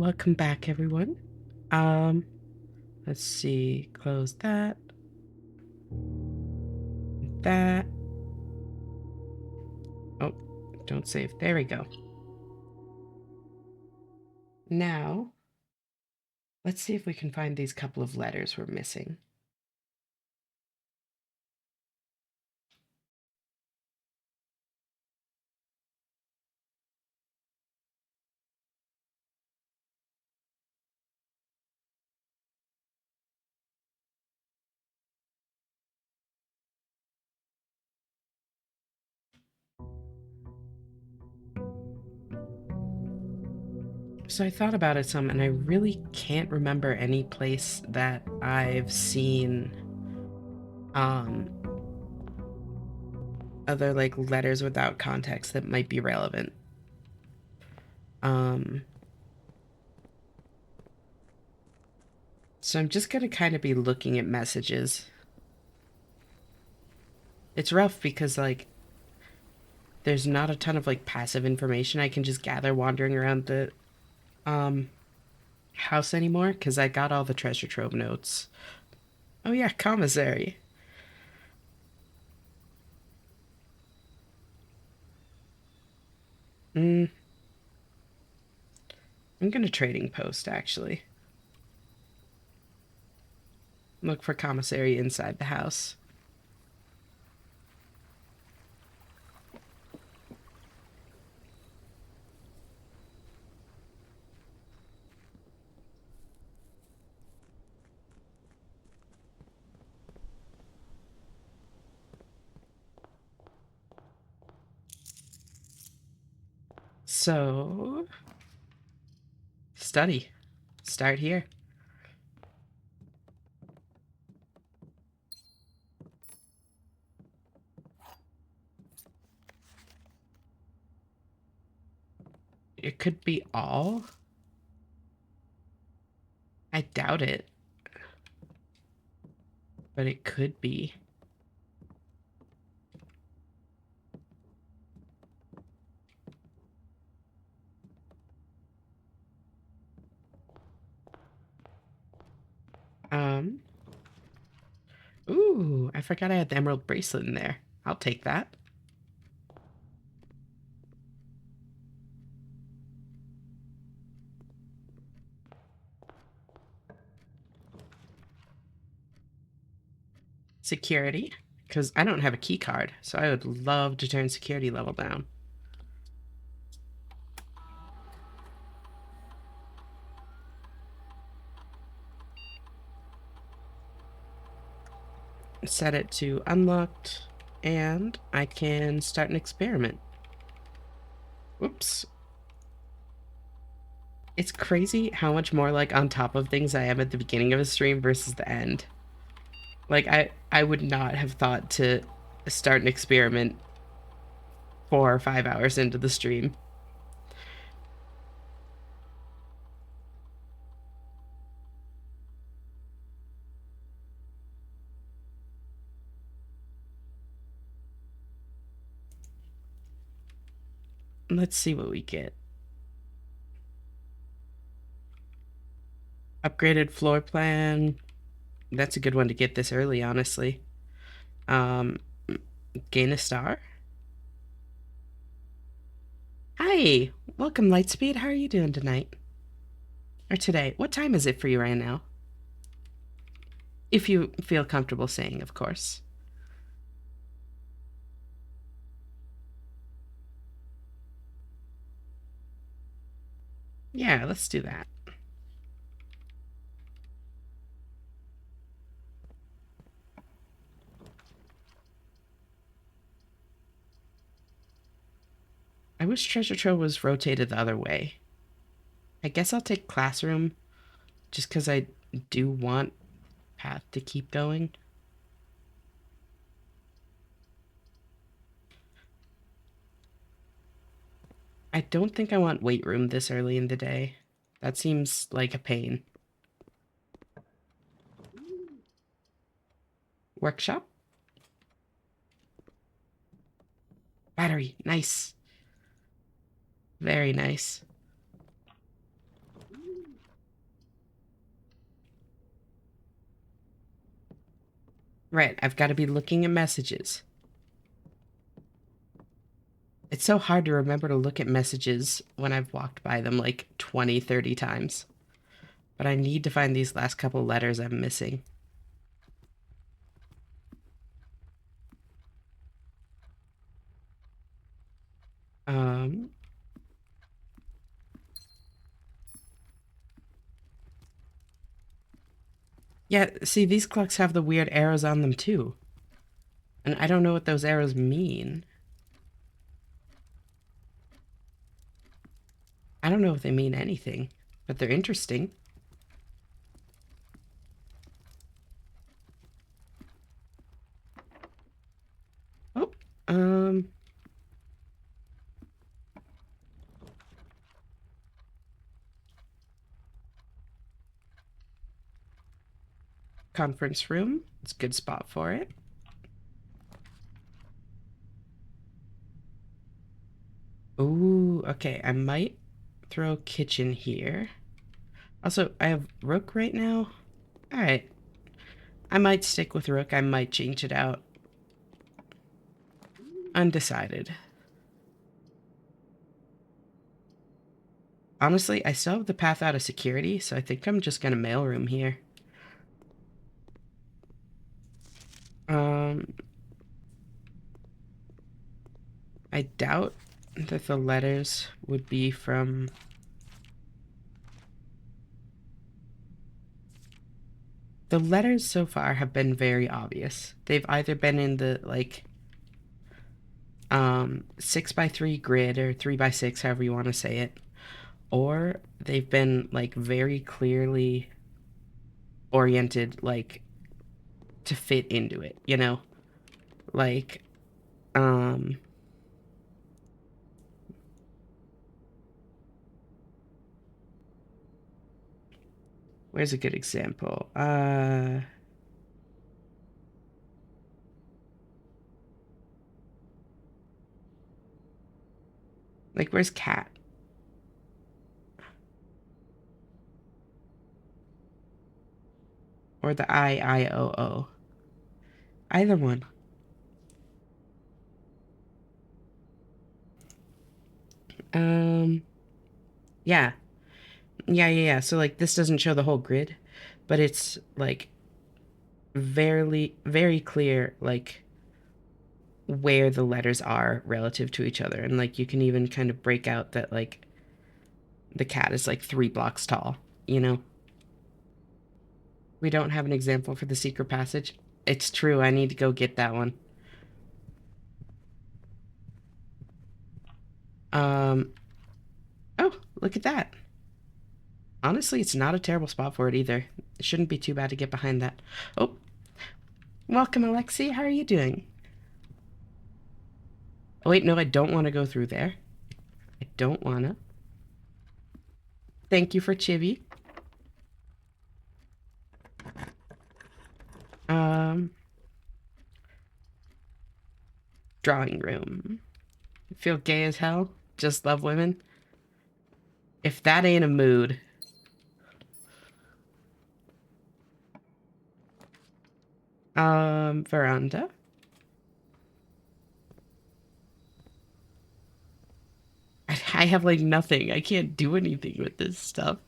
Welcome back, everyone. Um, let's see. Close that. That. Oh, don't save. There we go. Now, let's see if we can find these couple of letters we're missing. So I thought about it some, and I really can't remember any place that I've seen um other like letters without context that might be relevant. Um so I'm just gonna kind of be looking at messages. It's rough because like there's not a ton of like passive information I can just gather wandering around the um house anymore because I got all the treasure trove notes. Oh yeah, commissary. Mm, I'm gonna trading post actually. Look for commissary inside the house. So study. Start here. It could be all. I doubt it, but it could be. Um. Ooh, I forgot I had the emerald bracelet in there. I'll take that. Security, because I don't have a key card, so I would love to turn security level down. Set it to unlocked, and I can start an experiment. Whoops. It's crazy how much more like on top of things I am at the beginning of a stream versus the end. Like I would not have thought to start an experiment 4 or 5 hours into the stream. Let's see what we get. Upgraded floor plan. That's a good one to get this early, honestly. Um, gain a star. Hi, welcome Lightspeed. How are you doing tonight? Or today? What time is it for you right now? If you feel comfortable saying, of course. Yeah, let's do that. I wish Treasure Trove was rotated the other way. I guess I'll take Classroom just because I do want Path to keep going. I don't think I want Weight Room this early in the day. That seems like a pain. Workshop? Battery. Nice. Very nice. Right, I've got to be looking at messages. It's so hard to remember to look at messages when I've walked by them like 20, 30 times. But I need to find these last couple letters I'm missing. Um, yeah, see, these clocks have the weird arrows on them too. And I don't know what those arrows mean. I don't know if they mean anything, but they're interesting. Oh, um, conference room. It's a good spot for it. Ooh, okay, I might throw kitchen here. Also, I have rook right now. All right, I might stick with rook. I might change it out. Undecided. Honestly, I still have the path out of security, so I think I'm just gonna mailroom here. Um, I doubt that the letters would be from... The letters so far have been very obvious. They've either been in the, like, 6x3 grid or 3x6, however you want to say it, or they've been, like, very clearly oriented, like, to fit into it, you know? Like, where's a good example? Like, where's cat? Or the IIOO? Either one. Um, yeah. Yeah. So, like, this doesn't show the whole grid, but it's, like, very clear, like, where the letters are relative to each other. And, like, you can even kind of break out that, like, the cat is, like, 3 blocks tall, you know? We don't have an example for the secret passage. It's true, I need to go get that one. Um, oh, look at that. Honestly, it's not a terrible spot for it either. It shouldn't be too bad to get behind that. Oh, welcome, Alexi. How are you doing? Oh, wait, no, I don't want to go through there. I don't want to. Thank you for Chibi. Um, drawing room. Feel gay as hell? Just love women? If that ain't a mood. Veranda. I have like nothing. I can't do anything with this stuff.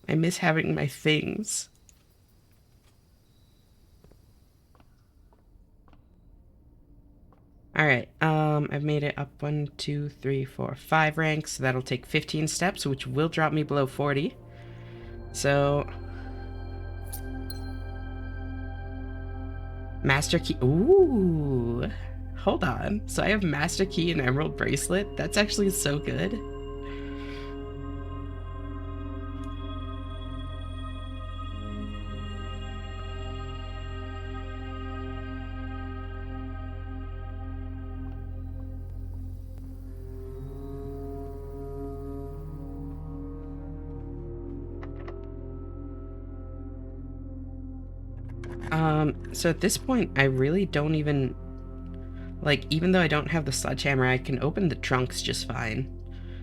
I miss having my things. All right. I've made it up 1, 2, 3, 4, 5 ranks. So that'll take 15 steps, which will drop me below 40. So, master key. Ooh, hold on. So I have master key and emerald bracelet. That's actually so good. So at this point, I really don't even, like, even though I don't have the sledgehammer, I can open the trunks just fine.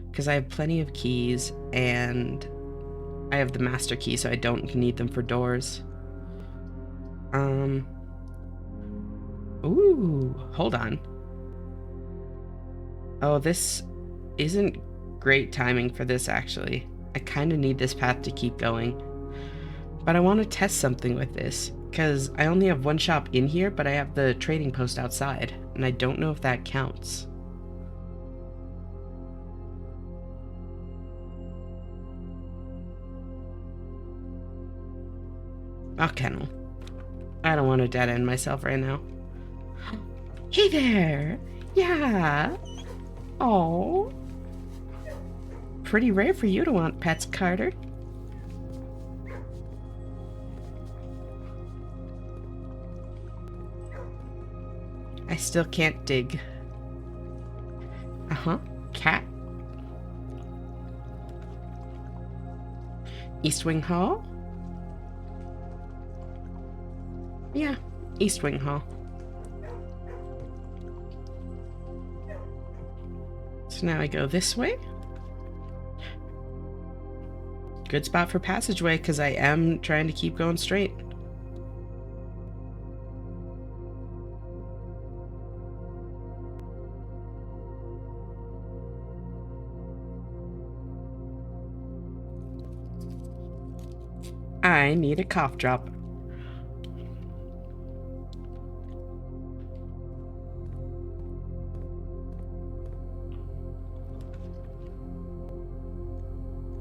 Because I have plenty of keys, and I have the master key, so I don't need them for doors. Um. Ooh, hold on. Oh, this isn't great timing for this, actually. I kind of need this path to keep going. But I want to test something with this, because I only have one shop in here, but I have the trading post outside, and I don't know if that counts. Oh, kennel. I don't want to dead end myself right now. Hey there! Yeah! Oh, pretty rare for you to want pets, Carter. I still can't dig. Uh-huh. Cat. East Wing Hall? Yeah, East Wing Hall. So now I go this way. Good spot for passageway, because I am trying to keep going straight. I need a cough drop.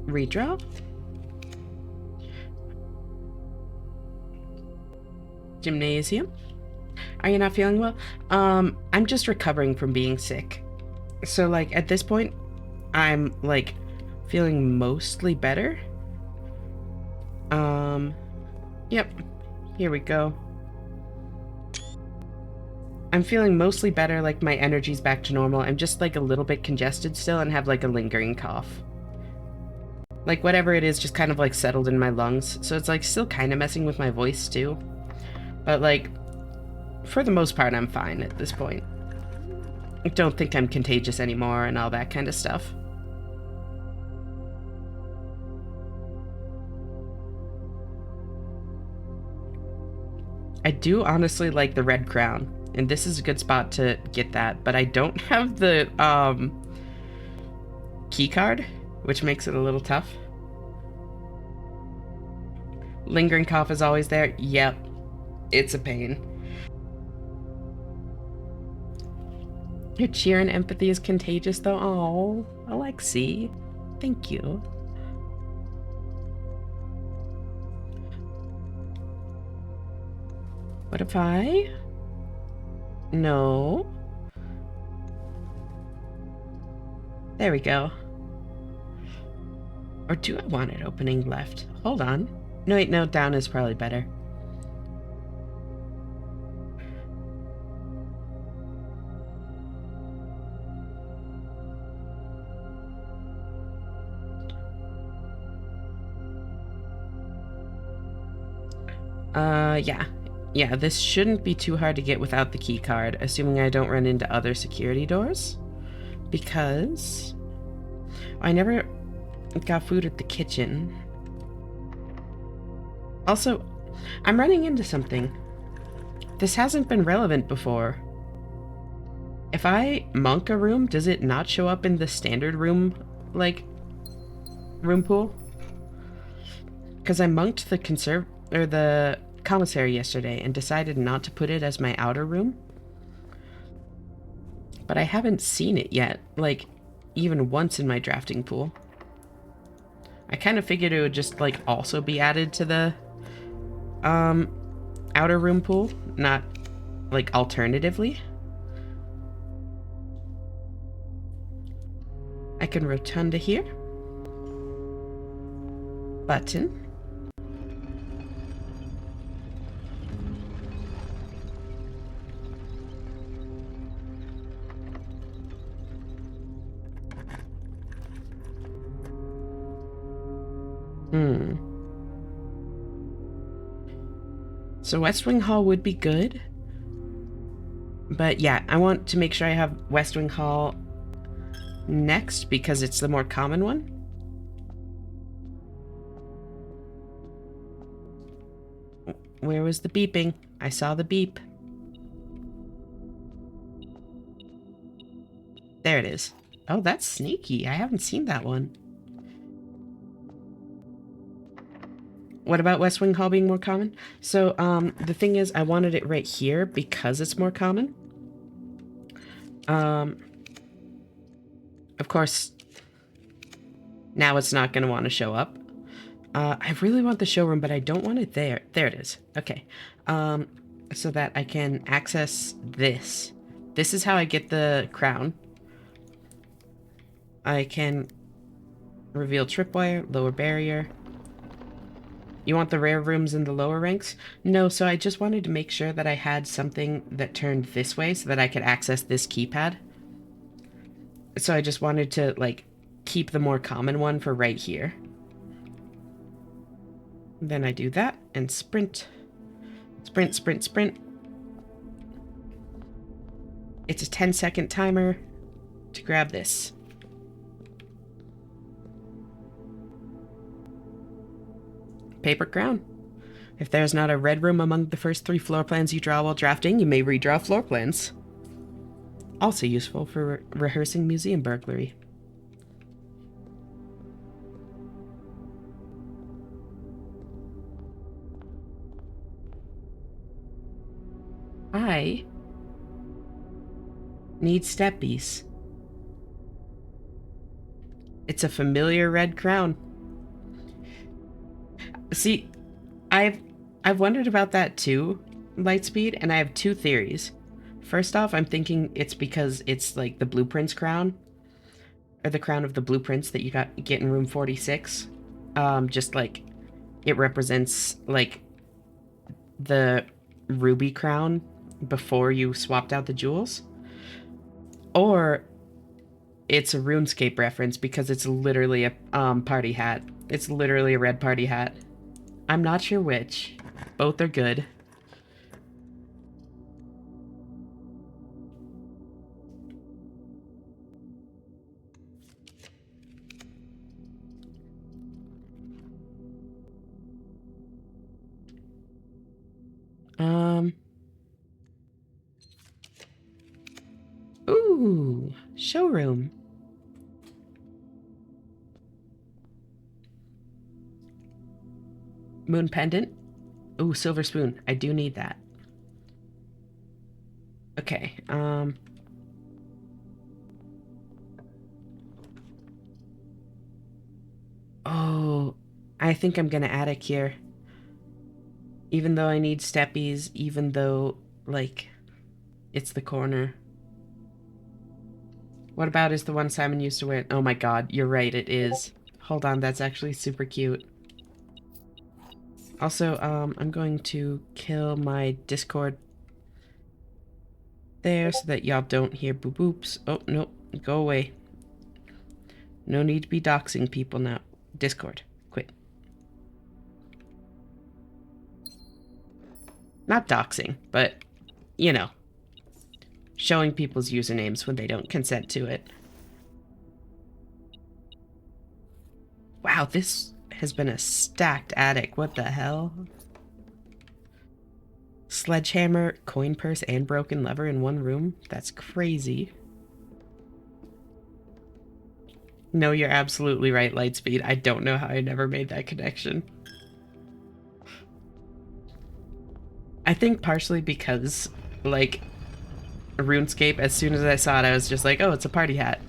Redraw? Gymnasium? Are you not feeling well? I'm just recovering from being sick. So, like, at this point, I'm, like, feeling mostly better. Yep. Here we go. I'm feeling mostly better, like, my energy's back to normal. I'm just, like, a little bit congested still and have, like, a lingering cough. Like, whatever it is just kind of, like, settled in my lungs. So it's, like, still kind of messing with my voice, too. But, like, for the most part, I'm fine at this point. I don't think I'm contagious anymore and all that kind of stuff. I do honestly like the red crown, and this is a good spot to get that, but I don't have the key card, which makes it a little tough. Lingering cough is always there. Yep, it's a pain. Your cheer and empathy is contagious, though. Oh, Alexi, thank you. What if I? No. There we go. Or do I want it opening left? Hold on. No, wait, no, down is probably better. Yeah. Yeah, this shouldn't be too hard to get without the key card, assuming I don't run into other security doors. Because I never got food at the kitchen. Also, I'm running into something. This hasn't been relevant before. If I monk a room, does it not show up in the standard room, like, room pool? Because I monked the commissary yesterday and decided not to put it as my outer room. But I haven't seen it yet, like, even once in my drafting pool. I kind of figured it would just, like, also be added to the, outer room pool, not, like, alternatively. I can rotunda here. Button. So West Wing Hall would be good. But yeah, I want to make sure I have West Wing Hall next because it's the more common one. Where was the beeping? I saw the beep. There it is. Oh, that's sneaky. I haven't seen that one. What about West Wing Hall being more common? So, the thing is, I wanted it right here because it's more common. Of course, now it's not going to want to show up. I really want the showroom, but I don't want it there. There it is. Okay. So that I can access this. This is how I get the crown. I can reveal tripwire, lower barrier. You want the rare rooms in the lower ranks? No, so I just wanted to make sure that I had something that turned this way so that I could access this keypad. So I just wanted to, like, keep the more common one for right here. Then I do that and sprint. Sprint, sprint, sprint. It's a 10-second timer to grab this. Paper crown. If there's not a red room among the first 3 floor plans you draw while drafting, you may redraw floor plans. Also useful for rehearsing museum burglary. I need steppies. It's a familiar red crown. See, I've wondered about that too, Lightspeed, and I have 2 theories. First off, I'm thinking it's because it's like the blueprints crown, or the crown of the blueprints that you get in room 46. Just like it represents like the ruby crown before you swapped out the jewels. Or it's a RuneScape reference because it's literally a party hat. It's literally a red party hat. I'm not sure which. Both are good. Ooh, showroom. Moon pendant. Ooh, silver spoon. I do need that. Okay, oh, I think I'm gonna attic here. Even though I need steppies, even though, like, it's the corner. What about is the one Simon used to wear? Oh my god, you're right, it is. Hold on, that's actually super cute. Also, I'm going to kill my Discord there so that y'all don't hear boop boops. Oh, no, go away. No need to be doxing people now. Discord, quit. Not doxing, but, you know, showing people's usernames when they don't consent to it. Wow, this has been a stacked attic. What the hell? Sledgehammer, coin purse, and broken lever in one room? That's crazy. No, you're absolutely right, Lightspeed. I don't know how I never made that connection. I think partially because, like, RuneScape, as soon as I saw it, I was just like, oh, it's a party hat.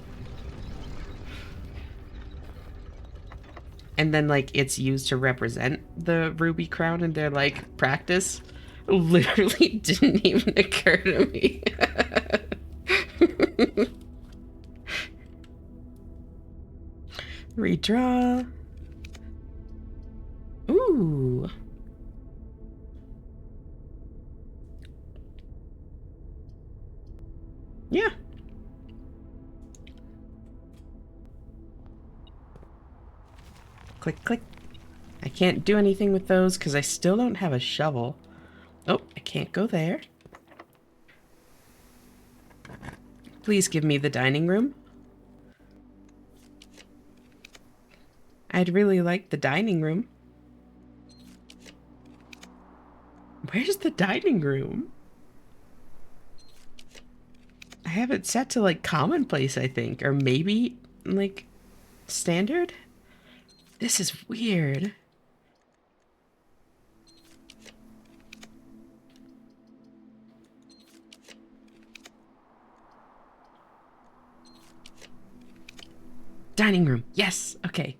And then, like, it's used to represent the ruby crown in their, like, practice. Literally didn't even occur to me. Redraw. Ooh. Yeah. Click, click. I can't do anything with those because I still don't have a shovel. Oh, I can't go there. Please give me the dining room. I'd really like the dining room. Where's the dining room? I have it set to like commonplace, I think, or maybe like standard. This is weird. Dining room. Yes. Okay.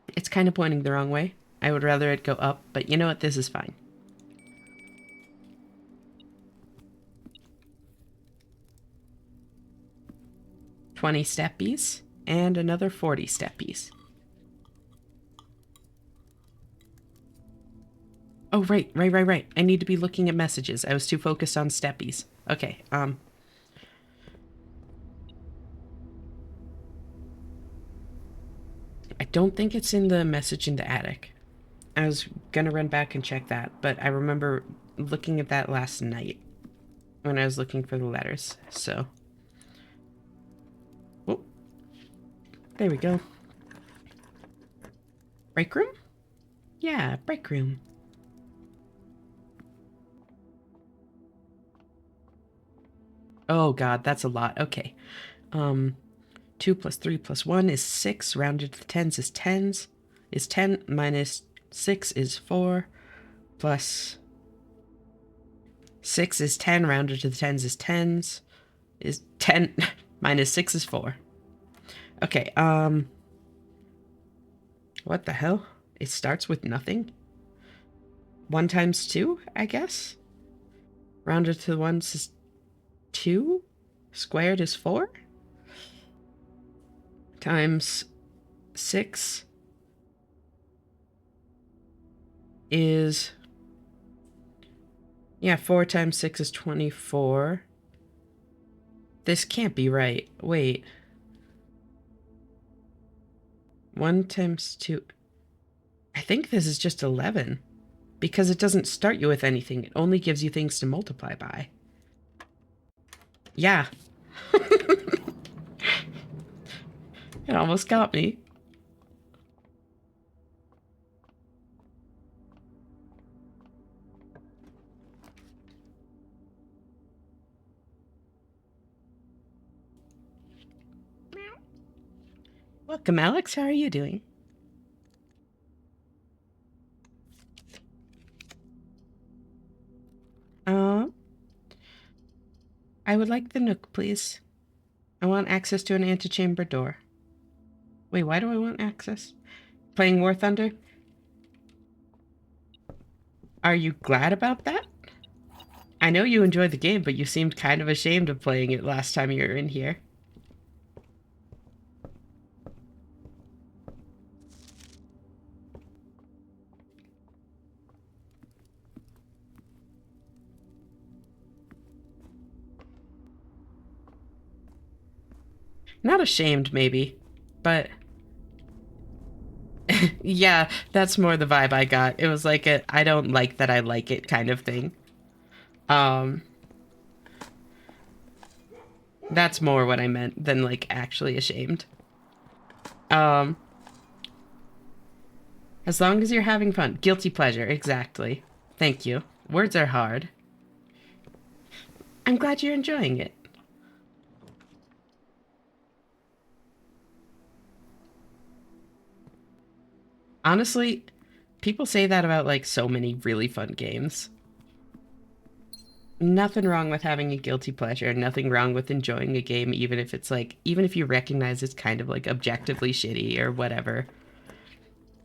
It's kind of pointing the wrong way. I would rather it go up, but you know what? This is fine. $20 steppies and another 40 steppies. Oh, right. I need to be looking at messages. I was too focused on steppies. Okay, I don't think it's in the message in the attic. I was gonna run back and check that, but I remember looking at that last night when I was looking for the letters, so. Oh, there we go. Break room? Yeah, break room. Oh god, that's a lot. Okay. 2 plus 3 plus 1 is 6. Rounded to the tens is tens. Is 10 minus 6 is 4. Plus 6 is 10. Rounded to the tens is tens. Is 10 minus 6 is 4. Okay, what the hell? It starts with nothing? 1 times 2, I guess? Rounded to the ones is 2. Squared is 4. Times 6 is... Yeah, 4 times 6 is 24. This can't be right. Wait. 1 times 2... I think this is just 11. Because it doesn't start you with anything. It only gives you things to multiply by. Yeah. It almost got me. Welcome, Alex. How are you doing? I would like the Nook, please. I want access to an antechamber door. Wait, why do I want access? Playing War Thunder? Are you glad about that? I know you enjoyed the game, but you seemed kind of ashamed of playing it last time you were in here. Not ashamed, maybe, but... Yeah, that's more the vibe I got. It was like a I don't like that I like it kind of thing. Um, that's more what I meant than like actually ashamed. Um, as long as you're having fun. Guilty pleasure, exactly. Thank you. Words are hard. I'm glad you're enjoying it. Honestly, people say that about like so many really fun games. Nothing wrong with having a guilty pleasure, nothing wrong with enjoying a game, even if it's like, even if you recognize it's kind of like objectively shitty or whatever.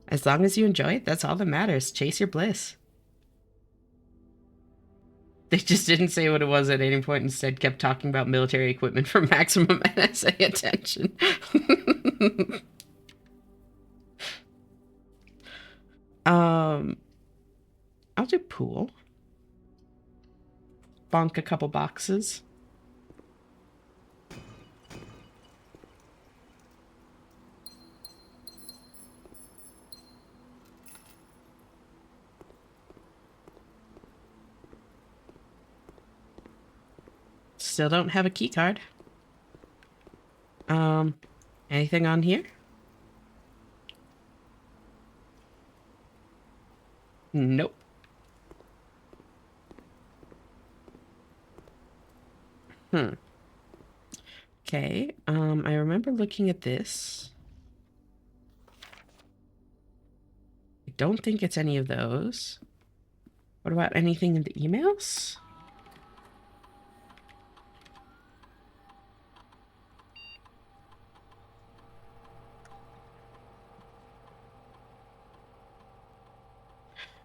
As long as you enjoy it, that's all that matters. Chase your bliss. They just didn't say what it was at any point, instead kept talking about military equipment for maximum NSA attention. um, I'll do pool. Bonk a couple boxes. Still don't have a key card. Anything on here? Nope. Hmm. Okay. I remember looking at this. I don't think it's any of those. What about anything in the emails?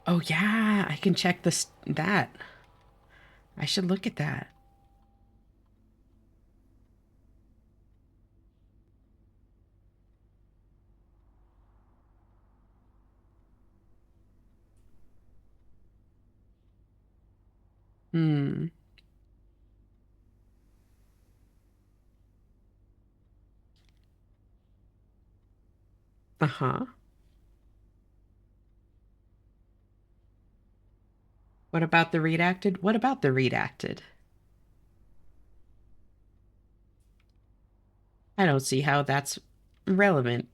Oh yeah, I can check that. I should look at that. Hmm. Uh-huh. What about the redacted? What about the redacted? I don't see how that's relevant.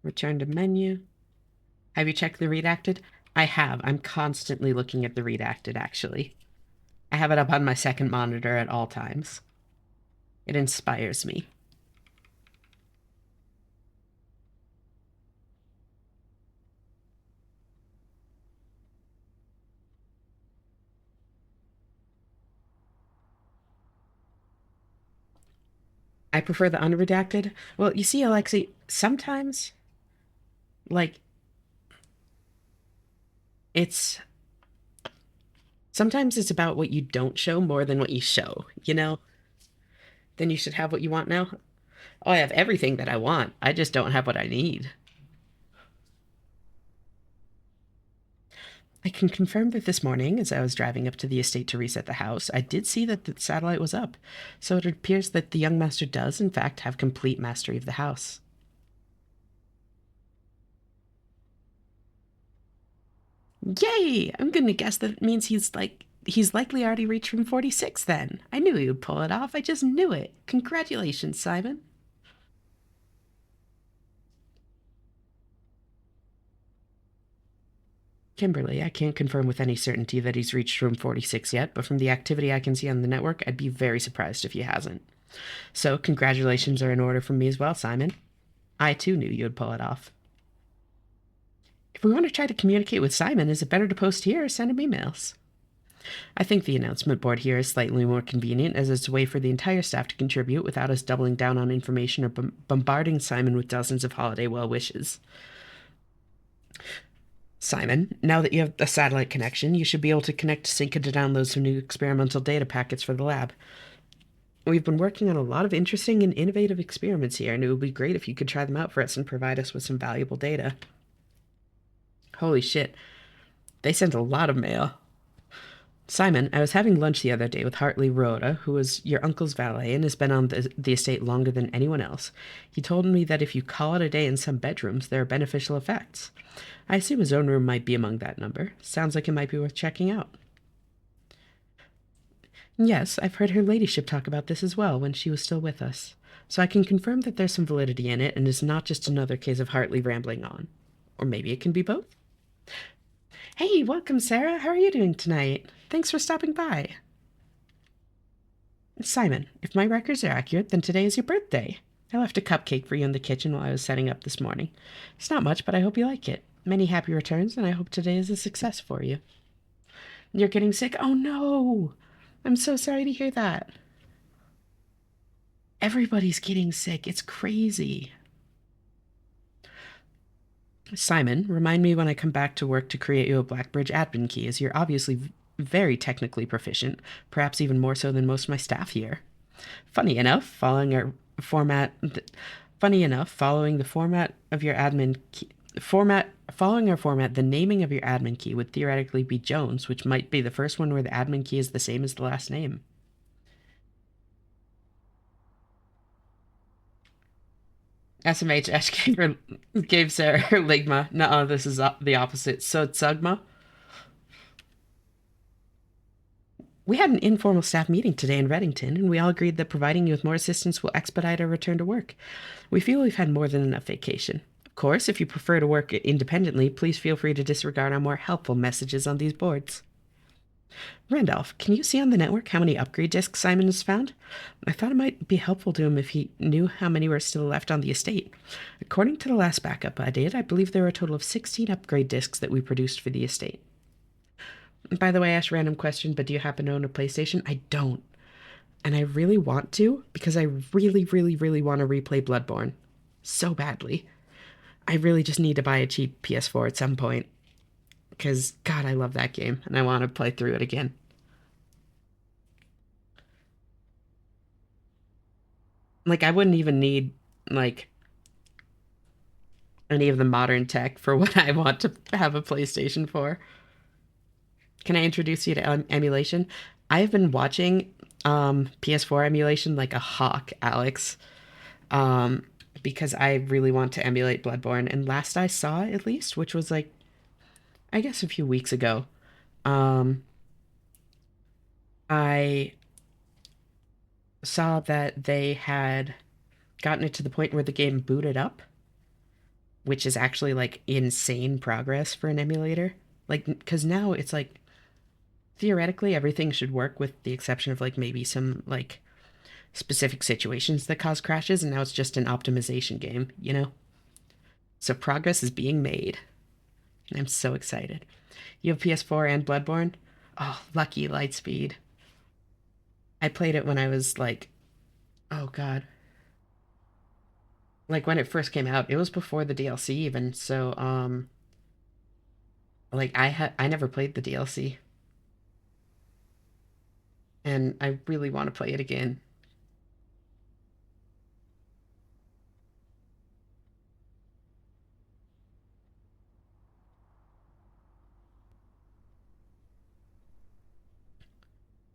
Return to menu. Have you checked the redacted? I have. I'm constantly looking at the redacted, actually. I have it up on my second monitor at all times. It inspires me. I prefer the unredacted. Well, you see, Alexi, sometimes, like, it's sometimes it's about what you don't show more than what you show, you know? Then you should have what you want now. Oh, I have everything that I want. I just don't have what I need. I can confirm that this morning, as I was driving up to the estate to reset the house, I did see that the satellite was up. So it appears that the young master does, in fact, have complete mastery of the house. Yay! I'm gonna guess that it means he's likely already reached room 46 then. I knew he would pull it off. I just knew it. Congratulations, Simon. Kimberly, I can't confirm with any certainty that he's reached room 46 yet, but from the activity I can see on the network, I'd be very surprised if he hasn't. So, congratulations are in order from me as well, Simon. I too knew you'd pull it off. If we want to try to communicate with Simon, is it better to post here or send him emails? I think the announcement board here is slightly more convenient, as it's a way for the entire staff to contribute without us doubling down on information or bombarding Simon with dozens of holiday well wishes. Simon, now that you have a satellite connection, you should be able to connect to sync and to download some new experimental data packets for the lab. We've been working on a lot of interesting and innovative experiments here, and it would be great if you could try them out for us and provide us with some valuable data. Holy shit, they sent a lot of mail. Simon, I was having lunch the other day with Hartley Rhoda, who was your uncle's valet and has been on the estate longer than anyone else. He told me that if you call it a day in some bedrooms, there are beneficial effects. I assume his own room might be among that number. Sounds like it might be worth checking out. Yes, I've heard her ladyship talk about this as well when she was still with us. So I can confirm that there's some validity in it and is not just another case of Hartley rambling on. Or maybe it can be both. Hey, welcome, Sarah. How are you doing tonight? Thanks for stopping by. Simon, if my records are accurate, then today is your birthday. I left a cupcake for you in the kitchen while I was setting up this morning. It's not much, but I hope you like it. Many happy returns, and I hope today is a success for you. You're getting sick? Oh no! I'm so sorry to hear that. Everybody's getting sick. It's crazy. Simon, remind me when I come back to work to create you a Blackbridge admin key, as you're obviously very technically proficient, perhaps even more so than most of my staff here. Funny enough, format, funny enough, following the format of your admin key, following our format, the naming of your admin key would theoretically be Jones, which might be the first one where the admin key is the same as the last name. SMH gave Sarah her Ligma. No, this is the opposite. So Tsugma. We had an informal staff meeting today in Reddington, and we all agreed that providing you with more assistance will expedite our return to work. We feel we've had more than enough vacation. Of course, if you prefer to work independently, please feel free to disregard our more helpful messages on these boards. Randolph, can you see on the network how many upgrade discs Simon has found? I thought it might be helpful to him if he knew how many were still left on the estate. According to the last backup I did, I believe there were a total of 16 upgrade discs that we produced for the estate. By the way, Ash, random question, but do you happen to own a PlayStation? I don't. And I really want to because I really, really, really want to replay Bloodborne. So badly. I really just need to buy a cheap PS4 at some point. Because, God, I love that game and I want to play through it again. Like, I wouldn't even need, like, any of the modern tech for what I want to have a PlayStation for. Can I introduce you to emulation? I've been watching PS4 emulation like a hawk, Alex, um, because I really want to emulate Bloodborne. And last I saw, at least, which was like, I guess a few weeks ago, um, I saw that they had gotten it to the point where the game booted up, which is actually like insane progress for an emulator. Like, because now it's like theoretically everything should work with the exception of like maybe some like specific situations that cause crashes, and now it's just an optimization game, you know? So progress is being made. I'm so excited. You have PS4 and Bloodborne? Oh, lucky Lightspeed. I played it when I was like, oh god, like when it first came out. It was before the DLC even. So like I never played the DLC, and I really want to play it again.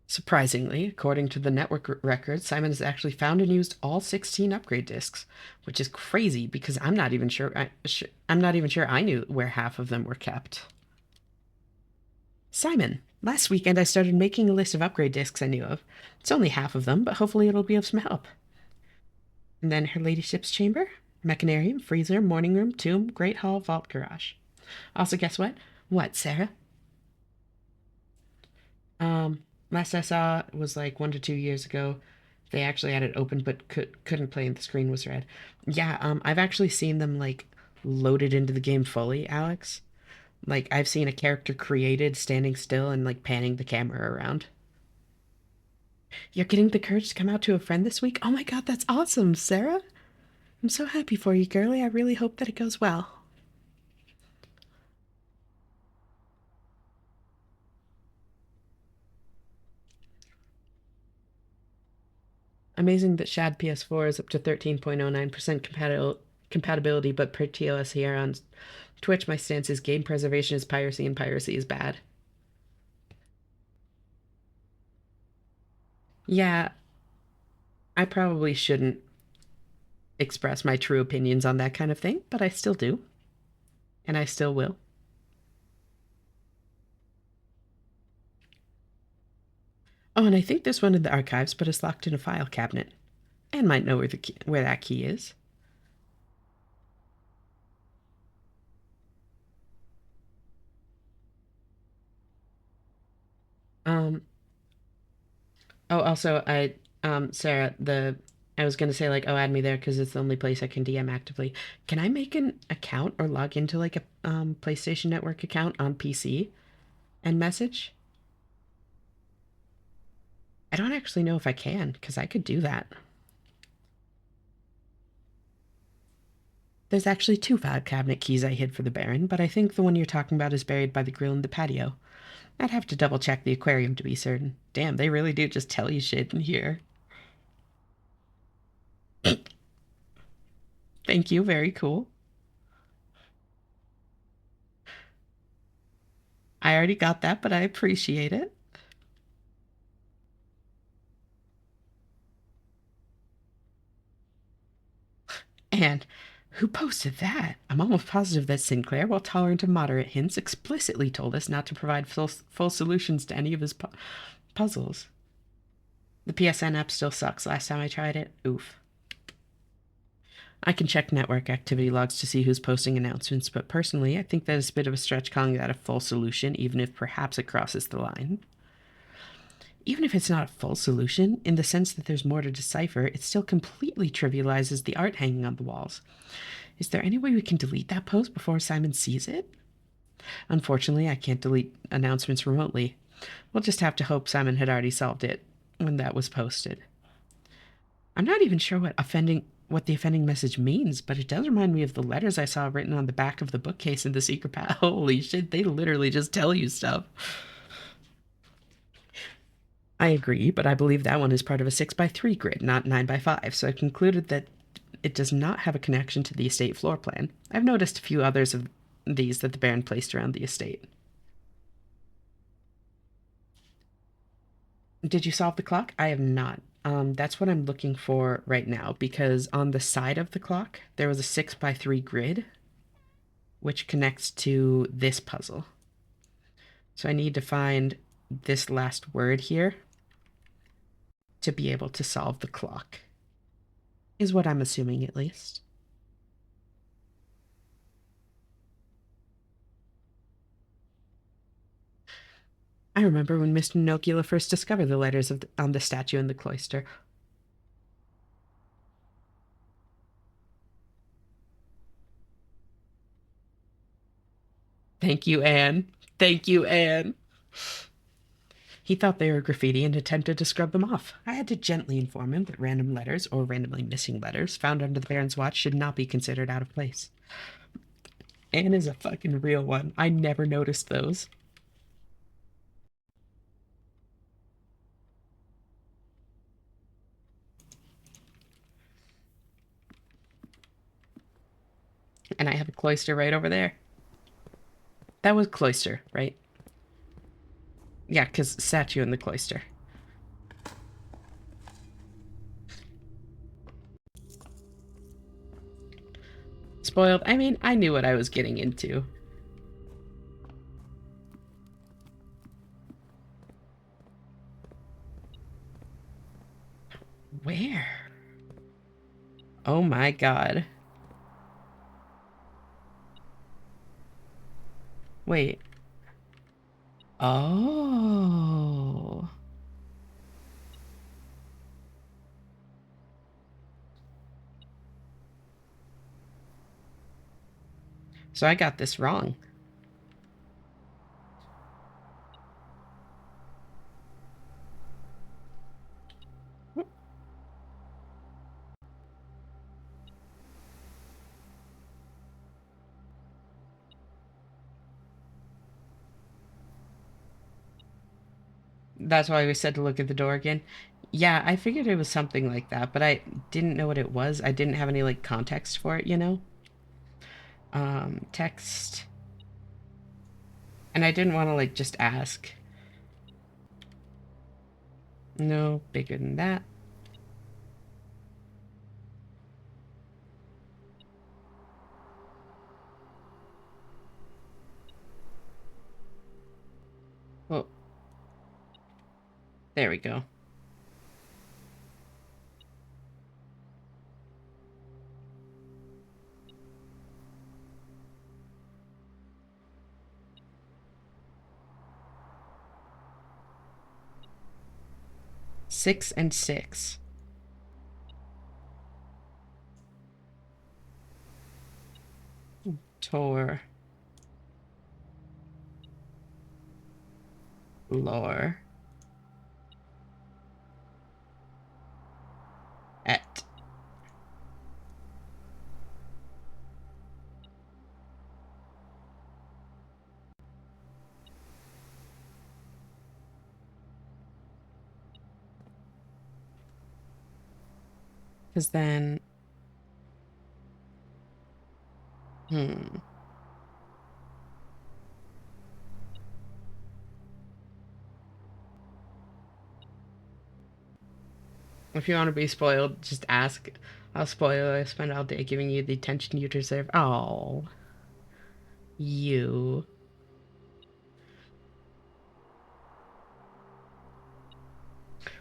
Surprisingly, according to the network records, Simon has actually found and used all 16 upgrade discs, which is crazy because I'm not even sure I'm not even sure I knew where half of them were kept. Simon, last weekend I started making a list of upgrade discs I knew of. It's only half of them, but hopefully it'll be of some help. And then her ladyship's chamber, mechanarium, freezer, morning room, tomb, great hall, vault, garage. Also, guess what? What, Sarah? Um, Last I saw was like 1 to 2 years ago. They actually had it open, but couldn't play, and the screen was red. Yeah, I've actually seen them like loaded into the game fully, Alex. Like I've seen a character created standing still and like panning the camera around. You're getting the courage to come out to a friend this week? Oh my god, that's awesome, Sarah. I'm so happy for you, girlie. I really hope that it goes well. Amazing that Shad PS4 is up to 13.09% compatibility, but per TOS here on Twitch, my stance is game preservation is piracy and piracy is bad. Yeah, I probably shouldn't express my true opinions on that kind of thing, but I still do, and I still will. Oh, and I think there's one in the archives, but it's locked in a file cabinet. And might know where that key is. Um. Oh, also, Sarah, I was gonna say like, oh, add me there because it's the only place I can DM actively. Can I make an account or log into like a PlayStation Network account on PC and message? I don't actually know if I can because I could do that. There's actually two file cabinet keys I hid for the Baron, but I think the one you're talking about is buried by the grill in the patio. I'd have to double check the aquarium to be certain. Damn, they really do just tell you shit in here. Thank you, very cool. I already got that, but I appreciate it. And who posted that? I'm almost positive that Sinclair, while tolerant of moderate hints, explicitly told us not to provide full solutions to any of his puzzles. The PSN app still sucks. Last time I tried it, oof. I can check network activity logs to see who's posting announcements, but personally, I think that it's a bit of a stretch calling that a full solution, even if perhaps it crosses the line. Even if it's not a full solution, in the sense that there's more to decipher, it still completely trivializes the art hanging on the walls. Is there any way we can delete that post before Simon sees it? Unfortunately, I can't delete announcements remotely. We'll just have to hope Simon had already solved it when that was posted. I'm not even sure what the offending message means, but it does remind me of the letters I saw written on the back of the bookcase in the secret path. Holy shit, they literally just tell you stuff. I agree, but I believe that one is part of a 6x3 grid, not 9x5, so I concluded that it does not have a connection to the estate floor plan. I've noticed a few others of these that the Baron placed around the estate. Did you solve the clock? I have not. That's what I'm looking for right now because on the side of the clock, there was a 6x3 grid which connects to this puzzle. So I need to find this last word here to be able to solve the clock, is what I'm assuming at least. I remember when Mr. Nocula first discovered the letters on the statue in the cloister. Thank you, Anne. Thank you, Anne. He thought they were graffiti and attempted to scrub them off. I had to gently inform him that random letters, or randomly missing letters, found under the Baron's watch should not be considered out of place. Anne is a fucking real one. I never noticed those. And I have a cloister right over there. That was cloister, right? Yeah, because statue in the cloister. Spoiled. I mean, I knew what I was getting into. Where? Oh my god. Wait. Oh. So I got this wrong. That's why we said to look at the door again. Yeah, I figured it was something like that, but I didn't know what it was. I didn't have any like context for it, you know? Text. And I didn't want to like just ask. No, bigger than that. Well, there we go. Six and six. Tor. Lore. Et. Because then. Hmm. If you want to be spoiled, just ask. I'll spoil you. I spend all day giving you the attention you deserve. Oh, you.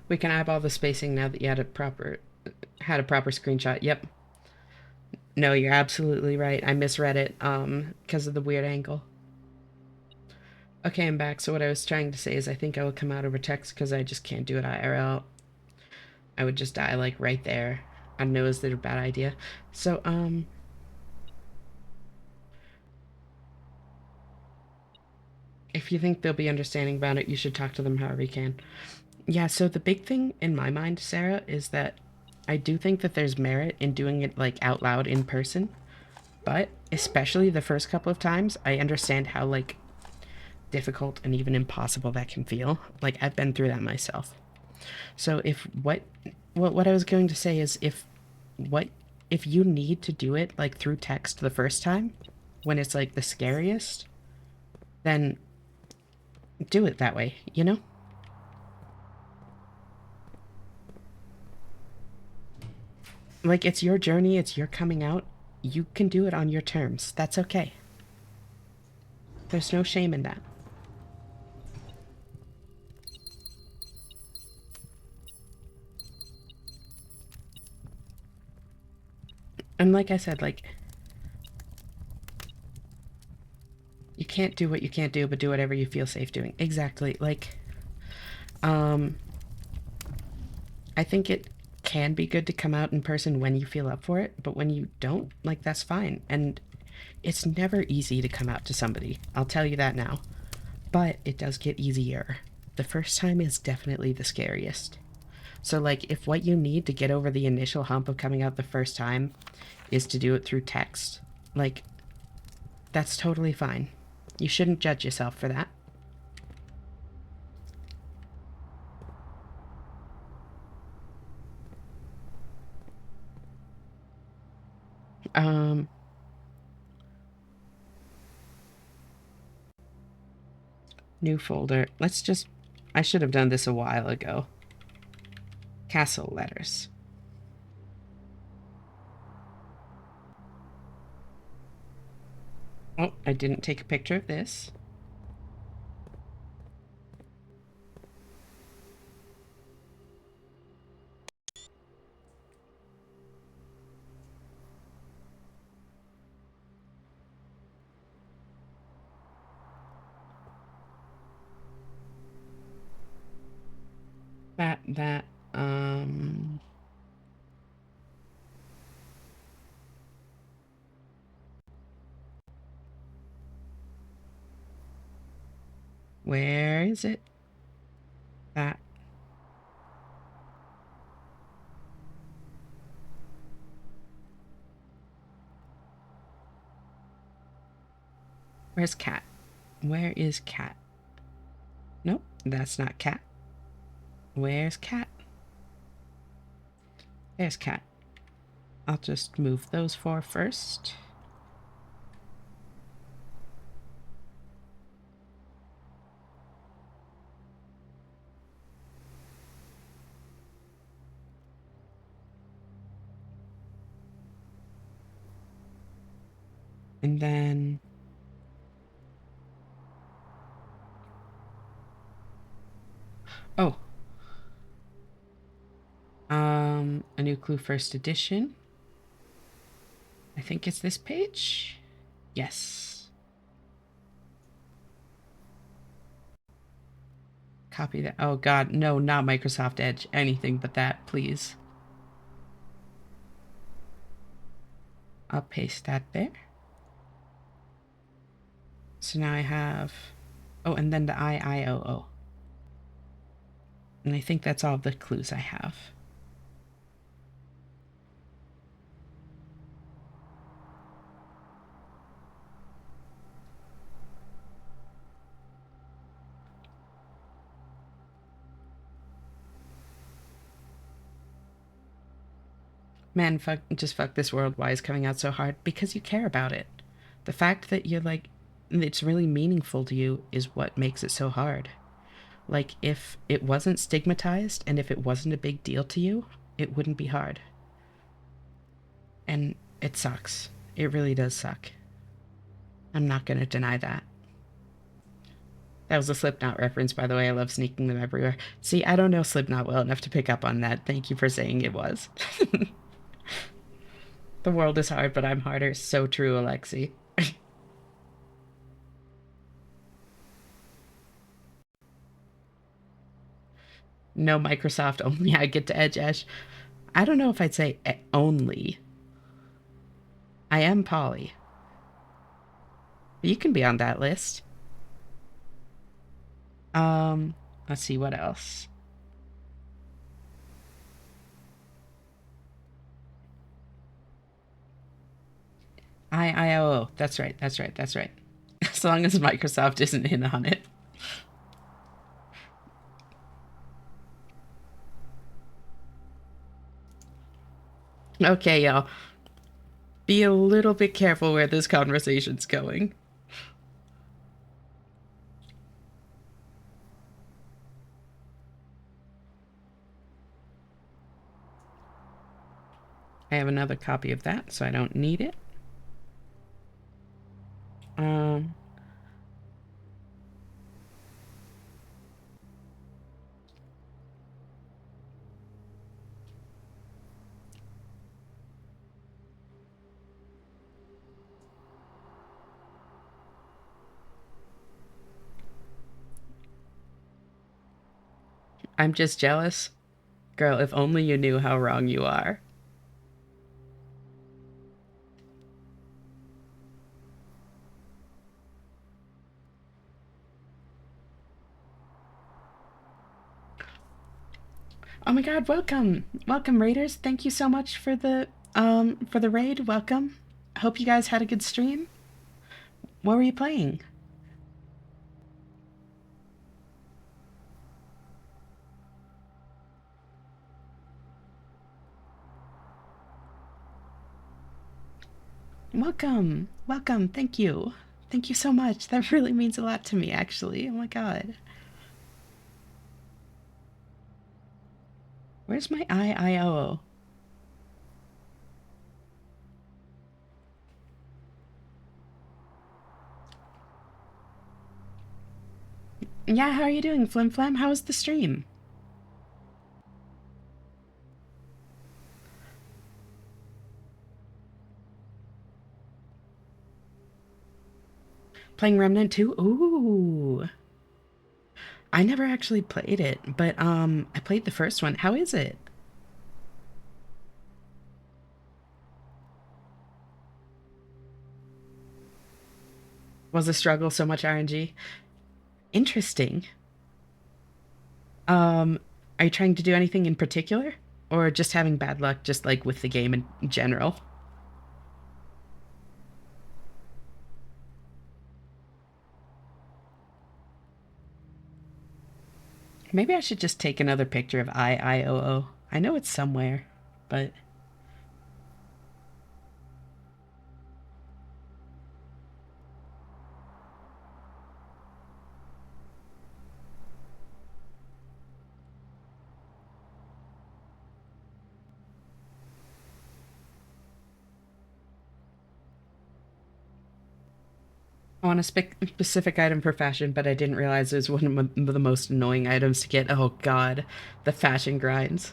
We can eyeball the spacing now that you had a proper screenshot. Yep. No, you're absolutely right. I misread it because of the weird angle. Okay, I'm back. So what I was trying to say is I think I will come out over text because I just can't do it IRL. I would just die like right there. I know is that a bad idea. So if you think they'll be understanding about it, you should talk to them however you can. Yeah, so the big thing in my mind, Sarah, is that I do think that there's merit in doing it like out loud in person, but especially the first couple of times, I understand how like difficult and even impossible that can feel. Like I've been through that myself. So if what I was going to say is what if you need to do it like through text the first time when it's like the scariest, then do it that way, you know? Like it's your journey, it's your coming out. You can do it on your terms. That's okay. There's no shame in that. And like I said, like you can't do what you can't do, but do whatever you feel safe doing. Exactly. Like um I think it can be good to come out in person when you feel up for it, but when you don't, like that's fine. And it's never easy to come out to somebody. I'll tell you that now. But it does get easier. The first time is definitely the scariest. So, like, if what you need to get over the initial hump of coming out the first time is to do it through text, like, that's totally fine. You shouldn't judge yourself for that. Um, New folder. Let's just. I should have done this a while ago. Castle letters. Oh, I didn't take a picture of this. That, um. Where is it? That. Where's cat? Where is cat? Nope, that's not cat. Where's cat? There's cat. I'll just move those four first. And then oh, a new clue first edition. I think it's this page. Yes. Copy that. Oh god, no, not Microsoft Edge. Anything but that, please. I'll paste that there. So now I have oh, and then the IIOO. And I think that's all the clues I have. Man, fuck this world. Why is coming out so hard? Because you care about it. The fact that you're like, it's really meaningful to you is what makes it so hard. Like, if it wasn't stigmatized and if it wasn't a big deal to you, it wouldn't be hard. And it sucks. It really does suck. I'm not gonna deny that. That was a Slipknot reference, by the way. I love sneaking them everywhere. See, I don't know Slipknot well enough to pick up on that. Thank you for saying it was. The world is hard, but I'm harder. So true, Alexi. No Microsoft, only I get to Edge Esh. I don't know if I'd say only. I am Polly. But you can be on that list. Um, let's see what else. IIO. That's right. That's right. That's right. As long as Microsoft isn't in on it. Okay, y'all. Be a little bit careful where this conversation's going. I have another copy of that, so I don't need it. Um, I'm just jealous. Girl, if only you knew how wrong you are. Oh my god, welcome. Welcome, Raiders. Thank you so much for the raid. Welcome. I hope you guys had a good stream. What were you playing? Welcome. Welcome. Thank you. Thank you so much. That really means a lot to me, actually. Oh my god. Where's my IIO? Yeah, how are you doing, Flim Flam? How was the stream? Playing Remnant 2? Ooh. I never actually played it, but I played the first one. How is it? Was the struggle so much RNG? Interesting. Are you trying to do anything in particular? Or just having bad luck just like with the game in general? Maybe I should just take another picture of IIOO. I know it's somewhere, but I want a specific item for fashion, but I didn't realize it was one of the most annoying items to get. Oh god, the fashion grinds.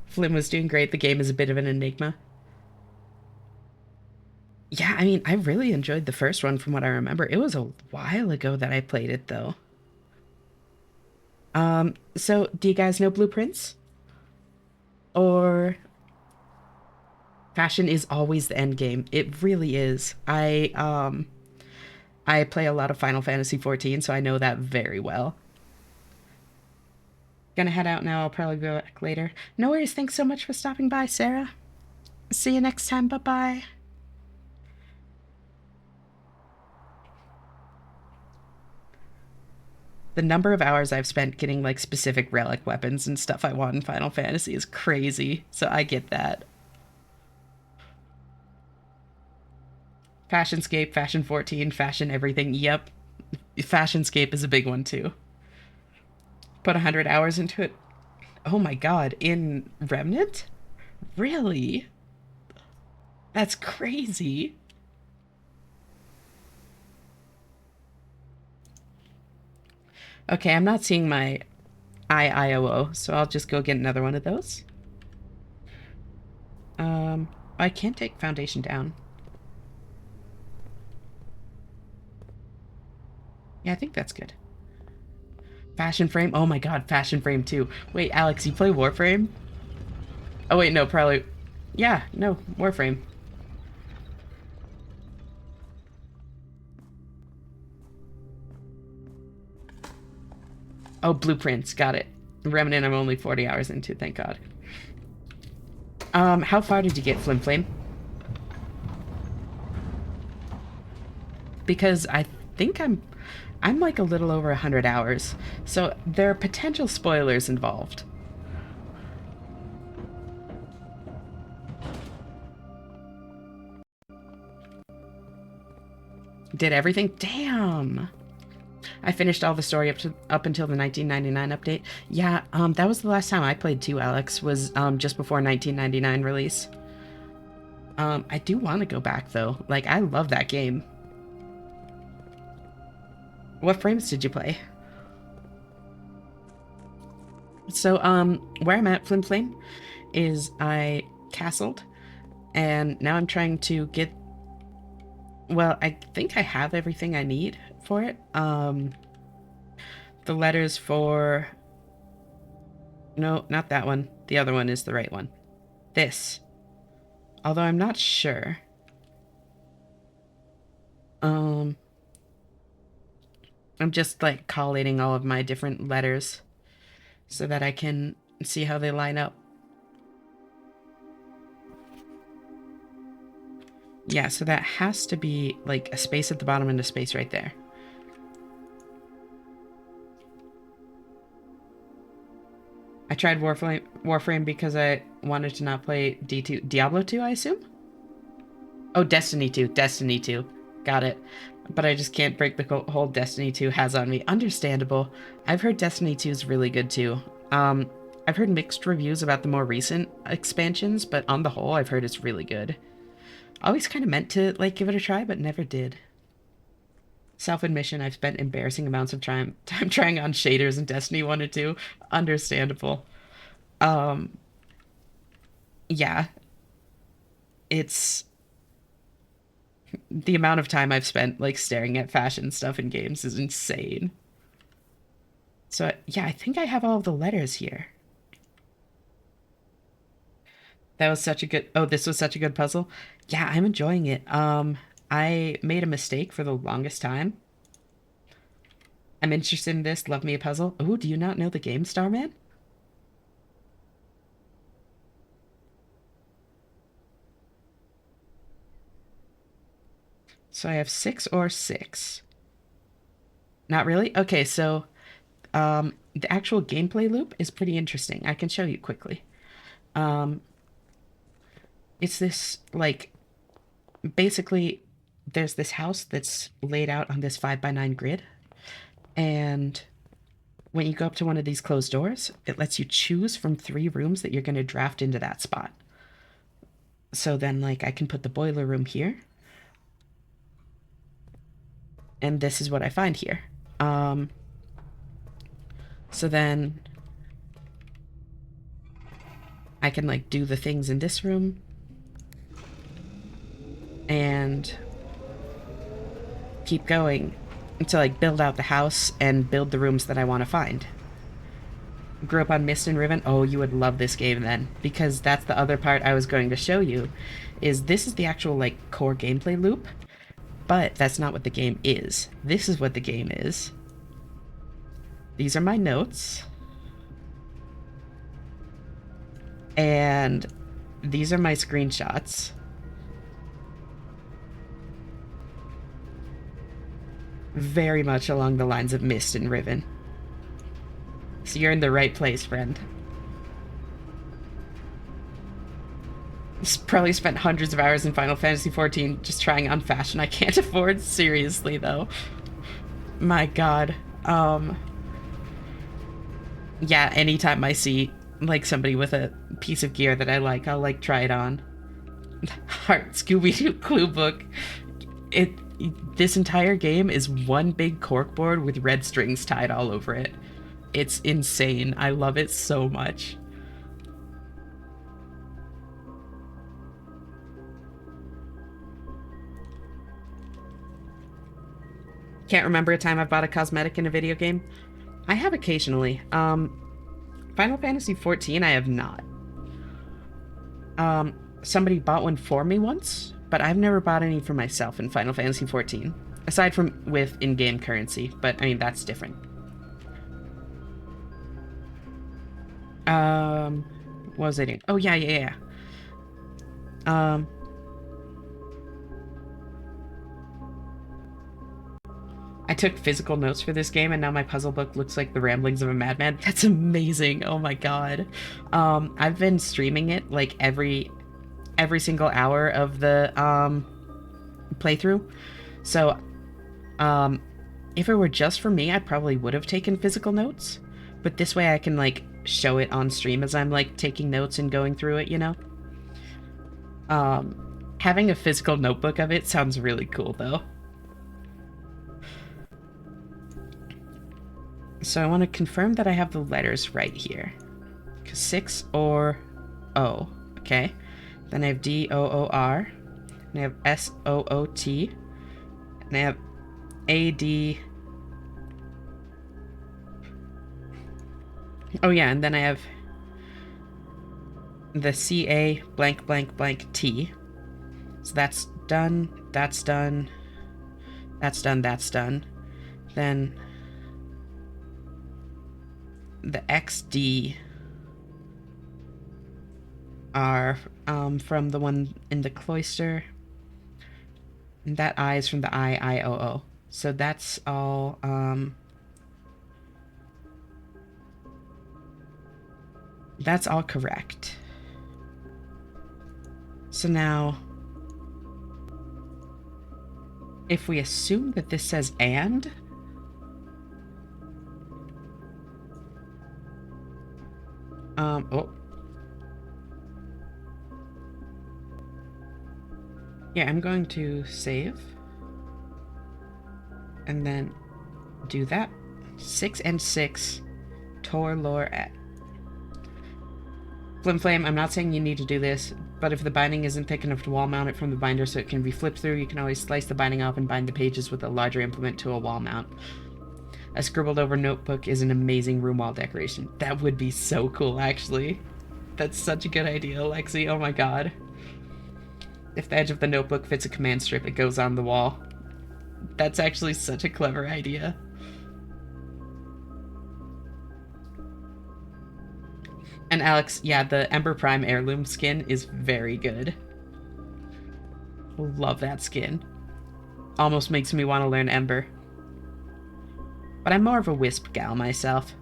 Flynn was doing great. The game is a bit of an enigma. Yeah, I mean, I really enjoyed the first one from what I remember. It was a while ago that I played it though. So do you guys know Blueprints? Or fashion is always the end game. It really is. I play a lot of Final Fantasy 14, so I know that very well. Gonna head out now. I'll probably be back later. No worries. Thanks so much for stopping by, Sarah. See you next time. Bye bye. The number of hours I've spent getting like specific relic weapons and stuff I want in Final Fantasy is crazy. So I get that. Fashionscape, Fashion 14, Fashion everything. Yep. Fashionscape is a big one too. Put 100 hours into it. Oh my god, in Remnant? Really? That's crazy. Okay, I'm not seeing my IIOO, so I'll just go get another one of those. I can't take foundation down. Yeah, I think that's good. Fashion frame. Oh my god, fashion frame too. Wait, Alex, you play Warframe? Oh wait, no, probably. Yeah, no, Warframe. Oh, blueprints. Got it. Remnant, I'm only 40 hours into, thank God. How far did you get, Flim Flame? Because I think I'm like a little over 100 hours. So there are potential spoilers involved. Did everything? Damn. I finished all the story up until the 1999 update. Yeah, that was the last time I played too, Alex, was just before 1999 release. I do want to go back though. Like, I love that game. What frames did you play? So, where I'm at, Flim Flame, is I castled, and now I'm trying to get. Well, I think I have everything I need for it. The letters for. No, not that one. The other one is the right one. This. Although I'm not sure. I'm just like collating all of my different letters so that I can see how they line up. Yeah, so that has to be like a space at the bottom and a space right there. I tried Warframe because I wanted to not play D2. Diablo 2, I assume? Oh, Destiny 2. Destiny 2. Got it. But I just can't break the whole Destiny 2 has on me. Understandable. I've heard Destiny 2 is really good too. I've heard mixed reviews about the more recent expansions, but on the whole, I've heard it's really good. I always kind of meant to like give it a try, but never did. Self-admission, I've spent embarrassing amounts of time trying on shaders in Destiny 1 and 2. Understandable. Um, yeah, it's the amount of time I've spent like staring at fashion stuff in games is insane. So yeah, I think I have all of the letters here. That was such a good. Oh, this was such a good puzzle. Yeah, I'm enjoying it. I made a mistake for the longest time. I'm interested in this. Love me a puzzle. Oh, do you not know the game, Starman? So I have 6 or 6. Not really? Okay, so the actual gameplay loop is pretty interesting. I can show you quickly. Um, it's this, like, basically, there's this house that's laid out on this 5x9 grid, and when you go up to one of these closed doors, it lets you choose from 3 rooms that you're going to draft into that spot. So then, like, I can put the boiler room here, and this is what I find here. So then I can like do the things in this room and keep going to like build out the house and build the rooms that I want to find. Grew up on Mist and Riven. Oh, you would love this game then, because that's the other part I was going to show you. Is this is the actual like core gameplay loop, but that's not what the game is. This is what the game is. These are my notes. And these are my screenshots. Very much along the lines of Mist and Riven. So you're in the right place, friend. Probably spent hundreds of hours in Final Fantasy XIV just trying on fashion I can't afford. Seriously, though. My god. Yeah, anytime I see, like, somebody with a piece of gear that I like, I'll, like, try it on. Heart Scooby-Doo clue book. It... This entire game is one big corkboard with red strings tied all over it. It's insane. I love it so much. Can't remember a time I've bought a cosmetic in a video game. I have occasionally. Final Fantasy XIV, I have not. Somebody bought one for me once, but I've never bought any for myself in Final Fantasy XIV. Aside from with in-game currency, but I mean, that's different. What was I doing? Oh, yeah. I took physical notes for this game, and now my puzzle book looks like the ramblings of a madman. That's amazing. Oh my god. I've been streaming it like every single hour of the playthrough. So, if it were just for me, I probably would have taken physical notes. But this way I can like show it on stream as I'm like taking notes and going through it, you know? Having a physical notebook of it sounds really cool though. So I want to confirm that I have the letters right here. 'Cause 6 or O, okay? Then I have D-O-O-R, and I have S-O-O-T, and I have A-D... Oh yeah, and then I have the C-A blank blank blank T. So that's done, that's done, that's done, that's done. Then the XD are from the one in the cloister. And that I is from the I-I-O-O. So that's all, that's all correct. So now, if we assume that this says and, oh. Yeah, I'm going to save. And then do that. 6 and 6. Tor lore at. Flimflame, I'm not saying you need to do this, but if the binding isn't thick enough to wall mount it from the binder so it can be flipped through, you can always slice the binding off and bind the pages with a larger implement to a wall mount. A scribbled over notebook is an amazing room wall decoration. That would be so cool, actually. That's such a good idea, Lexi. Oh my god. If the edge of the notebook fits a command strip, it goes on the wall. That's actually such a clever idea. And Alex, yeah, the Ember Prime heirloom skin is very good. Love that skin. Almost makes me want to learn Ember. But I'm more of a Wisp gal myself.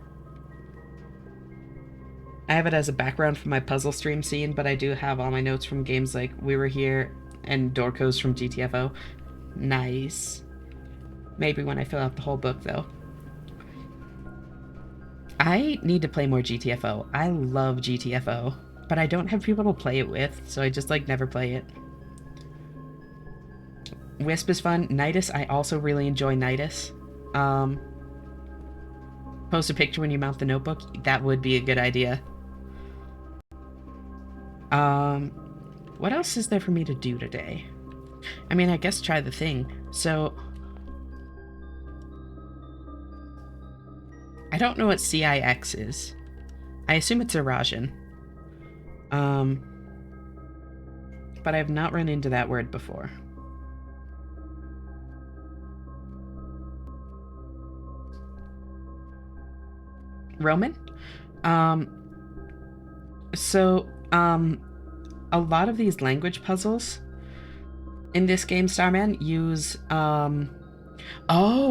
I have it as a background for my puzzle stream scene, but I do have all my notes from games like We Were Here and Dorcos from GTFO. Nice. Maybe when I fill out the whole book, though. I need to play more GTFO. I love GTFO, but I don't have people to play it with, so I just, like, never play it. Wisp is fun. Nidus, I also really enjoy Nidus. Post a picture when you mount the notebook. That would be a good idea. What else is there for me to do today? I mean, I guess try the thing. So, I don't know what CIX is. I assume it's Eurasian. But I have not run into that word before. Roman? A lot of these language puzzles in this game, Starman, use, oh,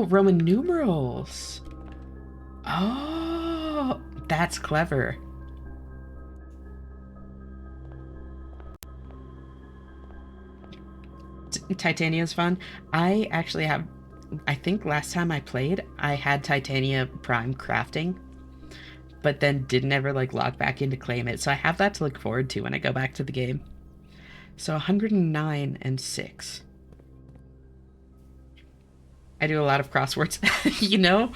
Roman numerals. Oh, that's clever. Titania's fun. I actually have, I think last time I played, I had Titania Prime crafting, but then didn't ever like log back in to claim it. So I have that to look forward to when I go back to the game. So 109 and 6. I do a lot of crosswords, you know?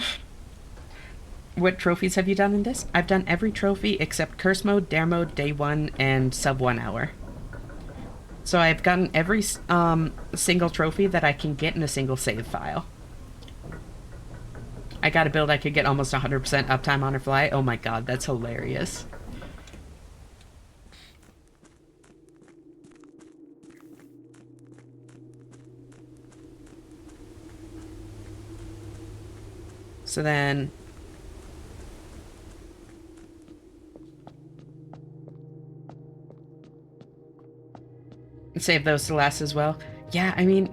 What trophies have you done in this? I've done every trophy except Curse Mode, Dare Mode, Day 1, and Sub 1 Hour. So I've gotten every single trophy that I can get in a single save file. I got a build I could get almost 100% uptime on her fly. Oh my god, that's hilarious. So then... save those to last as well. Yeah, I mean...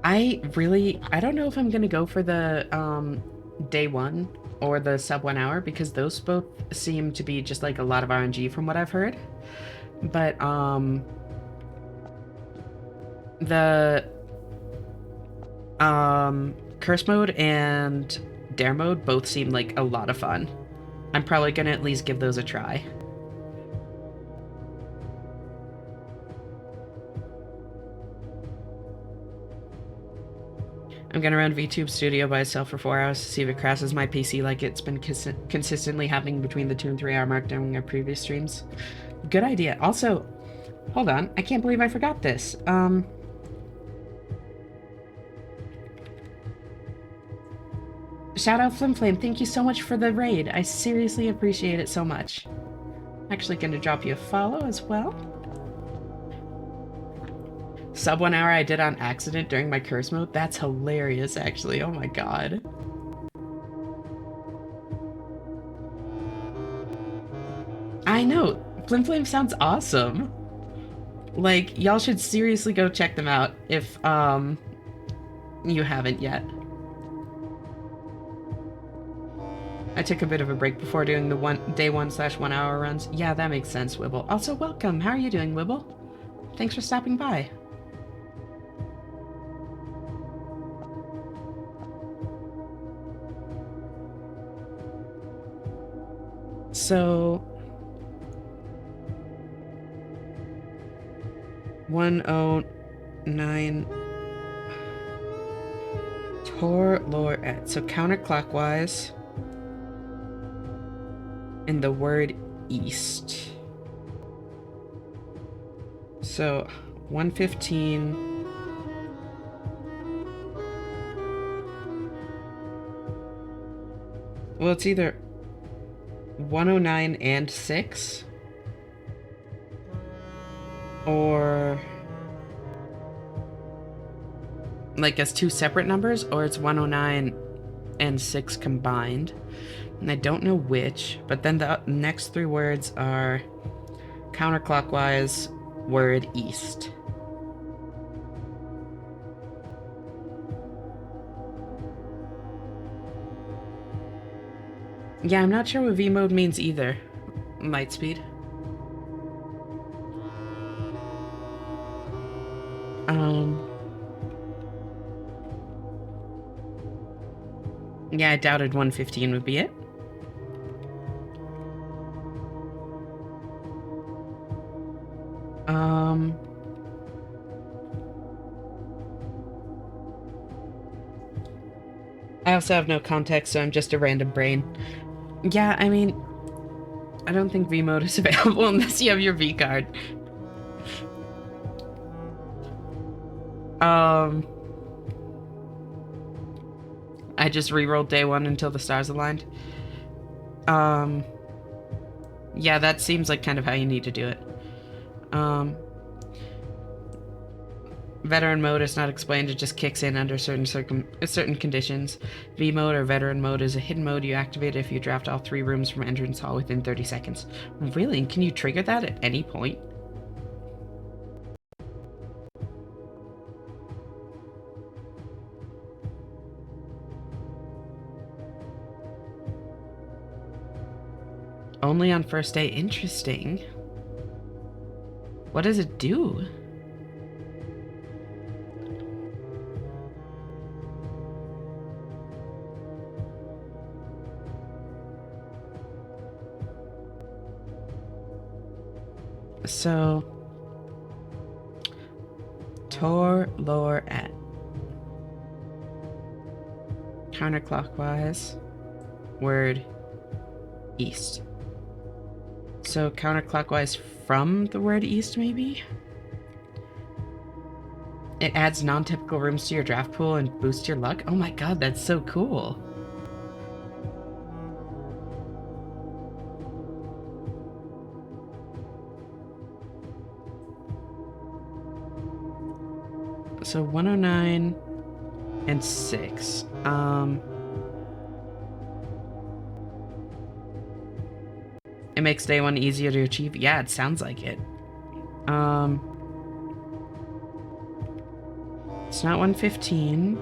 I don't know if I'm gonna go for the, day one or the sub 1 hour, because those both seem to be just like a lot of RNG from what I've heard. But, the, curse mode and dare mode both seem like a lot of fun. I'm probably gonna at least give those a try. I'm gonna run VTube Studio by itself for 4 hours to see if it crashes my PC like it's been consistently happening between the 2 and 3 hour mark during our previous streams. Good idea. Also, hold on, I can't believe I forgot this. Shout out Flimflame, thank you so much for the raid. I seriously appreciate it so much. I'm actually gonna drop you a follow as well. Sub 1 hour I did on accident during my curse mode. That's hilarious, actually. Oh my god. I know. Flimflame sounds awesome. Like, y'all should seriously go check them out if, you haven't yet. I took a bit of a break before doing the day 1/1 hour runs. Yeah, that makes sense, Wibble. Also, welcome. How are you doing, Wibble? Thanks for stopping by. So 109 Tor Lorette. So counterclockwise in the word east. So 115. Well, it's either 109 and 6, or like as two separate numbers, or it's 109 and 6 combined. And I don't know which, but then the next 3 words are counterclockwise, word east. Yeah, I'm not sure what V mode means either. Lightspeed. Yeah, I doubted 115 would be it. I also have no context, so I'm just a random brain. Yeah, I mean, I don't think V mode is available unless you have your V card. I just rerolled day 1 until the stars aligned. Yeah, that seems like kind of how you need to do it. Veteran mode is not explained, it just kicks in under certain conditions. V mode or veteran mode is a hidden mode you activate if you draft all 3 rooms from entrance hall within 30 seconds. Really? Can you trigger that at any point? Only on first day. Interesting. What does it do? So, Tor Lorette. Counterclockwise. Word east. So counterclockwise from the word east, maybe? It adds non-typical rooms to your draft pool and boosts your luck. Oh my god, that's so cool. So 109 and 6. It makes day one easier to achieve. Yeah, it sounds like it. It's not 115.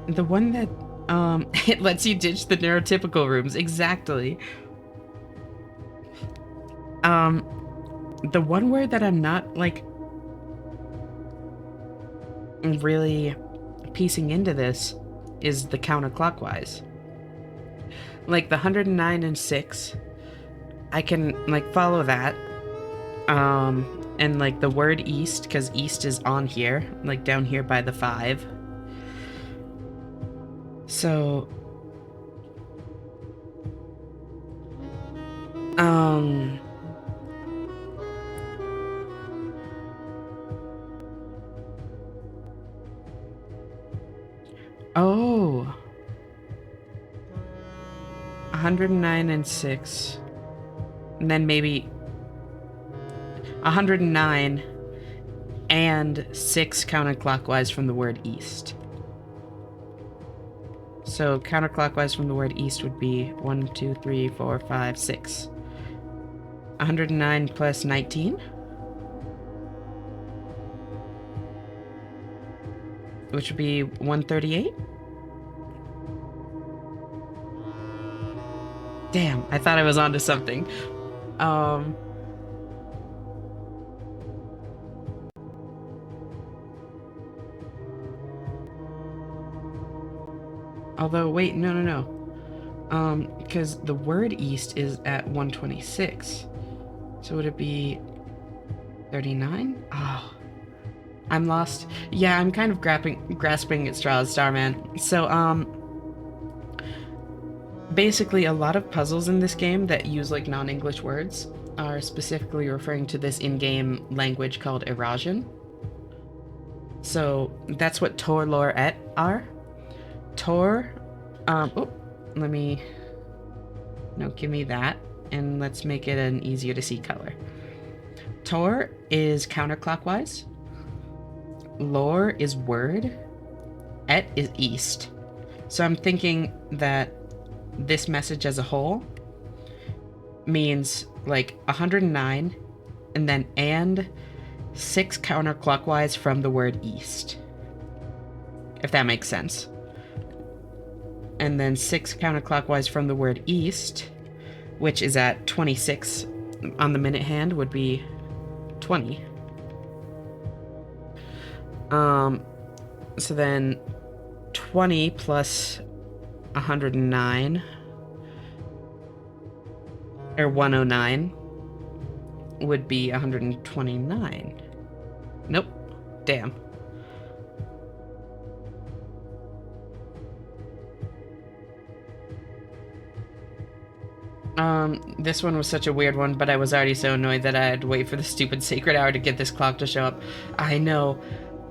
The one that it lets you ditch the neurotypical rooms. Exactly. The one word that I'm not like really piecing into this is the counterclockwise. Like the 109 and 6, I can like follow that. And like the word east, because east is on here, like down here by the 5. So oh, 109 and 6. And then maybe 109 and 6 counterclockwise from the word east. So counterclockwise from the word east would be 1, 2, 3, 4, 5, 6. 109 plus 19, which would be 138. Damn, I thought I was onto something. Although, wait, no. Because the word east is at 126. So would it be 39? Oh, I'm lost. Yeah, I'm kind of grasping at straws, Starman. So, basically a lot of puzzles in this game that use like non-English words are specifically referring to this in-game language called Eurasian. So that's what Tor Lor Et are. Tor, let me, no, give me that, and let's make it an easier to see color. Tor is counterclockwise. Lor is word. Et is east. So I'm thinking that this message as a whole means like 109 and then and 6 counterclockwise from the word east, if that makes sense. And then 6 counterclockwise from the word east, which is at 26 on the minute hand, would be 20. So then 20 plus 109 or 109 would be 129. Nope. Damn. This one was such a weird one, but I was already so annoyed that I had to wait for the stupid sacred hour to get this clock to show up. I know.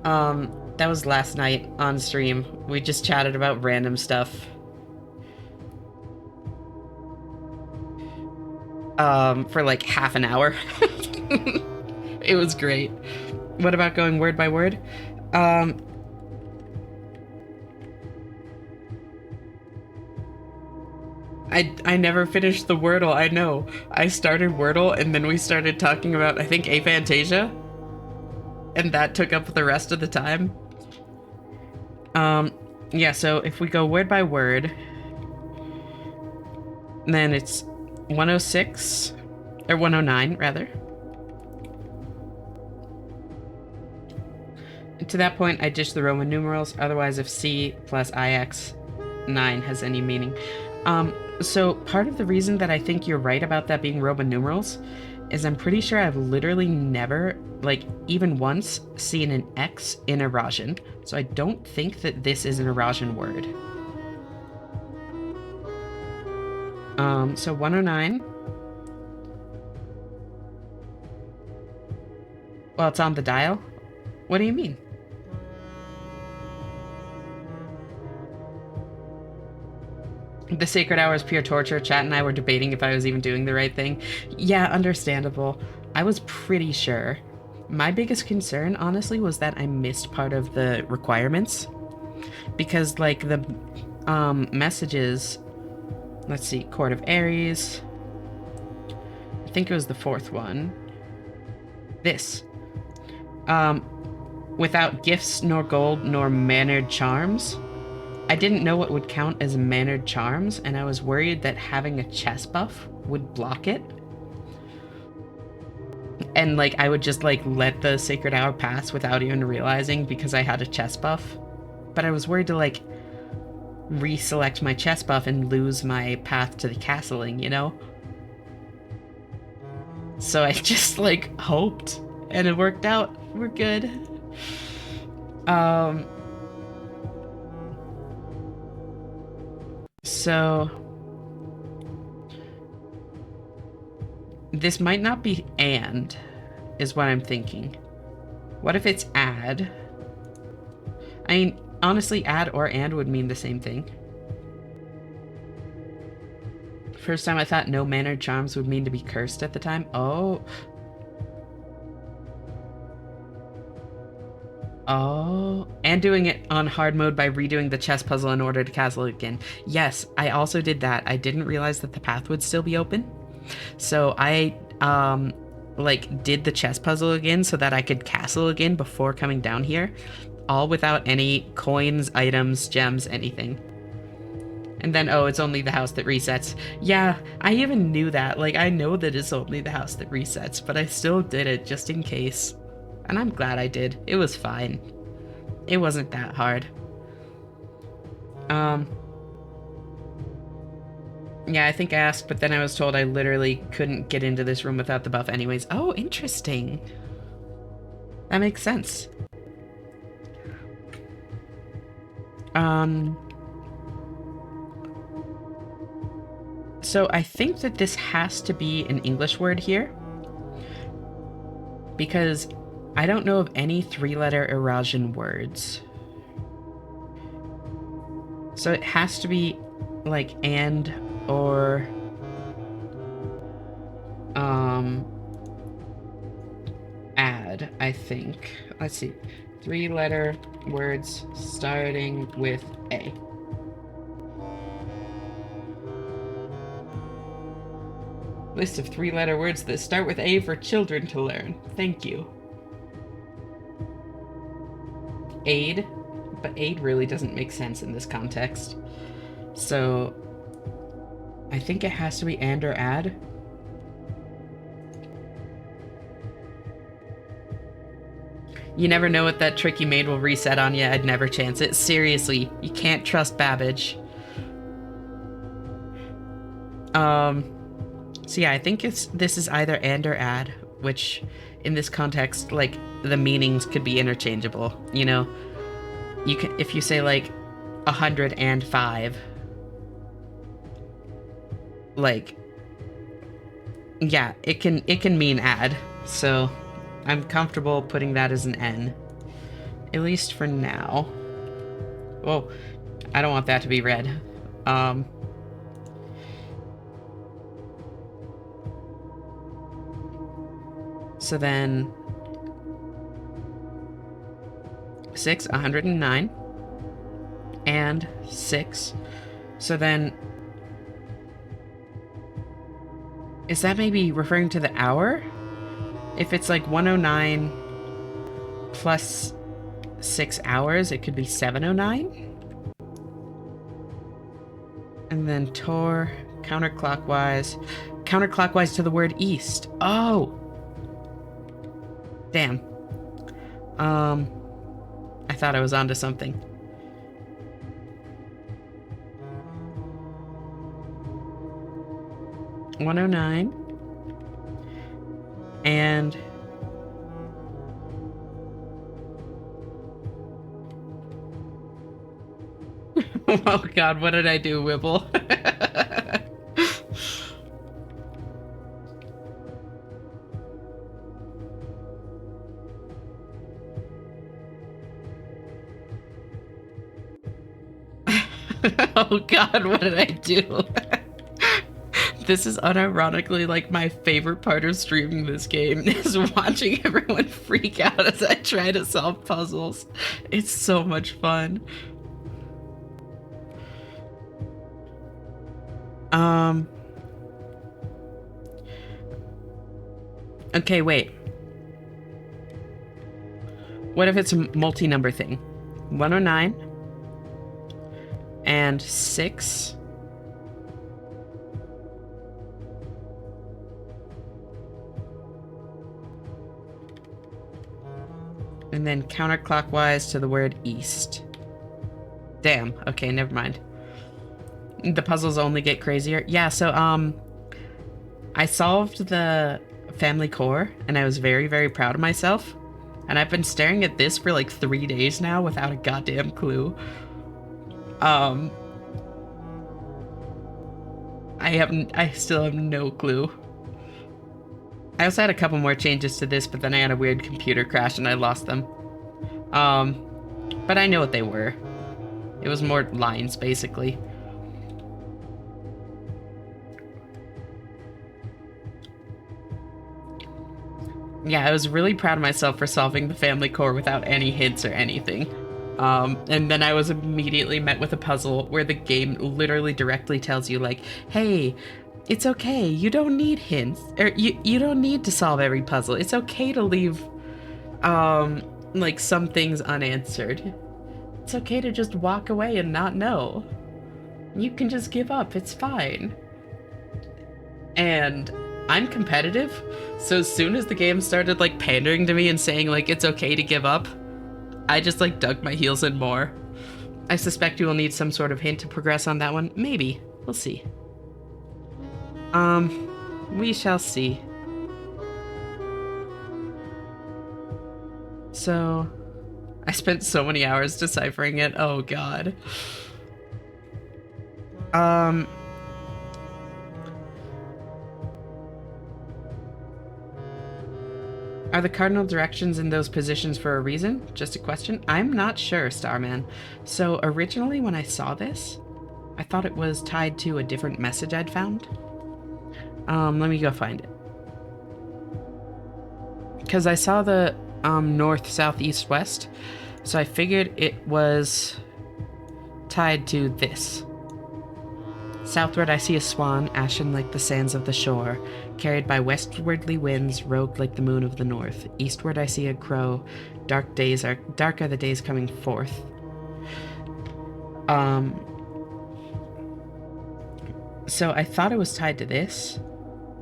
That was last night on stream. We just chatted about random stuff. For like half an hour. It was great. What about going word by word? I never finished the Wordle, I know. I started Wordle and then we started talking about, I think, Aphantasia. And that took up the rest of the time. Yeah, so if we go word by word, then it's 106, or 109, rather. And to that point, I ditch the Roman numerals, otherwise if C plus IX 9 has any meaning. So part of the reason that I think you're right about that being Roman numerals is I'm pretty sure I've literally never, like, even once, seen an X in Eurasian. So I don't think that this is an Eurasian word. So 109. Well, it's on the dial. What do you mean? The sacred hour is pure torture. Chat and I were debating if I was even doing the right thing. Yeah, understandable. I was pretty sure. My biggest concern, honestly, was that I missed part of the requirements. Because, like, the messages... Let's see, Court of Ares. I think it was the fourth one. This. Without gifts, nor gold, nor mannered charms. I didn't know what would count as mannered charms, and I was worried that having a chest buff would block it. And, like, I would just, like, let the sacred hour pass without even realizing because I had a chest buff. But I was worried to, like, reselect my chest buff and lose my path to the castling, you know? So I just, like, hoped, and it worked out. We're good. So this might not be and, is what I'm thinking. What if it's add? I mean, honestly, add or and would mean the same thing. First time I thought no mannered charms would mean to be cursed at the time. Oh. Oh. And doing it on hard mode by redoing the chess puzzle in order to castle again. Yes, I also did that. I didn't realize that the path would still be open. So I, like, did the chess puzzle again so that I could castle again before coming down here. All without any coins, items, gems, anything. And then, oh, it's only the house that resets. Yeah, I even knew that. Like, I know that it's only the house that resets, but I still did it just in case. And I'm glad I did. It was fine. It wasn't that hard. Yeah, I think I asked, but then I was told I literally couldn't get into this room without the buff anyways. Oh, interesting. That makes sense. So I think that this has to be an English word here. Because I don't know of any three-letter Eurasian words. So it has to be like and or add, I think. Let's see. Three-letter words starting with A. List of three-letter words that start with A for children to learn. Thank you. Aid, but aid really doesn't make sense in this context. So I think it has to be and or add. You never know what that trick you made will reset on you. I'd never chance it. Seriously, you can't trust Babbage. So yeah, I think this is either and or add, which in this context, like, the meanings could be interchangeable, you know? You can, if you say like 105, like, yeah, it can mean add. So I'm comfortable putting that as an N, at least for now. Whoa, I don't want that to be red. So then 6, 109, and 6. So then, is that maybe referring to the hour? If it's like 109 plus 6 hours, it could be 709. And then Tor, counterclockwise to the word east. Oh! Damn. I thought I was onto something. $109 and oh god, what did I do, Wibble? Oh god, what did I do? This is unironically like my favorite part of streaming this game is watching everyone freak out as I try to solve puzzles. It's so much fun. Um Okay, wait. What if it's a multi-number thing? 109 and 6. And then counterclockwise to the word east. Damn. Okay, never mind. The puzzles only get crazier. Yeah, so I solved the family core and I was very, very proud of myself. And I've been staring at this for like 3 days now without a goddamn clue. I still have no clue. I also had a couple more changes to this, but then I had a weird computer crash and I lost them. But I know what they were. It was more lines, basically. Yeah, I was really proud of myself for solving the family core without any hints or anything. And then I was immediately met with a puzzle where the game literally directly tells you, like, hey, it's okay, you don't need hints, or you don't need to solve every puzzle. It's okay to leave, like, some things unanswered. It's okay to just walk away and not know. You can just give up, it's fine. And I'm competitive, so as soon as the game started, like, pandering to me and saying, like, it's okay to give up, I just, like, dug my heels in more. I suspect you will need some sort of hint to progress on that one. Maybe. We'll see. We shall see. So, I spent so many hours deciphering it. Oh, God. Are the cardinal directions in those positions for a reason? Just a question? I'm not sure, Starman. So originally when I saw this, I thought it was tied to a different message I'd found. Let me go find it. Because I saw the north, south, east, west, so I figured it was tied to this. Southward I see a swan, ashen like the sands of the shore, carried by westwardly winds, robed like the moon of the north. Eastward I see a crow, dark are the days coming forth. So I thought it was tied to this,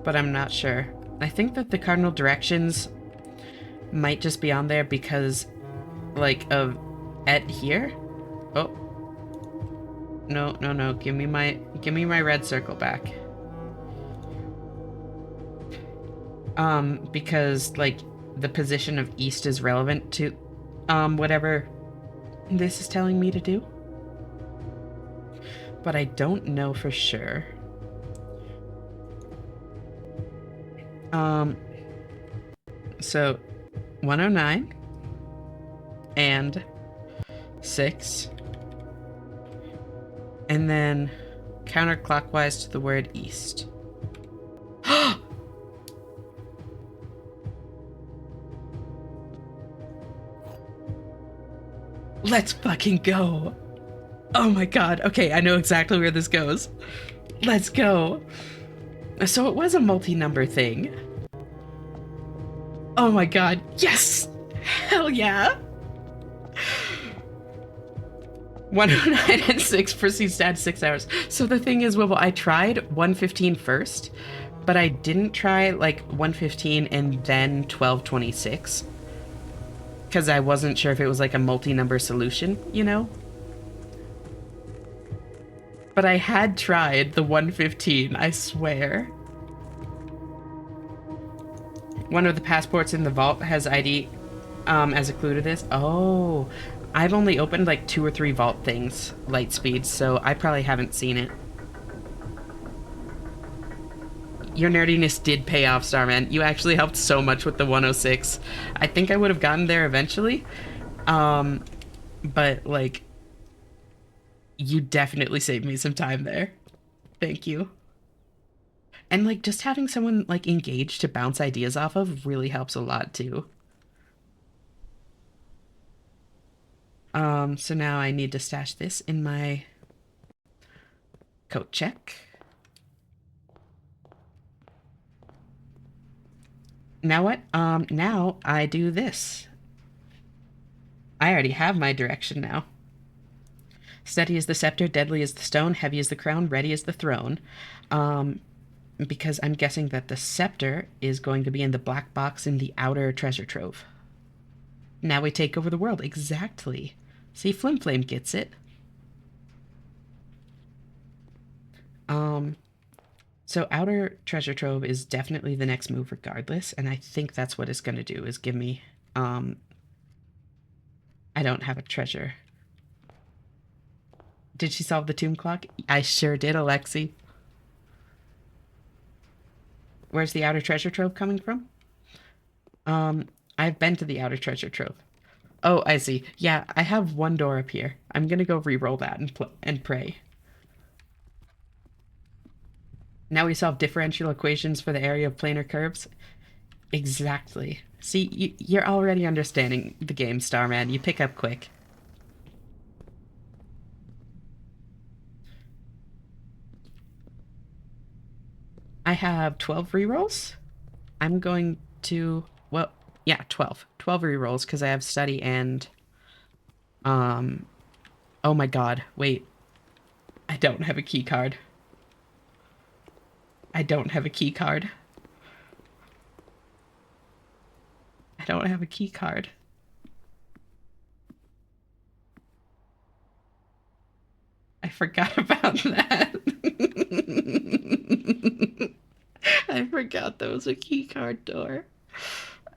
but I'm not sure. I think that the cardinal directions might just be on there because, like, of at here. Oh. No, give me my red circle back. Because, like, the position of east is relevant to, whatever this is telling me to do. But I don't know for sure. So, 109 and 6. And then counterclockwise to the word east. Let's fucking go. Oh my god. Okay, I know exactly where this goes. Let's go. So it was a multi-number thing. Oh my god. Yes! Hell yeah! 109 and 6 proceeds to add 6 hours. So the thing is, Wibble, I tried 115 first, but I didn't try, like, 115 and then 1226. Because I wasn't sure if it was, like, a multi-number solution, you know? But I had tried the 115, I swear. One of the passports in the vault has ID as a clue to this. Oh, I've only opened like 2 or 3 vault things, Lightspeed, so I probably haven't seen it. Your nerdiness did pay off, Starman. You actually helped so much with the 106. I think I would have gotten there eventually. But, like, You definitely saved me some time there. Thank you. And like just having someone like engaged to bounce ideas off of really helps a lot too. So now I need to stash this in my coat check. Now what? Now I do this. I already have my direction now. Steady as the scepter, deadly as the stone, heavy as the crown, ready as the throne. Um, because I'm guessing that the scepter is going to be in the black box in the outer treasure trove. Now we take over the world. Exactly. See, Flimflame gets it. Um, so outer treasure trove is definitely the next move regardless, and I think that's what it's gonna do is give me I don't have a treasure. Did she solve the tomb clock? I sure did, Alexi. Where's the outer treasure trove coming from? I've been to the outer treasure trove. Oh, I see. Yeah, I have one door up here. I'm gonna go re-roll that and pray. Now we solve differential equations for the area of planar curves. Exactly. See, you're already understanding the game, Starman. You pick up quick. I have 12 rerolls. I'm going to, well, yeah, 12. 12 rerolls because I have study and, um, oh my god, wait. I don't have a key card. I don't have a key card. I don't have a key card. I forgot about that. I forgot there was a key card door.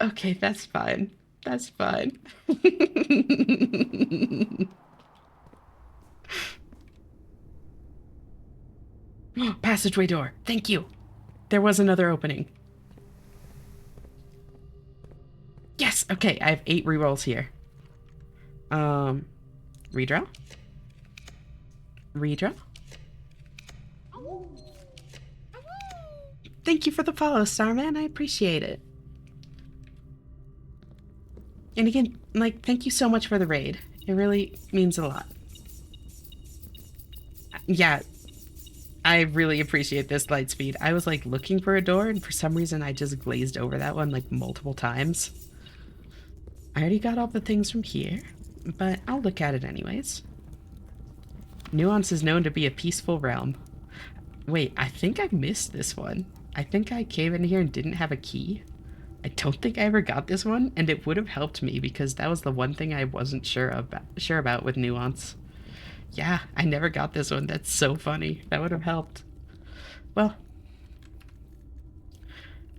Okay, that's fine. That's fine. Passageway door. Thank you. There was another opening. Yes. Okay, I have 8 rerolls here. Um, redraw. Redraw. Thank you for the follow, Starman. I appreciate it. And again, like, thank you so much for the raid. It really means a lot. Yeah, I really appreciate this light speed. I was like looking for a door, and for some reason, I just glazed over that one like multiple times. I already got all the things from here, but I'll look at it anyways. Nuance is known to be a peaceful realm. Wait, I think I missed this one. I think I came in here and didn't have a key. I don't think I ever got this one, and it would have helped me because that was the one thing I wasn't sure about with Nuance. Yeah, I never got this one. That's so funny. That would have helped. Well,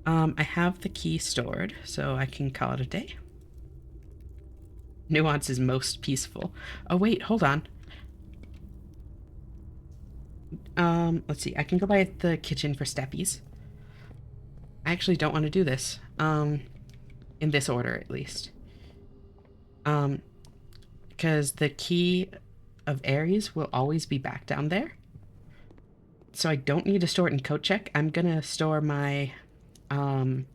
I have the key stored, so I can call it a day. Nuance is most peaceful. Oh wait, hold on. Let's see. I can go by the kitchen for steppies. I actually don't want to do this. In this order at least. Because the key of Aries will always be back down there. So I don't need to store it in coat check. I'm gonna store my, I'm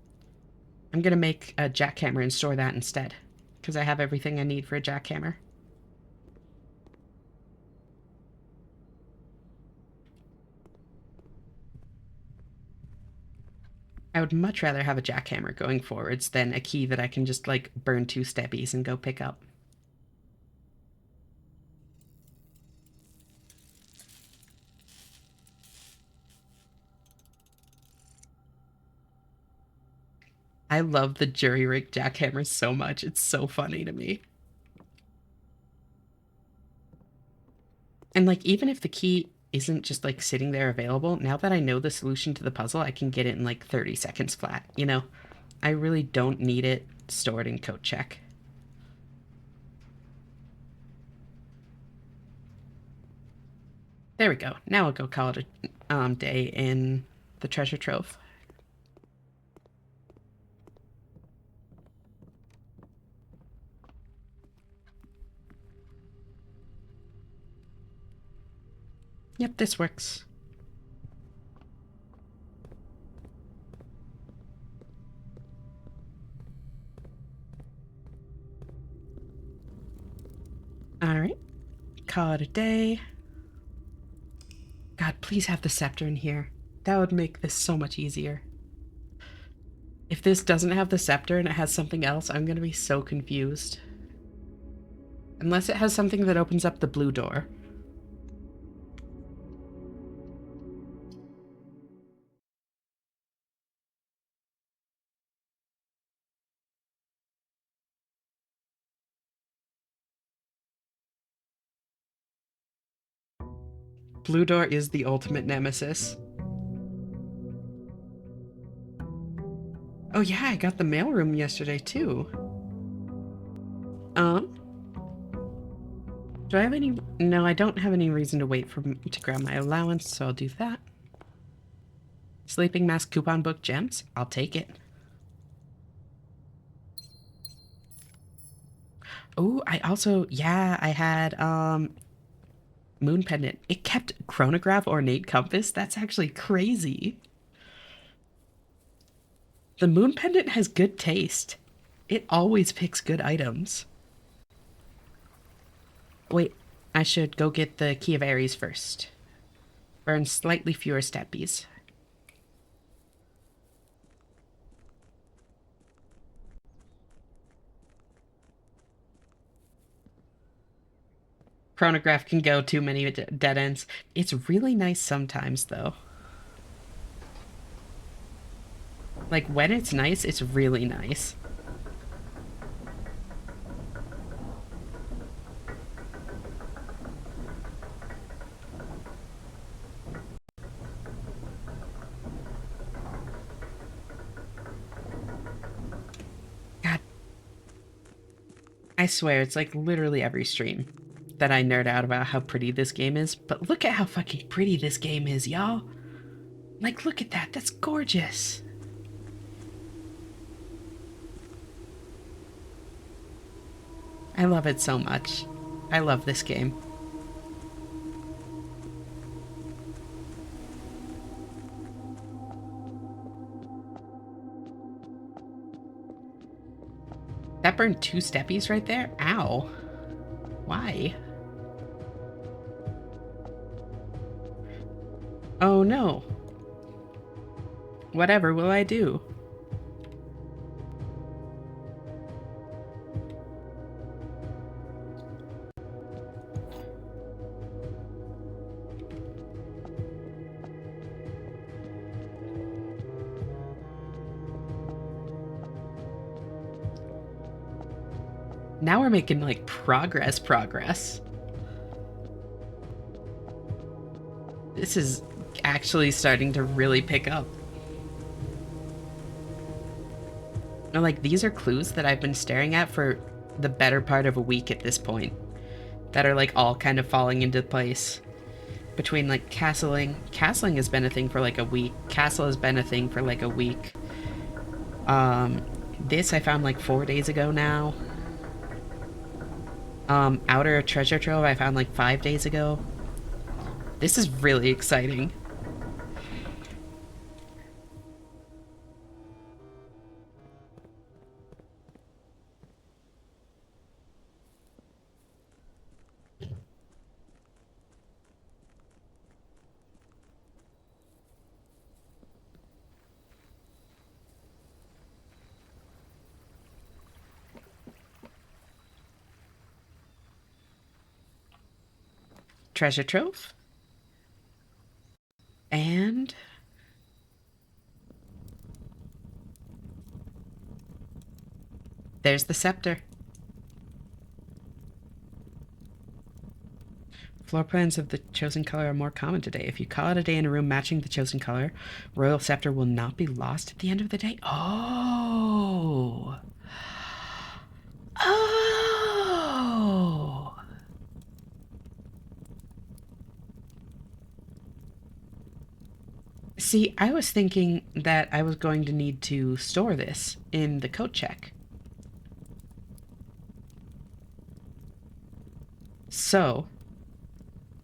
gonna make a jackhammer and store that instead. Because I have everything I need for a jackhammer. I would much rather have a jackhammer going forwards than a key that I can just, like, burn 2 steppies and go pick up. I love the jury-rig jackhammer so much. It's so funny to me. And, like, even if the key isn't just, like, sitting there available, now that I know the solution to the puzzle, I can get it in, like, 30 seconds flat, you know? I really don't need it stored in coat check. There we go. Now I'll go call it a day in the treasure trove. Yep, this works. Alright. Call it a day. God, please have the scepter in here. That would make this so much easier. If this doesn't have the scepter and it has something else, I'm gonna be so confused. Unless it has something that opens up the blue door. Blue door is the ultimate nemesis. Oh yeah, I got the mailroom yesterday too. Um, do I have any? No, I don't have any reason to wait for to grab my allowance, so I'll do that. Sleeping mask coupon book gems? I'll take it. Oh, I also, yeah, I had moon pendant. It kept chronograph ornate compass. That's actually crazy. The moon pendant has good taste. It always picks good items. Wait, I should go get the Key of Ares first. Burn slightly fewer steppies. Chronograph can go too many dead ends. It's really nice sometimes, though. Like, when it's nice, it's really nice. God. I swear, it's like literally every stream that I nerd out about how pretty this game is. But look at how fucking pretty this game is, y'all. Like, look at that. That's gorgeous. I love it so much. I love this game. That burned 2 steppies right there? Ow. Why? Oh no. Whatever will I do? Now we're making, like, progress. This is actually starting to really pick up. Like, these are clues that I've been staring at for the better part of a week at this point. That are, like, all kind of falling into place. Between, like, castling. Castling has been a thing for, like, a week. Castle has been a thing for, like, a week. This I found, like, 4 days ago now. Outer Treasure Trove I found, like, 5 days ago. This is really exciting. Treasure Trove. And there's the scepter. Floor plans of the chosen color are more common today. If you call it a day in a room matching the chosen color, royal scepter will not be lost at the end of the day. Oh. Oh. See, I was thinking that I was going to need to store this in the coat check. So,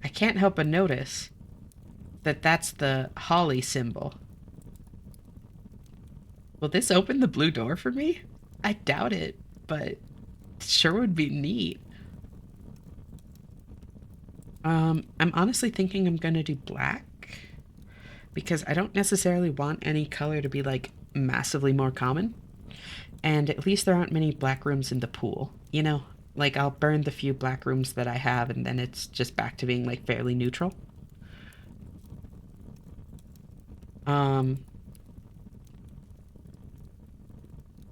I can't help but notice that that's the holly symbol. Will this open the blue door for me? I doubt it, but it sure would be neat. I'm honestly thinking I'm gonna do black because I don't necessarily want any color to be like massively more common. And at least there aren't many black rooms in the pool, you know? Like I'll burn the few black rooms that I have and then it's just back to being like fairly neutral. Um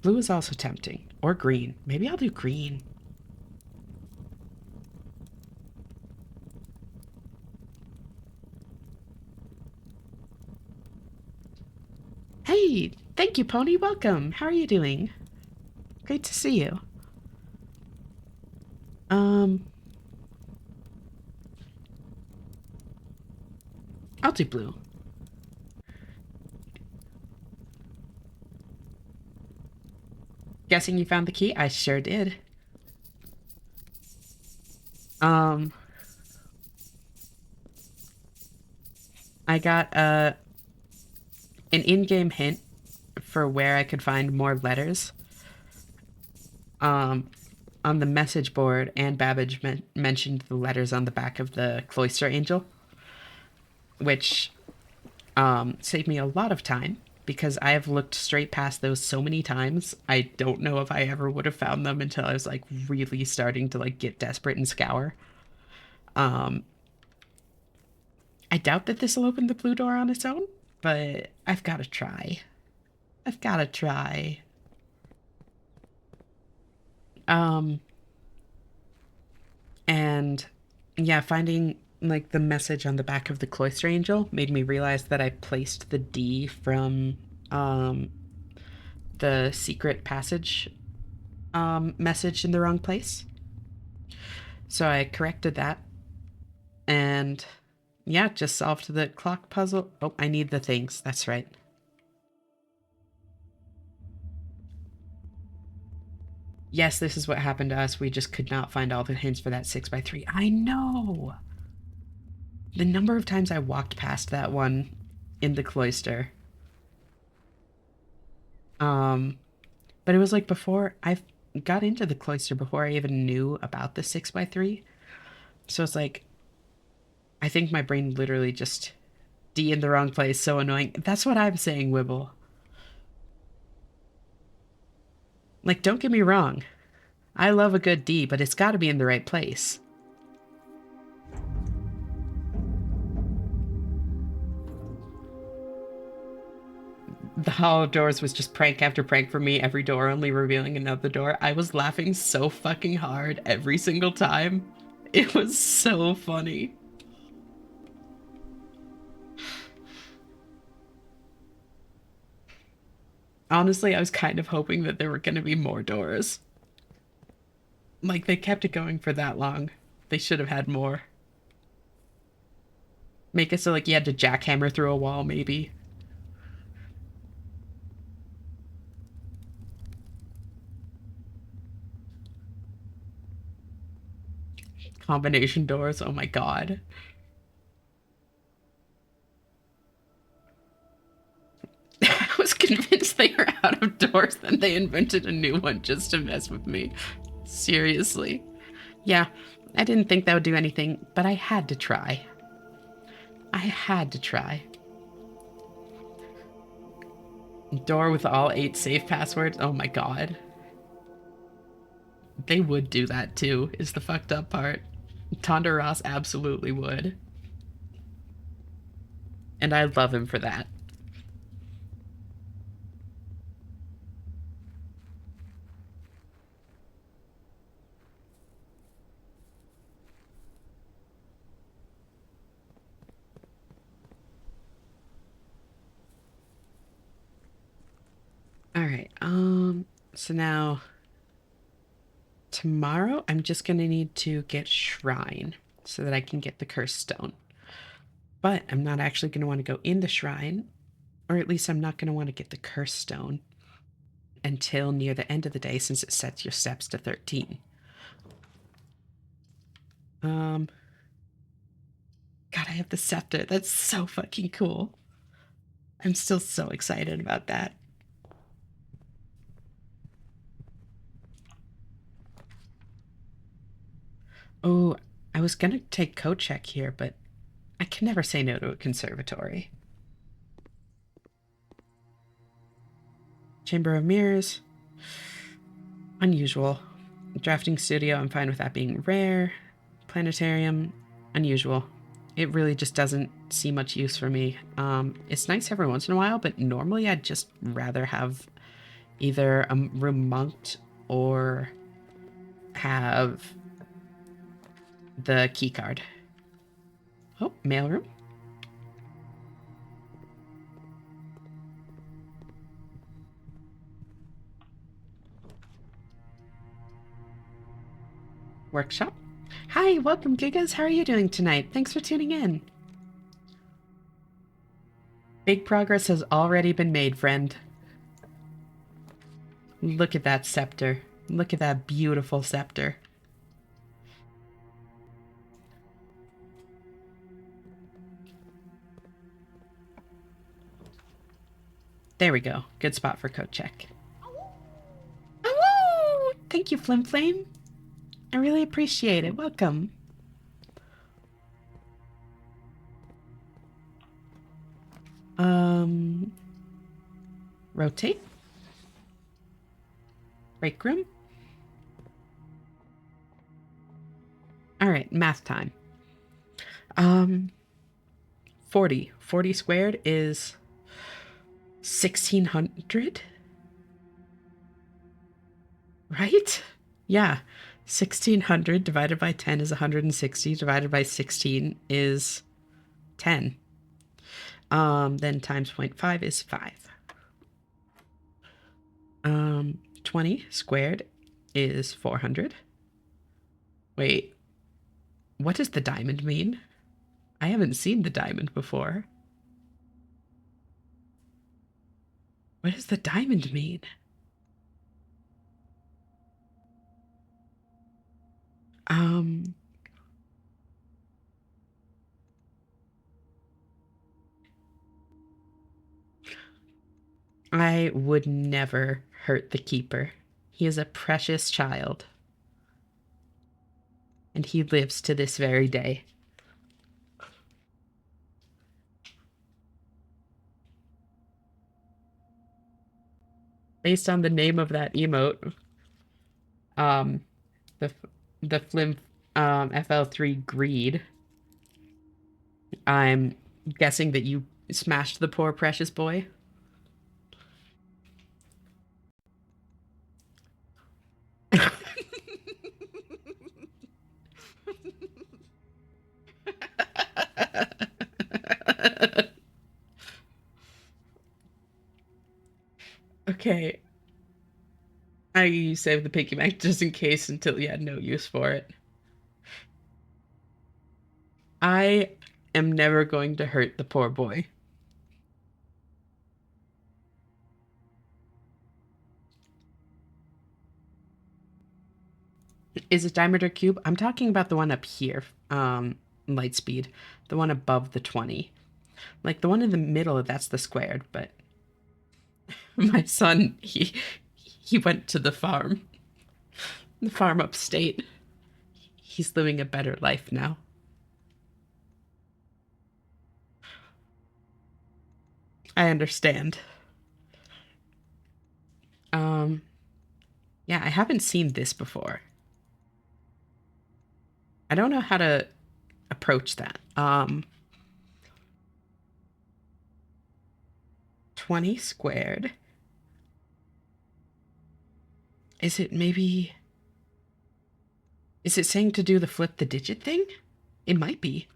Blue is also tempting. Or green. Maybe I'll do green. Hey, thank you, Pony. Welcome. How are you doing? Great to see you. Um, I'll do blue. Guessing you found the key? I sure did. Um, I got an in-game hint for where I could find more letters. Um, on the message board, Anne Babbage mentioned the letters on the back of the Cloister Angel, which saved me a lot of time because I have looked straight past those so many times. I don't know if I ever would have found them until I was like really starting to like get desperate and scour. Um, I doubt that this will open the blue door on its own, but I've got to try. I've got to try. Um, and yeah, finding like the message on the back of the Cloister Angel made me realize that I placed the D from um, the secret passage message in the wrong place. So I corrected that and yeah, just solved the clock puzzle. Oh, I need the things. That's right. Yes, this is what happened to us. We just could not find all the hints for that 6x3. I know! The number of times I walked past that one in the cloister. Um, but it was like before I got into the cloister before I even knew about the 6x3. So it's like, I think my brain literally just D in the wrong place. So annoying. That's what I'm saying, Wibble. Like, don't get me wrong. I love a good D, but it's got to be in the right place. The Hollow Doors was just prank after prank for me, every door only revealing another door. I was laughing so fucking hard every single time. It was so funny. Honestly, I was kind of hoping that there were going to be more doors. Like, they kept it going for that long. They should have had more. Make it so, like, you had to jackhammer through a wall, maybe. Combination doors, oh my god. I was convinced they were out of doors, then they invented a new one just to mess with me. Seriously. Yeah, I didn't think that would do anything, but I had to try. I had to try. Door with all 8 safe passwords? Oh my god. They would do that too, is the fucked up part. Tonda Ross absolutely would. And I love him for that. Alright, so now tomorrow I'm just gonna need to get Shrine so that I can get the Cursed Stone. But I'm not actually gonna want to go in the Shrine, or at least I'm not gonna want to get the Cursed Stone until near the end of the day since it sets your steps to 13. Um, God, I have the scepter. That's so fucking cool. I'm still so excited about that. Oh, I was gonna take coat check here, but I can never say no to a conservatory. Chamber of Mirrors. Unusual. Drafting studio, I'm fine with that being rare. Planetarium, unusual. It really just doesn't see much use for me. It's nice every once in a while, but normally I'd just rather have either a room monked or have the key card. Oh, mailroom. Workshop. Hi, welcome, Gigas. How are you doing tonight? Thanks for tuning in. Big progress has already been made, friend. Look at that scepter. Look at that beautiful scepter. There we go. Good spot for coat check. Oh, thank you, Flim Flame. I really appreciate it. Welcome. Um, rotate. Break room. All right, math time. Um, 40. 40 squared is 1600, right? Yeah. 1600 divided by 10 is 160. Divided by 16 is 10. Then times 0.5 is 5. 20 squared is 400. Wait, what does the diamond mean? I haven't seen the diamond before. What does the diamond mean? Um, I would never hurt the keeper. He is a precious child, and he lives to this very day. Based on the name of that emote, um, the the Flim FL3 Greed, I'm guessing that you smashed the poor precious boy. Okay, I saved the piggy bank just in case until you had no use for it. I am never going to hurt the poor boy. Is it diameter cube? I'm talking about the one up here, light speed, the one above the 20. Like the one in the middle, that's the squared, but my son, he went to the farm upstate. He's living a better life now. I understand. Um, yeah, I haven't seen this before. I don't know how to approach that. 20 squared. Is it maybe is it saying to do the flip the digit thing? It might be.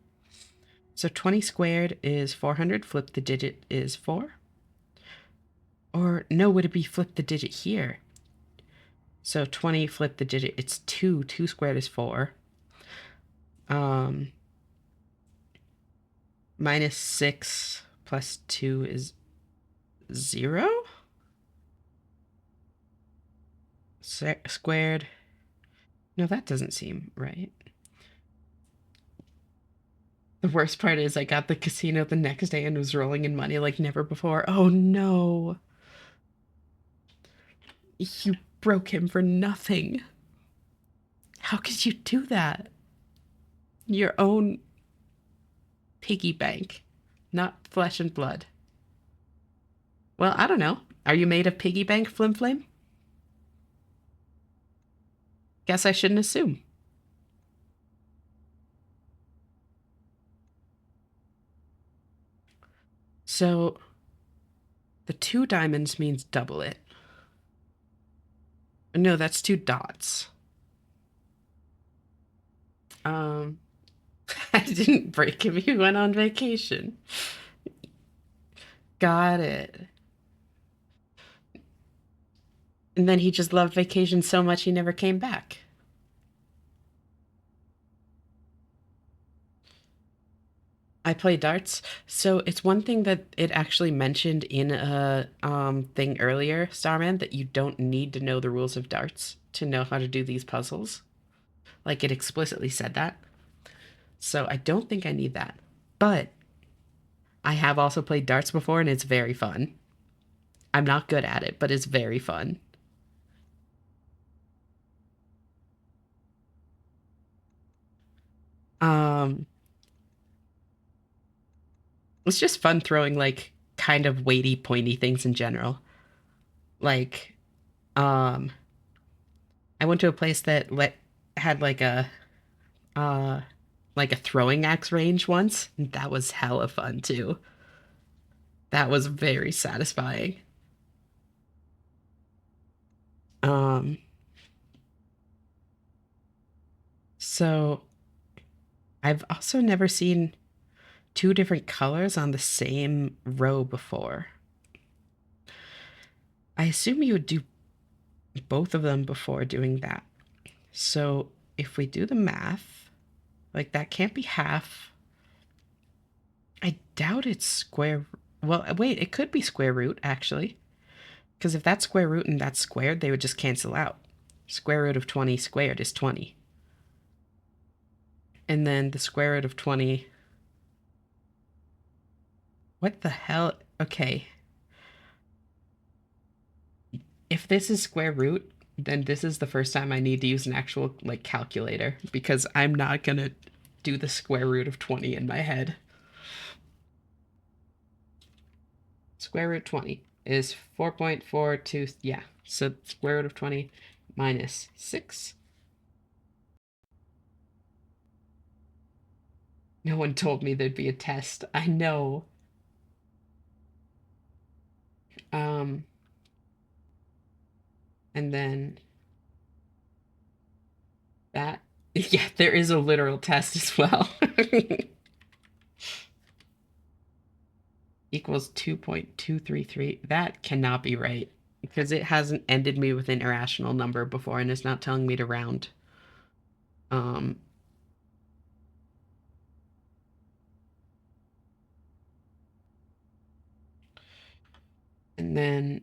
So 20 squared is 400, flip the digit is 4. Or no, would it be flip the digit here? So 20 flip the digit, it's 2. 2 squared is 4. Um minus 6 plus 2 is 0? The worst part is I got the casino the next day and was rolling in money like never before. Oh no. You broke him for nothing. How could you do that? Your own piggy bank, not flesh and blood. Well, I don't know. Are you made of piggy bank, Flim Flame? Guess I shouldn't assume. So, the two diamonds means double it. No, that's two dots. Um, I didn't break him. He went on vacation. Got it. And then he just loved vacation so much he never came back. I play darts. So it's one thing that it actually mentioned in a thing earlier, Starman, that you don't need to know the rules of darts to know how to do these puzzles. Like it explicitly said that. So I don't think I need that. But I have also played darts before and it's very fun. I'm not good at it, but it's very fun. Um it's just fun throwing like kind of weighty, pointy things in general. Like um I went to a place that had uh like a throwing axe range once. That was hella fun too. That was very satisfying. Um so I've also never seen two different colors on the same row before. I assume you would do both of them before doing that. So if we do the math, like that can't be half. I doubt it's square. Well, wait, it could be square root actually. Because if that's square root and that's squared, they would just cancel out. Square root of 20 squared is 20. And then the square root of 20. What the hell? Okay. If this is square root, then this is the first time I need to use an actual like calculator because I'm not going to do the square root of 20 in my head. Square root 20 is 4.42. Yeah. So square root of 20 minus 6. No one told me there'd be a test. I know. Um, and then that, yeah, there is a literal test as well. Equals 2.233. That cannot be right because it hasn't ended me with an irrational number before and it's not telling me to round. Um, and then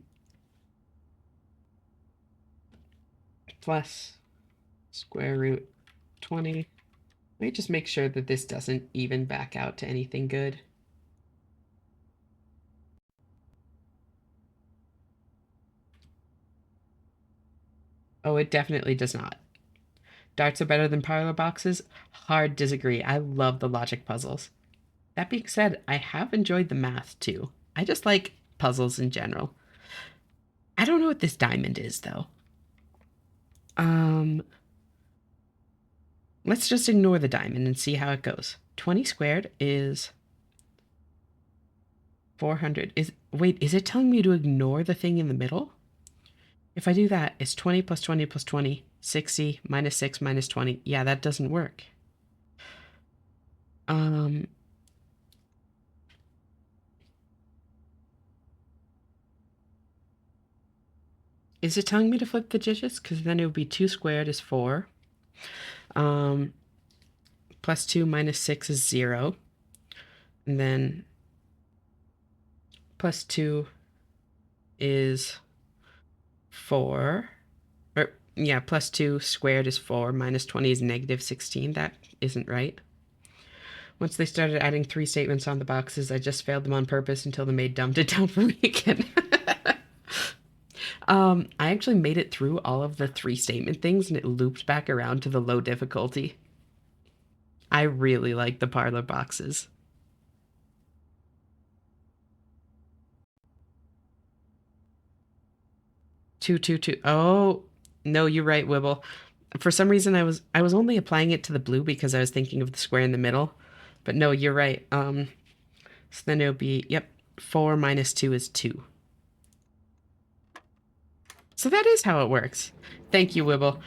plus square root 20. Let me just make sure that this doesn't even back out to anything good. Oh, it definitely does not. Darts are better than parlor boxes? Hard disagree. I love the logic puzzles. That being said, I have enjoyed the math too. I just like puzzles in general. I don't know what this diamond is though. Um, let's just ignore the diamond and see how it goes. 20 squared is 400. Wait, is it telling me to ignore the thing in the middle? If I do that, it's 20 plus 20 plus 20, 60 minus 6 minus 20. Yeah, that doesn't work. Um, is it telling me to flip the digits? Because then it would be 2 squared is 4. Um, plus 2 minus 6 is 0. And then plus 2 is 4. Or, yeah, plus 2 squared is 4. Minus 20 is negative 16. That isn't right. Once they started adding 3 statements on the boxes, I just failed them on purpose until the maid dumbed it down for me again. I actually made it through all of the 3 statement things and it looped back around to the low difficulty. I really like the parlor boxes. 222. Oh, no, you're right, Wibble. For some reason I was only applying it to the blue because I was thinking of the square in the middle. But no, you're right. So then it would be, yep, 4 minus 2 is 2. So that is how it works. Thank you, Wibble.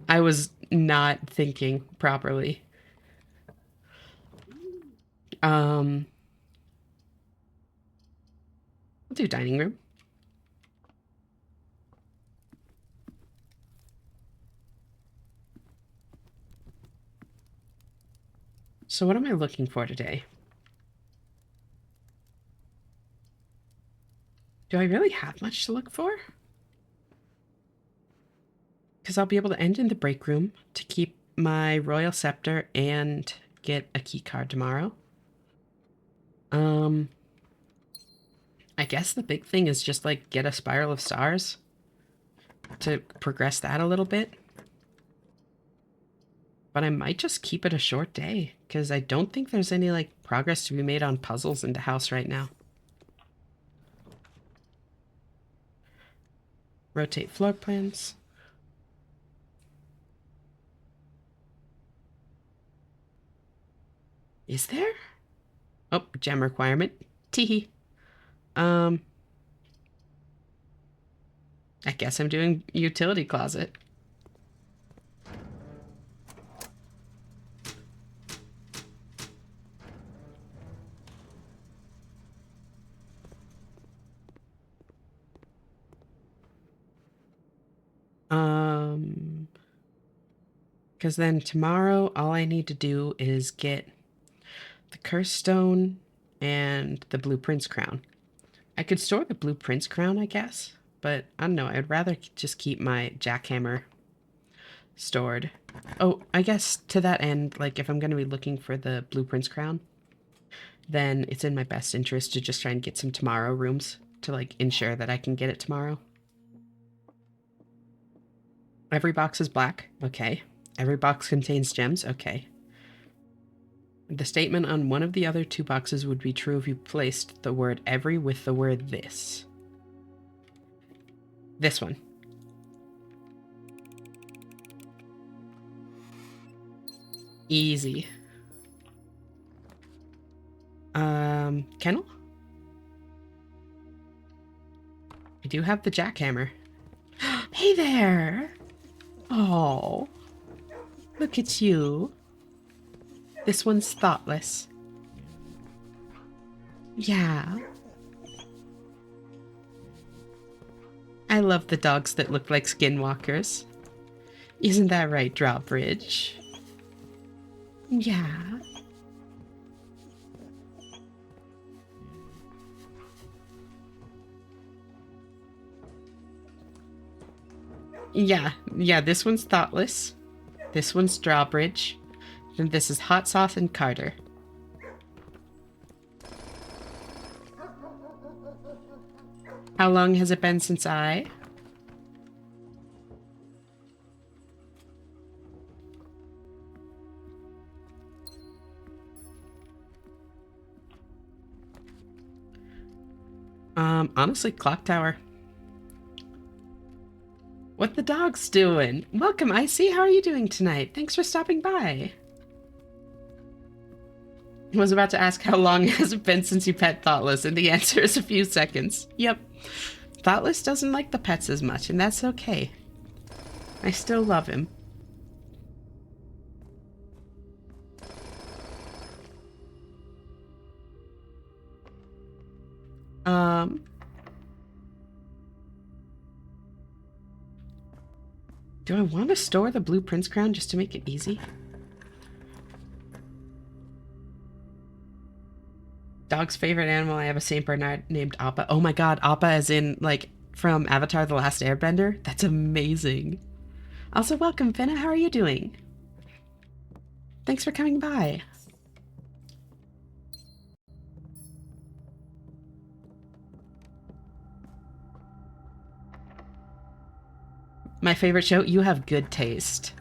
I was not thinking properly. I'll do dining room. So what am I looking for today? Do I really have much to look for? Because I'll be able to end in the break room to keep my royal scepter and get a key card tomorrow. I guess the big thing is just like get a spiral of stars to progress that a little bit. But I might just keep it a short day because I don't think there's any like progress to be made on puzzles in the house right now. Rotate floor plans. Is there? Oh, gem requirement. Teehee. I guess I'm doing utility closet. Because then tomorrow all I need to do is get the curse stone and the blueprints crown. I could store the blueprints crown, I guess, but I don't know. I'd rather just keep my jackhammer stored. Oh, I guess to that end, like if I'm going to be looking for the blueprints crown, then it's in my best interest to just try and get some tomorrow rooms to like ensure that I can get it tomorrow. Every box is black. Okay. Every box contains gems. Okay. The statement on one of the other 2 boxes would be true if you placed the word every with the word this. This one. Easy. Kennel? I do have the jackhammer. Hey there! Oh, look at you. This one's thoughtless. Yeah. I love the dogs that look like skinwalkers. Isn't that right, Drawbridge? Yeah. Yeah, this one's thoughtless. This one's Drawbridge. And this is Hot Sauce and Carter. How long has it been since I? Honestly, Clock Tower. What the dog's doing? Welcome, Icy. How are you doing tonight? Thanks for stopping by. I was about to ask how long has it been since you pet Thoughtless, and the answer is a few seconds. Yep. Thoughtless doesn't like the pets as much, and that's okay. I still love him. Do I want to store the blueprints crown just to make it easy? Dog's favorite animal, I have a Saint Bernard named Appa. Oh my god, Appa as in, like, from Avatar The Last Airbender? That's amazing. Also, welcome, Finna. How are you doing? Thanks for coming by. My favorite show? You have good taste.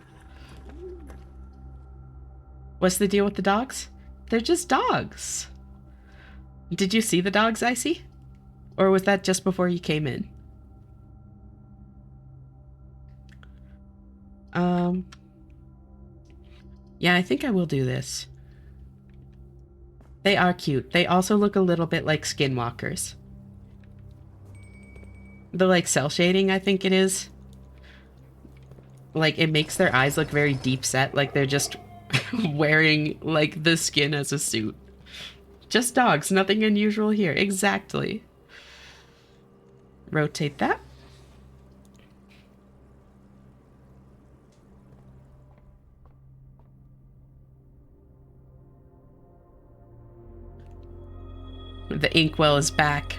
What's the deal with the dogs? They're just dogs. Did you see the dogs, Icy? Or was that just before you came in? Yeah, I think I will do this. They are cute. They also look a little bit like skinwalkers. The, like, cell shading, I think it is. Like, it makes their eyes look very deep set, like they're just wearing, like, the skin as a suit. Just dogs, nothing unusual here. Exactly. Rotate that. The inkwell is back.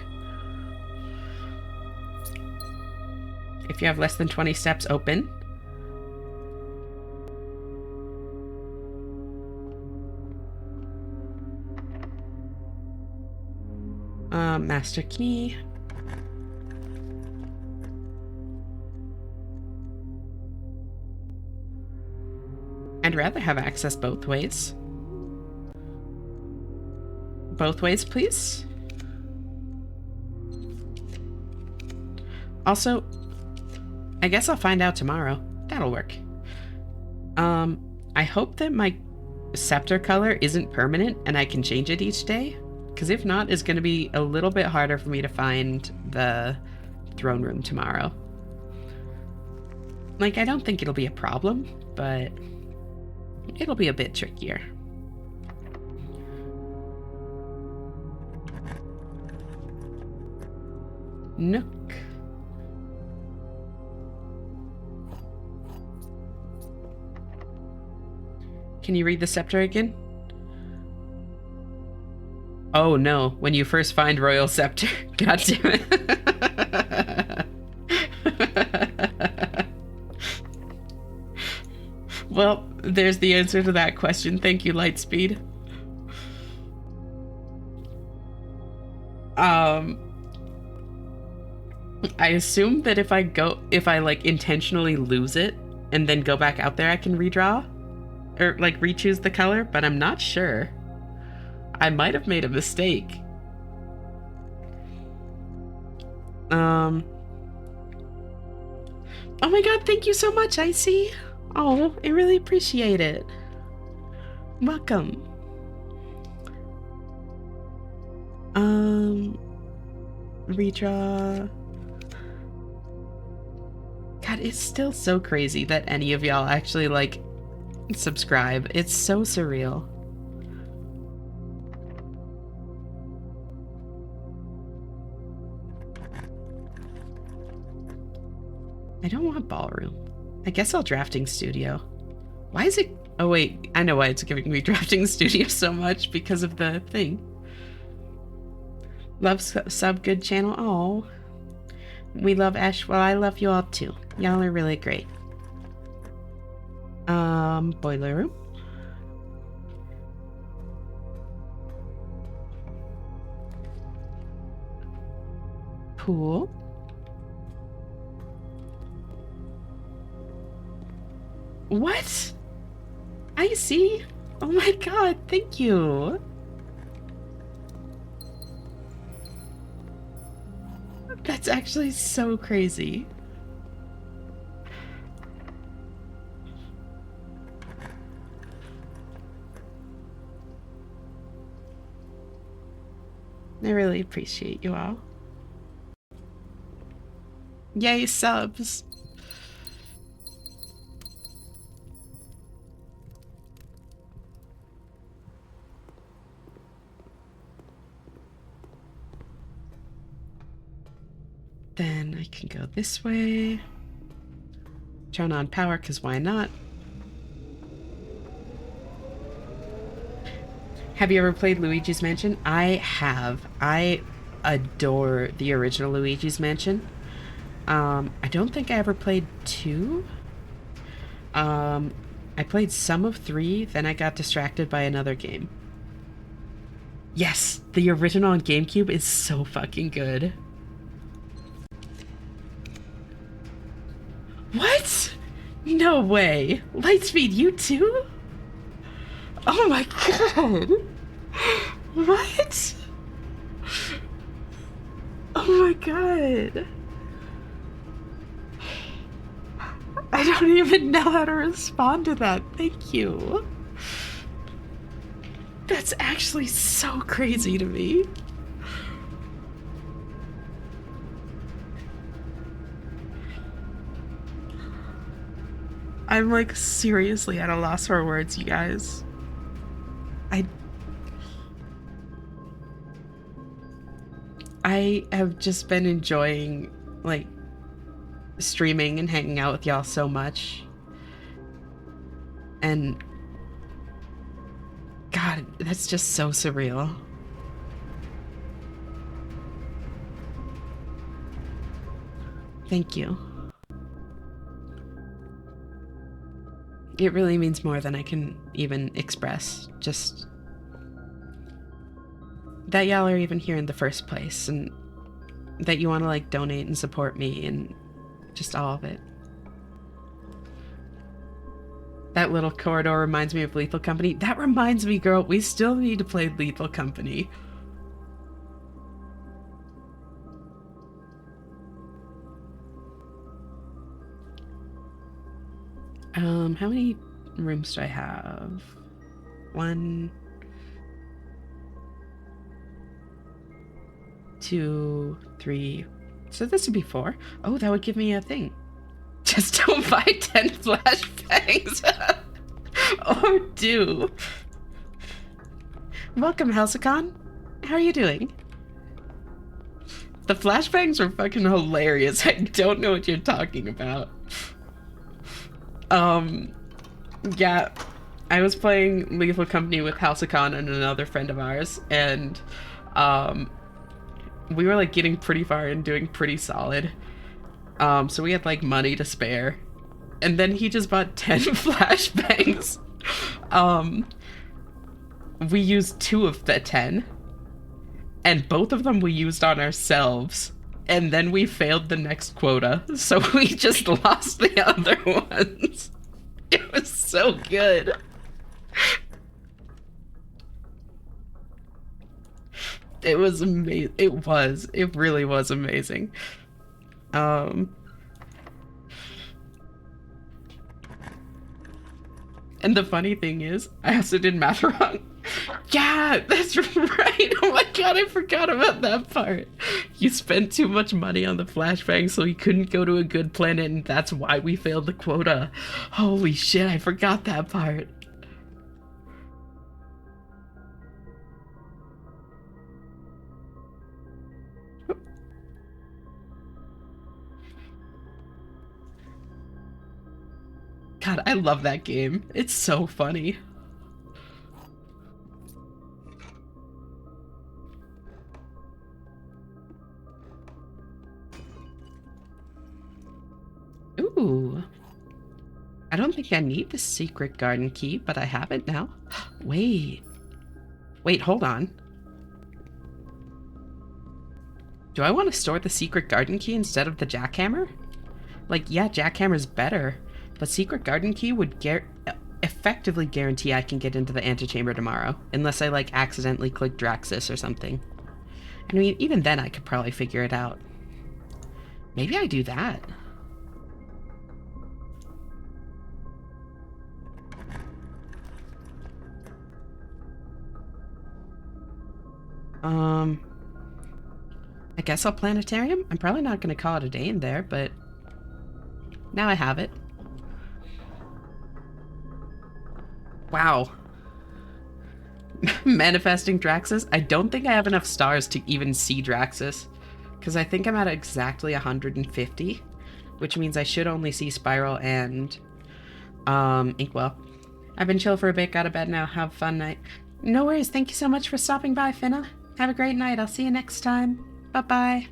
If you have less than 20 steps, open. Master key. I'd rather have access both ways. Both ways, please. Also, I guess I'll find out tomorrow. That'll work. I hope that my scepter color isn't permanent and I can change it each day. Because if not, it's going to be a little bit harder for me to find the throne room tomorrow. Like, I don't think it'll be a problem, but it'll be a bit trickier. Nook. Can you read the scepter again? Oh no, when you first find Royal Scepter. God damn it. Well, there's the answer to that question. Thank you, Lightspeed. I assume that if I like intentionally lose it and then go back out there, I can redraw or like re-choose the color, but I'm not sure. I might have made a mistake. Oh my god, thank you so much, Icy. Oh, I really appreciate it. Welcome. Redraw. God, it's still so crazy that any of y'all actually, like, subscribe. It's so surreal. I don't want ballroom. I guess I'll drafting studio. Why is it... Oh wait, I know why it's giving me drafting studio so much, because of the thing. Love sub good channel. Oh, we love Ash. Well, I love you all too. Y'all are really great. Boiler room. Pool. What? I see. Oh my god, thank you. That's actually so crazy. I really appreciate you all. Yay, subs. Then I can go this way. Turn on power, because why not? Have you ever played Luigi's Mansion? I have. I adore the original Luigi's Mansion. I don't think I ever played 2. I played some of 3, then I got distracted by another game. Yes, the original on GameCube is so fucking good. What? No way. Lightspeed, you too? Oh my god. What? Oh my god. I don't even know how to respond to that. Thank you. That's actually so crazy to me. I'm like seriously at a loss for words, you guys. I have just been enjoying like streaming and hanging out with y'all so much. And God, that's just so surreal. Thank you. It really means more than I can even express. Just that y'all are even here in the first place and that you want to like donate and support me and just all of it. That little corridor reminds me of Lethal Company. That reminds me, girl, we still need to play Lethal Company. How many rooms do I have? 1, 2, 3. So this would be 4. Oh, that would give me a thing. Just don't buy 10 flashbangs. Or do. Welcome, Helsicon. How are you doing? The flashbangs were fucking hilarious. I don't know what you're talking about. Yeah, I was playing Lethal Company with Helsicon and another friend of ours, and we were like getting pretty far and doing pretty solid. So we had like money to spare. And then he just bought 10 flashbangs. We used 2 of the 10. And both of them we used on ourselves. And then we failed the next quota. So we just lost the other ones. It was so good. It was amazing. It really was amazing. And the funny thing is, I also did math wrong. Yeah, that's right. Oh my god, I forgot about that part. You spent too much money on the flashbang, so we couldn't go to a good planet, and that's why we failed the quota. Holy shit, I forgot that part. God, I love that game. It's so funny. Ooh. I don't think I need the secret garden key, but I have it now. Wait. Wait, hold on. Do I want to store the secret garden key instead of the jackhammer? Like, yeah, jackhammer's better, but secret garden key would effectively guarantee I can get into the antechamber tomorrow, unless I, like, accidentally click Draxus or something. I mean, even then I could probably figure it out. Maybe I do that. I guess I'll planetarium? I'm probably not going to call it a day in there, but now I have it. Wow. Manifesting Draxus? I don't think I have enough stars to even see Draxus, because I think I'm at exactly 150, which means I should only see Spiral and Inkwell. I've been chill for a bit, got to bed now. Have a fun night. No worries. Thank you so much for stopping by, Finna. Have a great night. I'll see you next time. Bye-bye.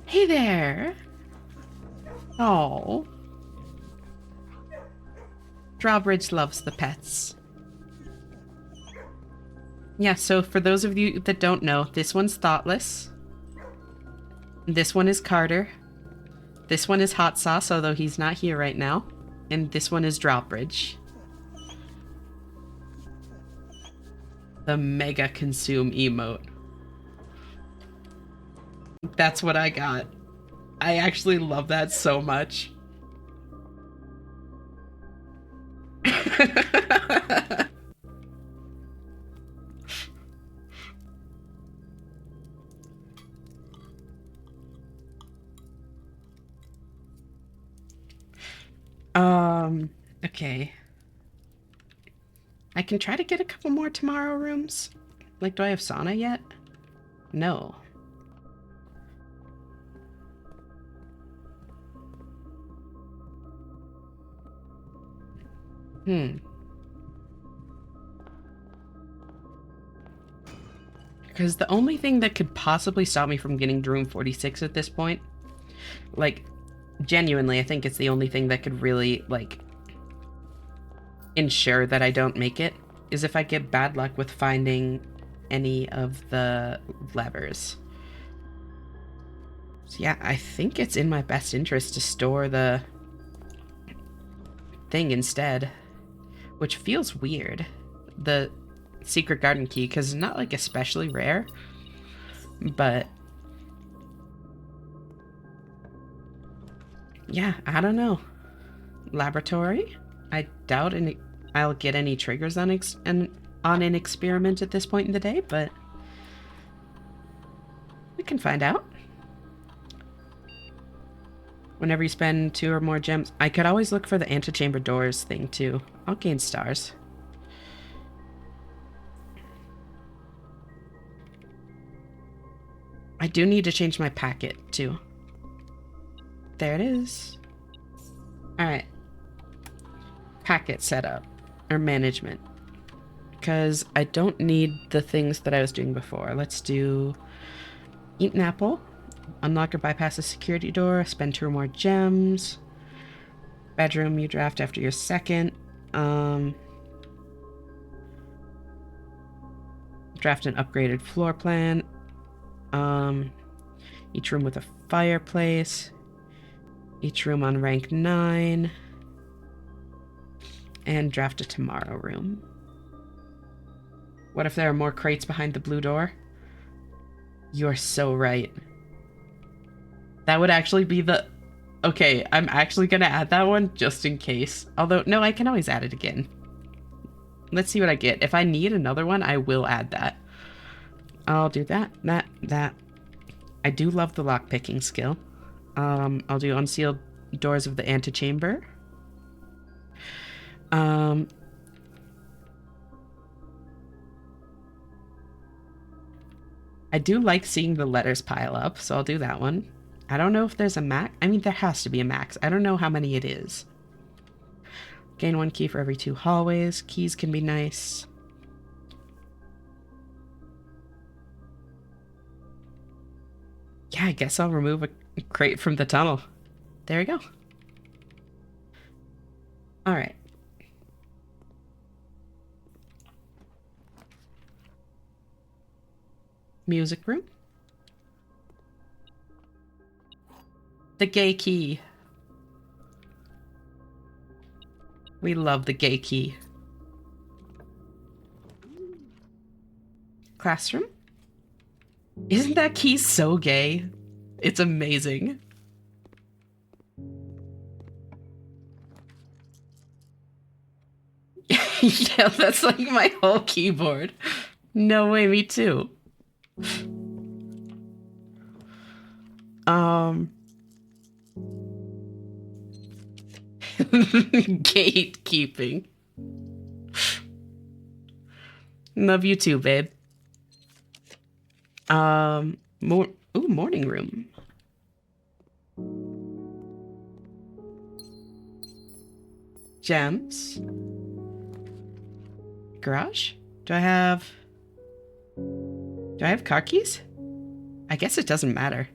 Hey there. Oh. Drawbridge loves the pets. Yeah, so for those of you that don't know, this one's Thoughtless. This one is Carter. This one is Hot Sauce, although he's not here right now. And this one is Drawbridge. The Mega Consume emote. That's what I got. I actually love that so much. Okay. I can try to get a couple more tomorrow rooms. Like, do I have sauna yet? No. Because the only thing that could possibly stop me from getting Room 46 at this point, like, genuinely, I think it's the only thing that could really, like, ensure that I don't make it, is if I get bad luck with finding any of the levers. So yeah, I think it's in my best interest to store the thing instead, which feels weird. The secret garden key, because it's not like especially rare, but yeah, I don't know. Laboratory? I doubt I'll get any triggers on an experiment at this point in the day, but we can find out. Whenever you spend 2 or more gems, I could always look for the antechamber doors thing too. I'll gain stars. I do need to change my packet too. There it is. Alright. Packet setup. Or management. Because I don't need the things that I was doing before. Let's do eat an apple. Unlock or bypass a security door. Spend 2 or more gems. Bedroom you draft after your second. Draft an upgraded floor plan. Each room with a fireplace. Each room on rank 9. And draft a tomorrow room. What if there are more crates behind the blue door? You're so right. That would actually be the... Okay, I'm actually gonna add that one just in case. Although, no, I can always add it again. Let's see what I get. If I need another one, I will add that. I'll do that. I do love the lockpicking skill. I'll do unsealed doors of the antechamber. I do like seeing the letters pile up, so I'll do that one. I don't know if there's a max. I mean, there has to be a max. I don't know how many it is. Gain 1 key for every 2 hallways. Keys can be nice. Yeah, I guess I'll remove a crate from the tunnel. There we go. Alright. Music room. The gay key. We love the gay key. Classroom. Isn't that key so gay? It's amazing. Yeah, that's like my whole keyboard. No way, me too. Gatekeeping. Love you too, babe. Morning room. Gems. Garage? Do I have car keys? I guess it doesn't matter.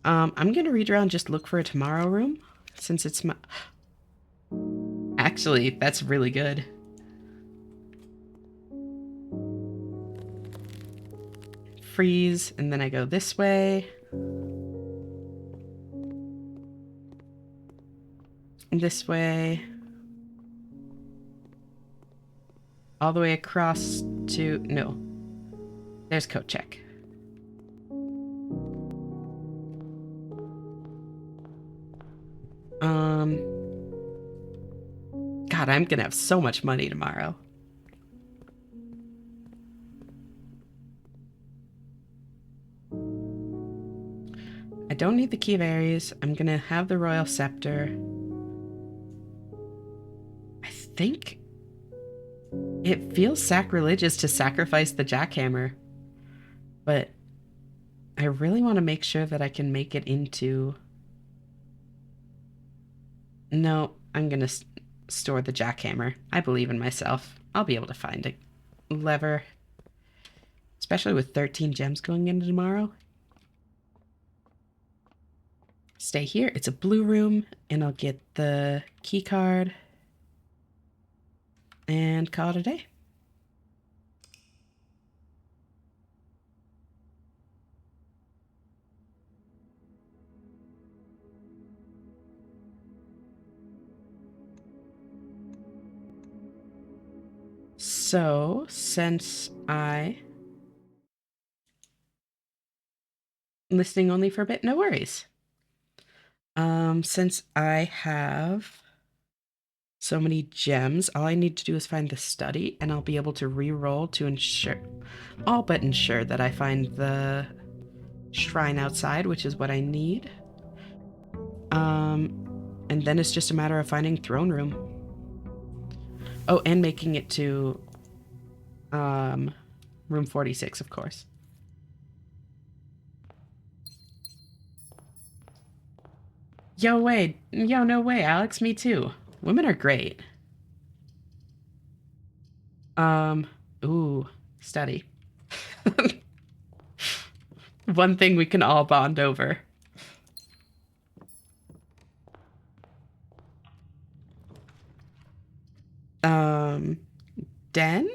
I'm gonna read around and just look for a tomorrow room, since it's my... Actually, that's really good. freeze, and then I go this way. This way. All the way across to... No. There's coat check. God, I'm gonna have so much money tomorrow. I don't need the Key of Ares. I'm gonna have the Royal Scepter. I think it feels sacrilegious to sacrifice the jackhammer, but I really want to make sure that I can make it into... No, I'm gonna store the jackhammer. I believe in myself. I'll be able to find a lever, especially with 13 gems going into tomorrow. Stay here. It's a blue room, and I'll get the key card and call it a day. So, since listening only for a bit, no worries. Since I have so many gems, all I need to do is find the study, and I'll be able to re-roll to ensure, all but ensure that I find the shrine outside, which is what I need. And then it's just a matter of finding throne room. Oh, and making it to room 46, of course. Yo, no way, Alex, me too. Women are great. Ooh, study. One thing we can all bond over. Den?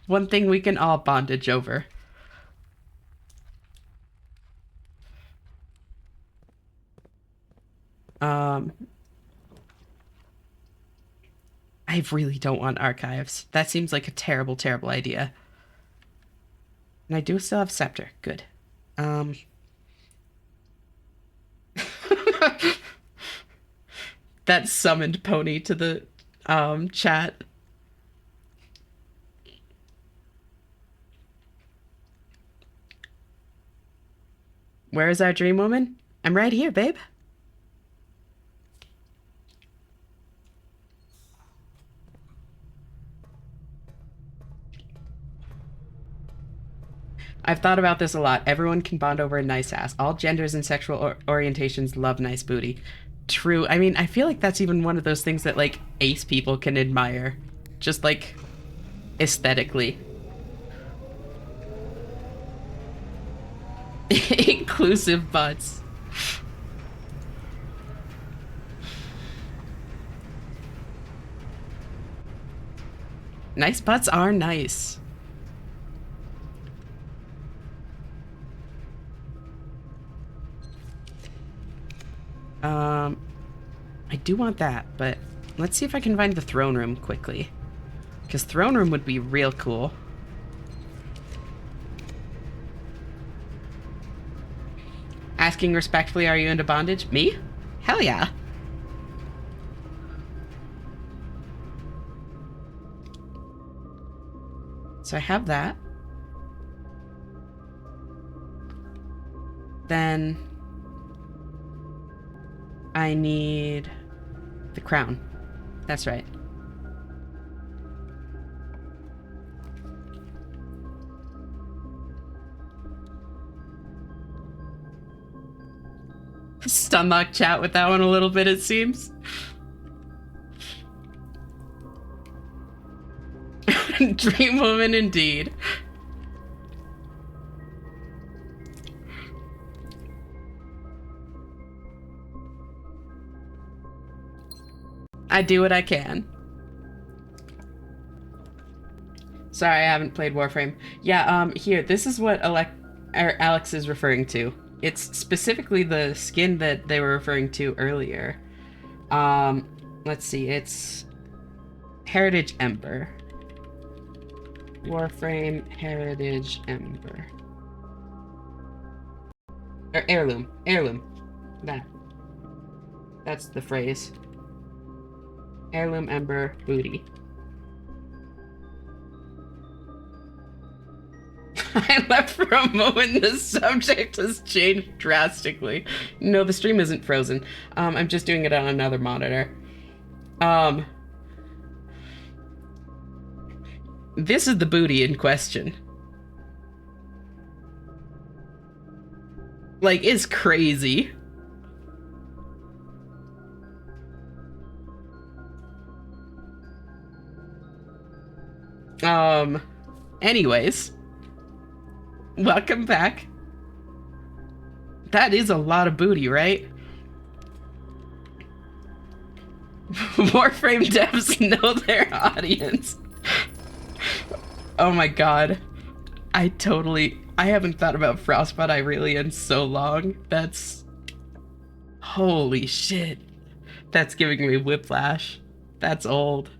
One thing we can all bondage over. I really don't want archives. That seems like a terrible, terrible idea. And I do still have scepter. Good. That summoned pony to the chat. Where is our dream woman? I'm right here, babe. I've thought about this a lot. Everyone can bond over a nice ass. All genders and sexual orientations love nice booty. True. I mean, I feel like that's even one of those things that, like, ace people can admire. Just, like, aesthetically. Inclusive butts. Nice butts are nice. I do want that, but let's see if I can find the throne room quickly. Because throne room would be real cool. Asking respectfully, are you into bondage? Me? Hell yeah. So I have that. Then I need the crown. That's right. Stunlock chat with that one a little bit, it seems. Dream woman indeed. I do what I can. Sorry, I haven't played Warframe. Yeah, here, this is what Alex is referring to. It's specifically the skin that they were referring to earlier. Let's see, it's Heritage Ember. Warframe Heritage Ember. Or Heirloom. Heirloom. That's the phrase. Heirloom Ember Booty. I left for a moment. The subject has changed drastically. No, the stream isn't frozen. I'm just doing it on another monitor. This is the booty in question. Like, it's crazy. Anyways. Welcome back. That is a lot of booty, right? Warframe devs know their audience. Oh my god. I haven't thought about Frostbite Irelia so long. That's... Holy shit. That's giving me whiplash. That's old.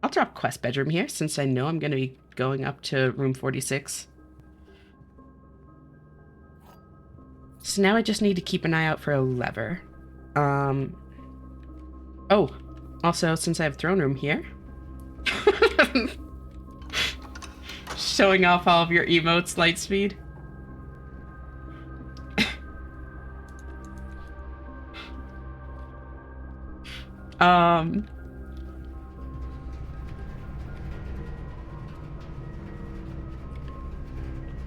I'll drop Quest Bedroom here, since I know I'm going to be going up to room 46. So now I just need to keep an eye out for a lever. Oh, also, since I have Throne Room here... Showing off all of your emotes, Lightspeed.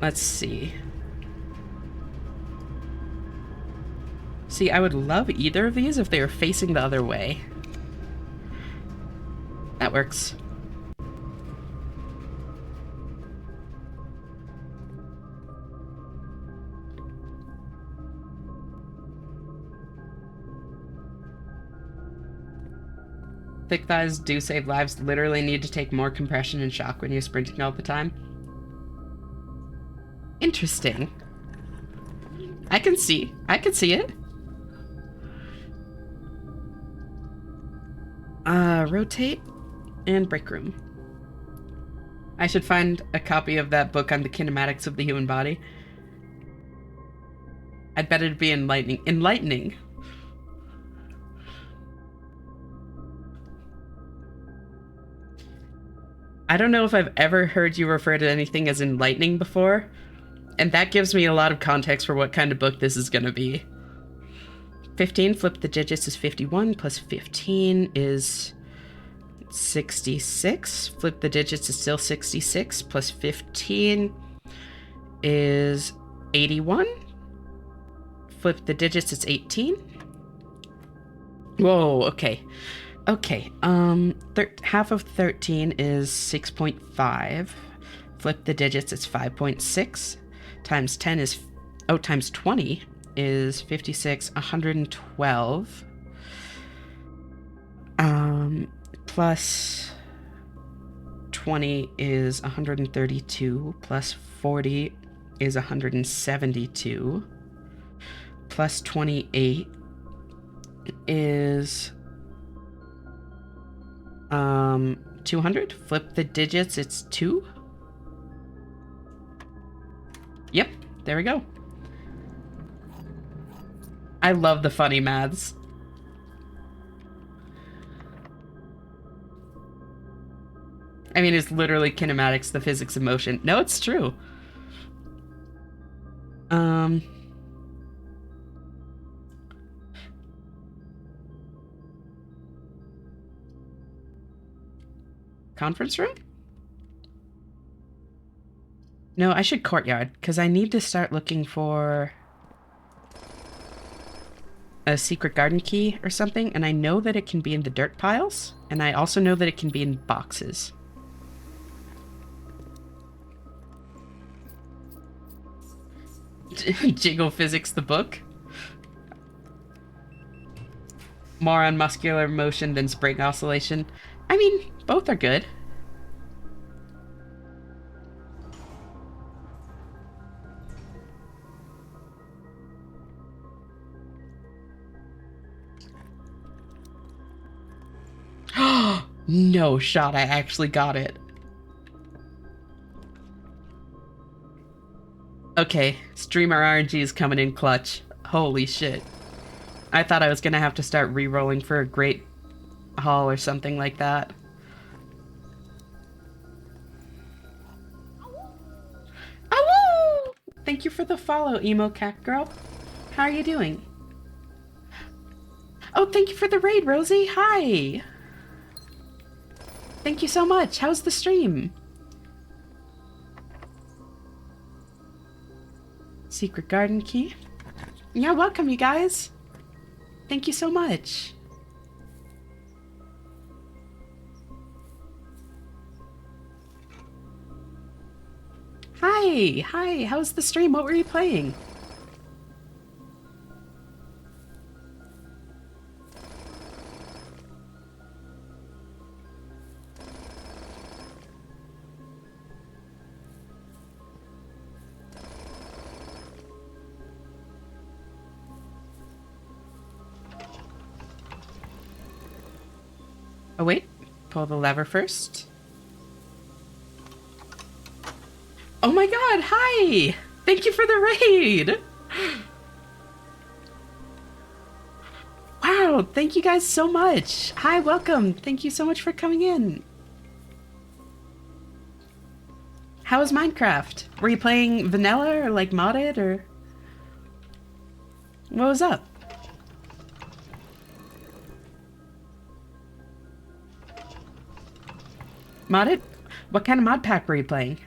Let's see. See, I would love either of these if they were facing the other way. That works. Thick thighs do save lives. Literally need to take more compression and shock when you're sprinting all the time. Interesting. I can see it. Rotate and break room. I should find a copy of that book on the kinematics of the human body. I'd bet it'd be enlightening. I don't know if I've ever heard you refer to anything as enlightening before, and that gives me a lot of context for what kind of book this is going to be. 15, flip the digits, is 51, plus 15 is 66. Flip the digits is still 66, plus 15 is 81. Flip the digits, it's 18. Whoa, okay. Okay, half of 13 is 6.5. Flip the digits, it's 5.6. Times 10 is... Oh, times 20 is 56, 112. Plus 20 is 132. Plus 40 is 172. Plus 28 is... 200. Flip the digits, it's 2. Yep, there we go. I love the funny maths. I mean, it's literally kinematics, the physics of motion. No, it's true. Conference room? No, I should courtyard, because I need to start looking for a secret garden key or something, and I know that it can be in the dirt piles, and I also know that it can be in boxes. Jiggle Physics the book? more on muscular motion than spring oscillation. I mean, both are good. No shot, I actually got it. Okay, streamer RNG is coming in clutch. Holy shit. I thought I was gonna have to start re-rolling for a great haul or something like that. Oh! Thank you for the follow, emo cat girl. How are you doing? Oh, thank you for the raid, Rosie. Hi. Thank you so much. How's the stream? Secret garden key. Yeah, welcome, you guys. Thank you so much. Hi. Hi. How's the stream? What were you playing? Oh, wait. Pull the lever first. Oh my god, hi! Thank you for the raid! Wow, thank you guys so much. Hi, welcome. Thank you so much for coming in. How was Minecraft? Were you playing vanilla or like modded or... What was up? Modded? What kind of mod pack were you playing?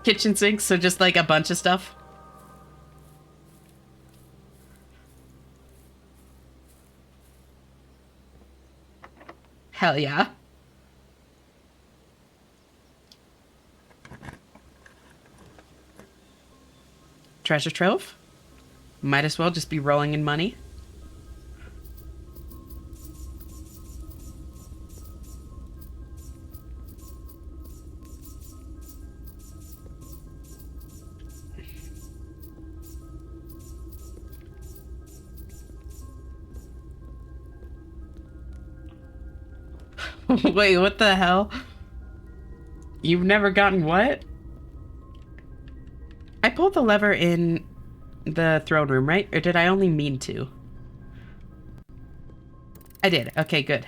Kitchen sinks, so just like a bunch of stuff? Hell yeah. Treasure trove? Might as well just be rolling in money. Wait, what the hell? You've never gotten what? I pulled the lever in the throne room, right? Or did I only mean to? I did. Okay, good.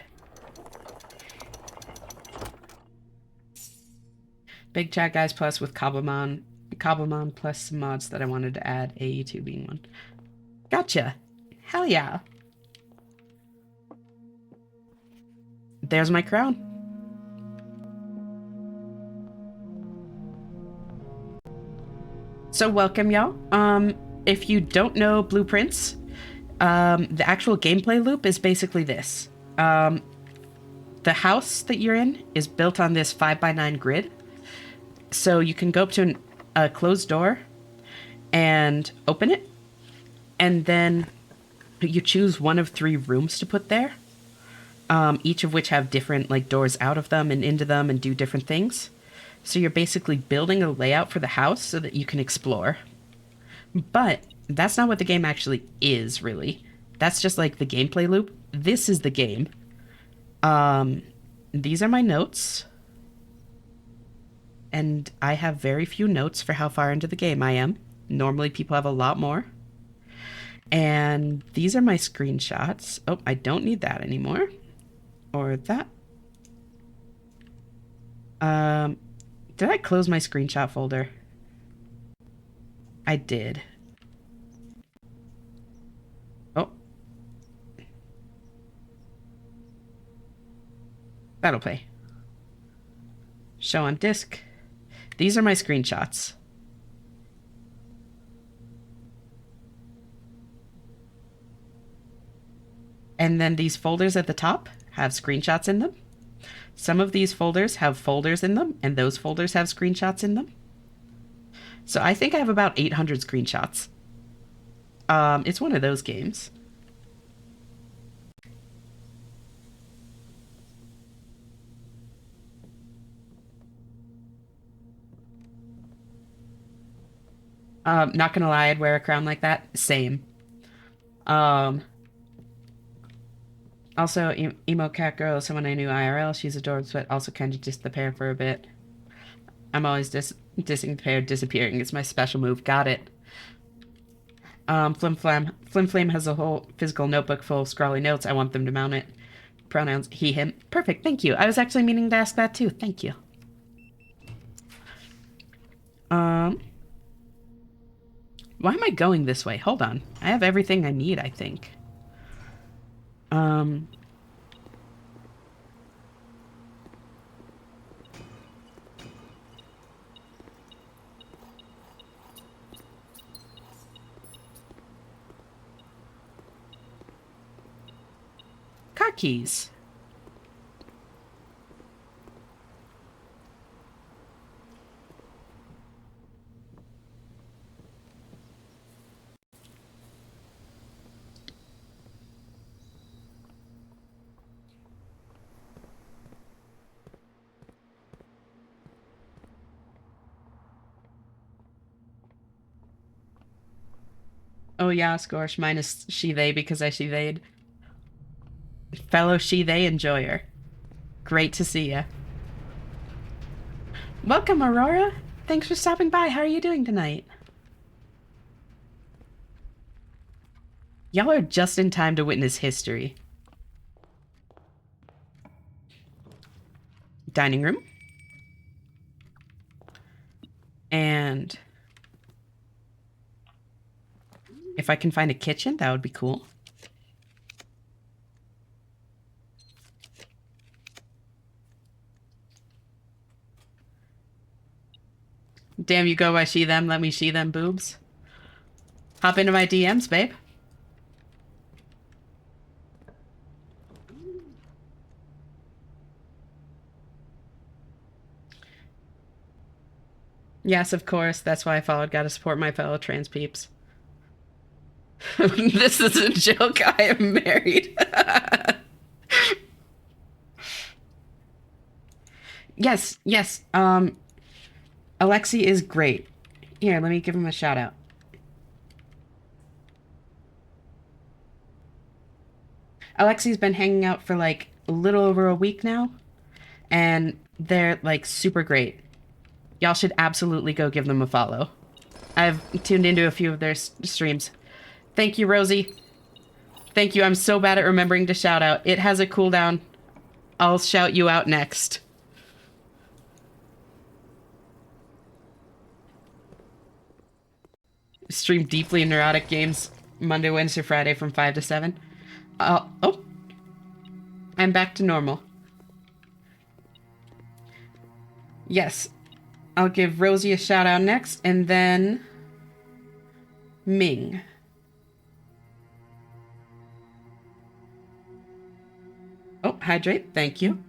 Big Chat Guys Plus with Cobblemon. Cobblemon plus some mods that I wanted to add, AE2 being one. Gotcha. Hell yeah. There's my crown. So welcome, y'all. If you don't know Blueprints, the actual gameplay loop is basically this. The house that you're in is built on this 5x9 grid. So you can go up to a closed door and open it. And then you choose one of 3 rooms to put there. Each of which have different like doors out of them and into them and do different things. So you're basically building a layout for the house so that you can explore. But that's not what the game actually is, really. That's just like the gameplay loop. This is the game. These are my notes. And I have very few notes for how far into the game I am. Normally people have a lot more. And these are my screenshots. Oh, I don't need that anymore. Or that. Did I close my screenshot folder? I did. Oh. That'll play. Show on disk. These are my screenshots. And then these folders at the top have screenshots in them. Some of these folders have folders in them, and those folders have screenshots in them. So I think I have about 800 screenshots. It's one of those games. Not gonna lie, I'd wear a crown like that. Same. Um, Also, emo cat girl is someone I knew IRL. She's adorbs, but also kind of just the pair for a bit. I'm always dissing the pair. Disappearing is my special move. Got it. Flim Flame has a whole physical notebook full of scrawly notes. I want them to mount it. Pronouns he, him. Perfect, thank you. I was actually meaning to ask that too. Thank you. Why am I going this way? Hold on. I have everything I need, I think. Car keys. Oh yeah, Scorch, minus she, they, because I she, they'd. Fellow she, they enjoyer. Great to see ya. Welcome, Aurora. Thanks for stopping by. How are you doing tonight? Y'all are just in time to witness history. Dining room. And if I can find a kitchen, that would be cool. Damn, you go by she, them, let me she, them boobs. Hop into my DMs, babe. Yes, of course. That's why I followed. Gotta support my fellow trans peeps. This is a joke. I am married. Yes, yes. Alexi is great. Here, let me give him a shout out. Alexi's been hanging out for like a little over a week now, and they're like super great. Y'all should absolutely go give them a follow. I've tuned into a few of their streams. Thank you, Rosie. Thank you. I'm so bad at remembering to shout out. It has a cooldown. I'll shout you out next. Stream deeply neurotic games Monday, Wednesday, Friday from 5 to 7. Oh. I'm back to normal. Yes. I'll give Rosie a shout out next, and then Ming. Oh, hydrate. Thank you.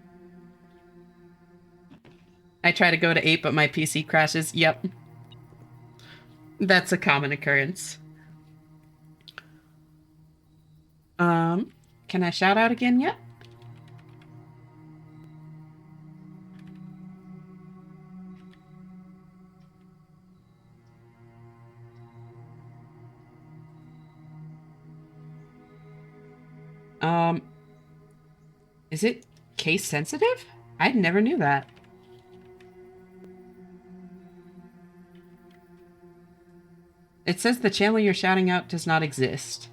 I try to go to 8, but my PC crashes. Yep. That's a common occurrence. Can I shout out again yet? Is it case sensitive? I never knew that. It says the channel you're shouting out does not exist.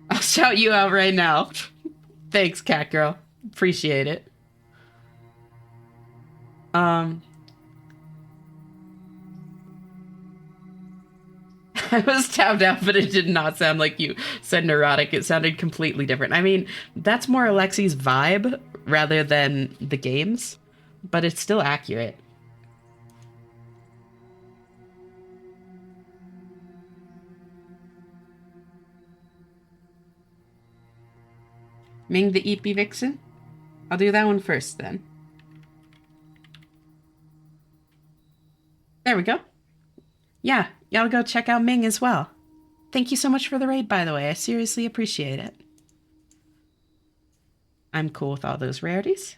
I'll shout you out right now. Thanks, cat girl. Appreciate it. I was tapped out, but it did not sound like you said neurotic. It sounded completely different. I mean, that's more Alexi's vibe rather than the games. but it's still accurate. Ming the Eepy Vixen? I'll do that one first then. There we go. Yeah, y'all go check out Ming as well. Thank you so much for the raid, by the way. I seriously appreciate it. I'm cool with all those rarities.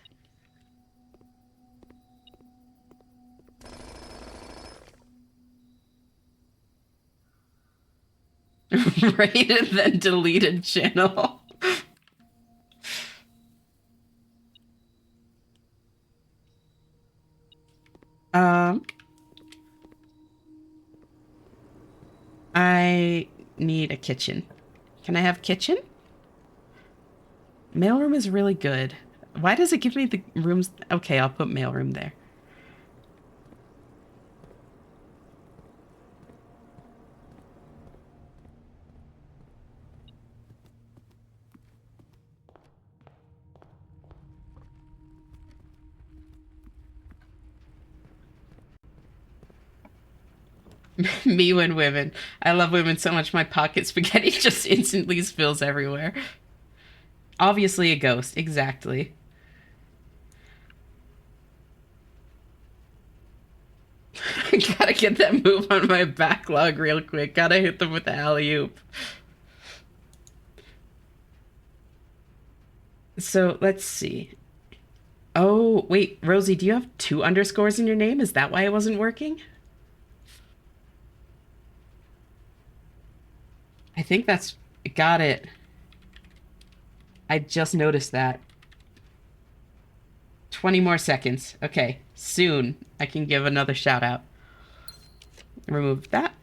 Raided then deleted channel. um, I need a kitchen. Can I have kitchen? Mailroom is really good. Why does it give me the rooms? Okay, I'll put mailroom there. Me when women. I love women so much my pocket spaghetti just instantly spills everywhere. Obviously a ghost, exactly. Gotta get that move on my backlog real quick. Gotta hit them with the alley-oop. So let's see. Oh, wait, Rosie, do you have two underscores in your name? Is that why it wasn't working? I think that's... Got it. I just noticed that. 20 more seconds. Okay, soon I can give another shout out. Remove that.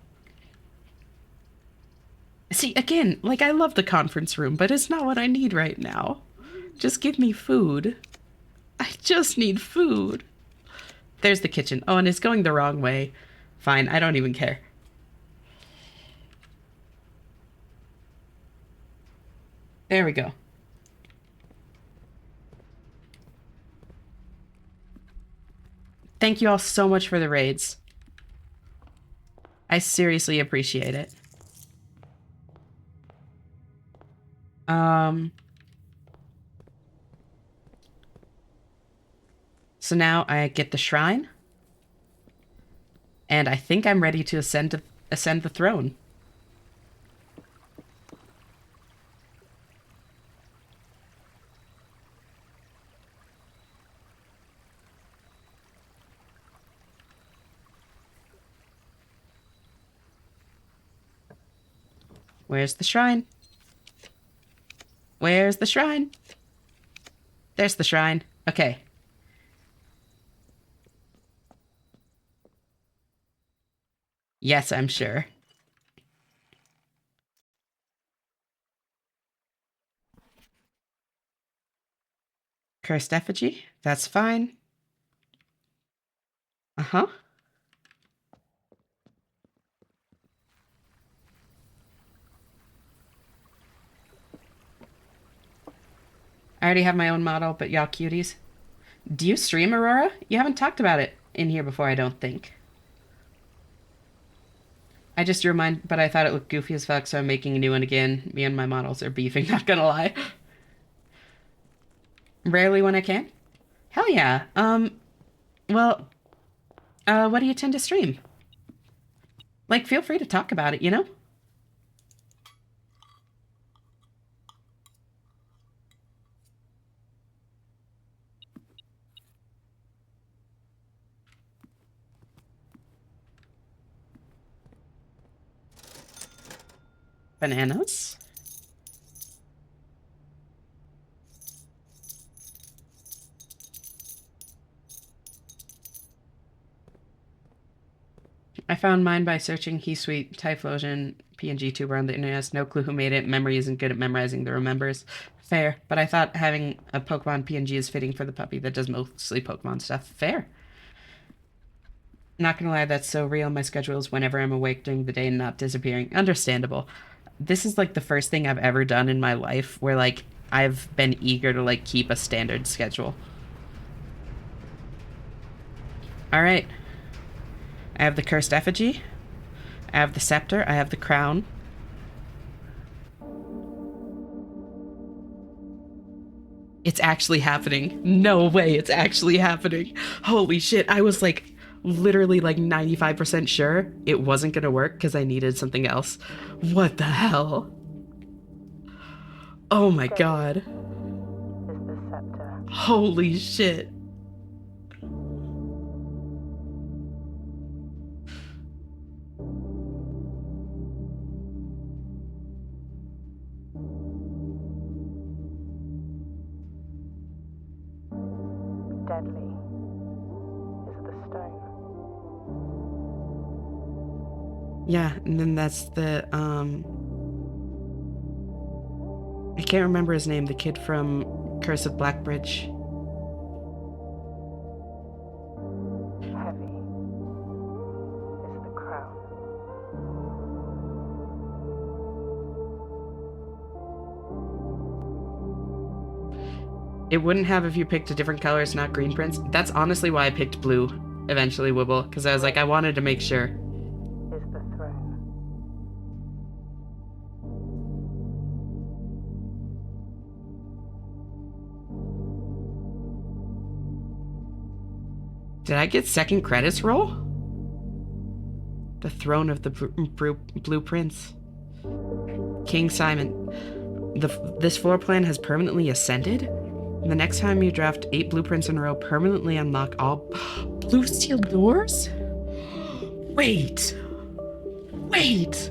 See, again, like I love the conference room, but it's not what I need right now. Just give me food. I just need food. There's the kitchen. Oh, and it's going the wrong way. Fine, I don't even care. There we go. Thank you all so much for the raids. I seriously appreciate it. So now I get the shrine. And I think I'm ready to ascend the throne. Where's the shrine? Where's the shrine? There's the shrine. Okay. Yes, I'm sure. Cursed effigy? That's fine. Uh-huh. I already have my own model, but y'all cuties. Do you stream, Aurora? You haven't talked about it in here before, I don't think. I just drew mine, but I thought it looked goofy as fuck, so I'm making a new one again. Me and my models are beefing, not gonna lie. Rarely when I can. Hell yeah. Well, what do you tend to stream? Like, feel free to talk about it, you know? Bananas. I found mine by searching HeSuite Typhlosion PNG tuber on the internet. Has no clue who made it. Memory isn't good at memorizing the remembers. Fair, but I thought having a Pokemon PNG is fitting for the puppy that does mostly Pokemon stuff. Fair. Not gonna lie, that's so real. My schedule is whenever I'm awake during the day and not disappearing. Understandable. This is like the first thing I've ever done in my life where like I've been eager to like keep a standard schedule. All right. I have the cursed effigy. I have the scepter. I have the crown. It's actually happening. No way, it's actually happening. Holy shit, I was like literally like 95% sure it wasn't gonna work because I needed something else. What the hell? Oh my god. Is the scepter. Holy shit. Deadly is the stone. Yeah, and then that's the I can't remember his name, the kid from Curse of Blackbridge. Heavy is the crown. It wouldn't have if you picked a different color, it's not green prince. That's honestly why I picked blue eventually, Wibble, because I was like, I wanted to make sure. Is the throne. Did I get second credits roll? The throne of the Blue Prince. King Simon. This floor plan has permanently ascended? The next time you draft 8 blueprints in a row, permanently unlock all blue steel doors? Wait. Wait.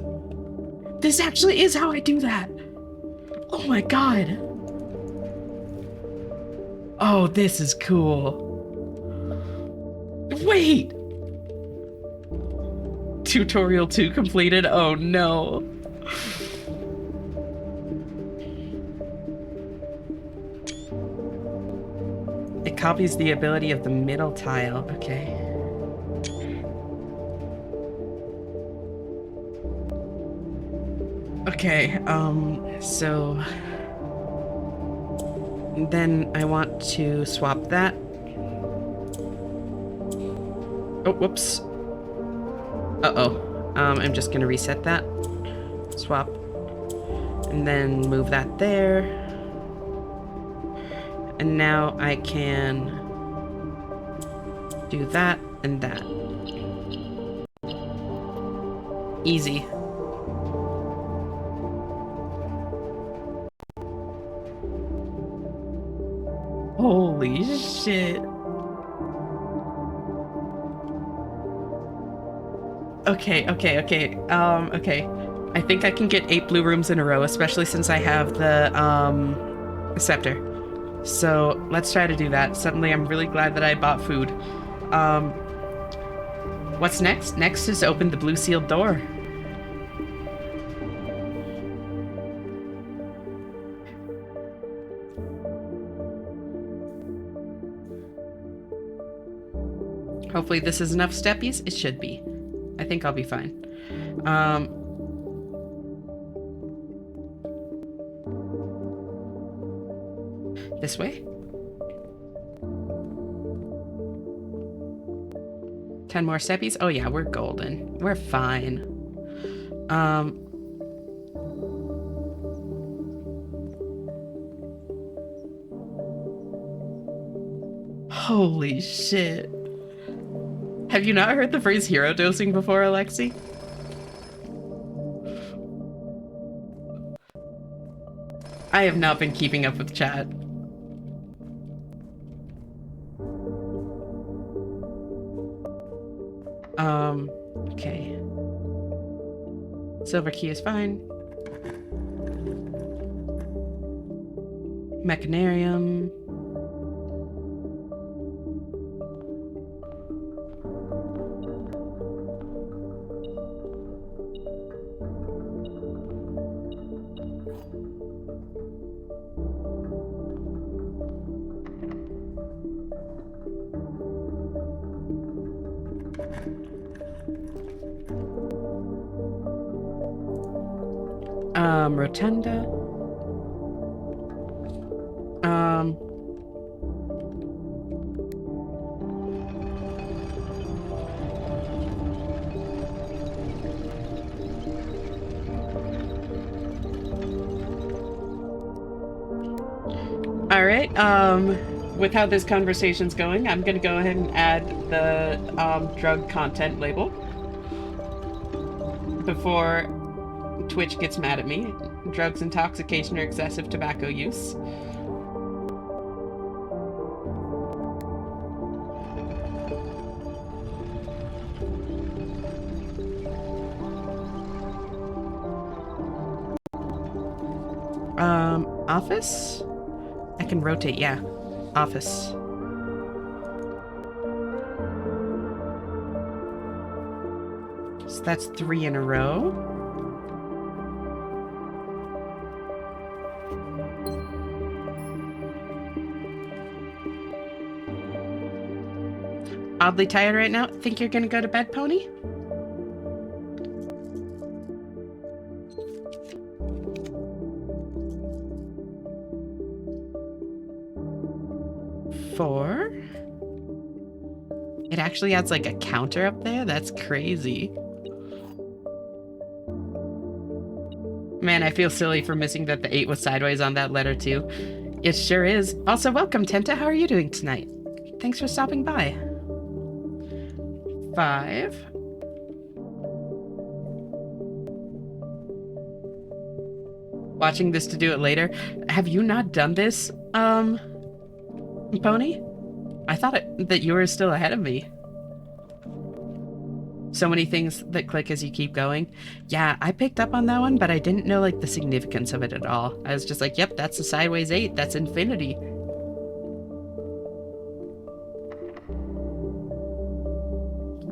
This actually is how I do that. Oh my god. Oh, this is cool. Wait. Tutorial 2 completed? Oh no. It copies the ability of the middle tile. Okay. Okay, so then I want to swap that. Oh, whoops. Uh-oh. I'm just gonna reset that. Swap. And then move that there. And now I can do that and that. Easy. Holy shit. Okay. Okay. I think I can get 8 blue rooms in a row, especially since I have the, scepter. So let's try to do that. Suddenly I'm really glad that I bought food. What's next? Next is open the blue sealed door. Hopefully this is enough steppies. It should be. I think I'll be fine. This way? 10 more steppies? Oh yeah, we're golden. We're fine. Holy shit. Have you not heard the phrase hero dosing before, Alexi? I have not been keeping up with chat. Okay. Silver key is fine. Mechanarium. Rotunda. All right. With how this conversation's going, I'm gonna go ahead and add the drug content label before Twitch gets mad at me. Drugs, intoxication, or excessive tobacco use. Office? I can rotate, yeah. Office. So that's 3 in a row. Oddly tired right now? Think you're gonna go to bed, Pony? Four. It actually adds like a counter up there? That's crazy. Man, I feel silly for missing that the 8 was sideways on that letter too. It sure is. Also, welcome, Tenta. How are you doing tonight? Thanks for stopping by. 5. Watching this to do it later. Have you not done this, Pony? I thought that you were still ahead of me. So many things that click as you keep going. Yeah, I picked up on that one, but I didn't know like the significance of it at all. I was just like, yep, that's the sideways 8. That's infinity.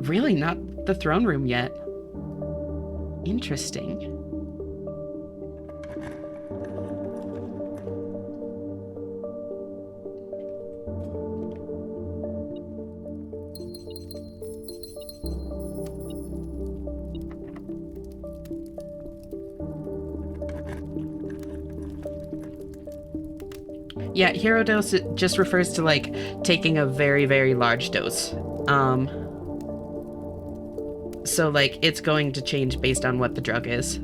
Really not the throne room yet. Interesting. Yeah, hero dose just refers to like taking a very, very large dose. So like it's going to change based on what the drug is.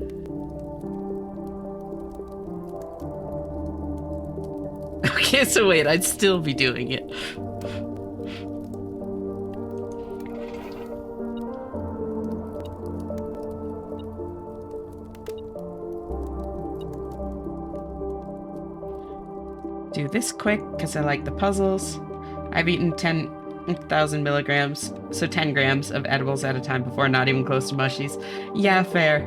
Okay, so wait, I'd still be doing it. Do this quick because I like the puzzles. I've eaten 10,000 milligrams, so 10 grams of edibles at a time before, not even close to mushies. Yeah, fair.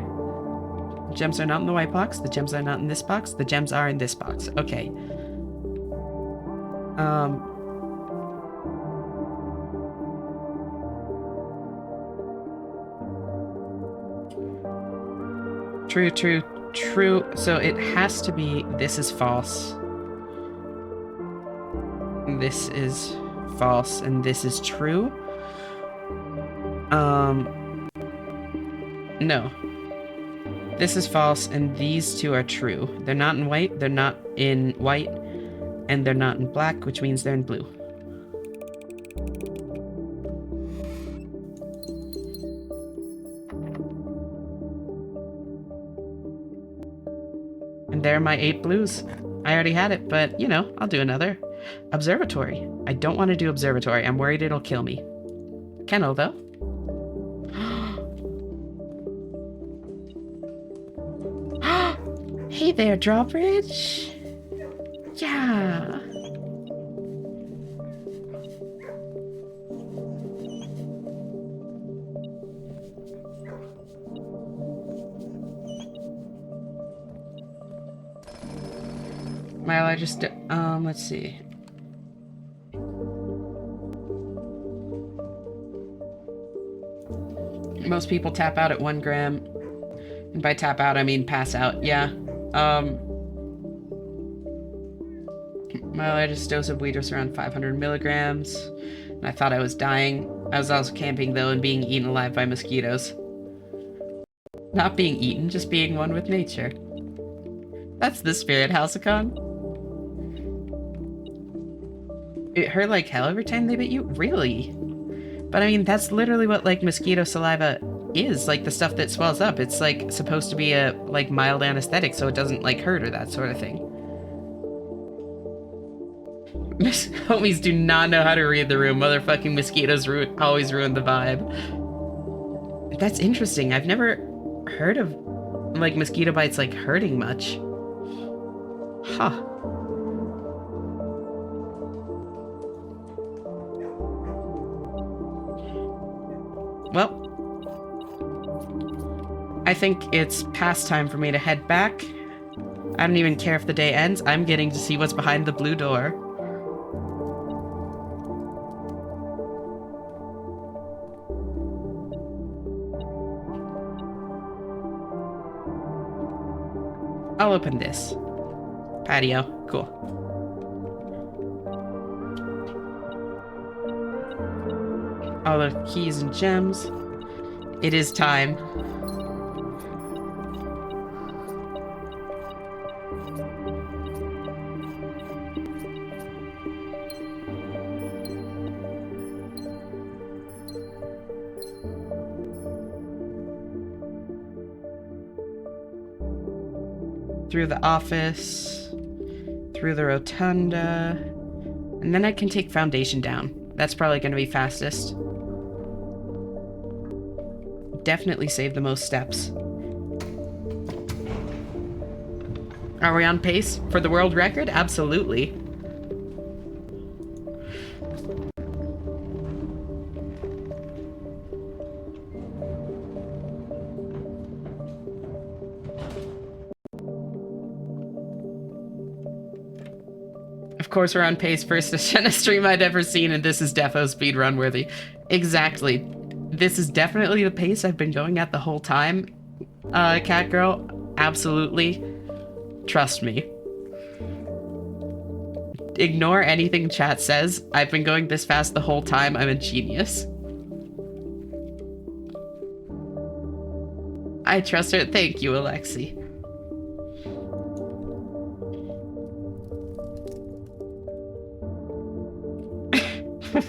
Gems are not in the white box. The gems are not in this box. The gems are in this box. Okay. True, true, true. So it has to be, this is false. This is false, and this is true. No. This is false, and these two are true. They're not in white, they're not in white, and they're not in black, which means they're in blue. And there are my 8 blues. I already had it, but, you know, I'll do another. Observatory. I don't want to do observatory. I'm worried it'll kill me. Kennel, though. Hey there, Drawbridge. Yeah. My largest, let's see. Most people tap out at 1 gram. And by tap out, I mean pass out. Yeah. My largest dose of weed was around 500 milligrams. And I thought I was dying. I was also camping, though, and being eaten alive by mosquitoes. Not being eaten, just being one with nature. That's the spirit, Halcyon. It hurt like hell every time they bit you? Really? But I mean, that's literally what, like, mosquito saliva is. Like, the stuff that swells up. It's, like, supposed to be a, like, mild anesthetic so it doesn't, like, hurt or that sort of thing. Homies do not know how to read the room. Motherfucking mosquitoes always ruin the vibe. That's interesting. I've never heard of, like, mosquito bites, like, hurting much. Huh. Well, I think it's past time for me to head back. I don't even care if the day ends. I'm getting to see what's behind the blue door. I'll open this. Patio. Cool. All the keys and gems. It is time. Through the office, through the rotunda, and then I can take Foundation down. That's probably going to be fastest. Definitely save the most steps. Are we on pace for the world record? Absolutely. Of course, we're on pace for a stream I'd ever seen, and this is defo speedrun worthy. Exactly. This is definitely the pace I've been going at the whole time. Cat girl, absolutely. Trust me. Ignore anything chat says. I've been going this fast the whole time. I'm a genius. I trust her. Thank you, Alexi.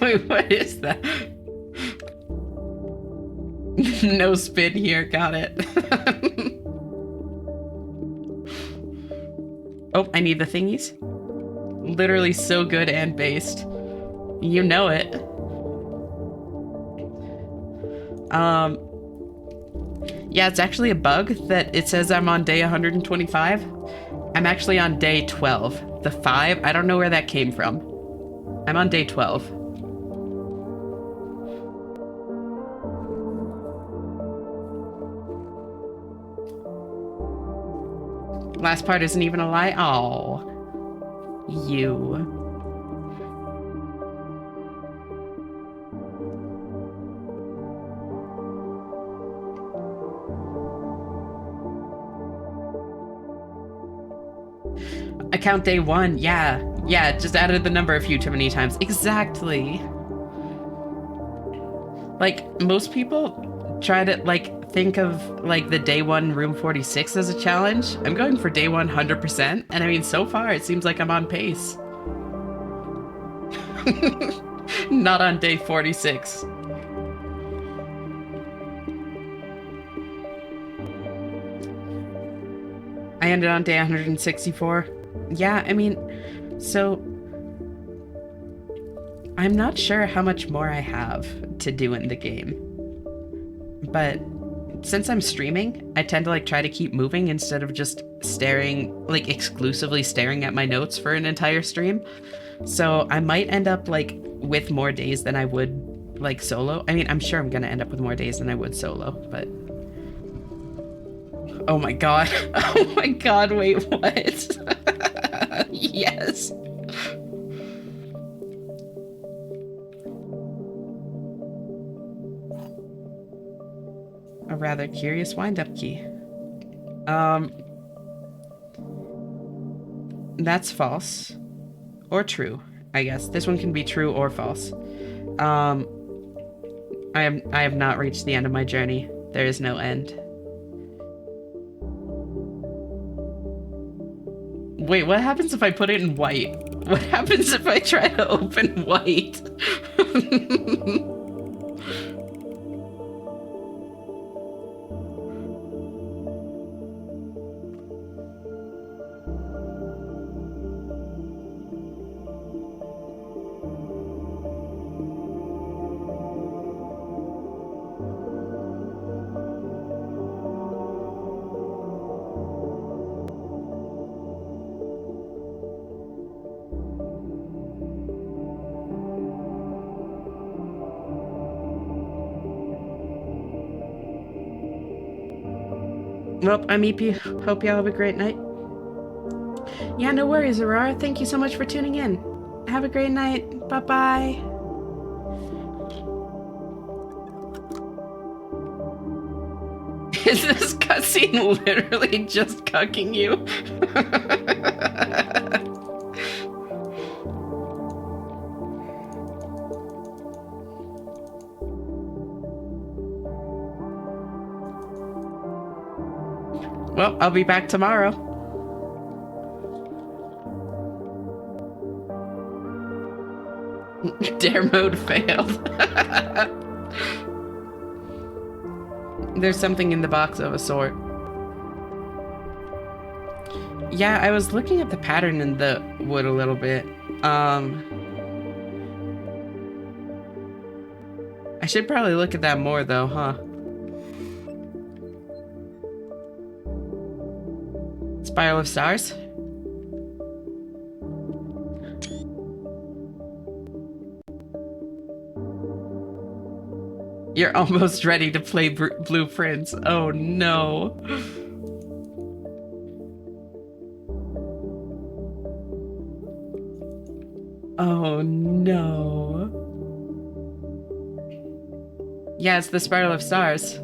Wait, what is that? No spin here, got it. Oh, I need the thingies. Literally so good and based. You know it. Yeah, it's actually a bug that it says I'm on day 125. I'm actually on day 12. The 5, I don't know where that came from. I'm on day 12. Last part isn't even a lie. Oh, you. I count day 1. Yeah, just added the number a few too many times. Exactly. Like, most people try to, like, think of, like, the day 1 room 46 as a challenge. I'm going for day 100%, and I mean, so far, it seems like I'm on pace. Not on day 46. I ended on day 164. Yeah, I mean, so I'm not sure how much more I have to do in the game. But since I'm streaming, I tend to like try to keep moving instead of just staring, like exclusively staring at my notes for an entire stream. So I might end up like with more days than I would like solo. I mean, I'm sure I'm gonna end up with more days than I would solo, but oh my god. Oh my god, wait, what? Yes. A rather curious wind-up key. That's false. Or true, I guess. This one can be true or false. I have not reached the end of my journey. There is no end. Wait, what happens if I put it in white? What happens if I try to open white? Well, I'm EP. Hope y'all have a great night. Yeah, no worries, Aurora. Thank you so much for tuning in. Have a great night. Bye-bye. Is this cutscene literally just cucking you? Well, I'll be back tomorrow. Dare mode failed. There's something in the box of a sort. Yeah, I was looking at the pattern in the wood a little bit. I should probably look at that more though, huh? Spiral of Stars? You're almost ready to play Blueprints. Oh no. Oh no. Yeah, it's the Spiral of Stars.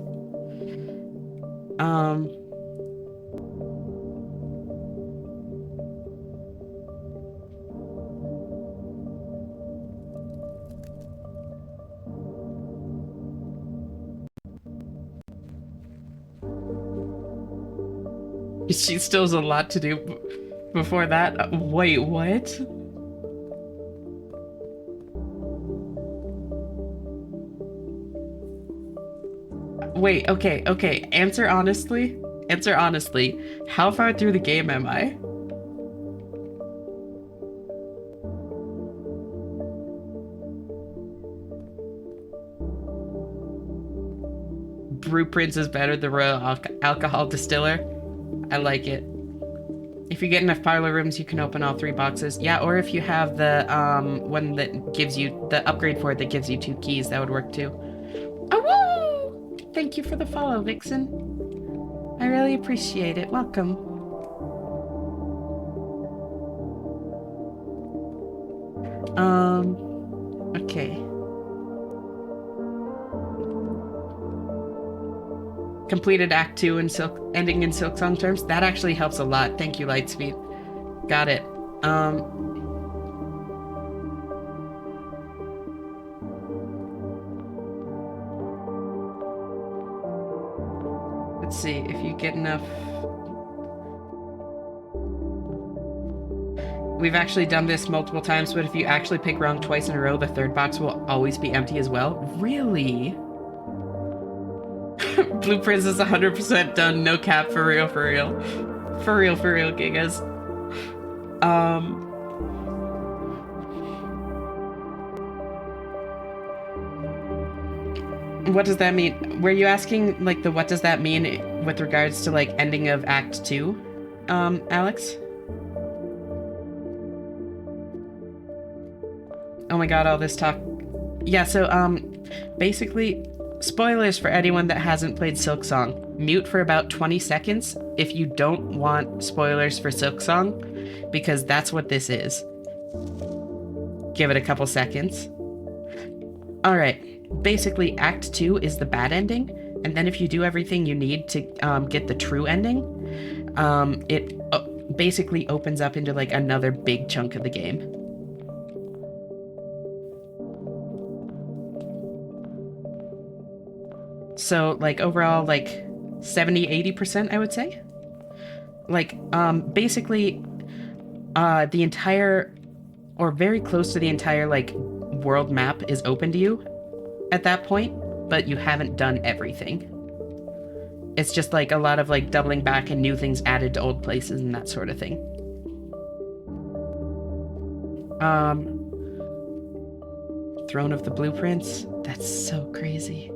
She still has a lot to do before that. Wait, what? Wait, okay. Answer honestly. Answer honestly. How far through the game am I? Blueprints is better, the Royal Alcohol Distiller. I like it. If you get enough parlor rooms, you can open all 3 boxes. Yeah, or if you have the one that gives you the upgrade for it that gives you 2 keys, that would work too. Oh, woo! Thank you for the follow, Vixen. I really appreciate it. Welcome. Okay. Completed Act 2 and ending in Silksong terms. That actually helps a lot. Thank you, Lightspeed. Got it. Let's see if you get enough. We've actually done this multiple times, but if you actually pick wrong twice in a row, the 3rd box will always be empty as well. Really? Blueprints is 100% done, no cap, for real. For real, Gigas. What does that mean? Were you asking, like, the what does that mean with regards to, like, ending of Act 2, Alex? Oh my god, all this talk. Yeah, so, basically, spoilers for anyone that hasn't played Silksong. Mute for about 20 seconds if you don't want spoilers for Silksong, because that's what this is. Give it a couple seconds. Alright, basically Act 2 is the bad ending, and then if you do everything you need to get the true ending, it basically opens up into like another big chunk of the game. So, like, overall, like, 70-80%, I would say. Like, basically, the entire, or very close to the entire, like, world map is open to you at that point, but you haven't done everything. It's just, like, a lot of, like, doubling back and new things added to old places and that sort of thing. Throne of the Blueprints? That's so crazy.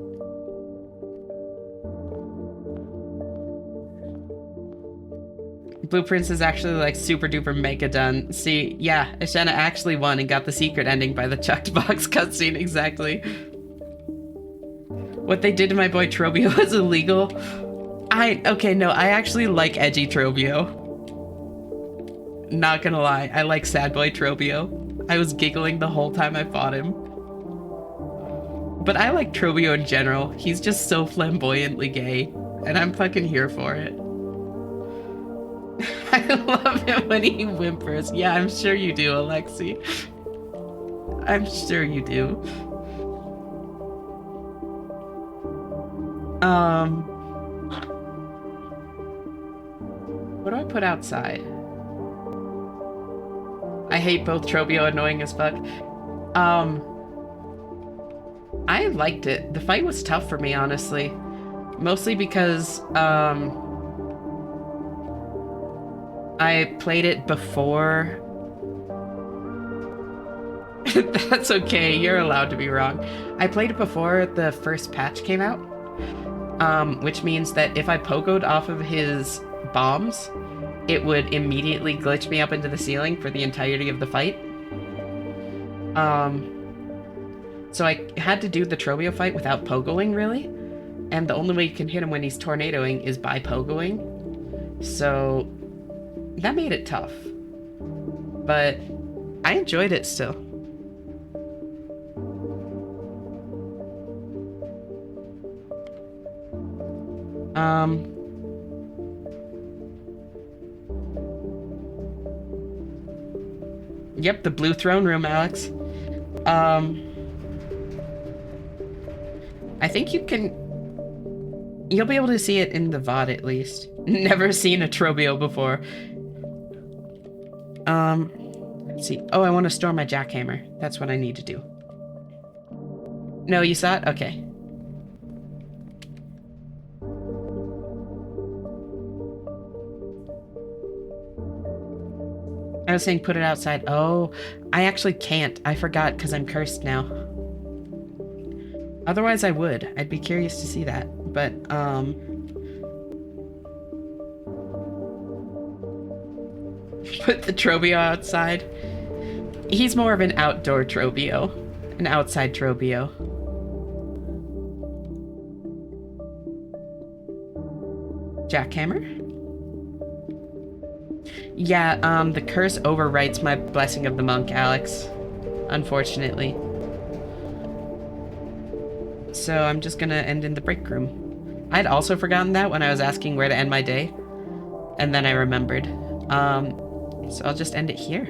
Blueprints is actually like super duper mega done. See, yeah, Ashana actually won and got the secret ending by the checked box cutscene, exactly. What they did to my boy Trobio was illegal. Okay, no, I actually like edgy Trobio. Not gonna lie, I like sad boy Trobio. I was giggling the whole time I fought him. But I like Trobio in general. He's just so flamboyantly gay, and I'm fucking here for it. I love it when he whimpers. Yeah, I'm sure you do, Alexi. I'm sure you do. What do I put outside? I hate both Trobio annoying as fuck. I liked it. The fight was tough for me, honestly. Mostly because, I played it before. That's okay, you're allowed to be wrong. I played it before the first patch came out. Which means that if I pogoed off of his bombs, it would immediately glitch me up into the ceiling for the entirety of the fight. So I had to do the Trobio fight without pogoing, really. And the only way you can hit him when he's tornadoing is by pogoing. So that made it tough. But I enjoyed it still. Yep, the blue throne room, Alex. I think you'll be able to see it in the VOD at least. Never seen a Trobio before. Let's see. Oh, I want to store my jackhammer. That's what I need to do. No, you saw it? Okay. I was saying put it outside. Oh, I actually can't. I forgot because I'm cursed now. Otherwise I would. I'd be curious to see that. But, put the Trobio outside. He's more of an outdoor Trobio. An outside Trobio. Jackhammer? Yeah, the curse overwrites my Blessing of the Monk, Alex. Unfortunately. So I'm just gonna end in the break room. I'd also forgotten that when I was asking where to end my day. And then I remembered. So I'll just end it here.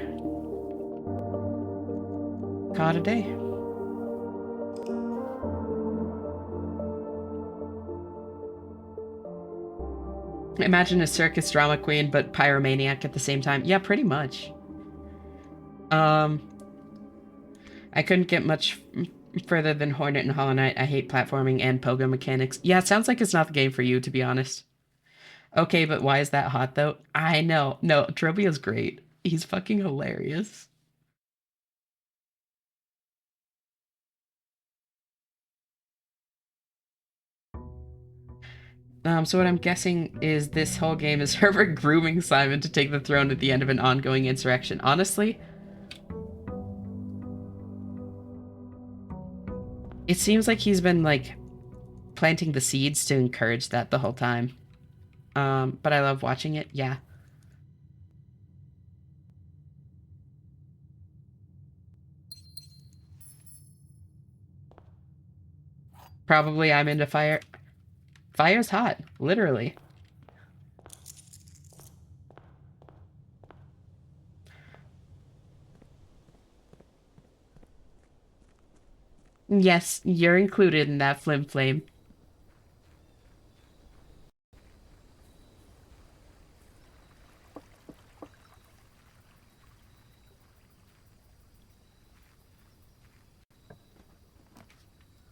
Call it a day. Imagine a circus drama queen, but pyromaniac at the same time. Yeah, pretty much. I couldn't get much further than Hornet and Hollow Knight. I hate platforming and pogo mechanics. Yeah, it sounds like it's not the game for you, to be honest. Okay, but why is that hot, though? I know. No, Trobio's great. He's fucking hilarious. So what I'm guessing is this whole game is Herbert grooming Simon to take the throne at the end of an ongoing insurrection. Honestly, it seems like he's been, like, planting the seeds to encourage that the whole time. But I love watching it, yeah. Probably I'm into fire. Fire's hot, literally. Yes, you're included in that flim flame.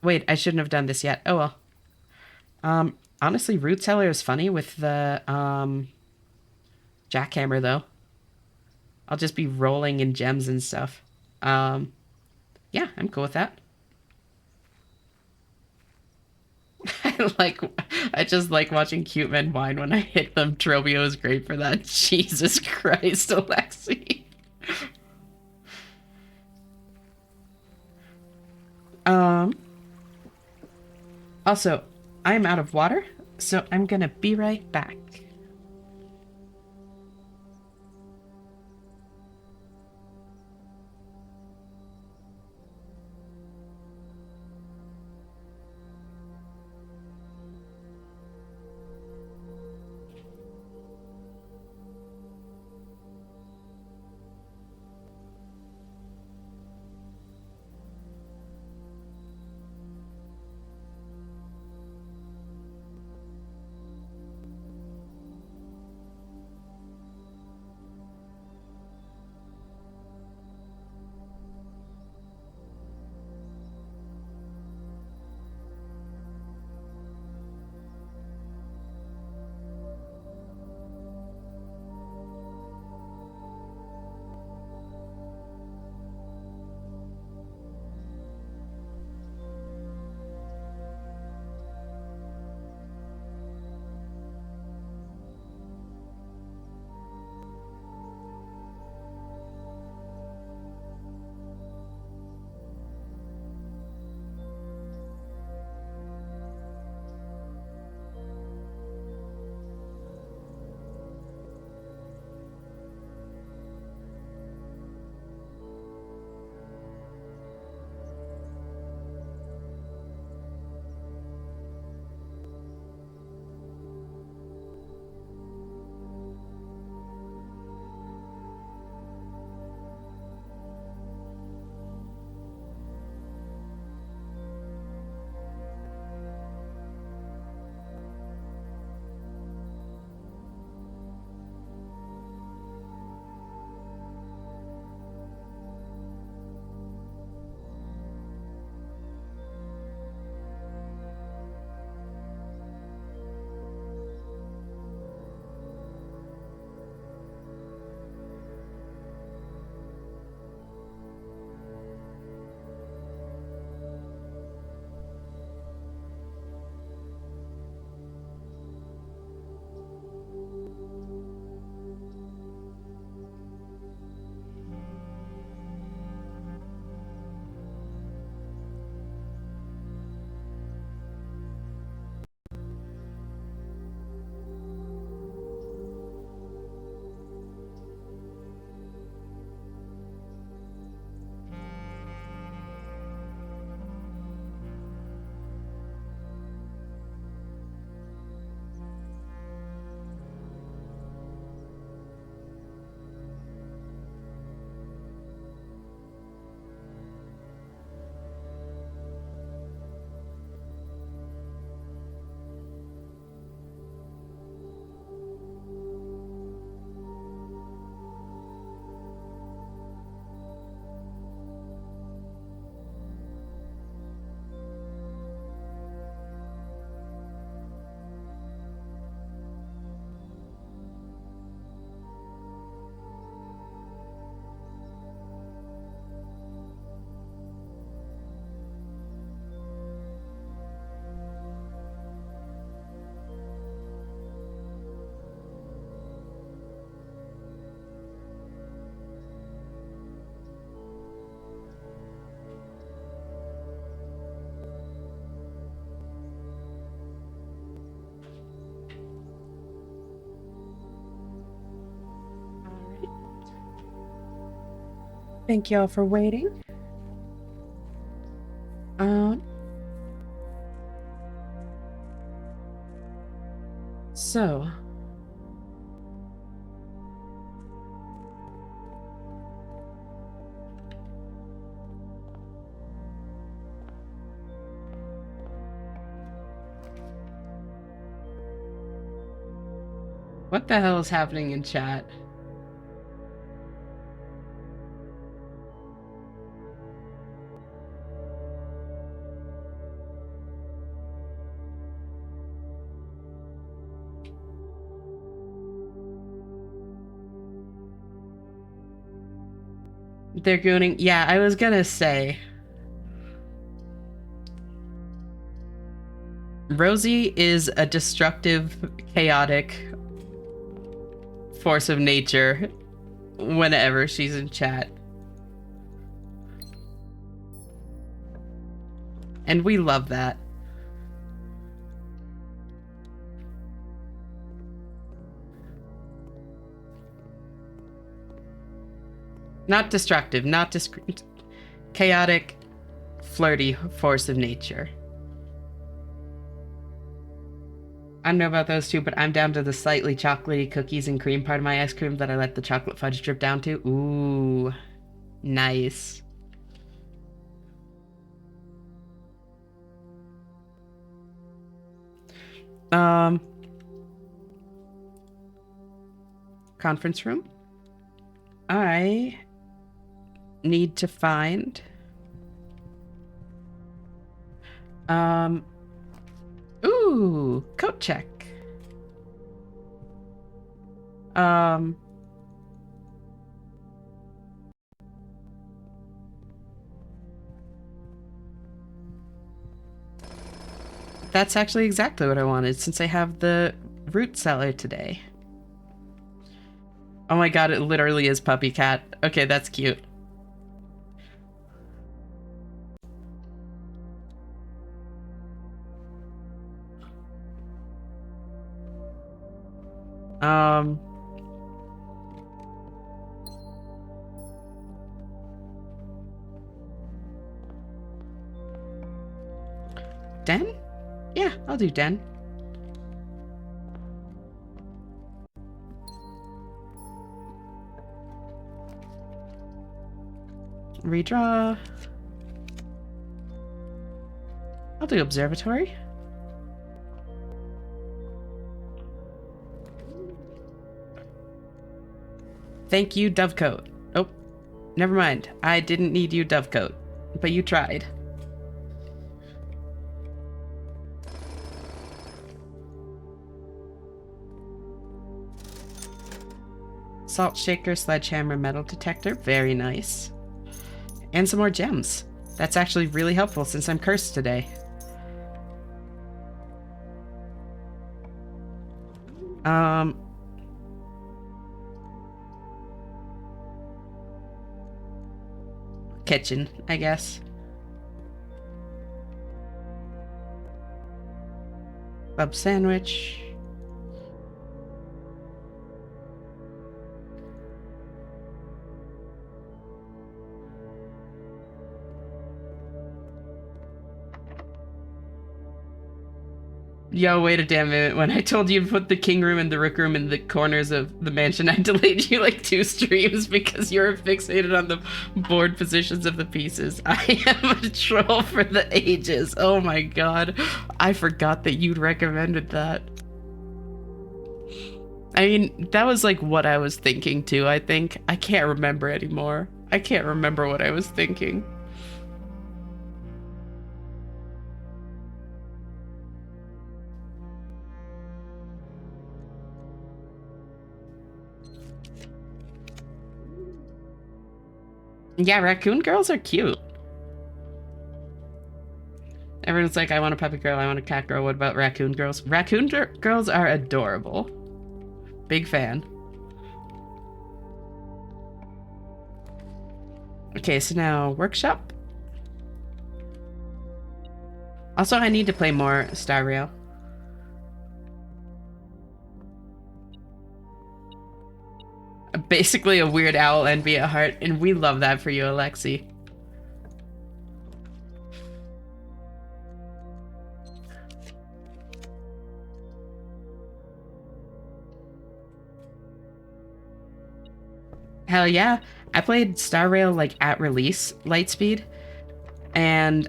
Wait, I shouldn't have done this yet. Oh well. Honestly, Root Cellar is funny with the, jackhammer, though. I'll just be rolling in gems and stuff. Yeah, I'm cool with that. I just like watching cute men whine when I hit them. Trobio is great for that. Jesus Christ, Alexi. Also, I'm out of water, So I'm gonna be right back. Thank you all for waiting. So what the hell is happening in chat? They're gooning. Yeah, I was gonna say. Rosie is a destructive, chaotic force of nature whenever she's in chat. And we love that. Not destructive, not chaotic, flirty force of nature. I don't know about those two, but I'm down to the slightly chocolatey cookies and cream part of my ice cream that I let the chocolate fudge drip down to. Ooh, nice. Conference room. I need to find ooh, coat check. That's actually exactly what I wanted since I have the root cellar today. Oh my god, it literally is Puppy Cat. Okay, that's cute. Den? Yeah, I'll do Den. Redraw. I'll do Observatory. Thank you, Dovecoat. Oh, never mind. I didn't need you, Dovecoat. But you tried. Salt shaker, sledgehammer, metal detector. Very nice. And some more gems. That's actually really helpful since I'm cursed today. Kitchen, I guess. Club sandwich. Yo, wait a damn minute. When I told you to put the king room and the rook room in the corners of the mansion, I delayed you like 2 streams because you were fixated on the board positions of the pieces. I am a troll for the ages. Oh my god. I forgot that you'd recommended that. I mean, that was like what I was thinking too, I think. I can't remember anymore. I can't remember what I was thinking. Yeah, raccoon girls are cute. Everyone's like, I want a puppy girl, I want a cat girl. What about raccoon girls? Raccoon girls are adorable. Big fan. Okay, so now workshop. Also, I need to play more Star Rail. Basically a weird owl envy at heart, and we love that for you, Alexi. Hell yeah. I played Star Rail like at release, Lightspeed, and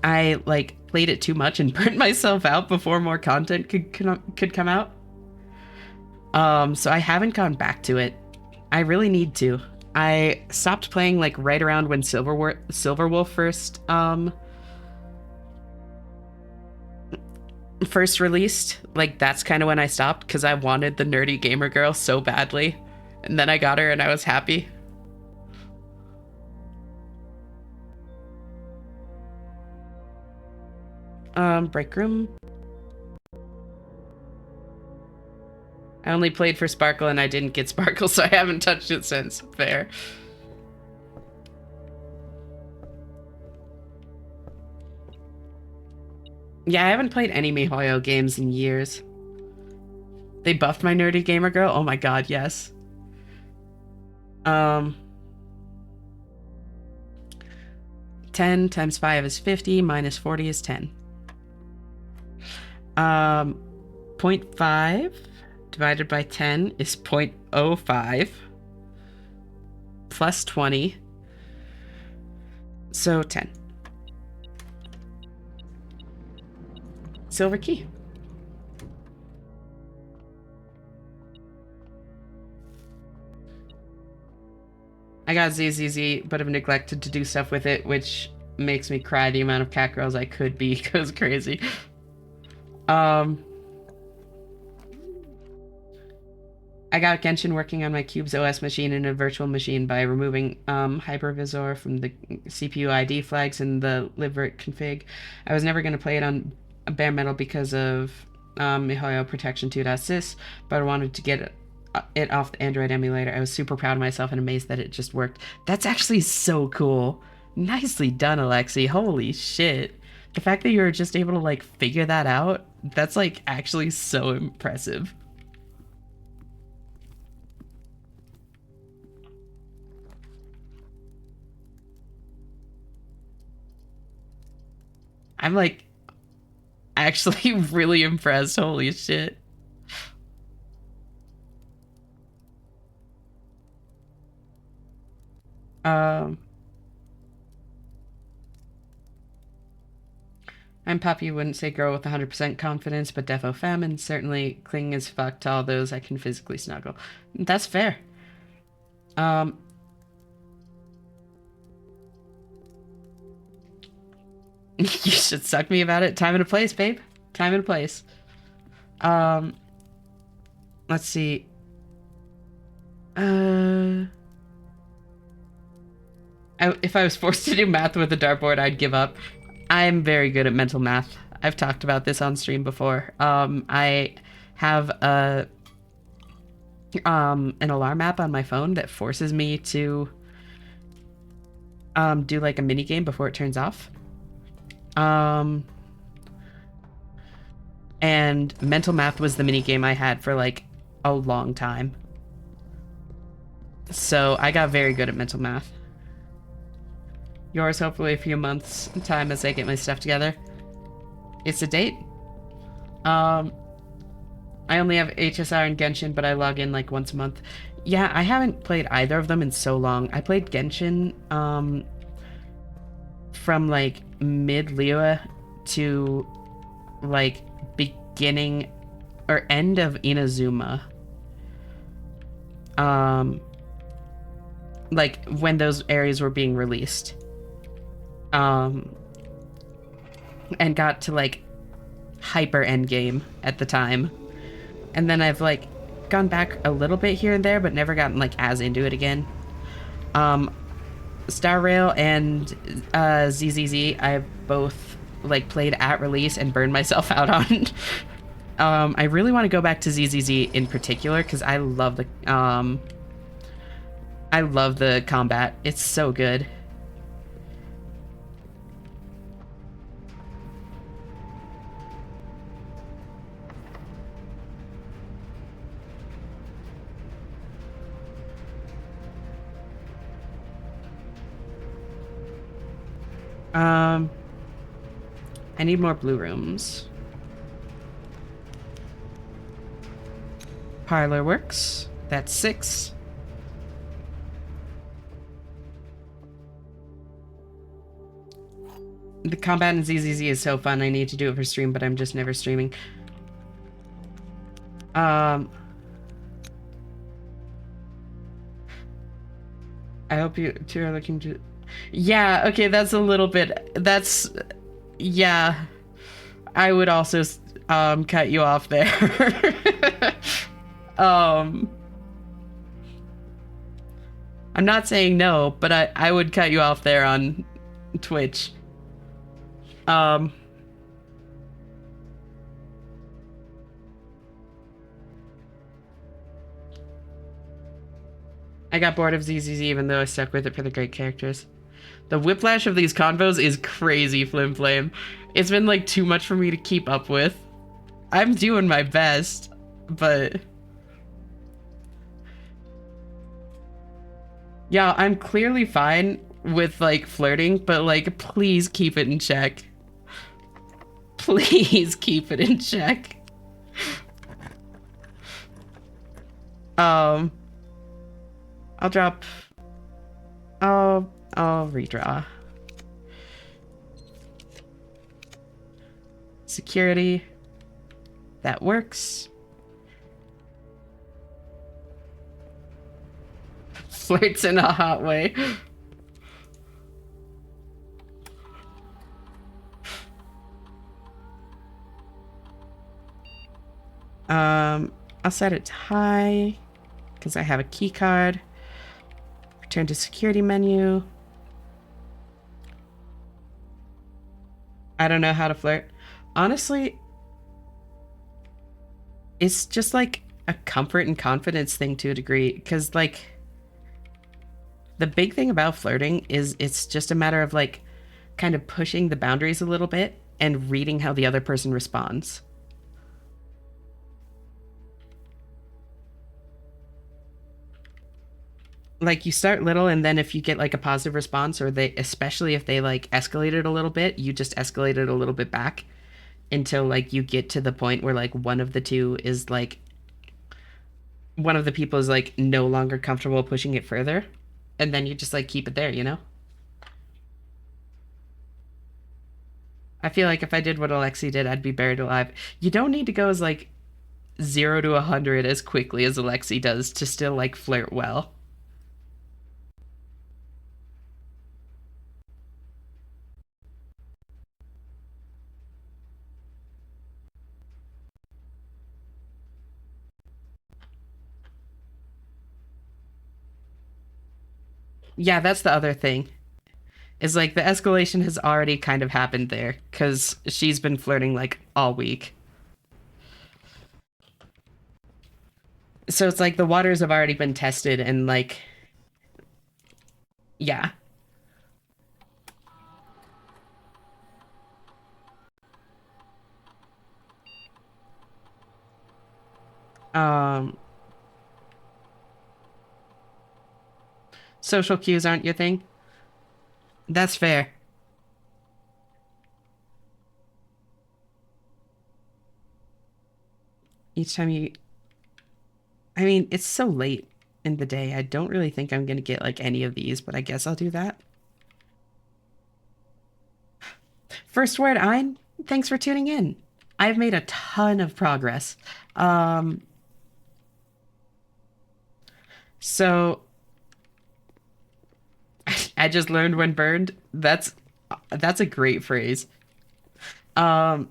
I like played it too much and burnt myself out before more content could come out. So I haven't gone back to it. I really need to. I stopped playing like right around when Silverwolf first released. Like that's kind of when I stopped because I wanted the nerdy gamer girl so badly. And then I got her and I was happy. Break room. I only played for Sparkle and I didn't get Sparkle, so I haven't touched it since. Fair. Yeah, I haven't played any MiHoYo games in years. They buffed my nerdy gamer girl? Oh my god, yes. Um, 10 times 5 is 50, minus 40 is 10. 0.5 divided by 10 is 0.05 plus 20. So 10. Silver key. I got ZZZ, but have neglected to do stuff with it, which makes me cry. The amount of cat girls I could be goes crazy. I got Genshin working on my Cube's OS machine in a virtual machine by removing hypervisor from the CPU ID flags in the libvirt config. I was never going to play it on bare metal because of MiHoYo Protection 2.sys, but I wanted to get it off the Android emulator. I was super proud of myself and amazed that it just worked. That's actually so cool. Nicely done, Alexi. Holy shit. The fact that you were just able to like figure that out, that's like actually so impressive. I'm like actually really impressed. Holy shit. Um I'm Puppy wouldn't say girl with 100% confidence, but defo femme, and certainly cling as fuck to all those I can physically snuggle. That's fair. You should suck me about it. Time and a place, babe. Time and a place. Let's see. If I was forced to do math with a dartboard, I'd give up. I'm very good at mental math. I've talked about this on stream before. I have an alarm app on my phone that forces me to do like a mini game before it turns off. And mental math was the mini game I had for like a long time. So I got very good at mental math. Yours hopefully a few months time as I get my stuff together. It's a date. I only have HSR and Genshin, but I log in like once a month. Yeah, I haven't played either of them in so long. I played Genshin from like mid Liyue to like beginning or end of Inazuma. Like when those areas were being released. And got to like hyper endgame at the time. And then I've like gone back a little bit here and there, but never gotten like as into it again. Star Rail and ZZZ I've both like played at release and burned myself out on. I really want to go back to ZZZ in particular because I love the combat. It's so good. I need more blue rooms. Parlor works. That's 6. The combat in ZZZ is so fun. I need to do it for stream, but I'm just never streaming. I hope you two are looking to... Yeah, okay, that's a little bit... That's... Yeah. I would also cut you off there. I'm not saying no, but I would cut you off there on Twitch. I got bored of ZZZ even though I stuck with it for the great characters. The whiplash of these convos is crazy, Flim Flame. It's been like too much for me to keep up with. I'm doing my best, but... Yeah, I'm clearly fine with like flirting, but like please keep it in check. Please keep it in check. Um, I'll drop. I'll redraw. Security. That works. Flirts in a hot way. I'll set it to high because I have a key card. Return to security menu. I don't know how to flirt. Honestly, it's just like a comfort and confidence thing to a degree because like the big thing about flirting is it's just a matter of like kind of pushing the boundaries a little bit and reading how the other person responds. Like you start little and then if you get like a positive response or they especially if they like escalate it a little bit, you just escalate it a little bit back until like you get to the point where like one of the two is like one of the people is like no longer comfortable pushing it further and then you just like keep it there, you know? I feel like if I did what Alexi did, I'd be buried alive. You don't need to go as like 0 to 100 as quickly as Alexi does to still like flirt well. Yeah, that's the other thing. Is like the escalation has already kind of happened there because she's been flirting like all week. So it's like the waters have already been tested and like, yeah. Um, Social cues aren't your thing. That's fair. Each time you, I mean, it's so late in the day. I don't really think I'm gonna get like any of these, but I guess I'll do that. First word, Ein. Thanks for tuning in. I've made a ton of progress. Um, so I just learned when burned. That's a great phrase. Um,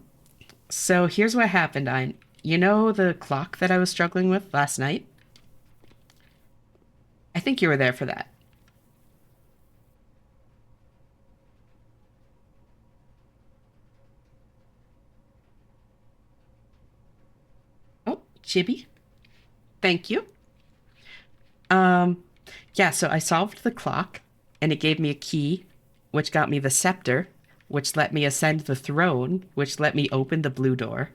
so here's what happened, Ein. You know the clock that I was struggling with last night? I think you were there for that. Oh, Chibi, thank you. Um, yeah, so I solved the clock, and it gave me a key, which got me the scepter, which let me ascend the throne, which let me open the blue door.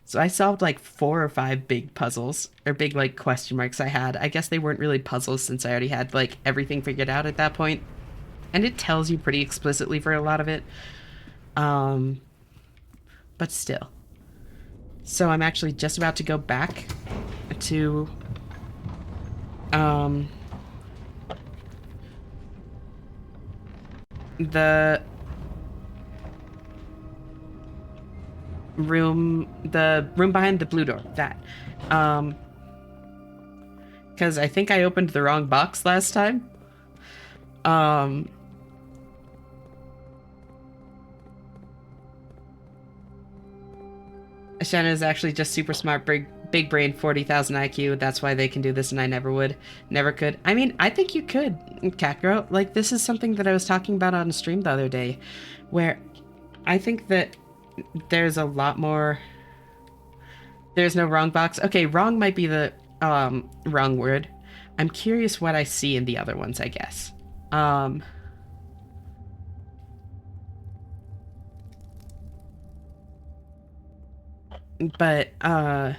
So I solved like 4 or 5 big puzzles, or big like question marks I had. I guess they weren't really puzzles since I already had like everything figured out at that point. And it tells you pretty explicitly for a lot of it. Um, but still. So I'm actually just about to go back to um the room behind the blue door. That. Um because I think I opened the wrong box last time. Um Shanna is actually just super smart, big brain, 40,000 IQ. That's why they can do this, and I never would, never could. I mean, I think you could, Cat Girl. Like, this is something that I was talking about on stream the other day, where I think that there's a lot more. There's no wrong box. Okay, wrong might be the wrong word. I'm curious what I see in the other ones, I guess. Um, but I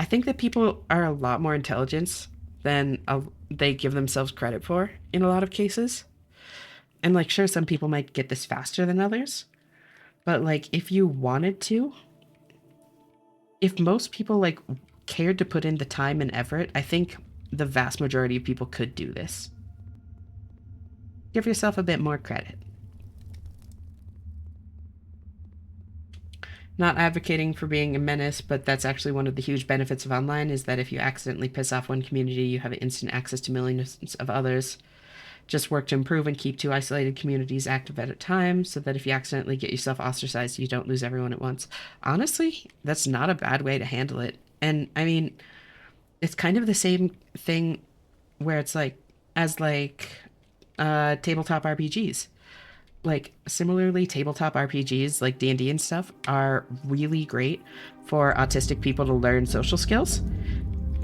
think that people are a lot more intelligent than they give themselves credit for in a lot of cases. And like, sure, some people might get this faster than others, but like, if you wanted to, if most people like cared to put in the time and effort, I think the vast majority of people could do this. Give yourself a bit more credit. Not advocating for being a menace, but that's actually one of the huge benefits of online, is that if you accidentally piss off one community, you have instant access to millions of others. Just work to improve and keep two isolated communities active at a time, so that if you accidentally get yourself ostracized, you don't lose everyone at once. Honestly, that's not a bad way to handle it. And I mean, it's kind of the same thing where it's like, as like tabletop RPGs. Like, similarly, tabletop RPGs like D&D and stuff are really great for autistic people to learn social skills,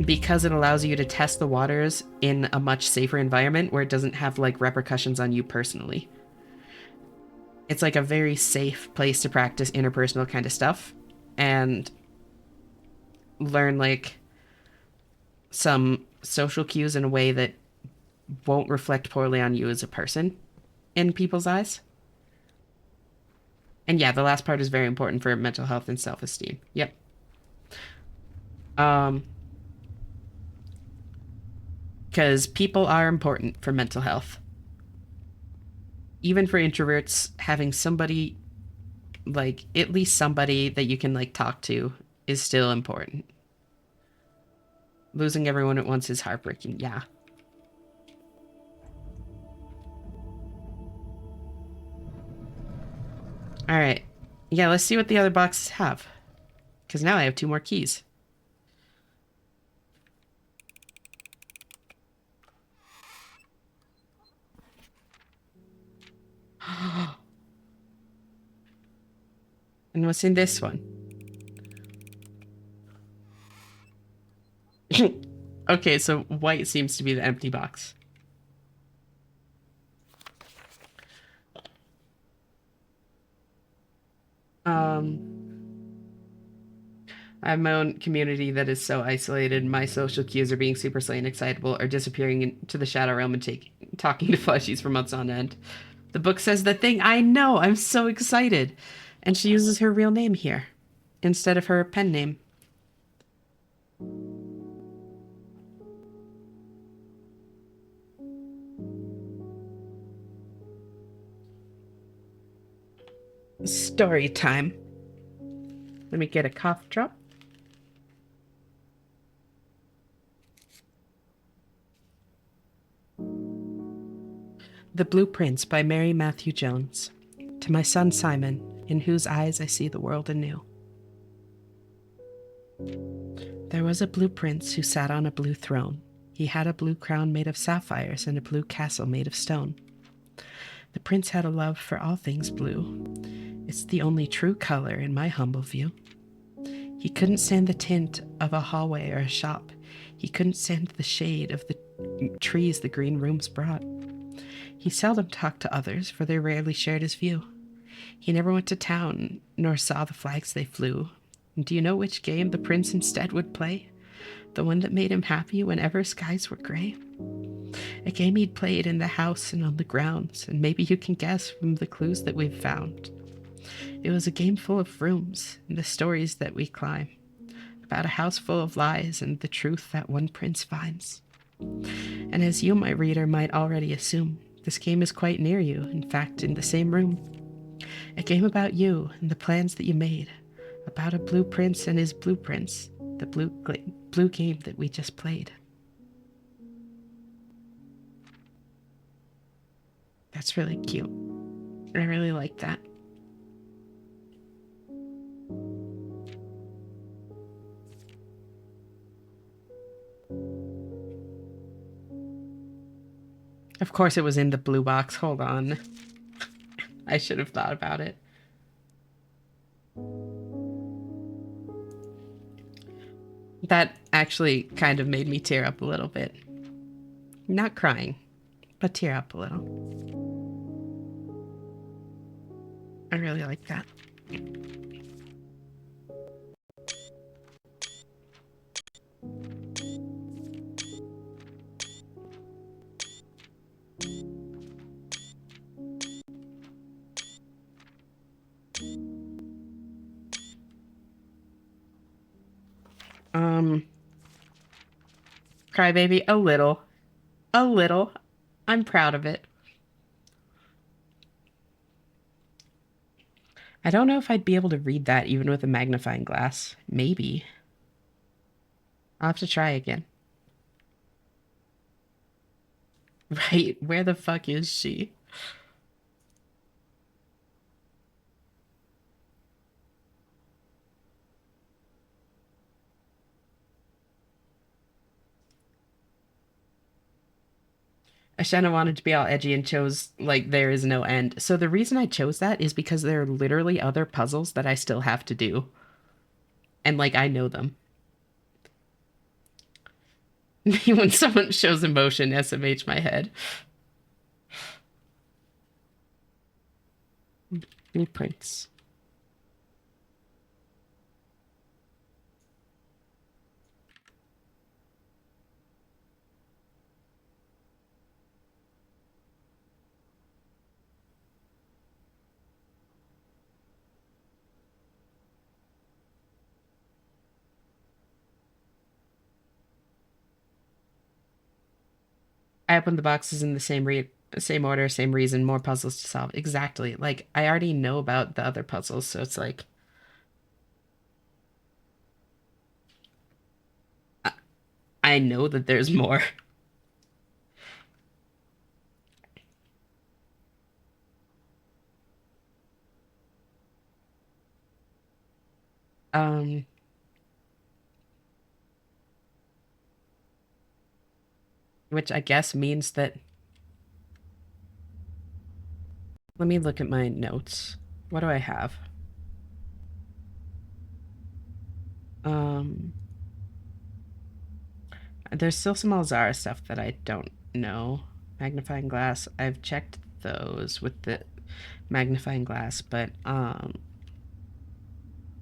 because it allows you to test the waters in a much safer environment where it doesn't have like repercussions on you personally. It's like a very safe place to practice interpersonal kind of stuff and learn like some social cues in a way that won't reflect poorly on you as a person in people's eyes. And yeah, the last part is very important for mental health and self-esteem. Yep. Um, because people are important for mental health. Even for introverts, having somebody, like at least somebody that you can like talk to, is still important. Losing everyone at once is heartbreaking. Yeah. All right. Yeah, let's see what the other boxes have. Because now I have 2 more keys. And what's in this one? Okay, so white seems to be the empty box. I have my own community that is so isolated. My social cues are being super sly and excitable, or disappearing into the shadow realm and talking to fleshies for months on end. The book says the thing I know. I'm so excited. And she uses her real name here instead of her pen name. Story time. Let me get a cough drop. The Blueprints by Mary Matthew Jones. To my son Simon, in whose eyes I see the world anew. There was a blue prince who sat on a blue throne. He had a blue crown made of sapphires and a blue castle made of stone. The prince had a love for all things blue. It's the only true color in my humble view. He couldn't stand the tint of a hallway or a shop. He couldn't stand the shade of the trees the green rooms brought. He seldom talked to others, for they rarely shared his view. He never went to town, nor saw the flags they flew. And do you know which game the prince instead would play? The one that made him happy whenever skies were gray? A game he'd played in the house and on the grounds, and maybe you can guess from the clues that we've found. It was a game full of rooms and the stories that we climb, about a house full of lies and the truth that one prince finds. And as you, my reader, might already assume, this game is quite near you, in fact, in the same room. A game about you and the plans that you made, about a blue prince and his blueprints, the blue game that we just played. That's really cute. I really like that. Of course it was in the blue box. Hold on. I should have thought about it. That actually kind of made me tear up a little bit. Not crying, but tear up a little. I really like that. Um, Crybaby, a little. A little. I'm proud of it. I don't know if I'd be able to read that even with a magnifying glass. Maybe. I'll have to try again. Right? Where the fuck is she? Ashena wanted to be all edgy and chose, like, there is no end. So the reason I chose that is because there are literally other puzzles that I still have to do. And, like, I know them. When someone shows emotion, SMH my head. Blueprints. I opened the boxes in the same order, same reason, more puzzles to solve. Exactly. Like I already know about the other puzzles, so it's like I, I know that there's more. Um, which I guess means that let me look at my notes. What do I have? Um, there's still some Alzara stuff that I don't know. Magnifying glass. I've checked those with the magnifying glass, but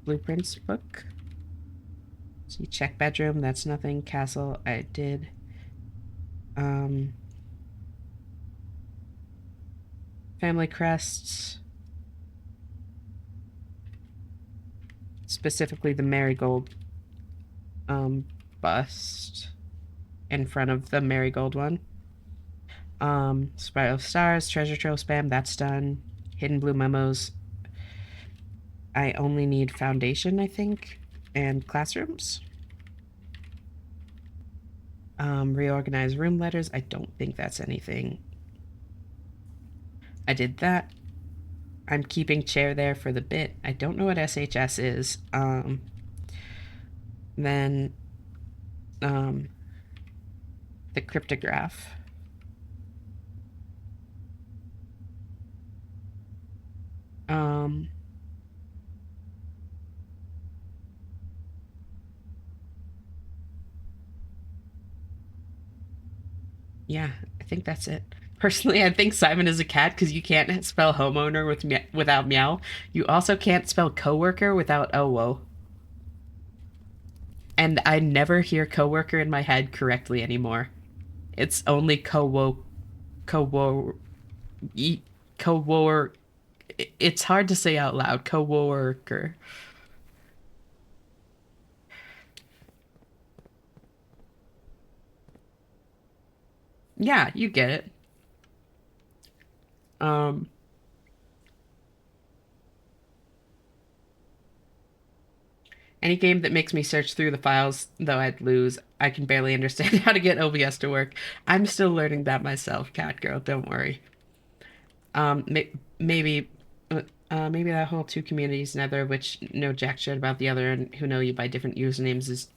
blueprints book. See, check bedroom, that's nothing. Castle, I did. Um, family crests. Specifically the marigold bust in front of the marigold one. Spiral of Stars, treasure trove spam, that's done. Hidden blue memos. I only need foundation, I think, and classrooms. Reorganize room letters. I don't think that's anything. I did that. I'm keeping chair there for the bit. I don't know what SHS is. Then the cryptograph. Um, yeah, I think that's it. Personally, I think Simon is a cat because you can't spell homeowner without meow. You also can't spell coworker without oh whoa. And I never hear coworker in my head correctly anymore. It's only co-wo, co-war. It's hard to say out loud. Co-worker. Yeah, you get it. Um, any game that makes me search through the files, though I'd lose. I can barely understand how to get OBS to work. I'm still learning that myself, cat girl. Don't worry. Maybe, maybe that whole two communities, neither of which know jack shit about the other, and who know you by different usernames, is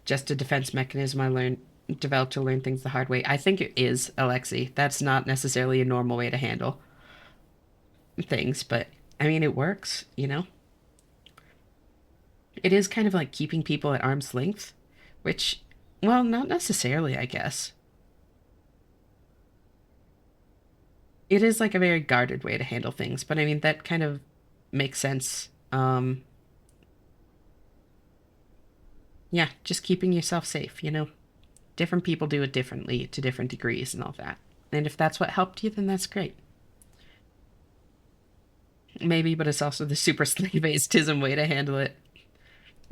just a defense mechanism I learned developed to learn things the hard way. I think it is, Alexi. That's not necessarily a normal way to handle things, but I mean, it works, you know? It is kind of like keeping people at arm's length, which, well, not necessarily, I guess. It is like a very guarded way to handle things, but I mean, that kind of makes sense. Yeah, just keeping yourself safe, you know? Different people do it differently to different degrees and all that. And if that's what helped you, then that's great. Maybe, but it's also the super slave-based way to handle it.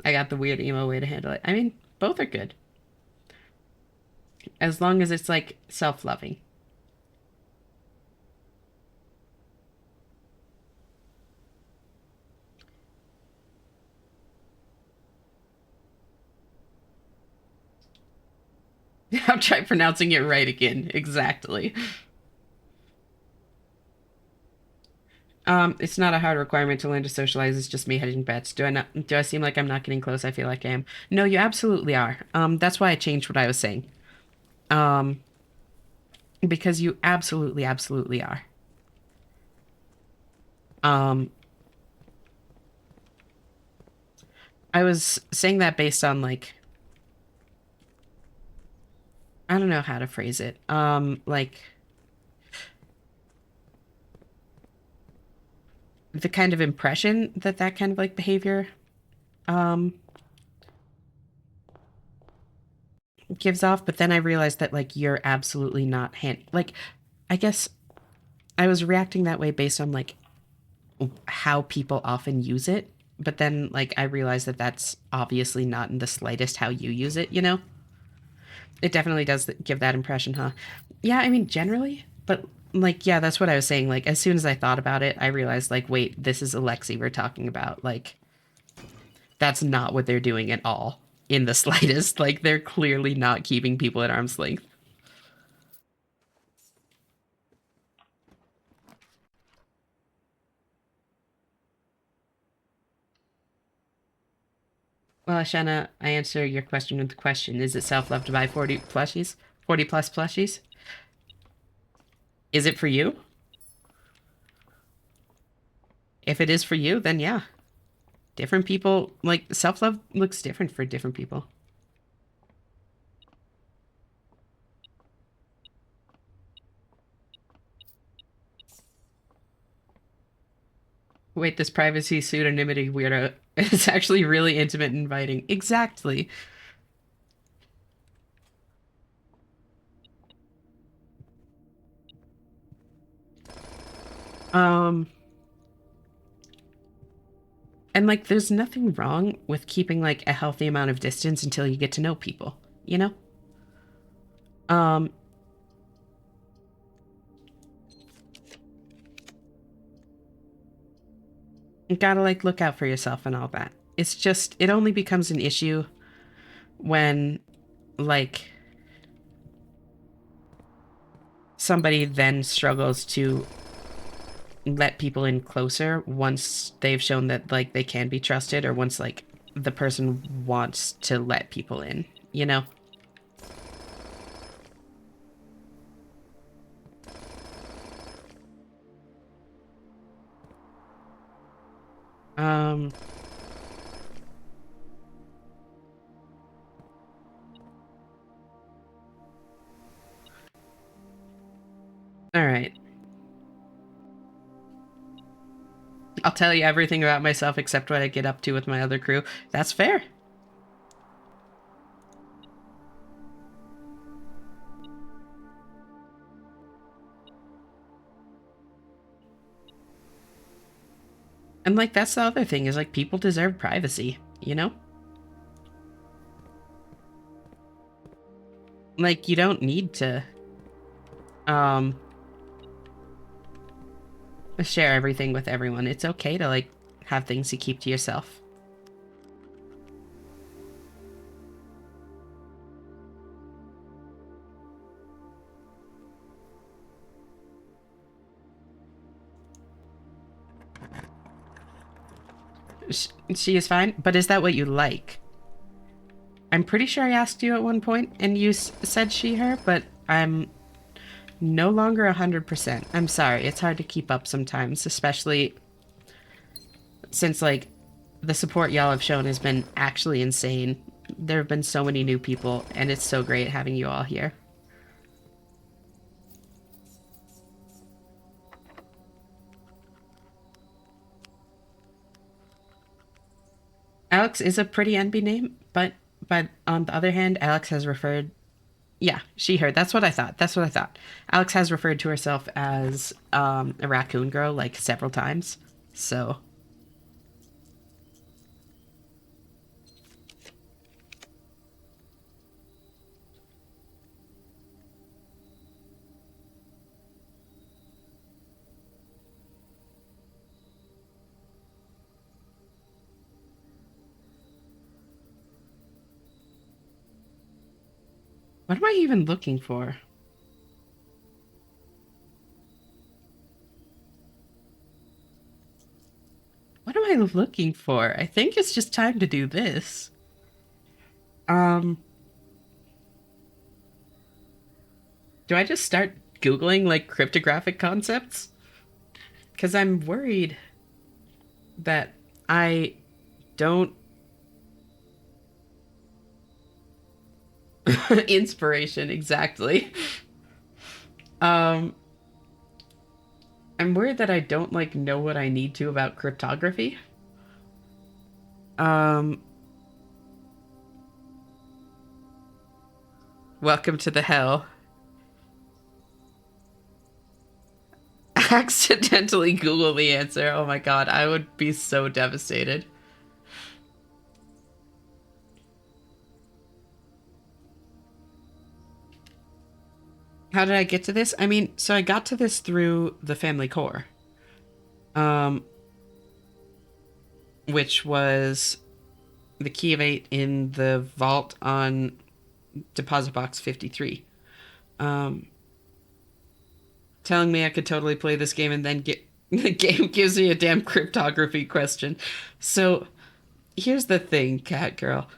I got the weird emo way to handle it. I mean, both are good. As long as it's like self-loving. I'll try pronouncing it right again. Exactly. It's not a hard requirement to learn to socialize. It's just me hedging bets. Do I seem like I'm not getting close? I feel like I am. No, you absolutely are. That's why I changed what I was saying. Um, because you absolutely, absolutely are. Um, I was saying that based on like I don't know how to phrase it. Like the kind of impression that that kind of like behavior um gives off, but then I realized that like you're absolutely not like I guess I was reacting that way based on like how people often use it, but then like I realized that that's obviously not in the slightest how you use it, you know? It definitely does give that impression, huh? Yeah, I mean generally, but like yeah, that's what I was saying. Like as soon as I thought about it, I realized like wait, this is Alexi we're talking about. Like that's not what they're doing at all in the slightest. Like they're clearly not keeping people at arm's length. Well, Shanna, I answer your question with the question. Is it self-love to buy 40 plushies? 40 plus plushies? Is it for you? If it is for you, then yeah. Different people, like, self-love looks different for different people. Wait, this privacy pseudonymity weirdo is actually really intimate and inviting. Exactly. Um, and like, there's nothing wrong with keeping like a healthy amount of distance until you get to know people, you know? Um, you gotta like look out for yourself and all that. It's just, it only becomes an issue when like somebody then struggles to let people in closer once they've shown that like they can be trusted or once like the person wants to let people in, you know? Um, all right. I'll tell you everything about myself except what I get up to with my other crew. That's fair. And like that's the other thing is like people deserve privacy, you know? Like you don't need to um share everything with everyone. It's okay to like have things you keep to yourself. She is fine, but is that what you like? I'm pretty sure I asked you at one point and you said she, her, but I'm no longer 100%. I'm sorry, it's hard to keep up sometimes, especially since, like, the support y'all have shown has been actually insane. There have been so many new people, and it's so great having you all here. Alex is a pretty NB name, but on the other hand, Alex has referred yeah, she heard. That's what I thought. That's what I thought. Alex has referred to herself as a raccoon girl like several times. So, What am I even looking for? What am I looking for? I think it's just time to do this. Um, do I just start Googling like cryptographic concepts? Because I'm worried that I don't. Inspiration, exactly. Um, I'm worried that I don't like know what I need to about cryptography. Um, welcome to the hell. Accidentally Google the answer. Oh my god, I would be so devastated. How did I get to this? I mean, so I got to this through the family core, um, which was the key of 8 in the vault on deposit box 53. Um, telling me I could totally play this game and then get the game gives me a damn cryptography question. So here's the thing, cat girl.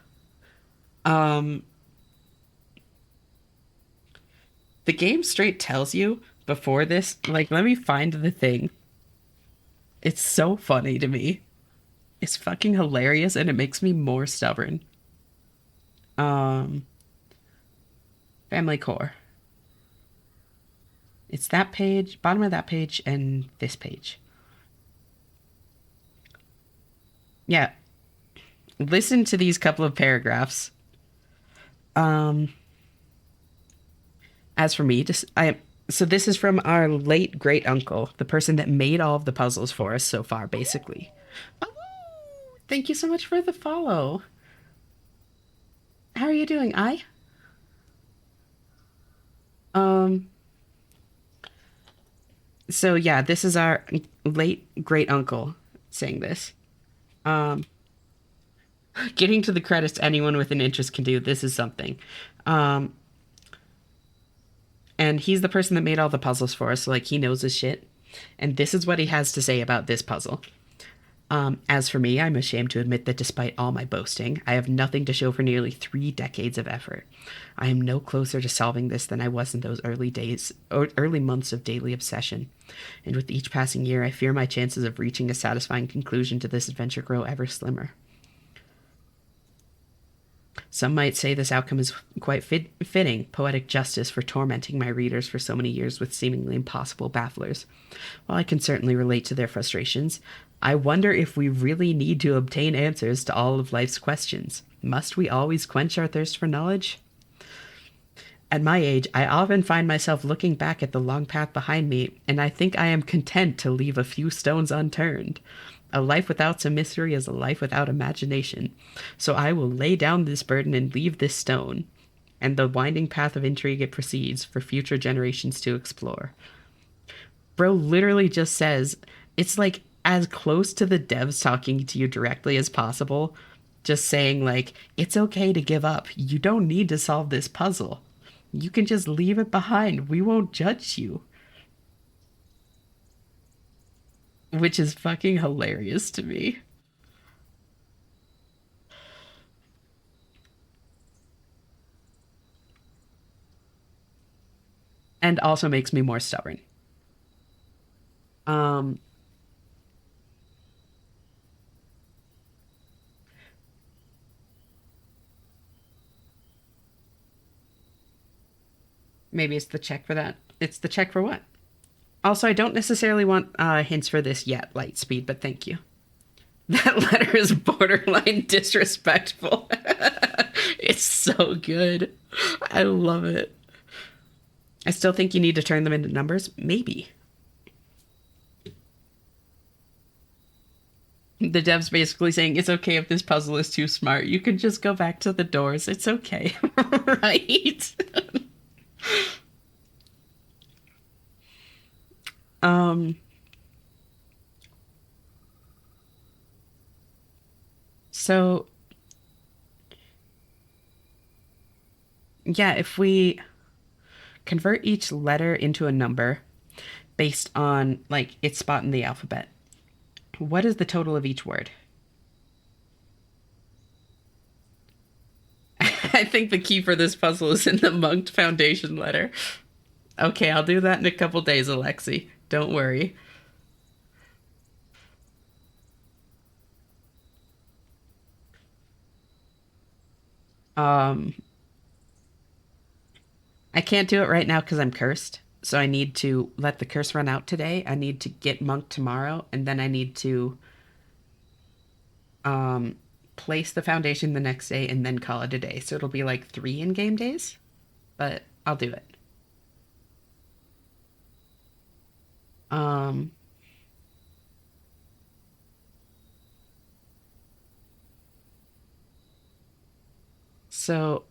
Um, the game straight tells you before this, like, let me find the thing. It's so funny to me. It's fucking hilarious and it makes me more stubborn. Um, family core. It's that page, bottom of that page, and this page. Yeah, listen to these couple of paragraphs. Um, as for me, just I so this is from our late great uncle, the person that made all of the puzzles for us so far, basically. Oh, thank you so much for the follow. How are you doing, I? Um, so yeah, this is our late great uncle saying this. Um, getting to the credits anyone with an interest can do. This is something. Um, and he's the person that made all the puzzles for us, so like he knows his shit. And this is what he has to say about this puzzle. As for me, I'm ashamed to admit that despite all my boasting, I have nothing to show for nearly 3 decades of effort. I am no closer to solving this than I was in those early days or early months of daily obsession. And with each passing year, I fear my chances of reaching a satisfying conclusion to this adventure grow ever slimmer. Some might say this outcome is quite fitting, poetic justice for tormenting my readers for so many years with seemingly impossible bafflers. While I can certainly relate to their frustrations, I wonder if we really need to obtain answers to all of life's questions. Must we always quench our thirst for knowledge? At my age, I often find myself looking back at the long path behind me, and I think I am content to leave a few stones unturned. A life without some mystery is a life without imagination. So I will lay down this burden and leave this stone, and the winding path of intrigue it proceeds for future generations to explore. Bro literally just says it's like as close to the devs talking to you directly as possible, just saying like it's okay to give up. You don't need to solve this puzzle. You can just leave it behind. We won't judge you. Which is fucking hilarious to me. And also makes me more stubborn. Um, maybe it's the check for that. It's the check for what? Also, I don't necessarily want hints for this yet, Lightspeed, but thank you. That letter is borderline disrespectful. It's so good. I love it. I still think you need to turn them into numbers. Maybe. The dev's basically saying it's okay if this puzzle is too smart. You can just go back to the doors. It's okay. Right? um so Yeah, if we convert each letter into a number based on like its spot in the alphabet, what is the total of each word? I think the key for this puzzle is in the Monked Foundation letter. Okay, I'll do that in a couple days, Alexi. Don't worry. Um, I can't do it right now because I'm cursed. So I need to let the curse run out today. I need to get Monk tomorrow, and then I need to um place the foundation the next day and then call it a day. So it'll be like 3 in-game days, but I'll do it. Um, so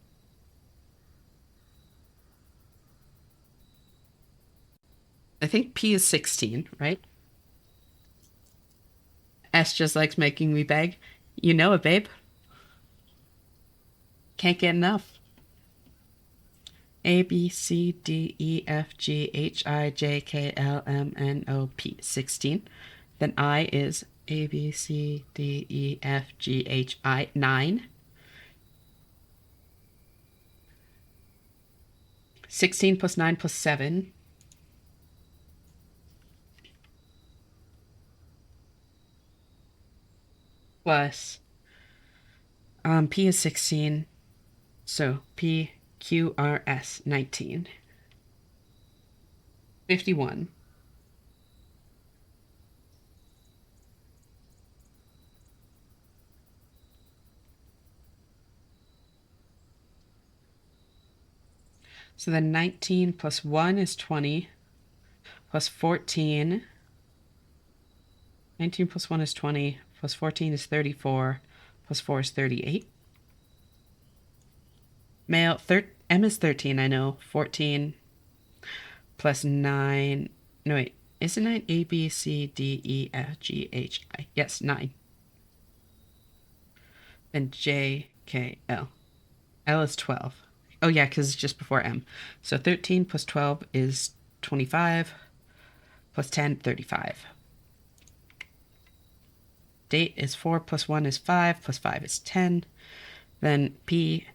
I think P is 16, right? S just likes making me beg. You know it, babe. Can't get enough. A B C D E F G H I J K L M N O P 16. Then I is A B C D E F G H I 9. 16 plus 9 plus 7 plus P is 16. So P Q R S 19. 51. So then 19 plus 1 is 20 plus 14. 19 plus 1 is 20 plus 14 is 34 plus 4 is 38. M is 13, I know. 14 plus 9. No, wait. Is it 9? A, B, C, D, E, F, G, H, I. Yes, 9. Then J, K, L. L is 12. Oh, yeah, because it's just before M. So 13 plus 12 is 25 plus 10, 35. Date is 4 plus 1 is 5 plus 5 is 10. Then P,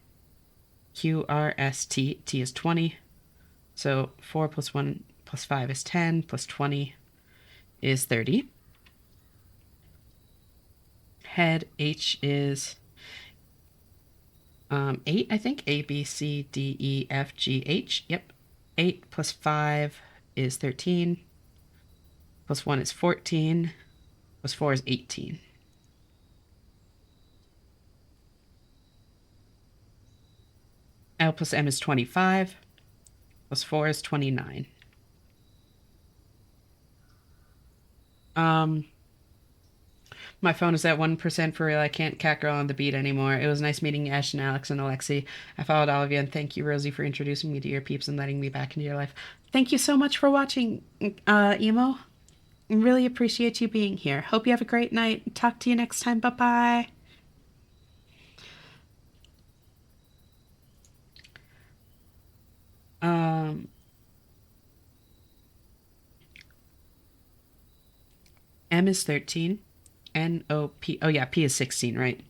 Q, R, S, T. T is 20. So 4 plus 1 plus 5 is 10 plus 20 is 30. Head H is 8, I think. A, B, C, D, E, F, G, H. Yep. 8 plus 5 is 13. Plus 1 is 14. Plus 4 is 18. L plus M is 25. Plus 4 is 29. My phone is at 1% for real. I can't cat girl on the beat anymore. It was nice meeting Ash and Alex and Alexi. I followed all of you, and thank you, Rosie, for introducing me to your peeps and letting me back into your life. Thank you so much for watching, Emo. Really appreciate you being here. Hope you have a great night. Talk to you next time. Bye bye. Um, M is 13. N O P. Oh, yeah, P is 16, right?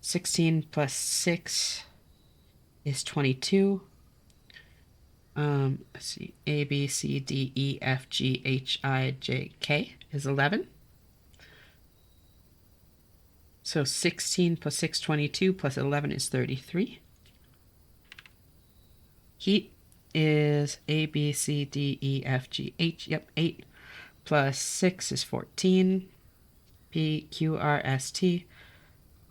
16 plus 6 is 22. Let's see. A, B, C, D, E, F, G, H, I, J, K is 11. So 16 plus 6, 22, plus 11 is 33. Heat is A, B, C, D, E, F, G, H. Yep, 8 plus 6 is 14. P, Q, R, S, T.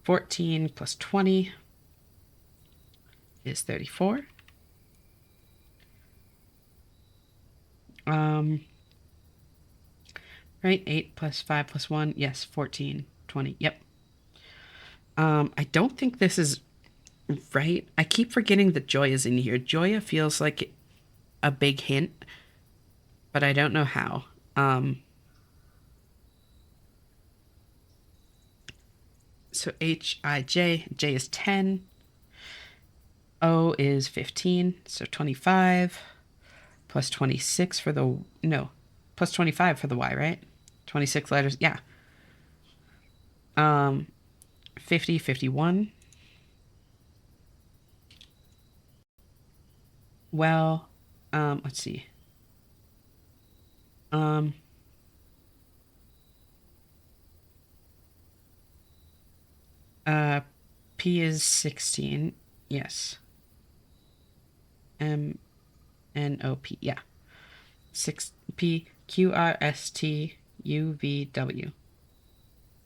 14 plus 20 is 34. Right, 8 plus 5 plus 1. Yes, 14, 20. Yep. I don't think this is right. I keep forgetting that Joya's in here. Joya feels like a big hint, but I don't know how. So H, I, J. J is 10. O is 15, so 25 plus 26 for the, no, plus 25 for the Y, right? 26 letters, yeah. 50, 51. Well, let's see. Um, P is 16, yes. MNOP, yeah. 6 P Q R S T U V W.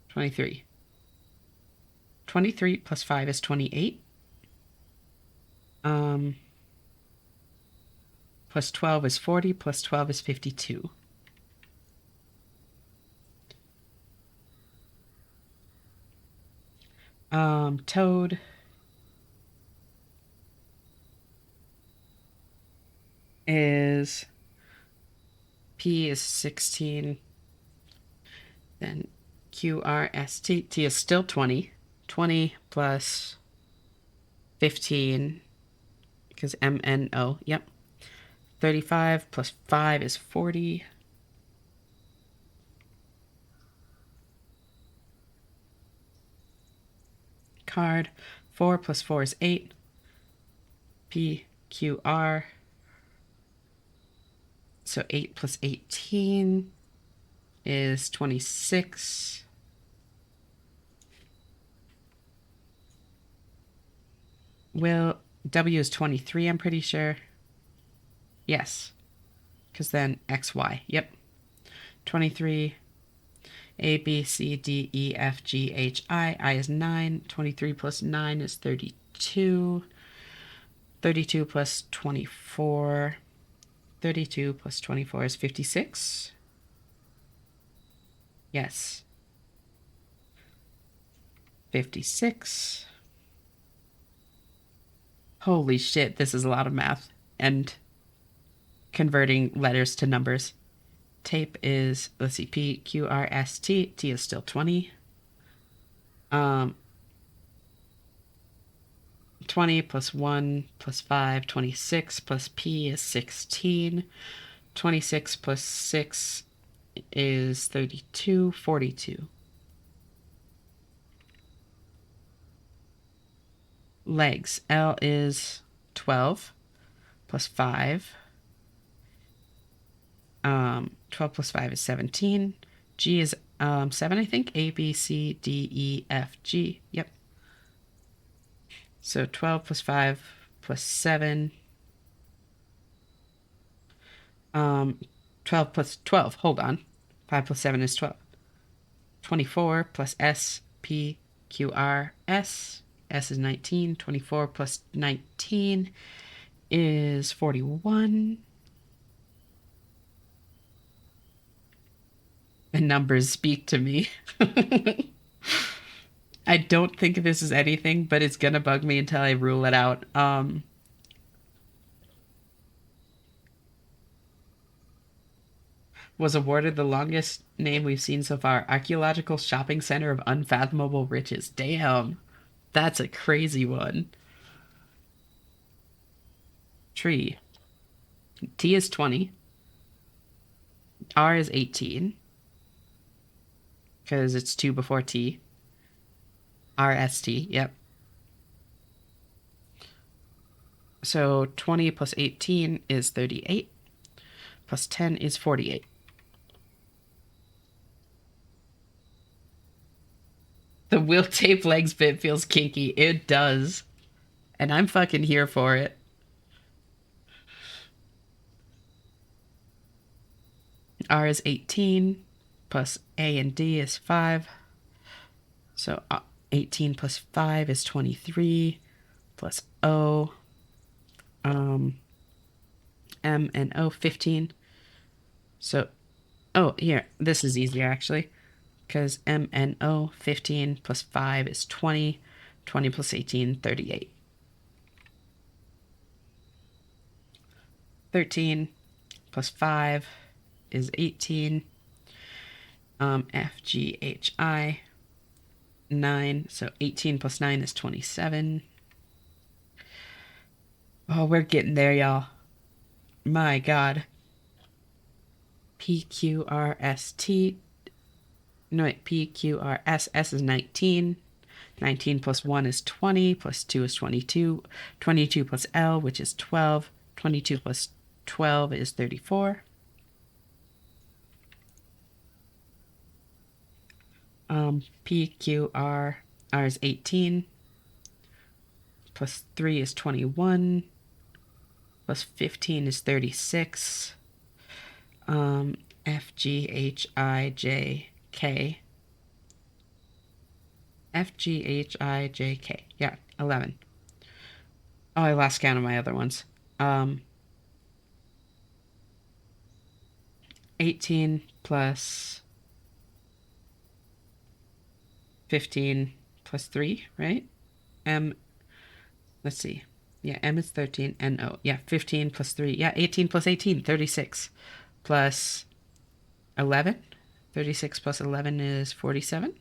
23. 23 plus 5 is 28. Plus 12 is 40, plus 12 is 52. Toad is P is 16. Then QRST. T is still 20. 20 plus 15, because MNO, yep. 35 plus 5 is 40. Card. 4 plus 4 is 8. PQR. So 8 plus 18 is 26. Will W is 23, I'm pretty sure. Yes. Because then XY. Yep. 23. A, B, C, D, E, F, G, H, I. I is 9. 23 plus 9 is 32. 32 plus 24. 32 plus 24 is 56. Yes. 56. Holy shit, this is a lot of math. And converting letters to numbers. Tape is, let's see, P, Q, R, S, T. T is still 20. 20 plus 1 plus 5, 26 plus P is 16. 26 plus 6 is 32, 42. Legs. L is 12 plus 5. 12 plus 5 is 17. G is 7, I think. A, B, C, D, E, F, G. Yep. So 12 plus 5 plus 7. 12 plus 12. Hold on. 5 plus 7 is 12. 24 plus S, P, Q, R, S. S is 19. 24 plus 19 is 41. The numbers speak to me. I don't think this is anything, but it's gonna bug me until I rule it out. Was awarded the longest name we've seen so far. Archaeological Shopping Center of Unfathomable Riches. Damn. That's a crazy one. Tree. T is 20. R is 18. Because it's 2 before T. RST, yep. So 20 plus 18 is 38. Plus 10 is 48. The will tape legs bit feels kinky. It does. And I'm fucking here for it. R is 18. Plus A and D is 5. So 18 plus 5 is 23. Plus O. M and O, 15. So, oh, here. This is easier, actually. Because M and O, 15 plus 5 is 20. 20 plus 18, 38. 13 plus 5 is 18. F, G, H, I, 9. So 18 plus 9 is 27. Oh, we're getting there, y'all. My God. PQRST. No, wait, PQRS. S is 19. 19 plus 1 is 20, plus 2 is 22. 22 plus L, which is 12. 22 plus 12 is 34. PQR. R is 18. Plus 3 is 21. Plus 15 is 36. F, G, H, I, J, K. F, G, H, I, J, K. Yeah, 11. Oh, I lost count of my other ones. 18 plus 15 plus 3, right? M, let's see. Yeah, M is 13, N, O. Yeah, 15 plus 3. Yeah, 18 plus 18, 36. Plus 11. 36 plus 11 is 47.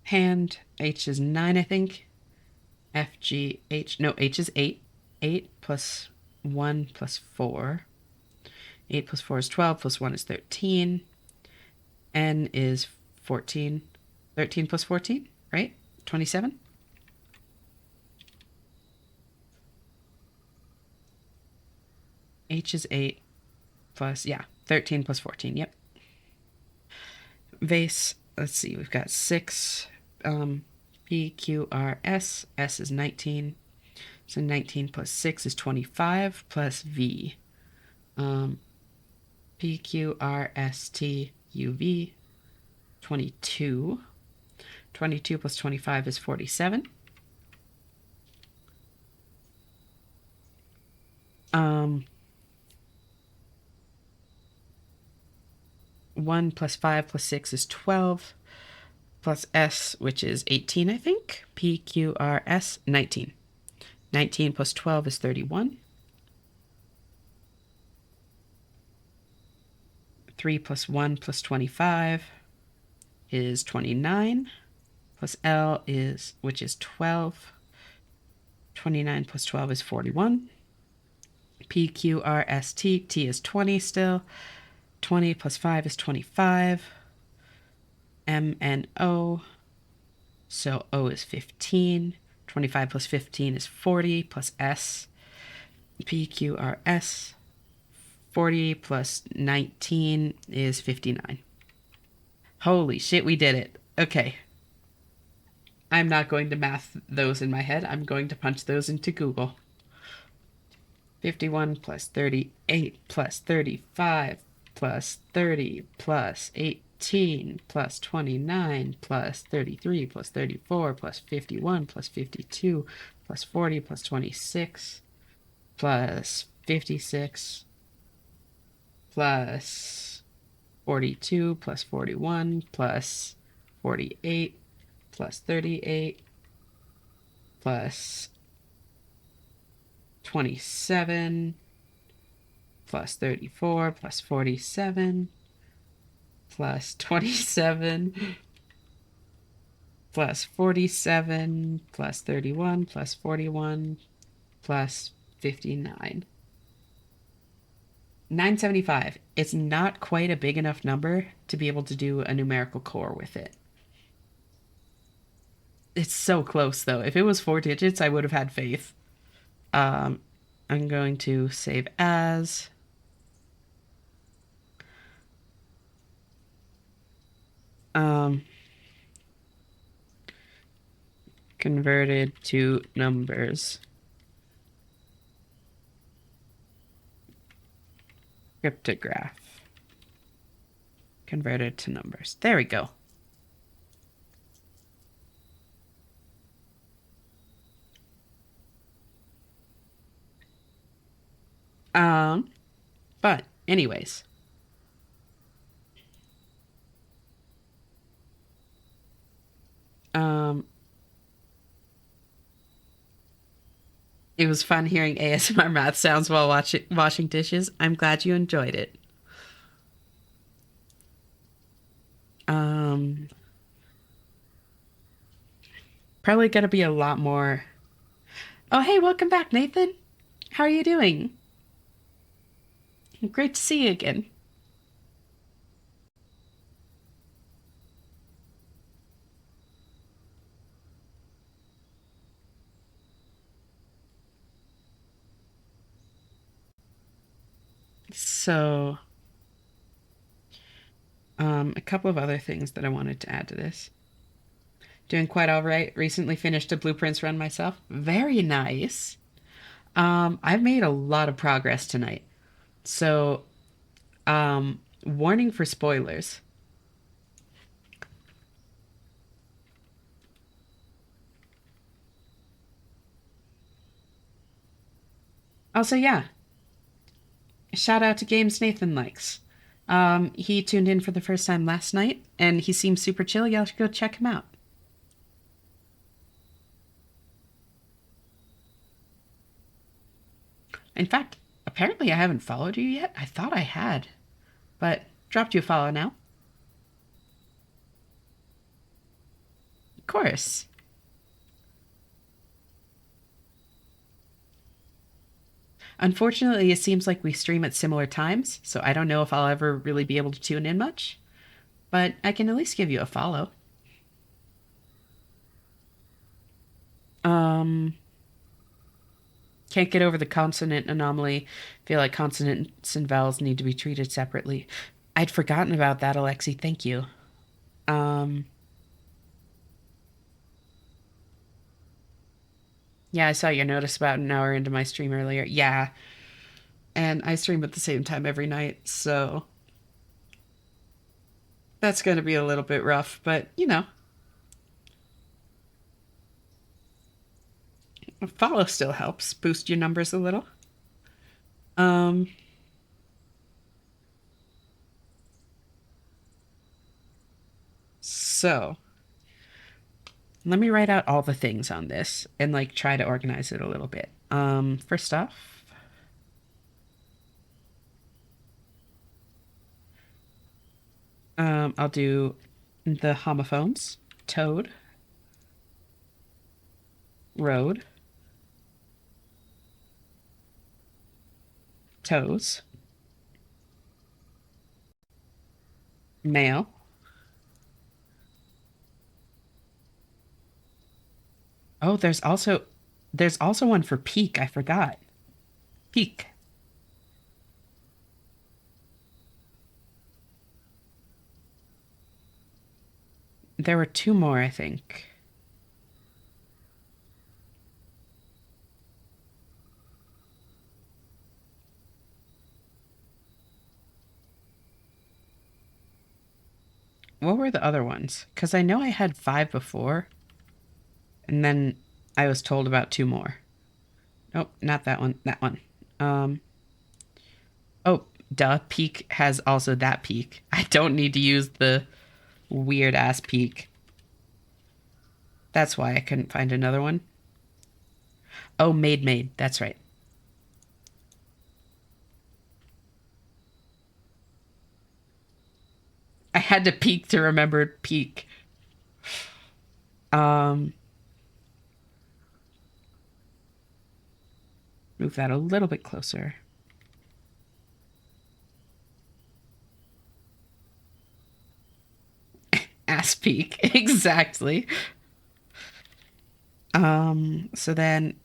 Hand, H is 9, I think. F, G, H. No, H is 8. 8 plus 1 plus 4. 8 plus 4 is 12, plus 1 is 13. N is 14. 13 plus 14, right? 27. H is 8 plus, yeah, 13 plus 14, yep. Vase, let's see, we've got 6. P, Q, R, S. S is 19. So 19 plus 6 is 25, plus V. P, Q, R, S, T, U, V. 22. 22 plus 25 is 47. 1 plus 5 plus 6 is 12. Plus S, which is 18, I think. P, Q, R, S, 19. 19 plus 12 is 31. 3 plus 1 plus 25 is 29. Plus L is, which is 12. 29 plus 12 is 41. P, Q, R, S, T. T is 20 still. 20 plus 5 is 25. M, N, O. So O is 15. 25 plus 15 is 40, plus S. P, Q, R, S. 40 plus 19 is 59. Holy shit, we did it. Okay. I'm not going to math those in my head. I'm going to punch those into Google. 51 plus 38 plus 35 plus 30 plus 18 plus 29 plus 33 plus 34 plus 51 plus 52 plus 40 plus 26 plus 56 plus 42 plus 41 plus 48 plus 38 plus 27 plus 34 plus 47 plus 27 plus 47 plus 31 plus 41 plus 59. 975. It's not quite a big enough number to be able to do a numerical core with it. It's so close, though. If it was 4 digits, I would have had faith. I'm going to save as. Converted to numbers. Cryptograph. Converted to numbers. There we go. But anyways. It was fun hearing ASMR math sounds while washing dishes. I'm glad you enjoyed it. Probably gonna be a lot more. Oh, hey, welcome back, Nathan. How are you doing? Great to see you again. So, a couple of other things that I wanted to add to this. Doing quite all right. Recently finished a blueprints run myself. Very nice. I've made a lot of progress tonight. So, warning for spoilers. Also, yeah, shout out to games Nathan likes. He tuned in for the first time last night, and he seems super chill. Y'all should go check him out. In fact, apparently I haven't followed you yet. I thought I had, but dropped you a follow now. Of course. Unfortunately, it seems like we stream at similar times, so I don't know if I'll ever really be able to tune in much, but I can at least give you a follow. Um, can't get over the consonant anomaly. Feel like consonants and vowels need to be treated separately. I'd forgotten about that, Alexi. Thank you. Um, yeah, I saw your notice about an hour into my stream earlier. Yeah, and I stream at the same time every night, so that's going to be a little bit rough, but a follow still helps boost your numbers a little. Um, so let me write out all the things on this and like try to organize it a little bit. First off, I'll do the homophones: toad, road, toes, male. Oh, there's also one for peak. I forgot. Peak. There were two more, I think. What were the other ones? Because I know I had five before, and then I was told about two more. Nope, not that one. That one. Um, oh, duh. Peak has also that peak. I don't need to use the weird ass peak. That's why I couldn't find another one. Oh, maid. That's right. I had to peek to remember peak. Um, move that a little bit closer. Ass peak. Exactly. So then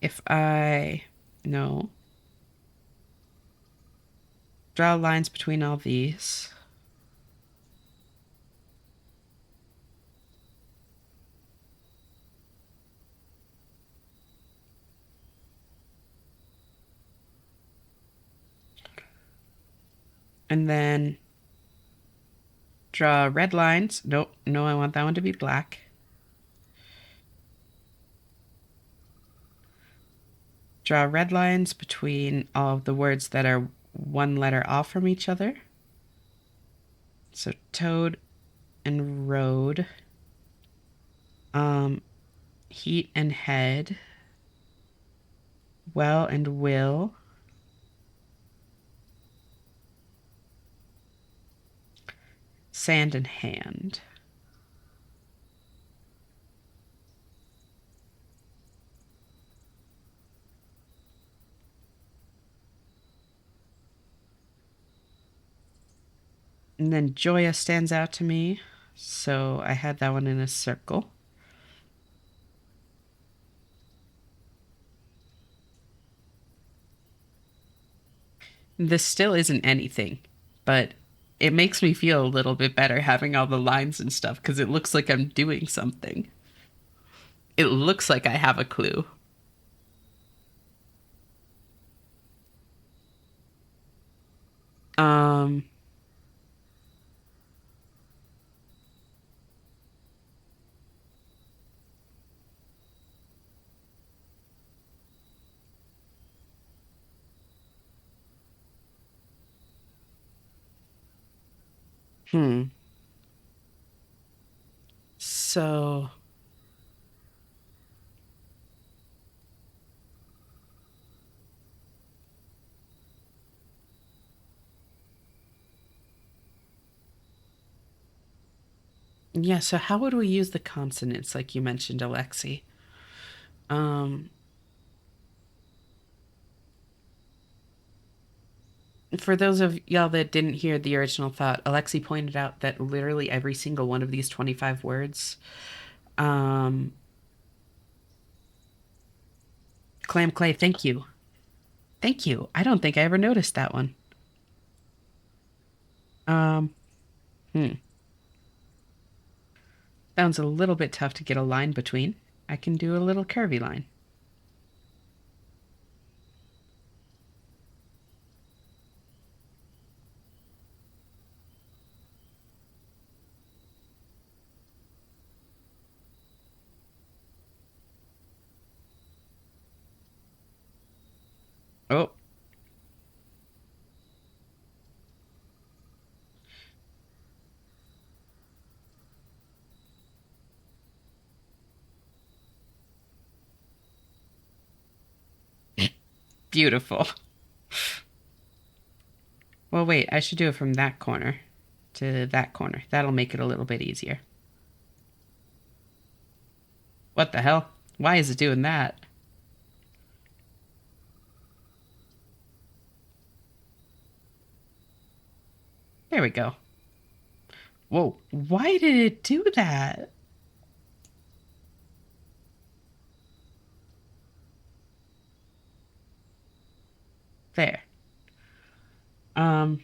if I no draw lines between all these. And then draw red lines. Nope, no, I want that one to be black. Draw red lines between all of the words that are one letter off from each other. So toad and road. Heat and head. Well and will. Sand and hand. And then Joya stands out to me. So I had that one in a circle. This still isn't anything, but it makes me feel a little bit better having all the lines and stuff because it looks like I'm doing something. It looks like I have a clue. Um, hmm. So, yeah, so how would we use the consonants like you mentioned, Alexi? Um, for those of y'all that didn't hear the original thought, Alexi pointed out that literally every single one of these 25 words, um, Clam Clay, thank you. Thank you. I don't think I ever noticed that one. Um, hmm. Sounds a little bit tough to get a line between. I can do a little curvy line. Oh, beautiful. Well, wait, I should do it from that corner to that corner. That'll make it a little bit easier. What the hell? Why is it doing that? There we go. Whoa, why did it do that? There. Um,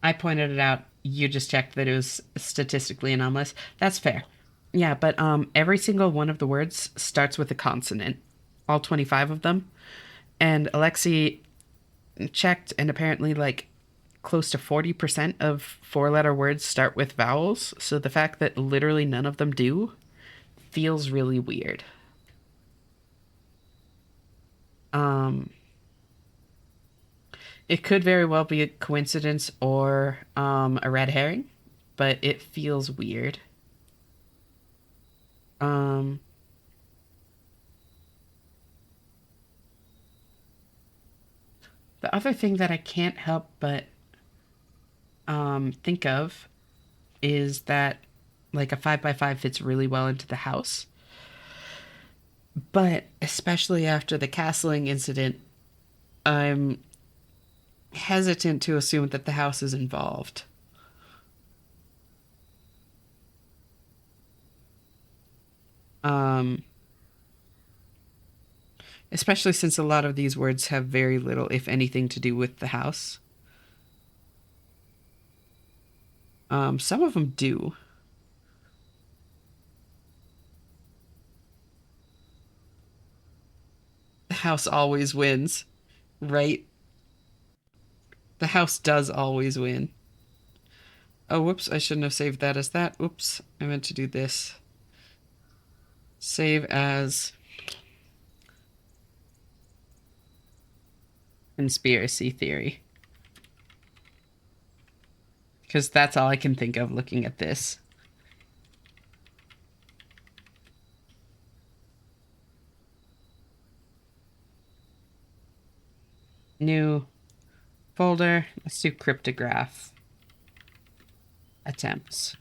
I pointed it out. You just checked that it was statistically anomalous. That's fair. Yeah, but every single one of the words starts with a consonant. All 25 of them. And Alexi checked, and apparently, like, close to 40% of four-letter words start with vowels. So the fact that literally none of them do feels really weird. Um, it could very well be a coincidence or a red herring, but it feels weird. Um, the other thing that I can't help but think of is that like a 5 by 5 fits really well into the house, but especially after the castling incident, I'm hesitant to assume that the house is involved. Um, especially since a lot of these words have very little, if anything, to do with the house. Some of them do. The house always wins, right? The house does always win. Oh, whoops, I shouldn't have saved that as that. Oops, I meant to do this. Save as conspiracy theory. Because that's all I can think of looking at this. New folder. Let's do cryptograph attempts.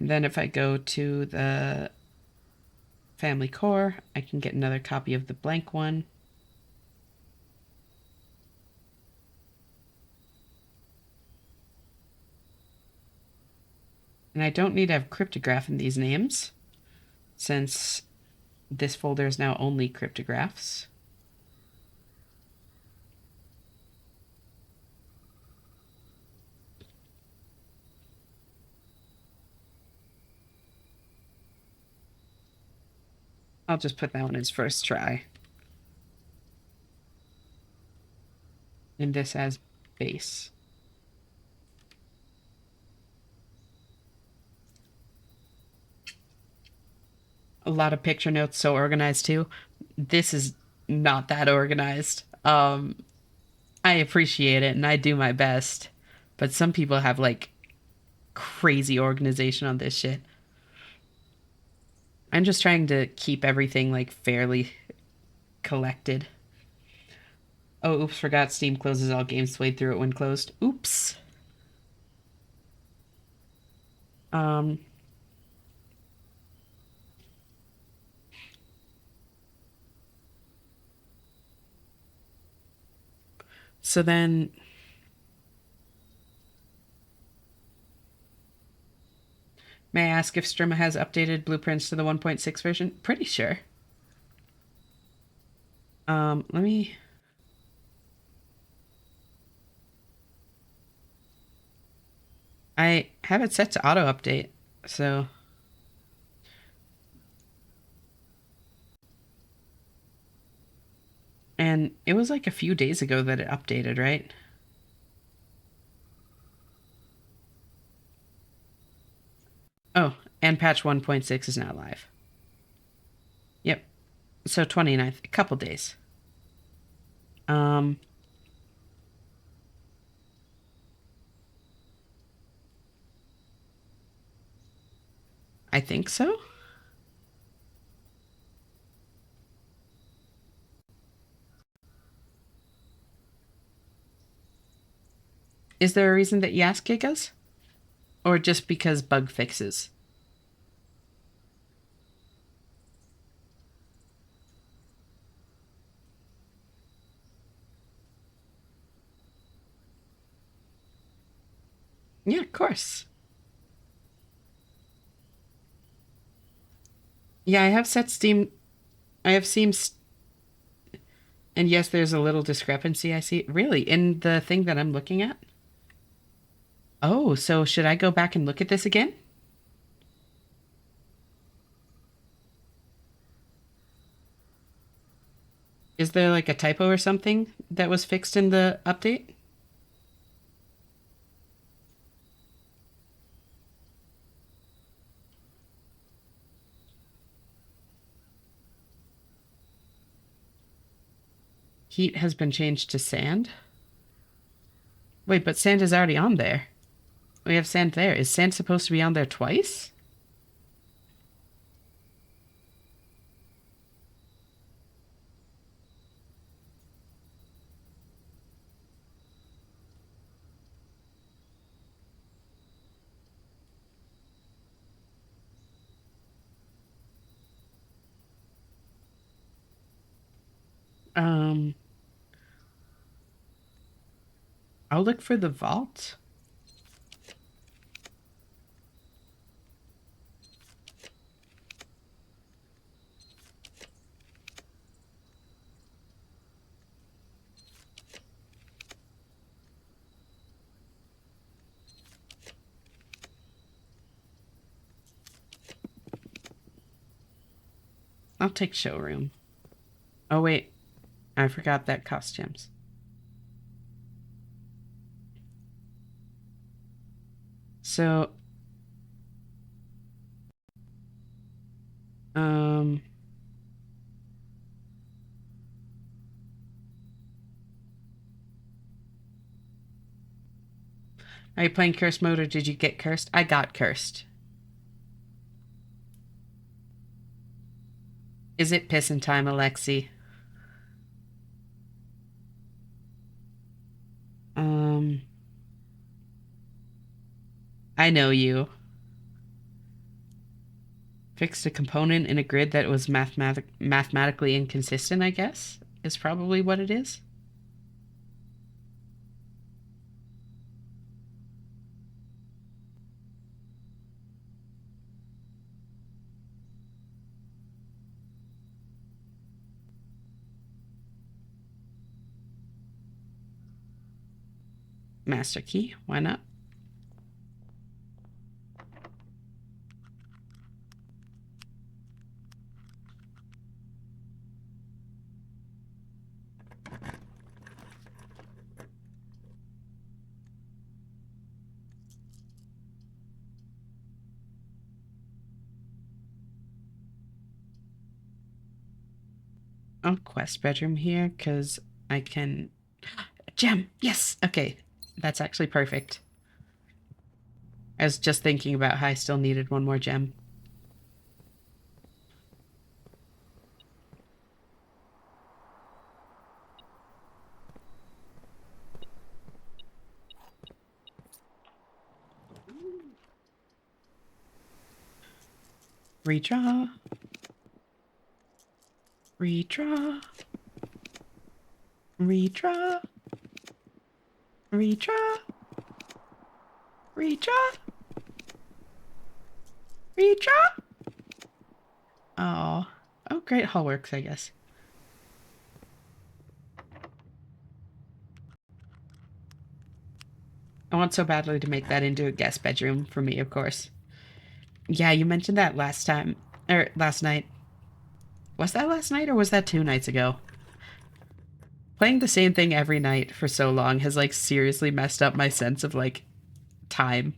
Then if I go to the family core, I can get another copy of the blank one. And I don't need to have cryptograph in these names, since this folder is now only cryptographs. I'll just put that one as first try. And this as base. A lot of picture notes, so organized too. This is not that organized. I appreciate it and I do my best, but some people have like crazy organization on this shit. I'm just trying to keep everything like fairly collected. Oh, oops, forgot Steam closes all games played through it when closed. Oops. Um, so then may I ask if Strima has updated blueprints to the 1.6 version? Pretty sure. Let me. I have it set to auto update, so. And it was like a few days ago that it updated, right? Oh, and patch 1.6 is now live. Yep. So 29th, a couple days. Um, I think so. Is there a reason that you ask, Gigas? Or just because bug fixes? Yeah, of course. Yeah, I have set Steam. I have Steam. And yes, there's a little discrepancy I see. Really? In the thing that I'm looking at? Oh, so should I go back and look at this again? Is there like a typo or something that was fixed in the update? Heat has been changed to sand? Wait, but sand is already on there. We have sand there. Is sand supposed to be on there twice? Um, I'll look for the vault. I'll take showroom. Oh, wait. I forgot that costumes. So, um, are you playing cursed mode or did you get cursed? I got cursed. Is it pissin' time, Alexi? Um, I know you. Fixed a component in a grid that was mathematically inconsistent, I guess, is probably what it is. Master key, why not? Oh, quest bedroom here, because I can... Gem! Yes! Okay, that's actually perfect. I was just thinking about how I still needed one more gem. Redraw. Redraw. Redraw. Redraw. Redraw. Redraw. Oh. Oh, great. Hall works, I guess. I want so badly to make that into a guest bedroom for me, of course. Yeah, you mentioned that last time. Or last night. Was that last night or was that 2 nights ago? Playing the same thing every night for so long has, like, seriously messed up my sense of, like, time.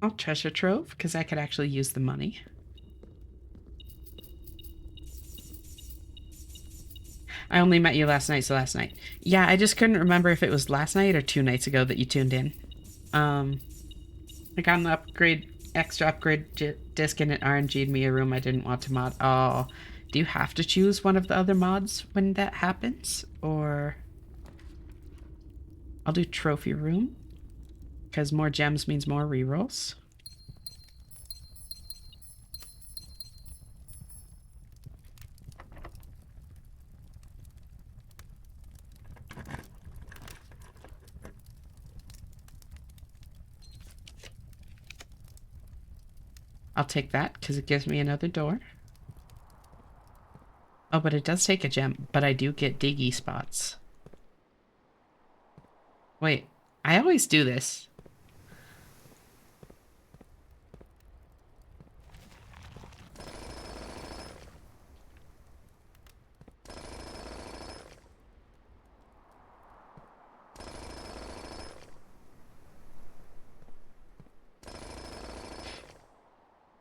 Oh, treasure trove, because I could actually use the money. I only met you last night, so last night. Yeah, I just couldn't remember if it was last night or 2 nights ago that you tuned in. I got an extra upgrade disc and it RNG'd me a room I didn't want to mod. Oh, do you have to choose one of the other mods when that happens? Or... I'll do trophy room, because more gems means more rerolls. I'll take that, because it gives me another door. Oh, but it does take a gem, but I do get diggy spots. Wait, I always do this.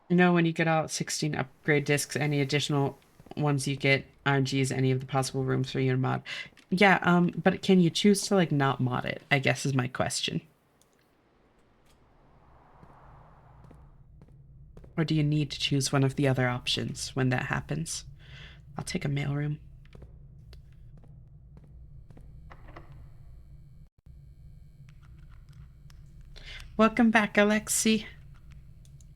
You know, when you get all 16 upgrade discs, any additional ones you get RNGs any of the possible rooms for you to mod. Yeah, but can you choose to, like, not mod it, I guess is my question. Or do you need to choose one of the other options when that happens? I'll take a mailroom. Welcome back, Alexi.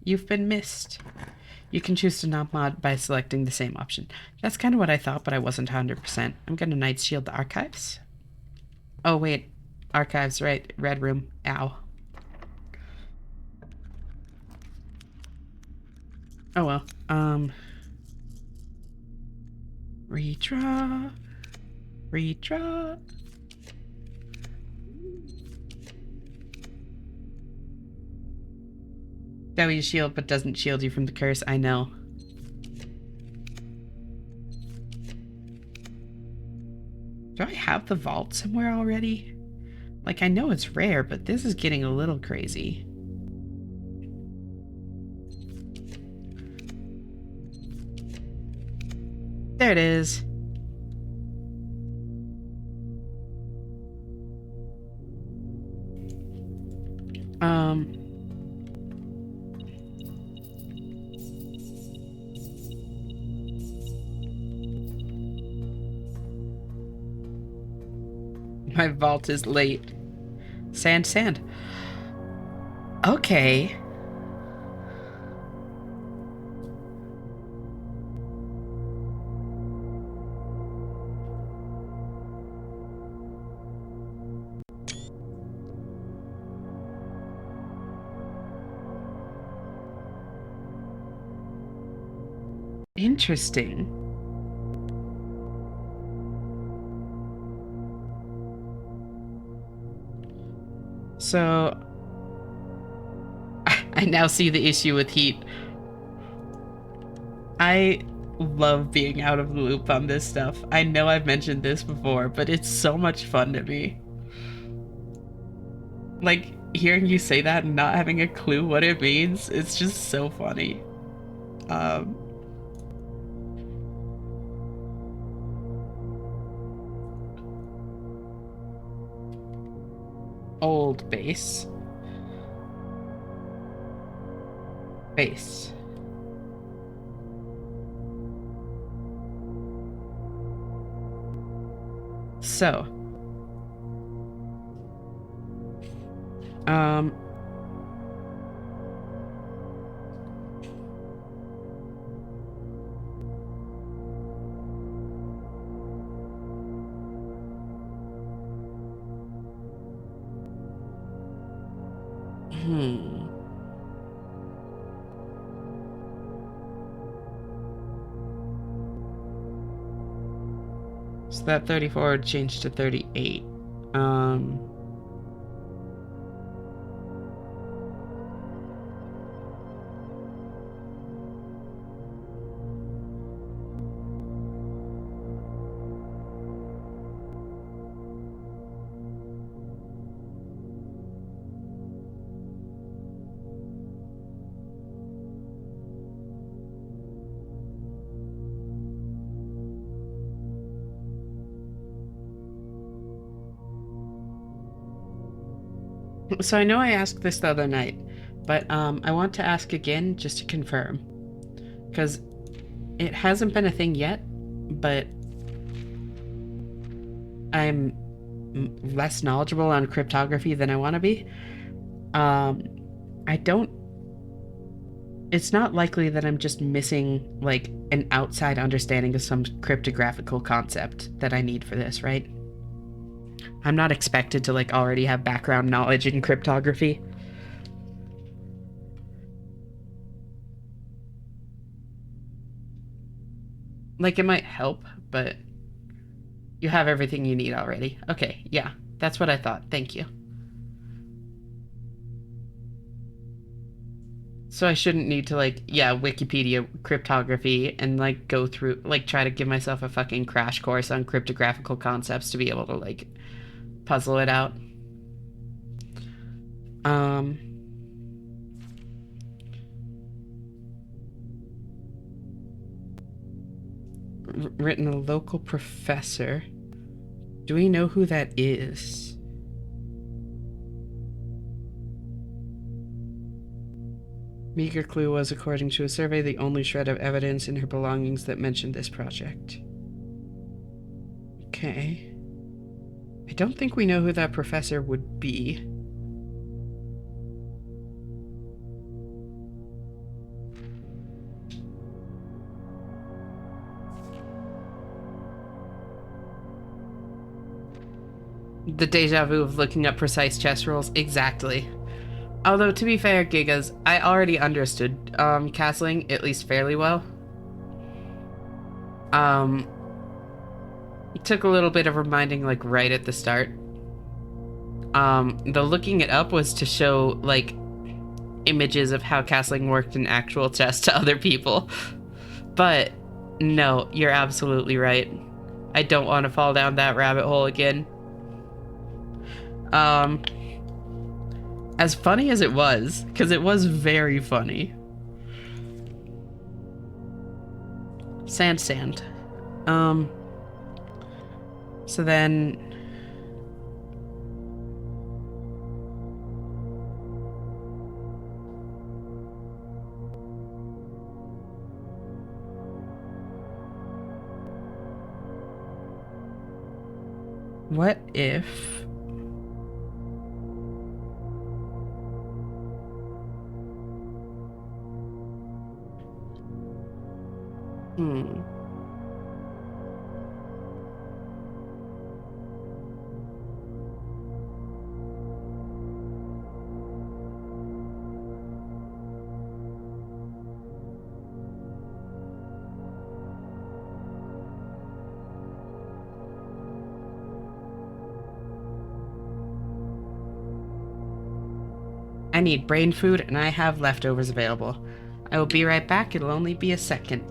You've been missed. You can choose to not mod by selecting the same option. That's kind of what I thought, but I wasn't 100%. I'm gonna Night Shield the archives. Oh, wait. Archives, right. Red room. Ow. Oh, well. Redraw. Redraw. W shield, but doesn't shield you from the curse. I know. Do I have the vault somewhere already? Like, I know it's rare, but this is getting a little crazy. There it is. My vault is late. Sand, sand. Okay. Interesting. So, I now see the issue with heat. I love being out of the loop on this stuff. I know I've mentioned this before, but it's so much fun to me. Like, hearing you say that and not having a clue what it means, it's just so funny. Old base. Base. So. So that 34 changed to 38. So I know I asked this the other night, but I want to ask again just to confirm. Because it hasn't been a thing yet, but I'm less knowledgeable on cryptography than I want to be. I don't... It's not likely that I'm just missing, like, an outside understanding of some cryptographical concept that I need for this, right? I'm not expected to, like, already have background knowledge in cryptography. Like, it might help, but you have everything you need already. Okay, yeah, that's what I thought. Thank you. So I shouldn't need to, like, yeah, Wikipedia cryptography and, like, go through, like, try to give myself a fucking crash course on cryptographical concepts to be able to, like, puzzle it out. Written a local professor. Do we know who that is? Meager clue was, according to a survey, the only shred of evidence in her belongings that mentioned this project. Okay. I don't think we know who that professor would be. The deja vu of looking up precise chess rules. Exactly. Although, to be fair, Gigas, I already understood castling, at least fairly well. It took a little bit of reminding, like, right at the start. The looking it up was to show, like, images of how castling worked in actual chess to other people. But, no, you're absolutely right. I don't want to fall down that rabbit hole again. As funny as it was, because it was very funny. Sand. Um, so then, what if... Hmm. I need brain food and I have leftovers available. I will be right back. It'll only be a second.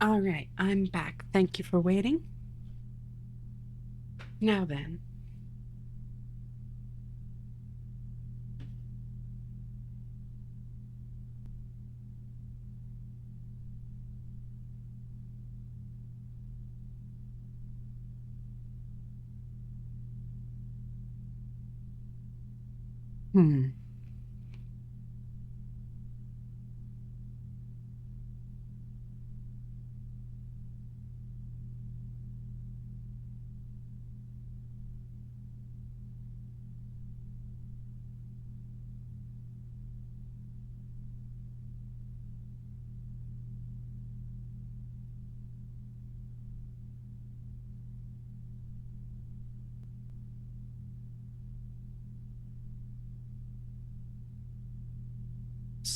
All right, I'm back. Thank you for waiting. Now then. Hmm.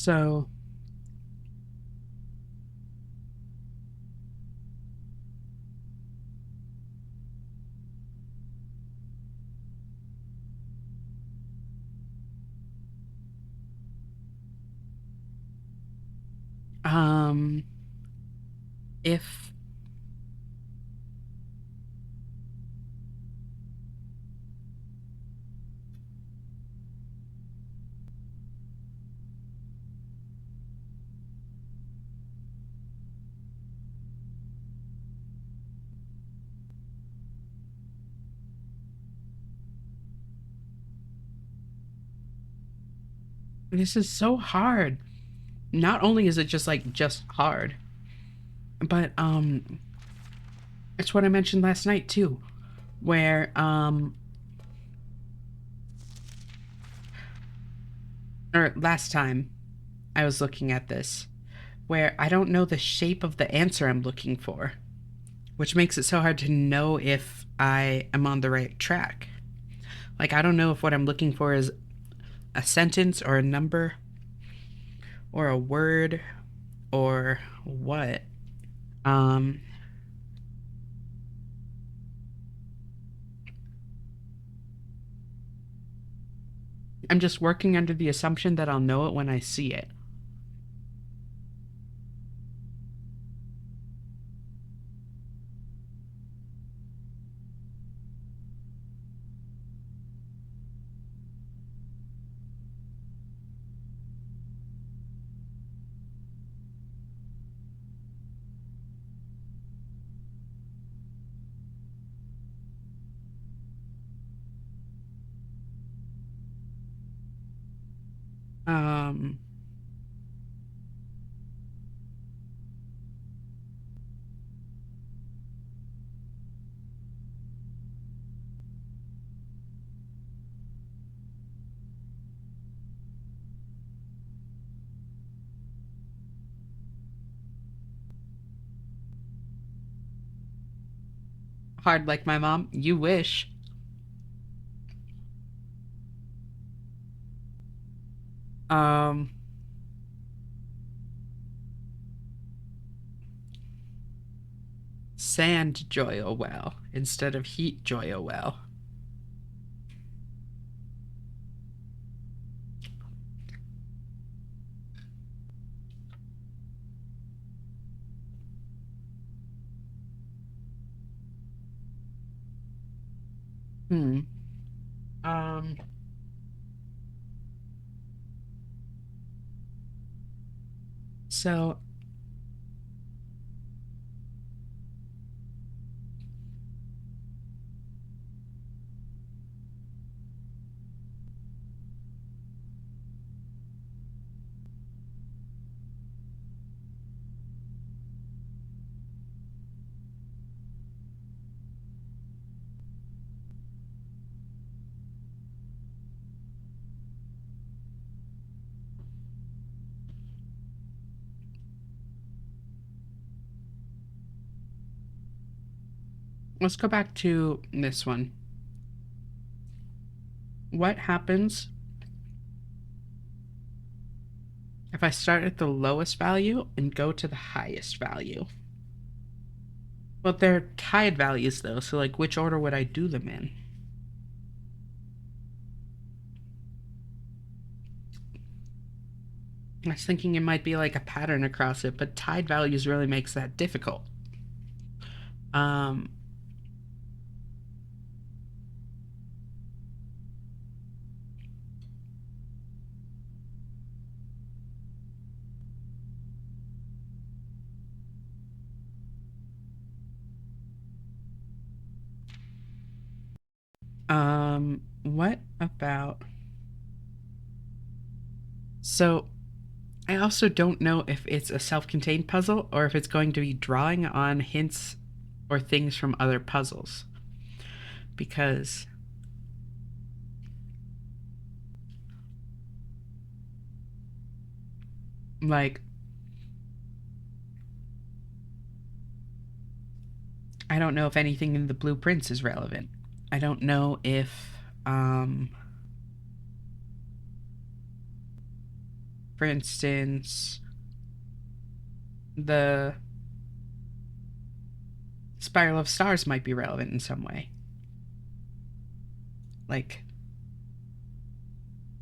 So, um, if This is so hard. Not only is it just hard, but it's what I mentioned last night too, where or last time I was looking at this, where I don't know the shape of the answer I'm looking for, which makes it so hard to know if I am on the right track. Like, I don't know if what I'm looking for is a sentence or a number or a word or what. Um, I'm just working under the assumption that I'll know it when I see it. Um, Hard like my mom? You wish. Um, Sand Joy well instead of Heat Joy well. Hmm. Um, so let's go back to this one. What happens if I start at the lowest value and go to the highest value? Well, they're tied values though, so like which order would I do them in? I was thinking it might be like a pattern across it, but tied values really makes that difficult. Um, what about... So, I also don't know if it's a self-contained puzzle or if it's going to be drawing on hints or things from other puzzles. Because, like, I don't know if anything in the blueprints is relevant. I don't know if, for instance, the Spiral of Stars might be relevant in some way. Like,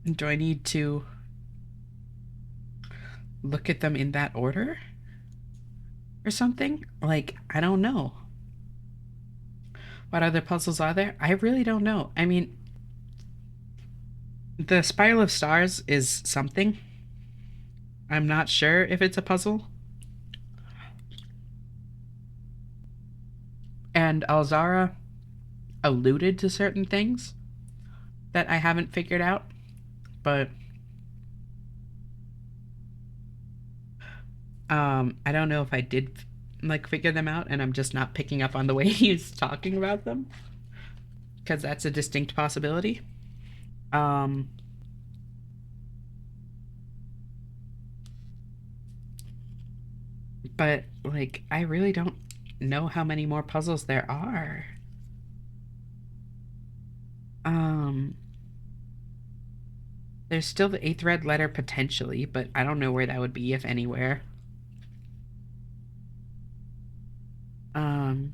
do I need to look at them in that order or something? Like, I don't know. What other puzzles are there? I really don't know. I mean, the Spiral of Stars is something. I'm not sure if it's a puzzle. And Alzara alluded to certain things that I haven't figured out, but I don't know if I did like figure them out and I'm just not picking up on the way he's talking about them, because that's a distinct possibility. Um, but like I really don't know how many more puzzles there are. Um, there's still the eighth red letter potentially, but I don't know where that would be, if anywhere. Um,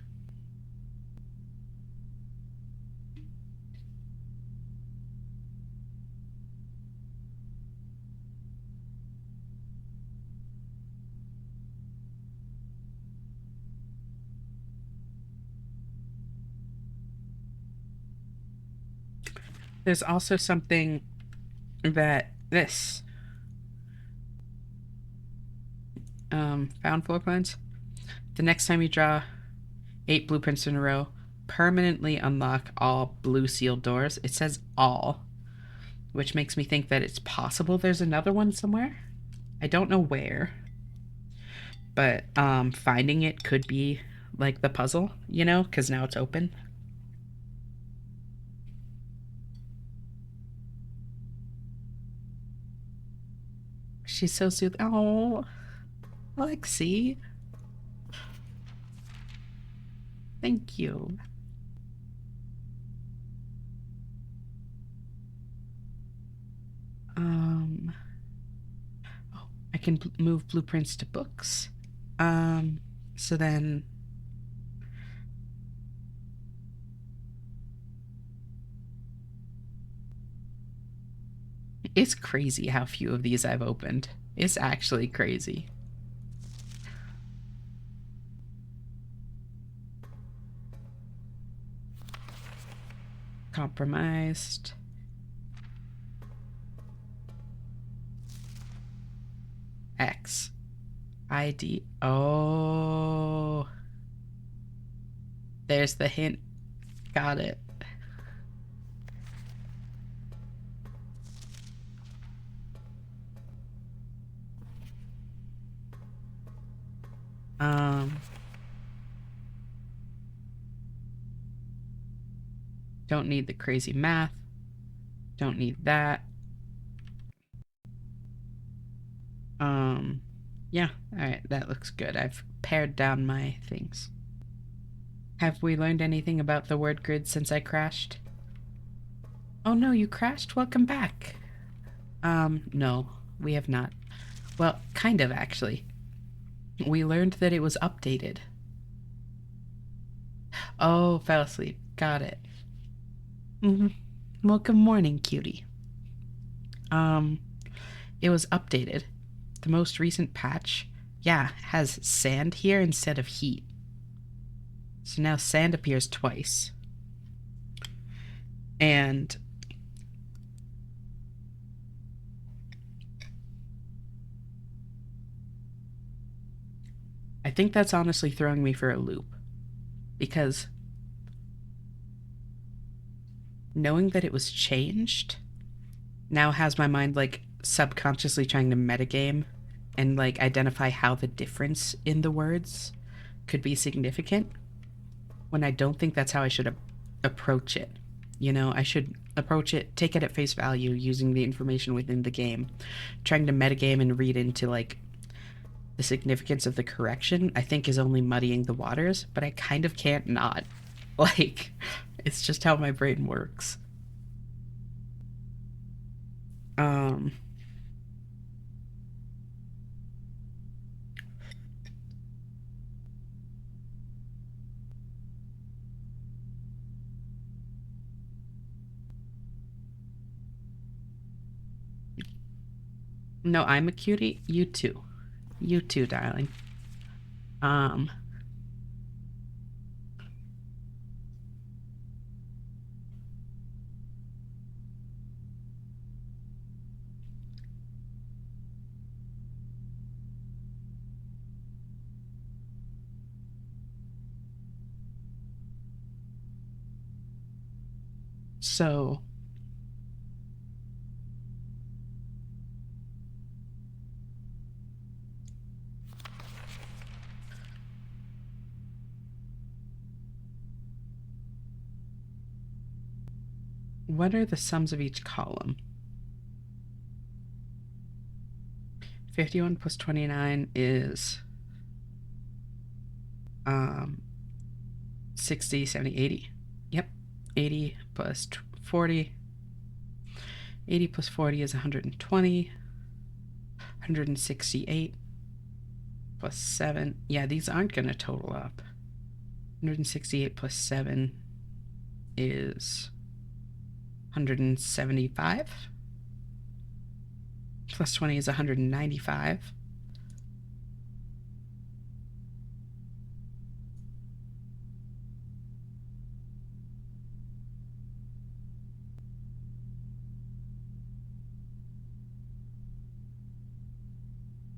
there's also something that this found floor plans. The next time you draw 8 blueprints in a row, permanently unlock all blue sealed doors. It says all, which makes me think that it's possible there's another one somewhere. I don't know where, but finding it could be like the puzzle, you know, because now it's open. She's so soothing. Oh, Lexi. Thank you. Um, oh, I can move blueprints to books. So then it's crazy how few of these I've opened. It's actually crazy. Compromised. X. ID. Oh. There's the hint. Got it. Um. Don't need the crazy math. Don't need that. Yeah. Alright, that looks good. I've pared down my things. Have we learned anything about the word grid since I crashed? Oh no, you crashed? Welcome back. No, we have not. Well, kind of actually. We learned that it was updated. Oh, fell asleep. Got it. Well, good morning, cutie. Um, it was updated. The most recent patch, yeah, has sand here instead of heat. So now sand appears twice. And I think that's honestly throwing me for a loop. Because knowing that it was changed now has my mind like subconsciously trying to metagame and like identify how the difference in the words could be significant, when I don't think that's how I should approach it. You know, I should approach it, take it at face value using the information within the game. Trying to metagame and read into like the significance of the correction, I think is only muddying the waters, but I kind of can't not. Like, it's just how my brain works. Um, no, I'm a cutie. You too. You too, darling. Um, so What are the sums of each column? 51 plus 29 is 60, 70, 80. Yep. 80 plus 40. 80 plus 40 is 120. 168 plus 7. Yeah, these aren't going to total up. 168 plus 7 is 175. Plus 20 is 195.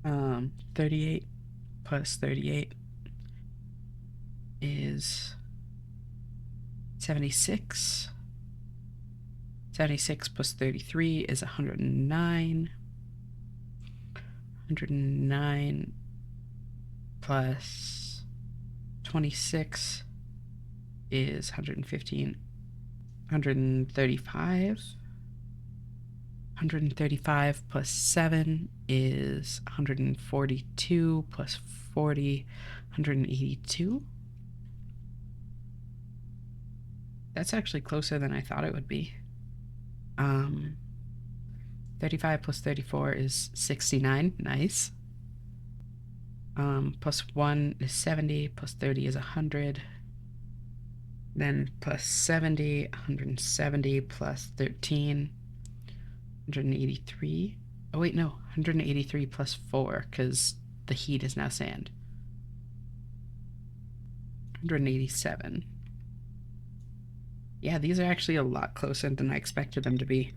Um, 38 plus 38 is 76. 76 plus 33 is 109. 109 plus 26 is 115. 135. 135 plus 7 is 142 plus 40, 182. That's actually closer than I thought it would be. 35 plus 34 is 69. Nice. Plus 1 is 70, plus 30 is 100. Then plus 70, 170 plus 13, 183. Oh, wait, no. 183 plus 4, because the heat is now sand. 187. Yeah, these are actually a lot closer than I expected them to be.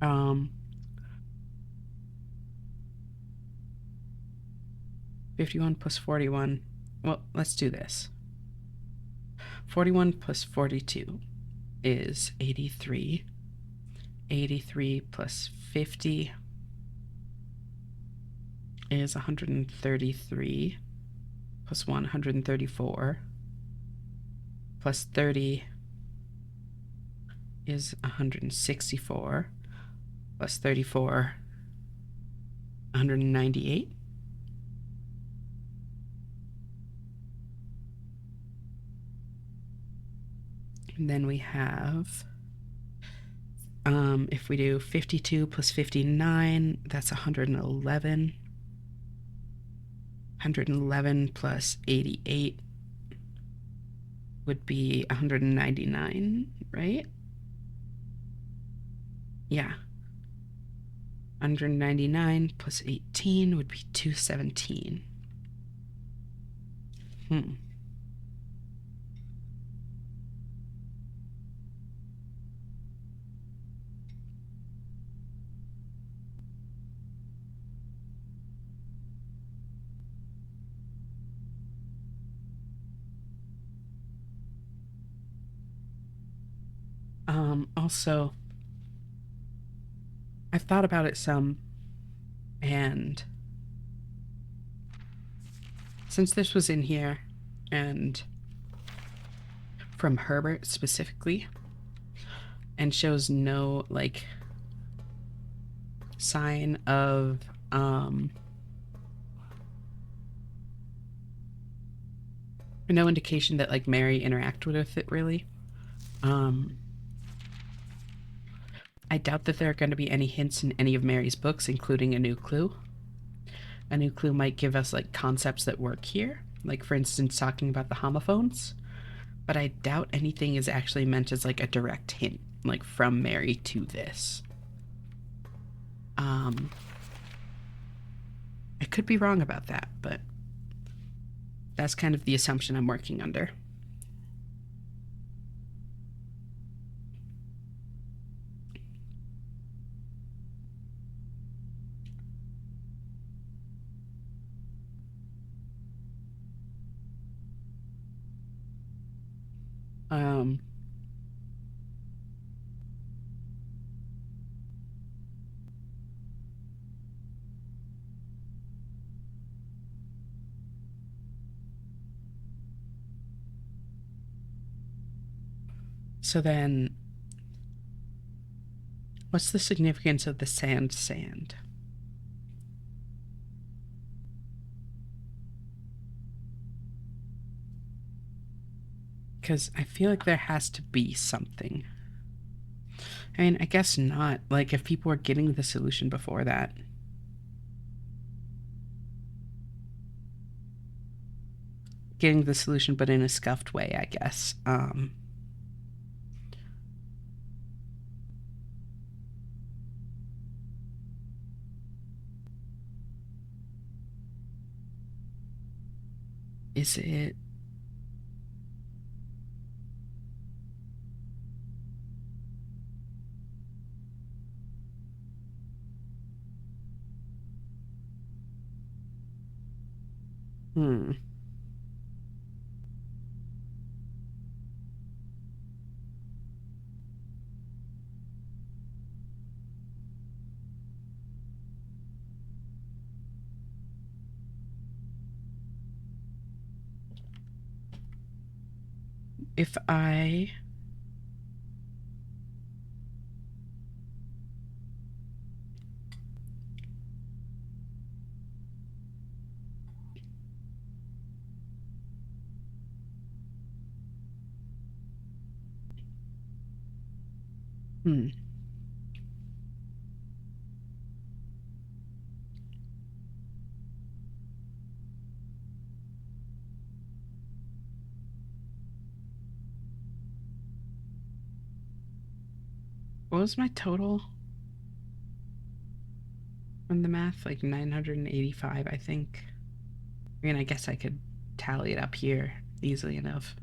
Um, 51 plus 41. Well, let's do this. 41 plus 42 is 83. 83 plus 50 is 133. Plus 134. Plus 30 is 164. Plus 34, 198. And then we have, if we do 52 plus 59, that's 111. 111 plus 88 would be 199, right? Yeah. 199 plus 18 would be 217. Also, I've thought about it some, and since this was in here, and from Herbert specifically, and shows no, like, sign of, no indication that, like, Mary interacted with it, really. I doubt that there are going to be any hints in any of Mary's books, including A New Clue. A New Clue might give us, like, concepts that work here, like, for instance, talking about the homophones, but I doubt anything is actually meant as, like, a direct hint, like, from Mary to this. I could be wrong about that, but that's kind of the assumption I'm working under. So then, what's the significance of the sand? Because I feel like there has to be something. I mean, I guess not. Like, if people were getting the solution before that. Getting the solution, but in a scuffed way, I guess. Is it... Hmm. If I... Hmm. What was my total on the math? Like 985, I think. I mean, I guess I could tally it up here easily enough.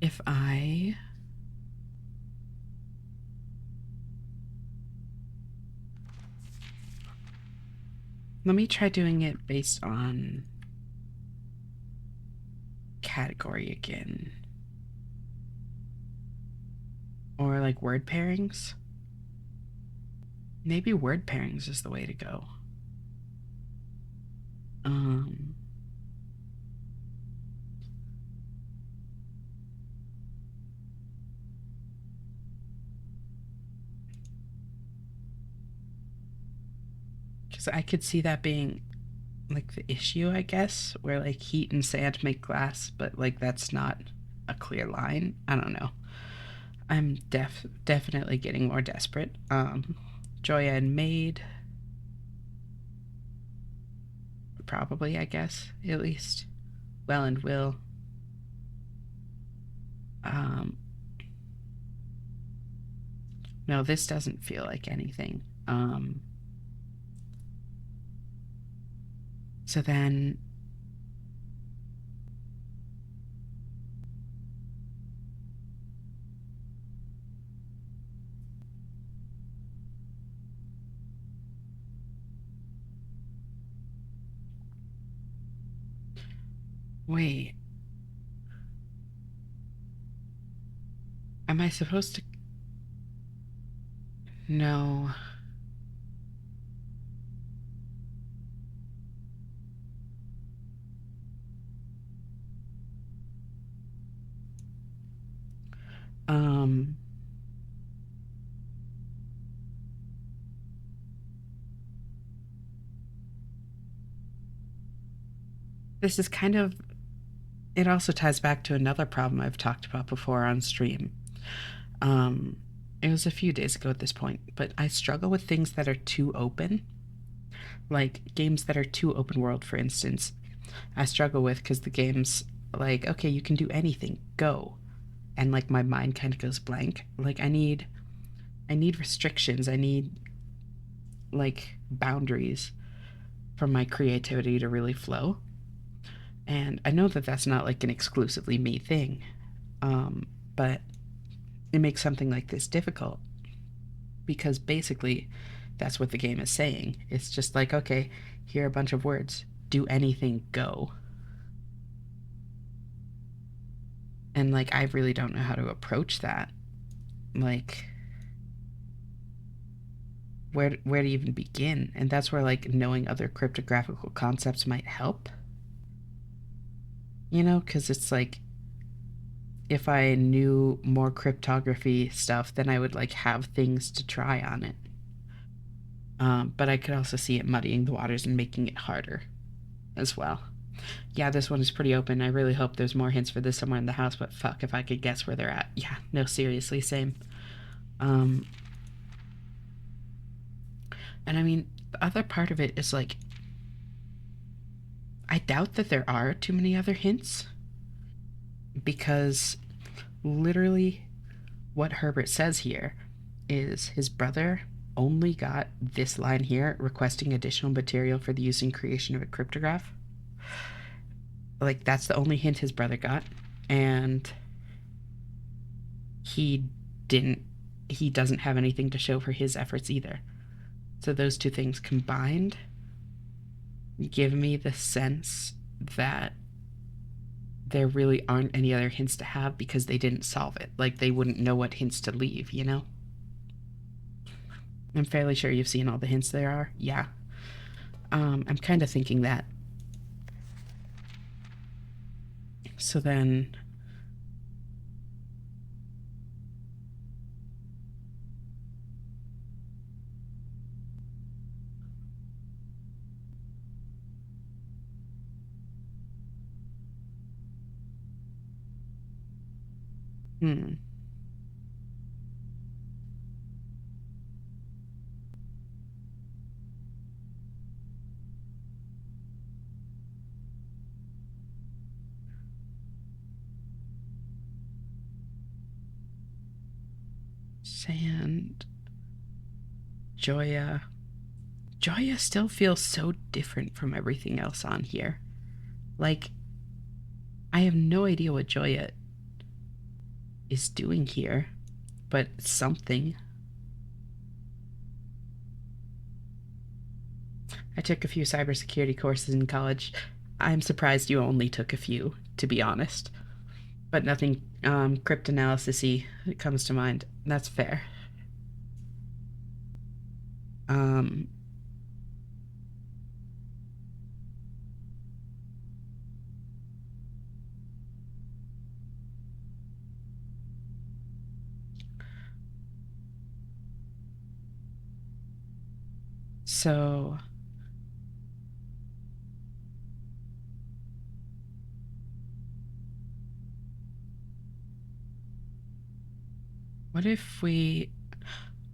If I... Let me try doing it based on category again. Or like word pairings. Maybe word pairings is the way to go. Because I could see that being like the issue, I guess, where like heat and sand make glass, but like that's not a clear line. I don't know. I'm definitely getting more desperate. Joya and Maid, probably, I guess, at least. Well and Will. Um, no, this doesn't feel like anything. So then, wait, am I supposed to? No. Um, this is kind of, it also ties back to another problem I've talked about before on stream. Um, it was a few days ago at this point, but I struggle with things that are too open, like games that are too open world, for instance. I struggle with because the game's like, okay, you can do anything, go, and like my mind kind of goes blank. Like I need restrictions. I need like boundaries for my creativity to really flow. And I know that that's not like an exclusively me thing, but it makes something like this difficult because basically that's what the game is saying. It's just like, okay, here are a bunch of words. Do anything, go. And like, I really don't know how to approach that. Like, where to even begin? And that's where like knowing other cryptographical concepts might help. you know, because it's like if I knew more cryptography stuff, then I would like have things to try on it. But I could also see it muddying the waters and making it harder as well. Yeah, this one is pretty open. I really hope there's more hints for this somewhere in the house, but fuck if I could guess where they're at. Yeah, no, seriously, same. Um, and I mean, the other part of it is like, I doubt that there are too many other hints because literally what Herbert says here is his brother only got this line here requesting additional material for the use in creation of a cryptograph. Like, that's the only hint his brother got. And he didn't, he doesn't have anything to show for his efforts either. So those two things combined give me the sense that there really aren't any other hints to have because they didn't solve it. Like, they wouldn't know what hints to leave, you know? I'm fairly sure you've seen all the hints there are. Yeah. I'm kind of thinking that. So then. Hmm. Sand. Joya. Joya still feels so different from everything else on here. Like, I have no idea what Joya is doing here, but something. I took a few cybersecurity courses in college. I'm surprised you only took a few, to be honest. But nothing cryptanalysis-y comes to mind. That's fair. Um, so what if we...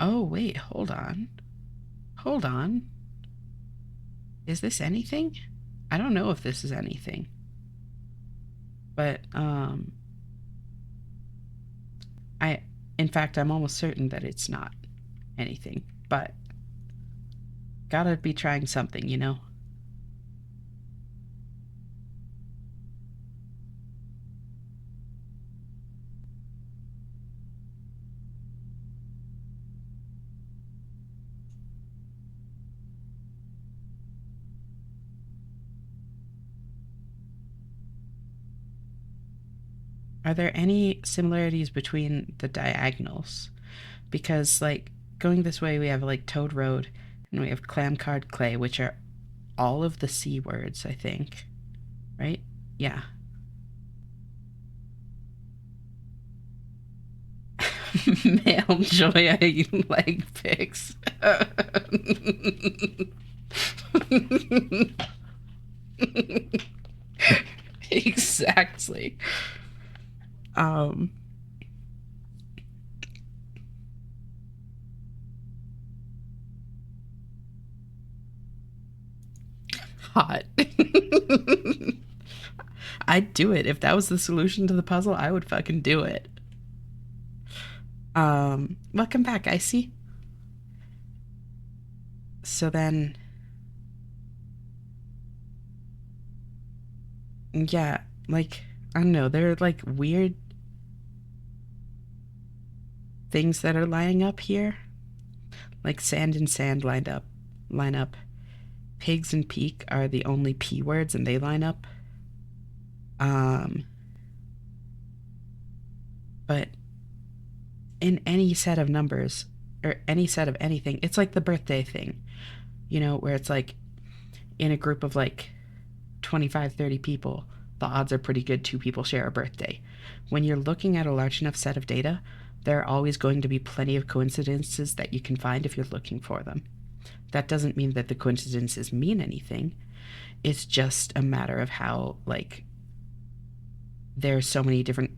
Oh, wait, hold on. Hold on. Is this anything? I don't know if this is anything. But, in fact, I'm almost certain that it's not anything. But, gotta be trying something, you know? Are there any similarities between the diagonals? Because, like, going this way, we have, like, Toad Road, and we have Clamcard Clay, which are all of the C words, I think. Right? Yeah. Male Joya leg pics. Exactly. Um, Hot. I'd do it. If that was the solution to the puzzle, I would fucking do it. Welcome back, Icy. So then, yeah, like, I don't know, there are like weird things that are lining up here. Like sand and sand line up. Pigs and peak are the only P words and they line up. Um, but in any set of numbers or any set of anything, it's like the birthday thing, you know, where it's like in a group of like 25, 30 people, the odds are pretty good two people share a birthday. When you're looking at a large enough set of data, there are always going to be plenty of coincidences that you can find if you're looking for them. That doesn't mean that the coincidences mean anything. It's just a matter of how, like, there's so many different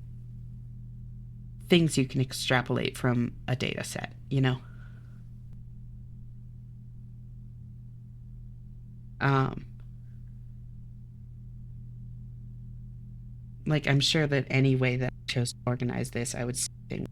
things you can extrapolate from a data set, you know? Like, I'm sure that any way that I chose to organize this, I would sing.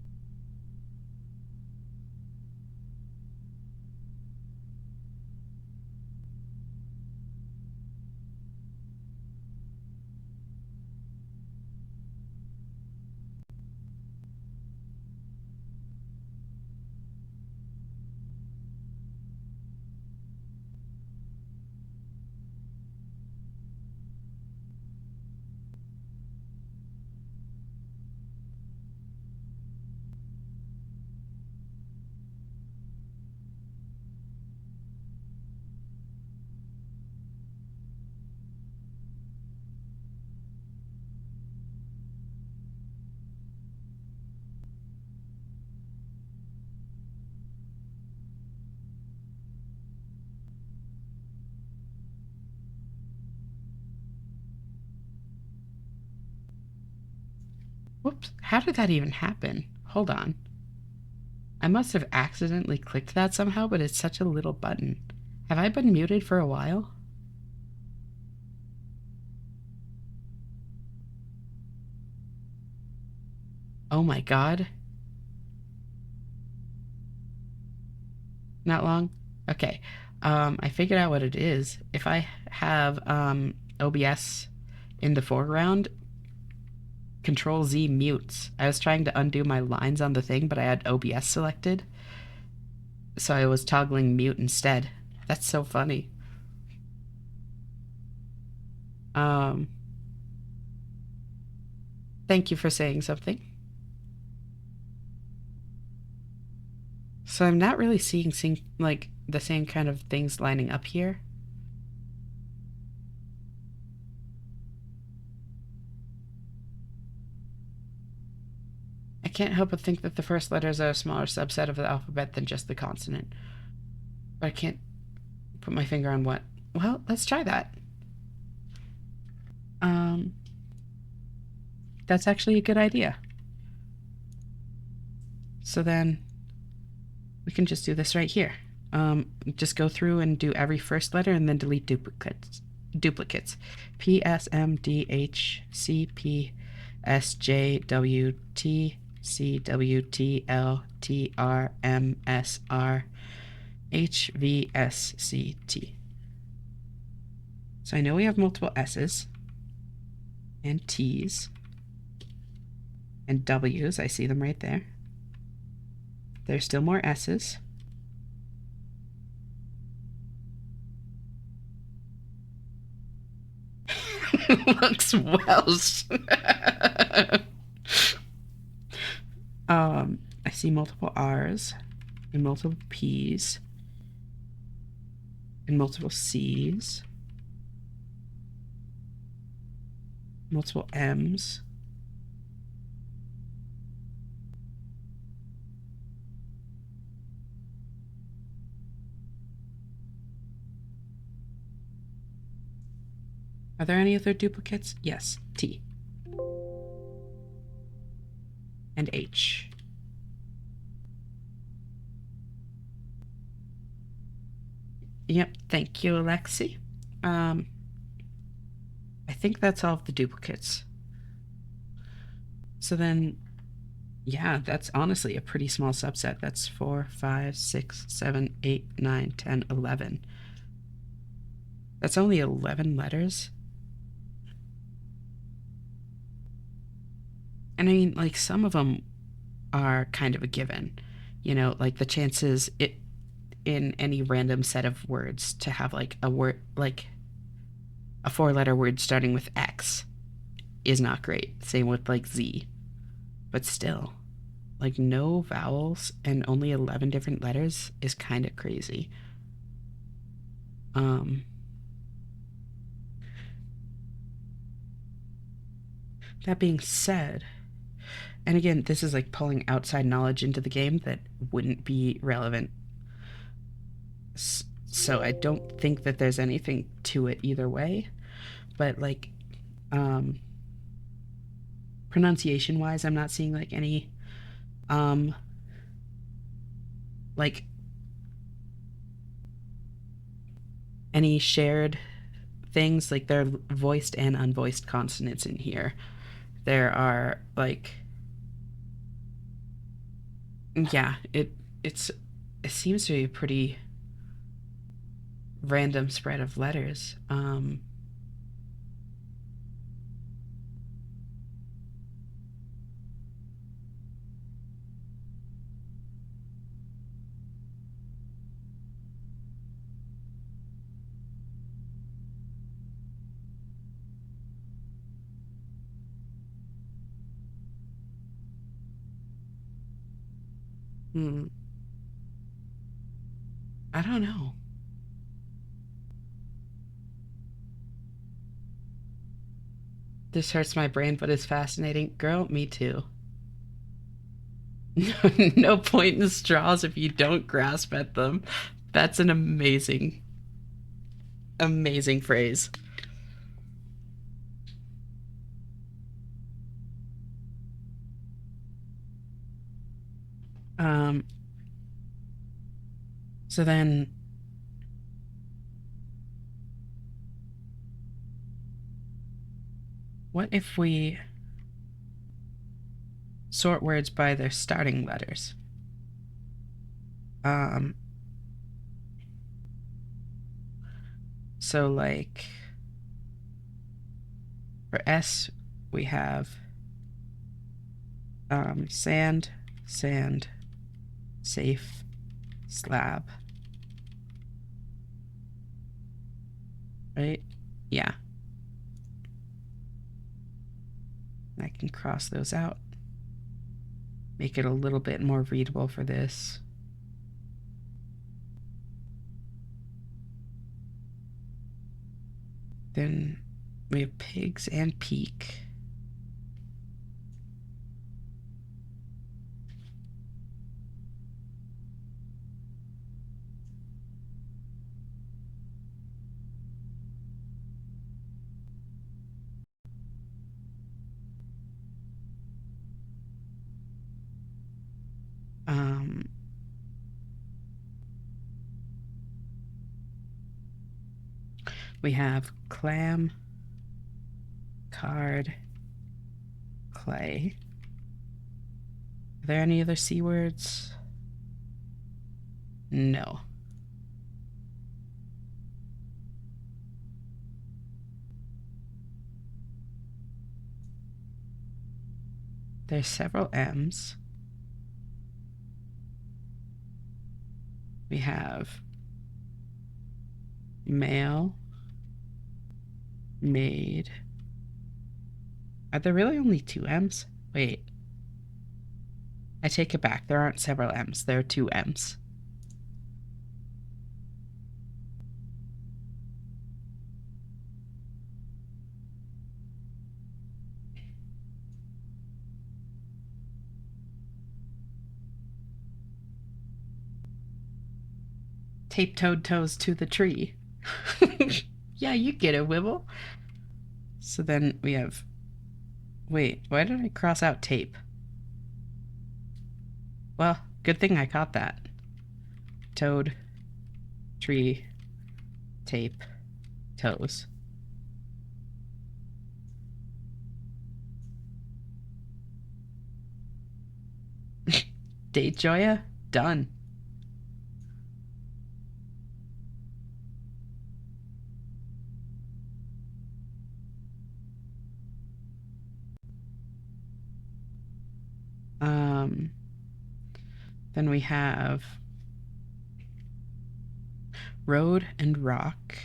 Whoops, how did that even happen? Hold on. I must have accidentally clicked that somehow, but it's such a little button. Have I been muted for a while? Oh my god. Not long? Okay. I figured out what it is. If I have OBS in the foreground, Control Z mutes. I was trying to undo my lines on the thing, but I had OBS selected. So I was toggling mute instead. That's so funny. Thank you for saying something. So I'm not really seeing like the same kind of things lining up here. I can't help but think that the first letters are a smaller subset of the alphabet than just the consonant. But I can't put my finger on what. Well, let's try that. That's actually a good idea. So then we can just do this right here. Just go through and do every first letter and then delete duplicates. P, S, M, D, H, C, P, S, J, W, T, C, W, T, L, T, R, M, S, R, H, V, S, C, T. So I know we have multiple S's and T's and W's. I see them right there. There's still more S's. Looks Welsh. I see multiple R's and multiple P's and multiple C's, multiple M's. Are there any other duplicates? Yes, T. And H. Yep, thank you, Alexi. I think that's all of the duplicates. So then, yeah, that's honestly a pretty small subset. That's 4, 5, 6, 7, 8, 9, 10, 11. That's only 11 letters. And I mean, like, some of them are kind of a given. You know, like the chances in any random set of words to have like a word, like a 4-letter word starting with X is not great. Same with like Z. But still, like no vowels and only 11 different letters is kind of crazy. That being said, and again, this is like pulling outside knowledge into the game that wouldn't be relevant. So I don't think that there's anything to it either way. But like, um, pronunciation wise, I'm not seeing like any, um, like any shared things. Like there are voiced and unvoiced consonants in here. There are like, yeah, it seems to be a pretty random spread of letters. Hmm, I don't know. This hurts my brain, but it's fascinating. Girl, me too. No point in straws if you don't grasp at them. That's an amazing, amazing phrase. Um, so then, what if we sort words by their starting letters? Um, so like for S, we have sand, sand, safe, slab, right? Yeah, I can cross those out, make it a little bit more readable for this. Then we have pigs and peak. Um, we have clam, card, clay. Are there any other C words? No. There's several M's. We have male, made. Are there really only two M's? Wait, I take it back. There aren't several M's. There are two M's. Tape-toed toes to the tree. Yeah, you get it, Wibble. So then we have... Wait, why did I cross out tape? Well, good thing I caught that. Toad, tree, tape, toes. Date Joya? Done. Um, then we have road and rock,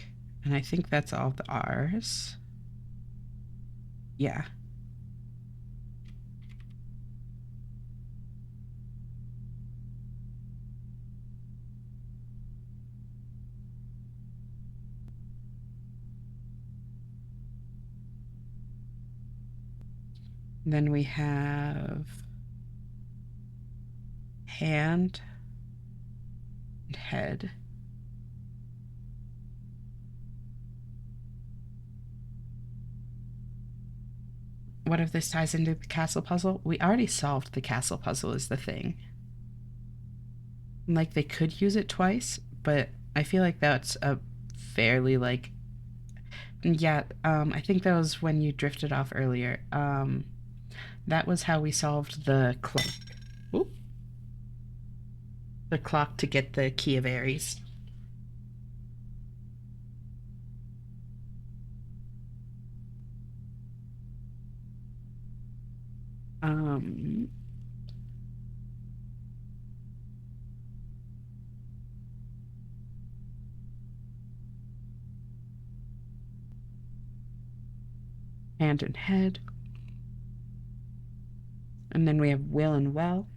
and I think that's all the R's. Yeah. Then we have hand and head. What if this ties into the castle puzzle? We already solved the castle puzzle is the thing. Like, they could use it twice, but I feel like that's a fairly, like... Yeah, I think that was when you drifted off earlier. That was how we solved the clock. Oop. The clock to get the Key of Ares. Um... Hand and head. And then we have will and well.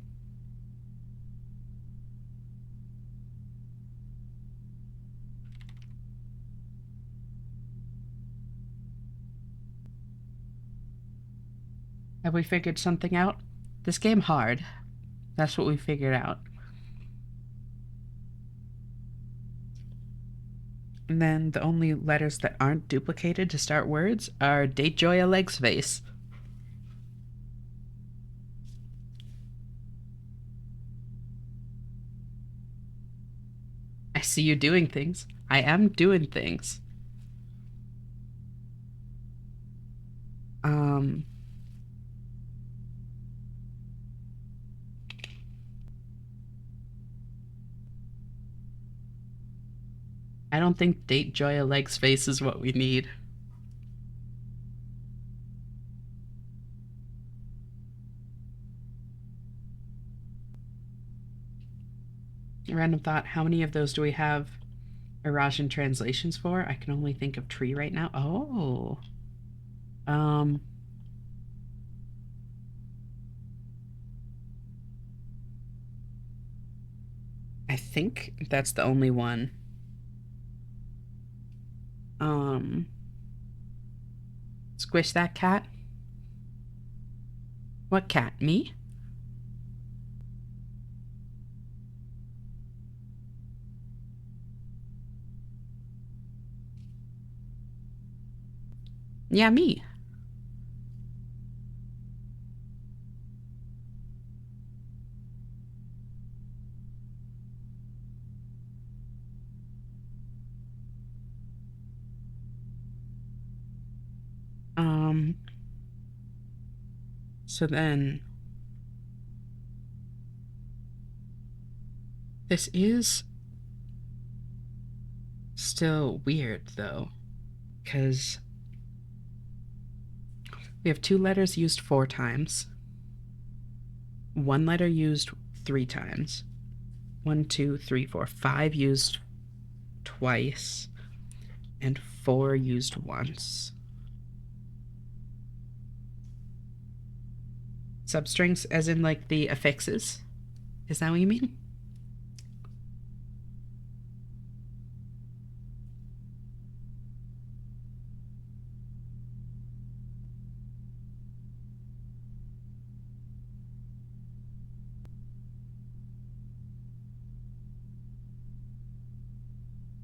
Have we figured something out? This game hard. That's what we figured out. And then the only letters that aren't duplicated to start words are Datejoya Legs Face. I see you doing things. I am doing things. I don't think Datejoya Legs Face is what we need. Random thought, how many of those do we have Eurasian translations for? I can only think of tree right now. Oh. I think that's the only one. Squish that cat. What cat? Me? Yeah, me. So then this is still weird though, because we have 2 letters used 4 times, 1 letter used 3 times, 1, 2, 3, 4, 5 used twice, and 4 used once. Substrings, as in like the affixes? Is that what you mean?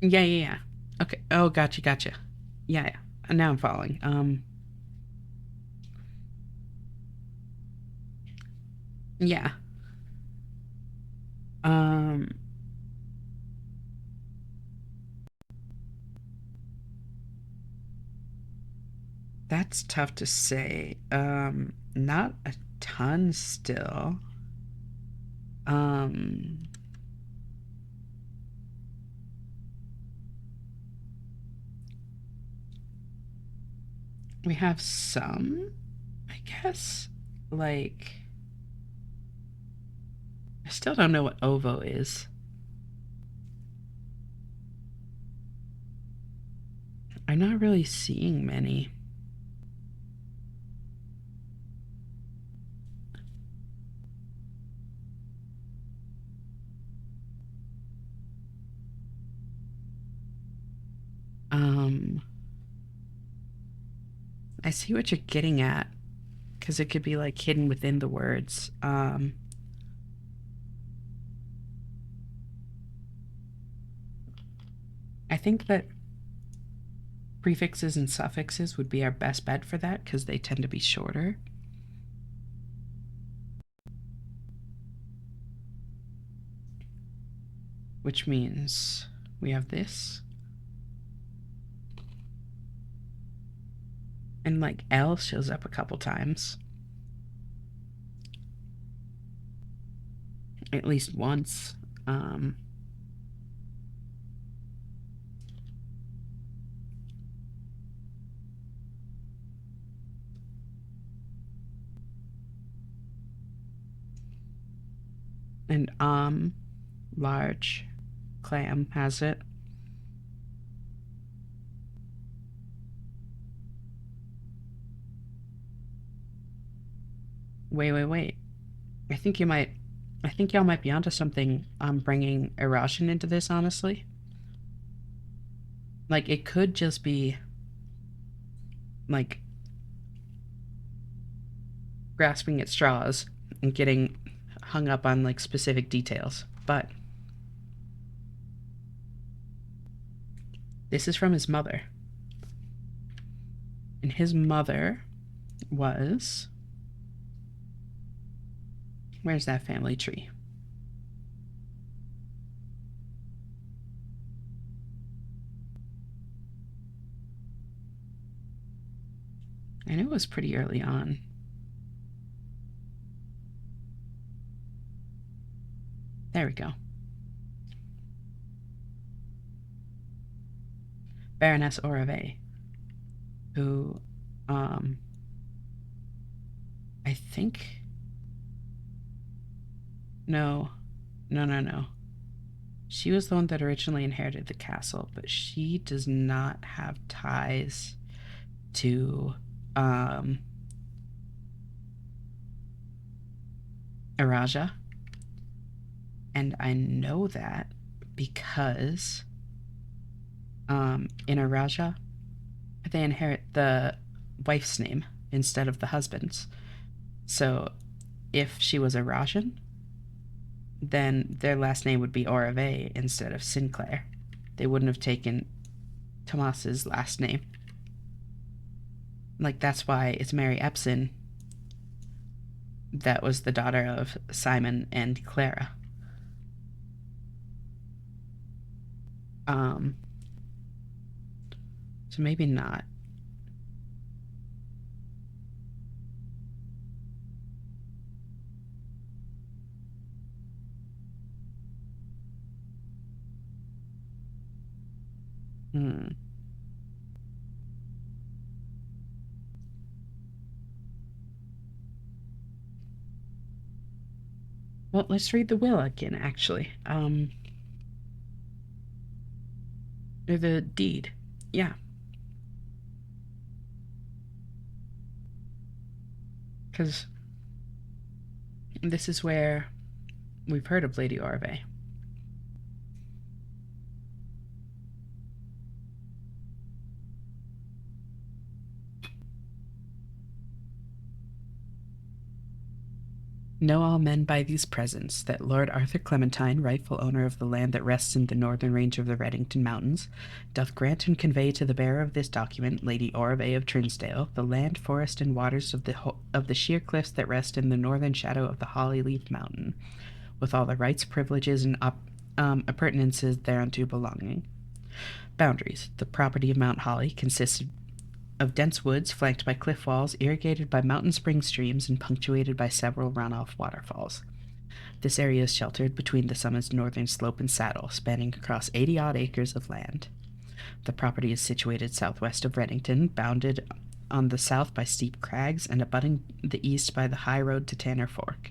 Yeah. Okay. Oh, gotcha. Yeah. Now I'm following. Yeah. Um, that's tough to say. Not a ton still. Um, we have some, I guess. Like, I still don't know what ovo is. I'm not really seeing many. I see what you're getting at, because it could be like hidden within the words. I think that prefixes and suffixes would be our best bet for that because they tend to be shorter. Which means we have this. And like L shows up a couple times. At least once. And large clam has it. Wait. I think y'all might be onto something. Bringing Erashin into this, honestly. Like, it could just be like grasping at straws and getting hung up on like specific details, but this is from his mother, and his mother was, where's that family tree? I knew it was pretty early on. There we go. Baroness Orave, who, I think, no. She was the one that originally inherited the castle, but she does not have ties to, Araja. And I know that because in Araja, they inherit the wife's name instead of the husband's. So if she was a Rajan, then their last name would be Orave instead of Sinclair. They wouldn't have taken Tomas's last name. Like, that's why it's Mary Epson that was the daughter of Simon and Clara. So maybe not. Well, let's read the will again, actually. Or the deed. Yeah. Because this is where we've heard of Lady Orave. Know all men by these presents that Lord Arthur Clementine, rightful owner of the land that rests in the northern range of the Reddington Mountains, doth grant and convey to the bearer of this document, Lady Orave of Trinsdale, the land, forest, and waters of the sheer cliffs that rest in the northern shadow of the Hollyleaf Mountain, with all the rights, privileges, and appurtenances thereunto belonging. Boundaries. The property of Mount Holly consists of dense woods flanked by cliff walls, irrigated by mountain spring streams, and punctuated by several runoff waterfalls. This area is sheltered between the summit's northern slope and saddle, spanning across 80-odd acres of land. The property is situated southwest of Reddington, bounded on the south by steep crags, and abutting the east by the high road to Tanner Fork.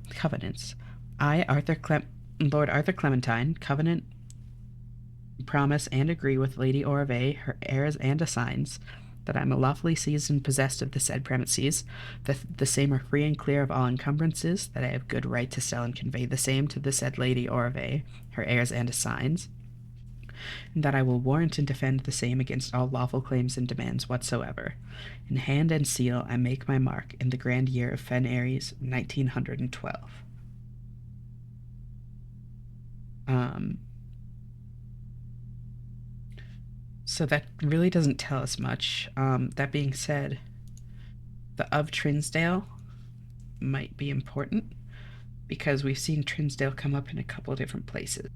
Covenants. I, Lord Arthur Clementine, covenant, promise, and agree with Lady Orave, her heirs and assigns, that I am lawfully seized and possessed of the said premises, that the same are free and clear of all encumbrances, that I have good right to sell and convey the same to the said Lady Orave, her heirs and assigns, and that I will warrant and defend the same against all lawful claims and demands whatsoever. In hand and seal I make my mark in the grand year of Fen Aries, 1912. So that really doesn't tell us much. That being said, the of Trinsdale might be important because we've seen Trinsdale come up in a couple of different places.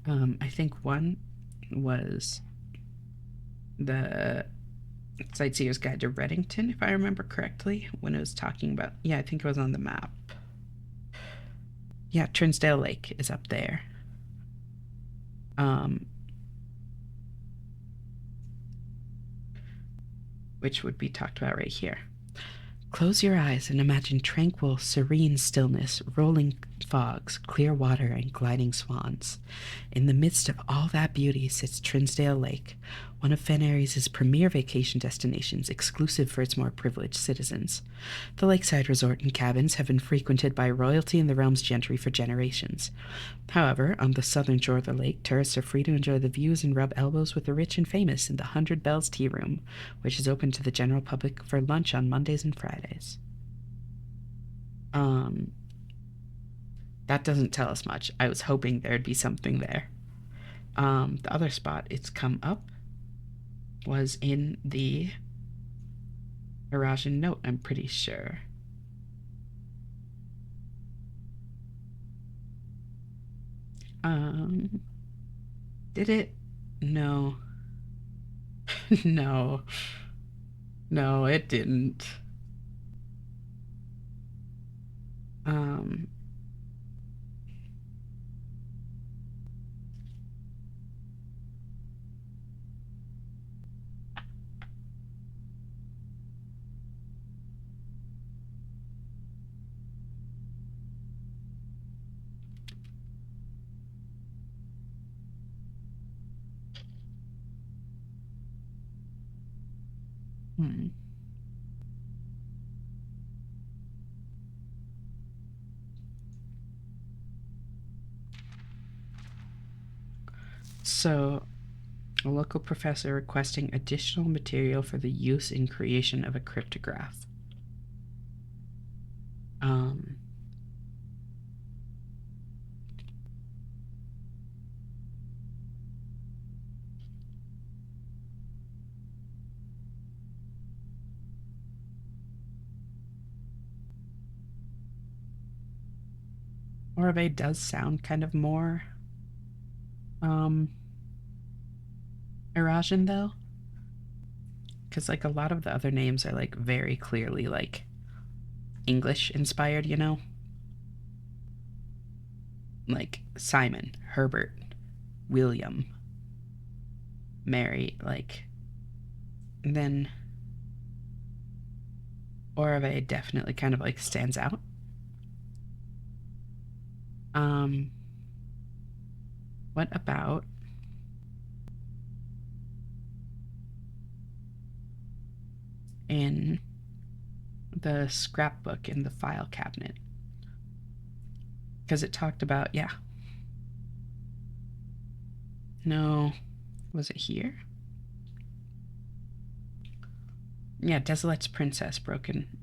I think one was the Sightseer's Guide to Reddington, if I remember correctly, when it was talking about, yeah, I think it was on the map. Yeah, Trinsdale Lake is up there. Which would be talked about right here. Close your eyes and imagine tranquil, serene stillness, rolling fogs, clear water, and gliding swans. In the midst of all that beauty sits Trinsdale Lake, one of Fen Aries' premier vacation destinations, exclusive for its more privileged citizens. The lakeside resort and cabins have been frequented by royalty and the realm's gentry for generations. However, on the southern shore of the lake, tourists are free to enjoy the views and rub elbows with the rich and famous in the 100 Bells Tea Room, which is open to the general public for lunch on Mondays and Fridays. That doesn't tell us much. I was hoping there'd be something there. The other spot it's come up was in the Eurasian Note, I'm pretty sure. Did it? No. No. No, it didn't. So, a local professor requesting additional material for the use in creation of a cryptograph. Orbe does sound kind of more Eurasian though, because like a lot of the other names are like very clearly like English inspired, you know, like Simon, Herbert, William, Mary, like. And then Orbe definitely kind of like stands out. What about in the scrapbook in the file cabinet? Because it talked about, yeah. No, was it here? Yeah, Desolette's Princess broken.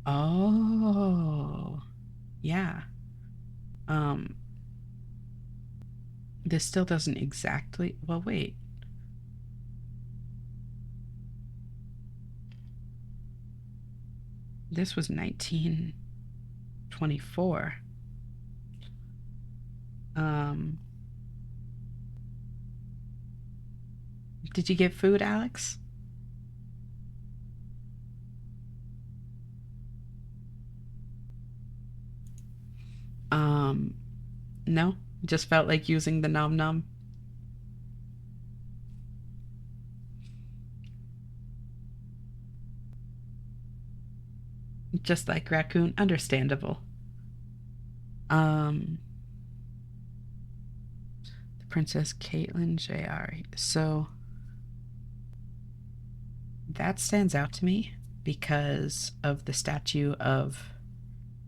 Oh, yeah. This still doesn't exactly. Well, wait. This was 1924. Did you get food, Alex? No, just felt like using the nom nom. Just like raccoon, understandable. The Princess Caitlin J.R. So that stands out to me because of the statue of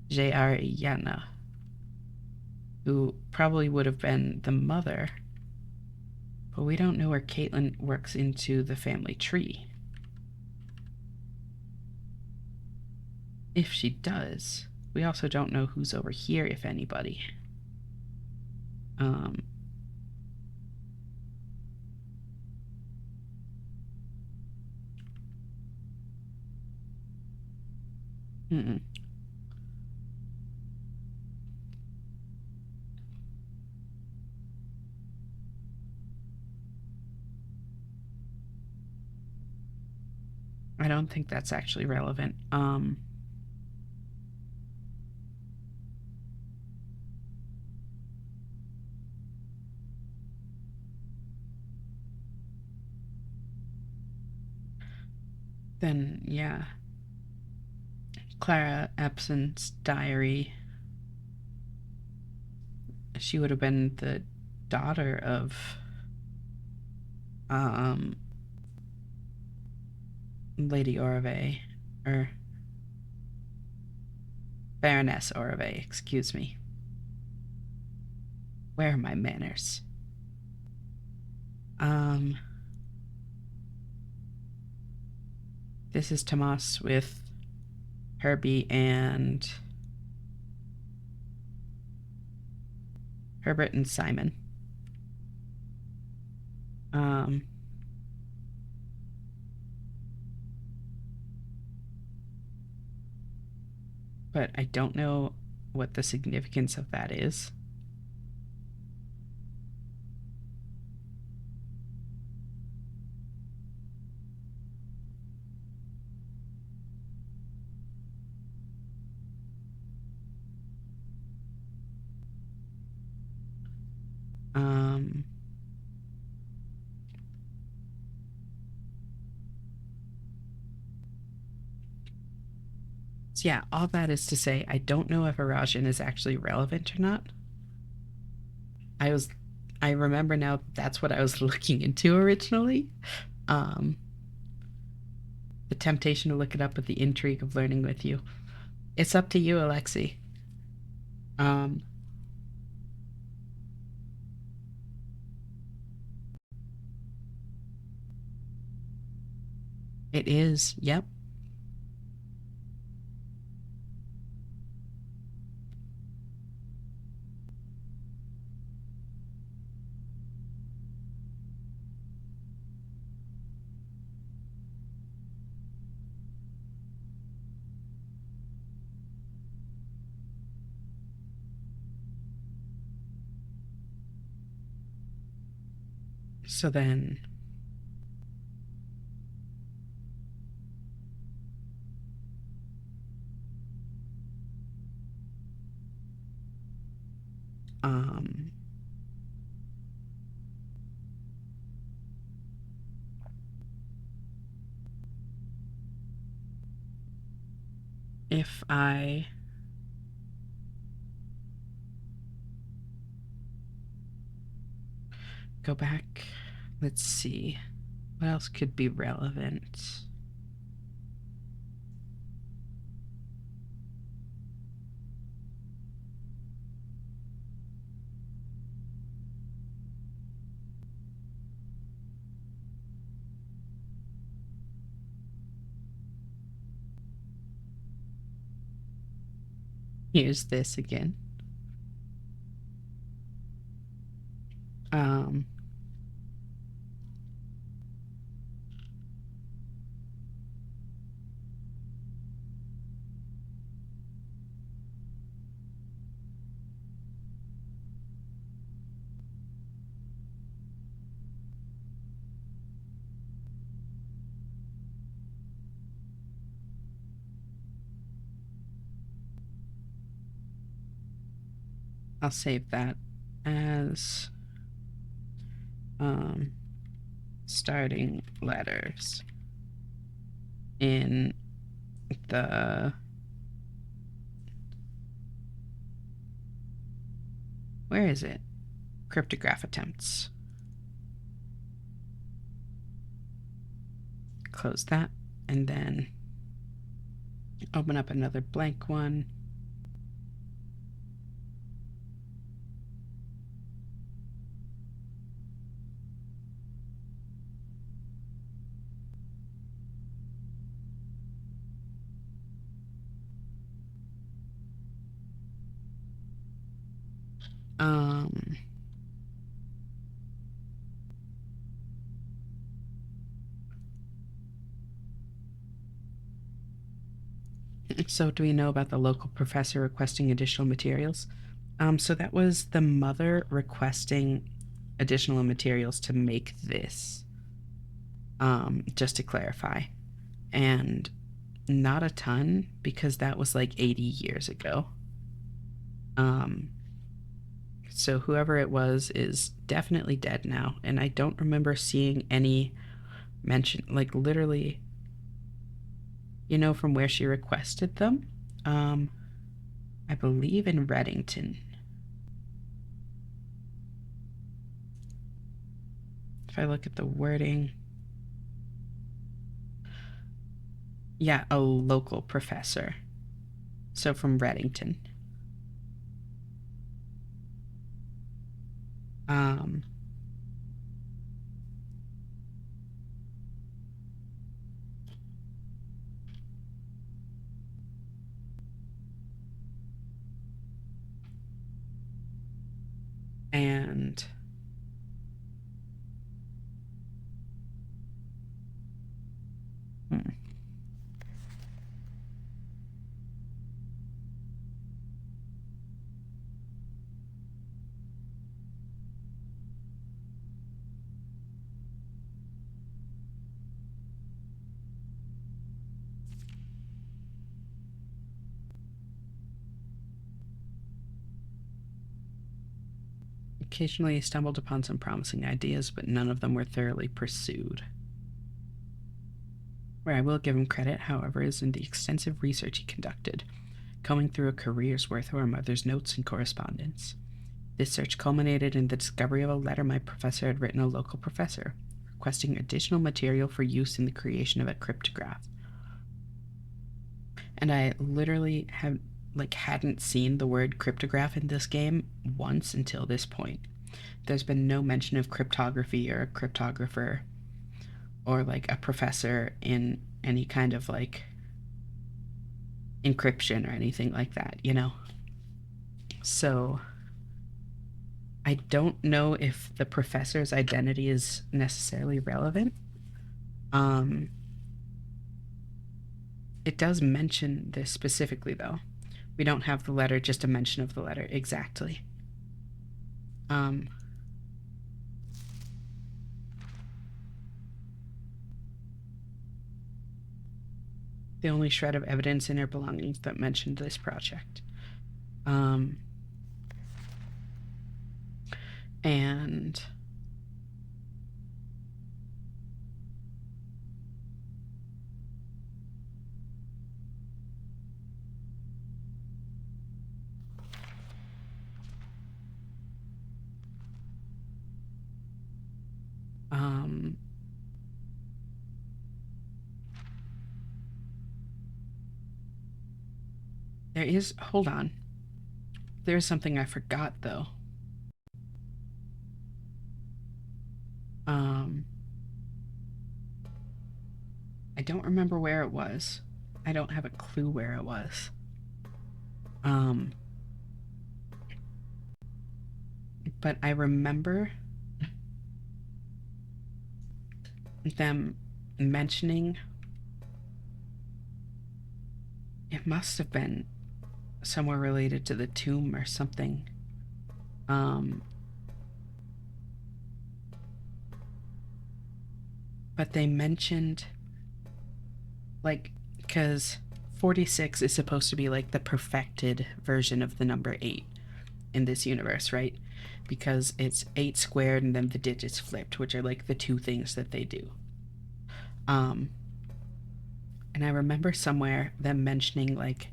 J.R. Yana, who probably would have been the mother, but we don't know where Caitlin works into the family tree. If she does, we also don't know who's over here, if anybody. Um, mm-mm. I don't think that's actually relevant. Then, yeah. Clara Epson's diary. She would have been the daughter of um Lady Orve, or Baroness Orve, excuse me. Where are my manners? This is Tomas with Herbie and Herbert and Simon. But I don't know what the significance of that is. So yeah, all that is to say, I don't know if Arajan is actually relevant or not. I remember now that's what I was looking into originally. Um, the temptation to look it up, but the intrigue of learning with you. It's up to you, Alexi. Um, it is. Yep. So then, um, if I go back, let's see, what else could be relevant? Here's this again. Um, I'll save that as starting letters in the where is it? Cryptograph attempts. Close that and then open up another blank one. So, do we know about the local professor requesting additional materials? So that was the mother requesting additional materials to make this. Just to clarify. And not a ton because that was like 80 years ago. Um, so whoever it was is definitely dead now, and I don't remember seeing any mention, like literally, from where she requested them. Um, I believe in Reddington. If I look at the wording, yeah, a local professor. So from Reddington. Um, and hmm, occasionally I stumbled upon some promising ideas, but none of them were thoroughly pursued. Where I will give him credit, however, is in the extensive research he conducted, combing through a career's worth of our mother's notes and correspondence. This search culminated in the discovery of a letter my professor had written a local professor, requesting additional material for use in the creation of a cryptograph. And I literally hadn't seen the word cryptograph in this game once until this point. There's been no mention of cryptography or a cryptographer or like a professor in any kind of like encryption or anything like that. So I don't know if the professor's identity is necessarily relevant. Um, it does mention this specifically, though. We don't have the letter, just a mention of the letter exactly. Um, the only shred of evidence in her belongings that mentioned this project. Um, and um, hold on. There's something I forgot, though. Um, I don't remember where it was. I don't have a clue where it was. Um, but I remember them mentioning it must have been somewhere related to the tomb or something. Um, but they mentioned like because 46 is supposed to be like the perfected version of the number 8 in this universe, right? Because it's 8 squared and then the digits flipped, which are like the two things that they do. Um, and I remember somewhere them mentioning like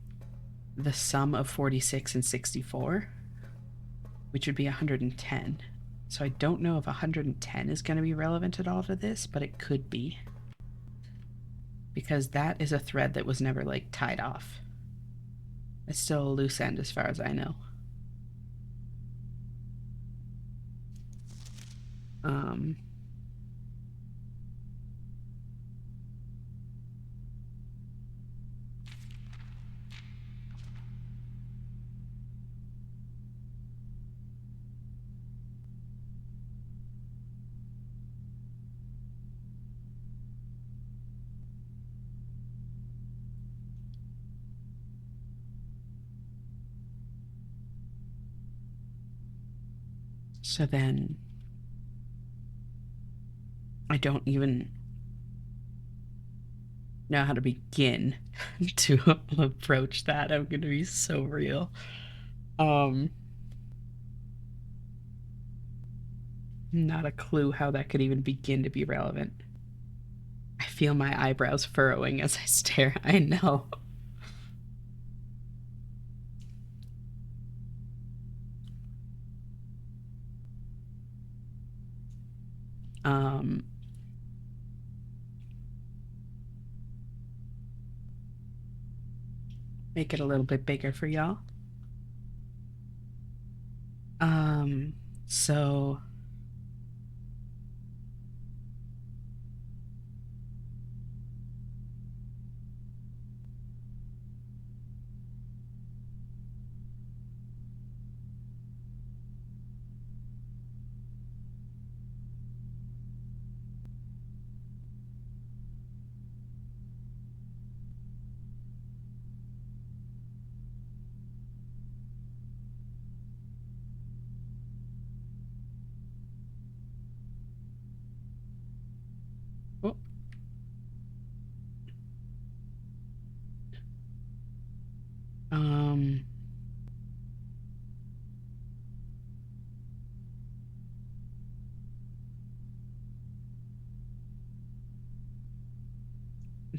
the sum of 46 and 64, which would be 110. So I don't know if 110 is going to be relevant at all to this, but it could be. Because that is a thread that was never like tied off. It's still a loose end as far as I know. Um, So then I don't even know how to begin to approach that. I'm gonna be so real. Not a clue how that could even begin to be relevant. I feel my eyebrows furrowing as I stare. I know. Um, make it a little bit bigger for y'all. So oh, um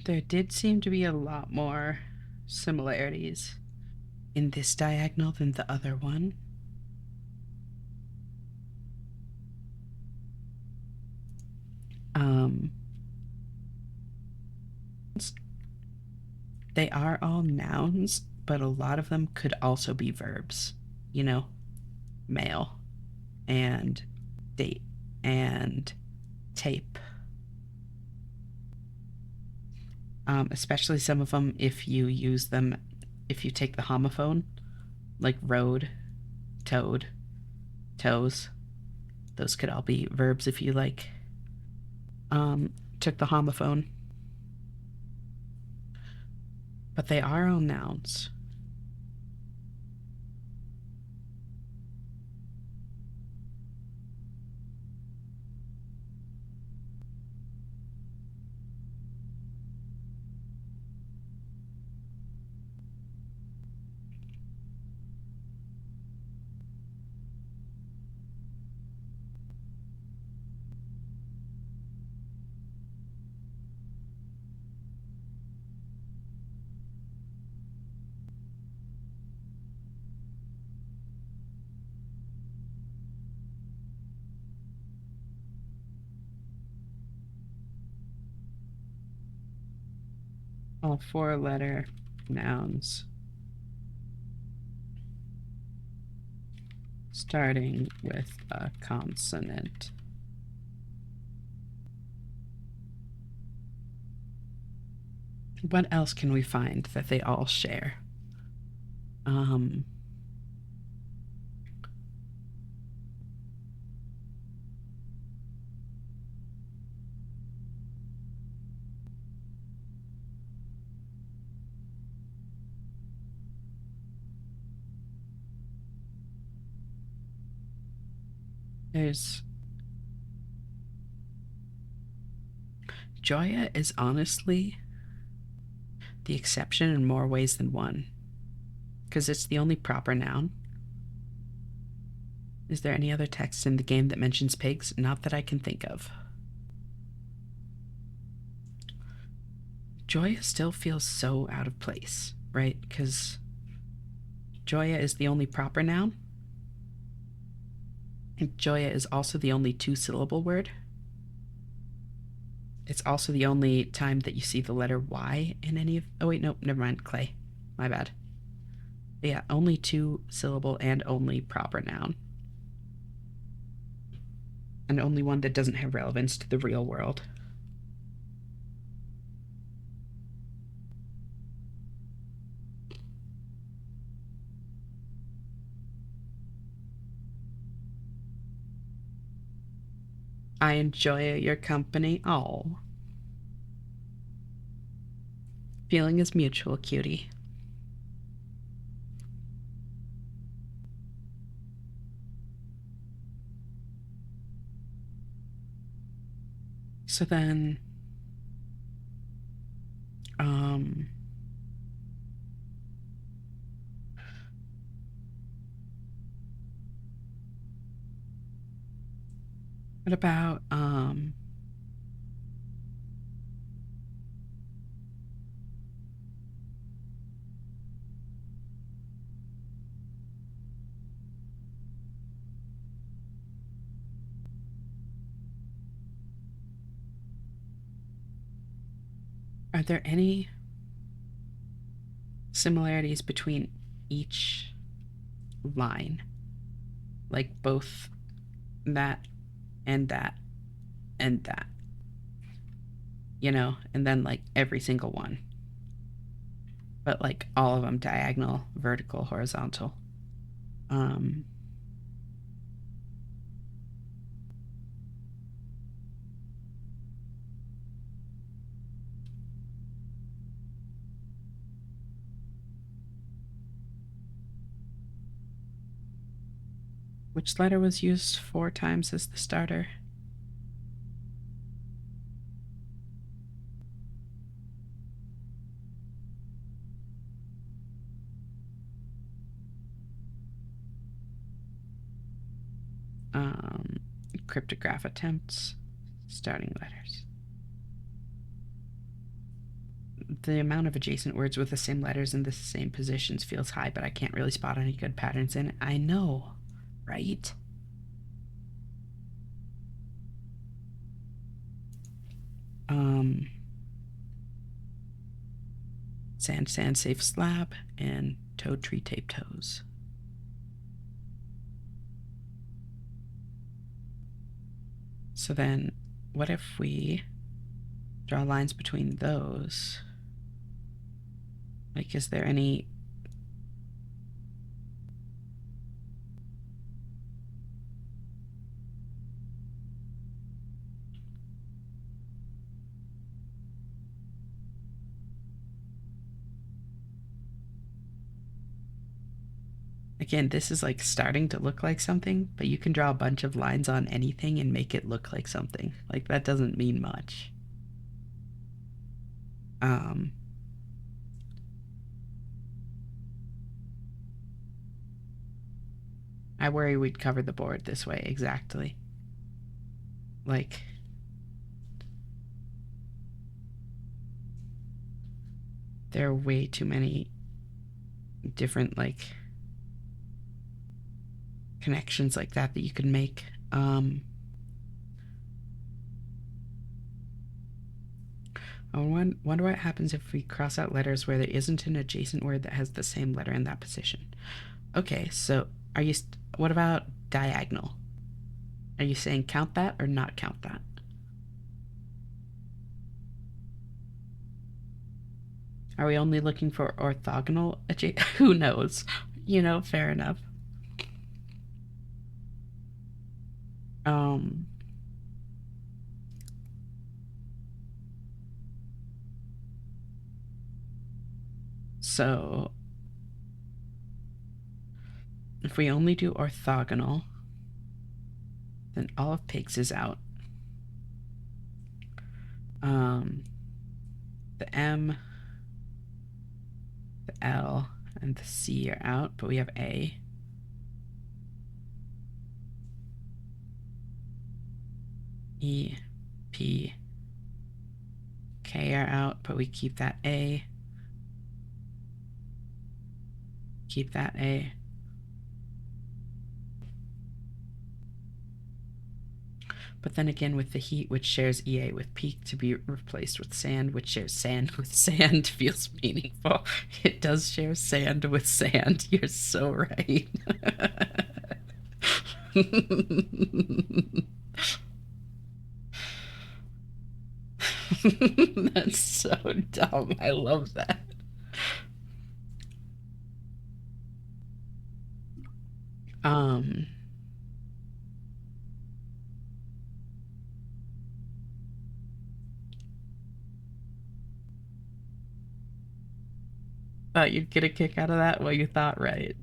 there did seem to be a lot more similarities in this diagonal than the other one. Um, they are all nouns, but a lot of them could also be verbs. You know, mail and date and tape. Especially some of them if you use them, if you take the homophone, like road, toad, toes. Those could all be verbs if you like. Took the homophone. But they are all nouns. All four-letter nouns. Starting with a consonant. What else can we find that they all share? There's Joya is honestly the exception in more ways than one, because it's the only proper noun. Is there any other text in the game that mentions pigs? Not that I can think of. Joya still feels so out of place, right? Because Joya is the only proper noun. And Joya is also the only two-syllable word. It's also the only time that you see the letter Y in any of... Oh, wait, no, never mind. Clay. My bad. But yeah, only two-syllable and only proper noun. And only one that doesn't have relevance to the real world. I enjoy your company. Oh. Feeling is mutual, cutie. So then, what about, are there any similarities between each line? Like both that and that and that, you know, and then like every single one. But like all of them diagonal, vertical, horizontal. Um, which letter was used 4 times as the starter? Um, cryptograph attempts, starting letters. The amount of adjacent words with the same letters in the same positions feels high, but I can't really spot any good patterns in it. I know, right? Sand, sand, safe slab, and toad tree tape toes. So then, what if we draw lines between those? Like, is there any... Again, this is like starting to look like something, but you can draw a bunch of lines on anything and make it look like something. Like, that doesn't mean much. I worry we'd cover the board this way exactly. Like, there are way too many different, like, connections like that you can make. I wonder what happens if we cross out letters where there isn't an adjacent word that has the same letter in that position. Okay, so are you... what about diagonal? Are you saying count that or not count that? Are we only looking for orthogonal who knows? You know, fair enough. So if we only do orthogonal, then all of pigs is out. The M, the L, and the C are out, but we have A. E, P, K are out, but we keep that A. Keep that A. But then again, with the heat, which shares EA with peak, to be replaced with sand, which shares sand with sand, feels meaningful. It does share sand with sand. You're so right. That's so dumb. I love that. Thought you'd get a kick out of that? Well, you thought right.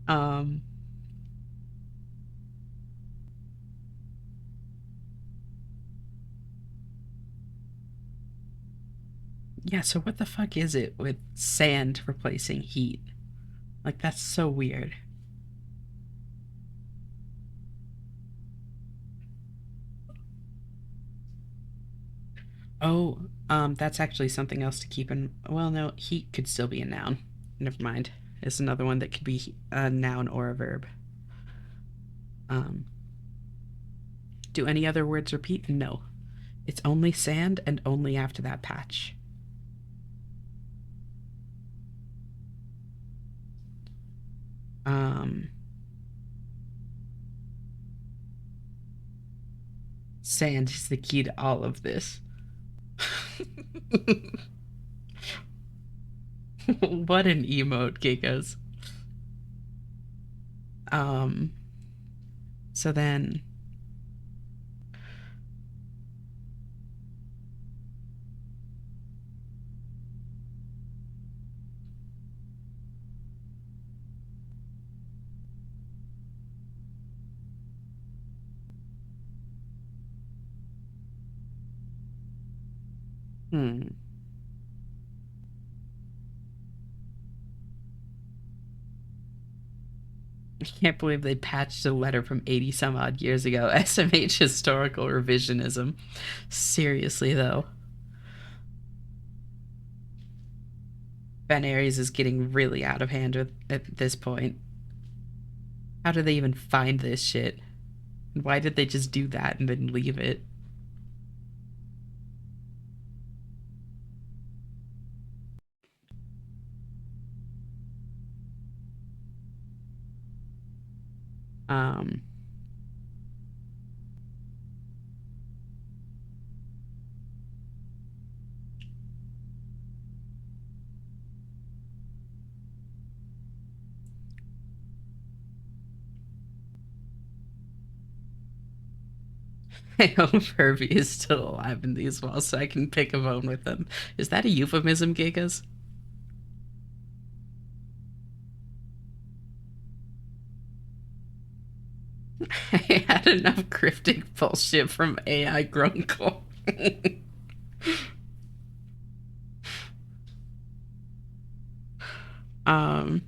Um, Yeah, so what the fuck is it with sand replacing heat? Like, that's so weird. Oh, that's actually something else to keep in. Well, no, heat could still be a noun. Never mind. It's another one that could be a noun or a verb. Um, do any other words repeat? No. It's only sand and only after that patch. Um, Sand is the key to all of this. What an emote, Gigas. Um, so then, hmm. I can't believe they patched a letter from 80 some odd years ago. SMH historical revisionism. Seriously, though. Ben Aries is getting really out of hand at this point. How did they even find this shit? And why did they just do that and then leave it? Um, I hope Herbie is still alive in these walls so I can pick a bone with him. Is that a euphemism, Gigas? I had enough cryptic bullshit from AI Grunkle. um,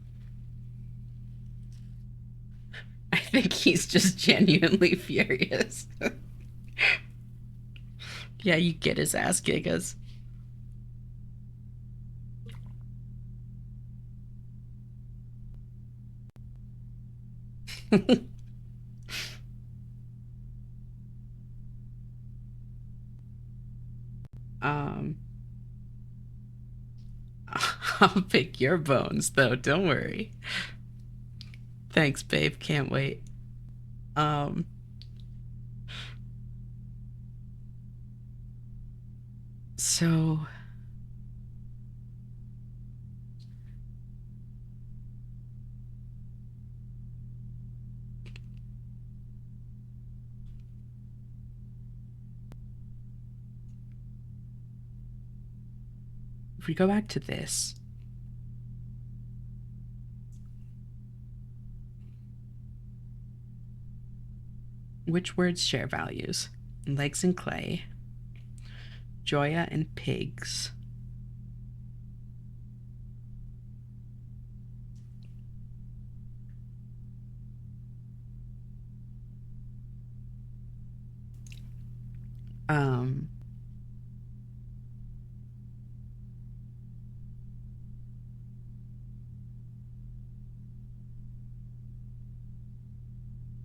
I think he's just genuinely furious. Yeah, you get his ass, Gigas. um, I'll pick your bones, though. Don't worry. Thanks, babe. Can't wait. Um, so if we go back to this, which words share values? Legs and clay, Joya and pigs. Um,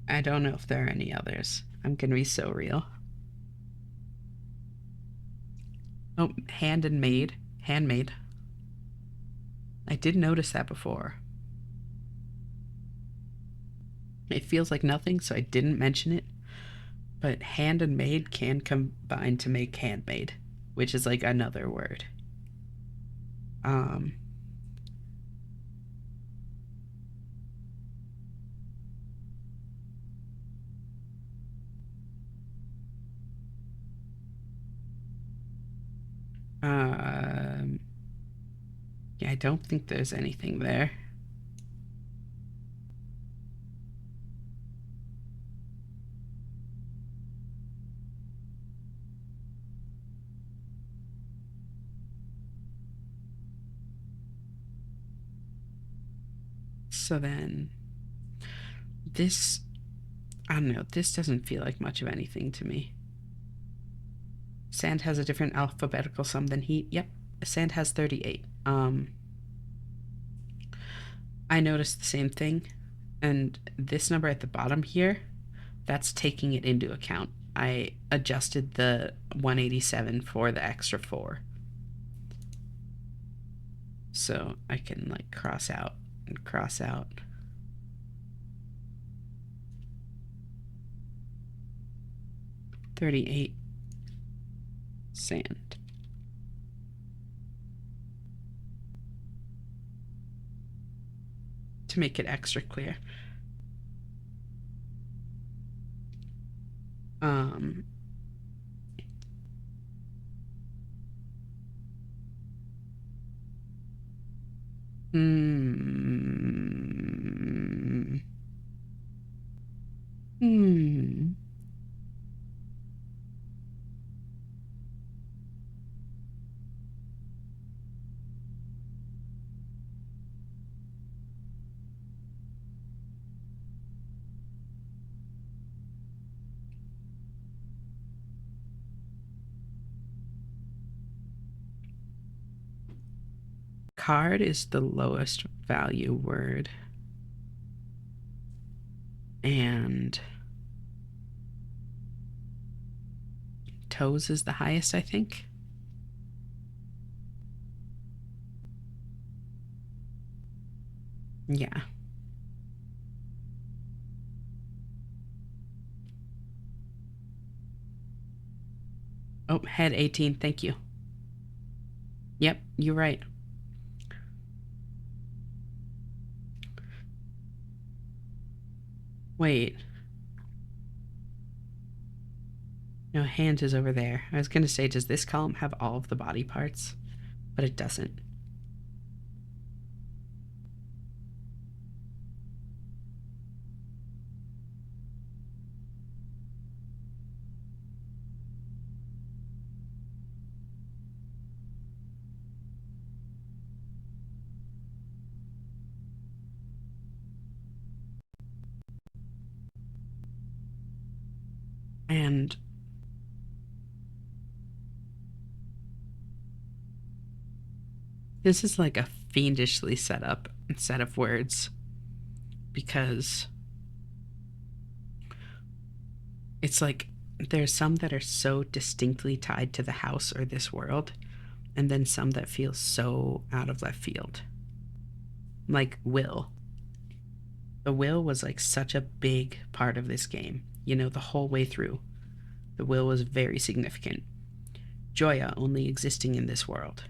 I don't know if there are any others. I'm gonna be so real. Oh, hand and maid. Handmade. I did notice that before. It feels like nothing, so I didn't mention it. But hand and maid can combine to make handmade, which is like another word. Um, um, yeah, I don't think there's anything there. So then this, I don't know, this doesn't feel like much of anything to me. Sand has a different alphabetical sum than heat. Yep, sand has 38. I noticed the same thing, and this number at the bottom here, that's taking it into account. I adjusted the 187 for the extra 4. So I can like cross out and cross out. $38 sand. To make it extra clear. Um, hmm. Hmm. Card is the lowest value word. And toes is the highest, I think. Yeah. Oh, head 18. Thank you. Yep, you're right. Wait. No, hand is over there. I was going to say, does this column have all of the body parts? But it doesn't. And this is like a fiendishly set up set of words because it's like there's some that are so distinctly tied to the house or this world, and then some that feel so out of left field. Like Will. The Will was like such a big part of this game, you know, the whole way through. The Will was very significant. Joya only existing in this world.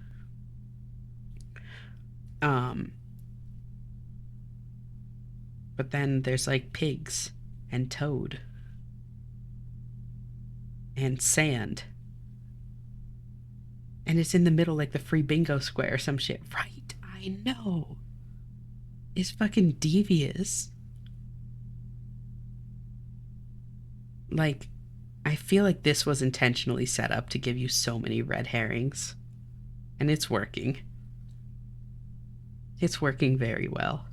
But then there's like pigs and toad and sand. And it's in the middle like the free bingo square or some shit. Right, I know. It's fucking devious. Like, I feel like this was intentionally set up to give you so many red herrings. And it's working. It's working very well.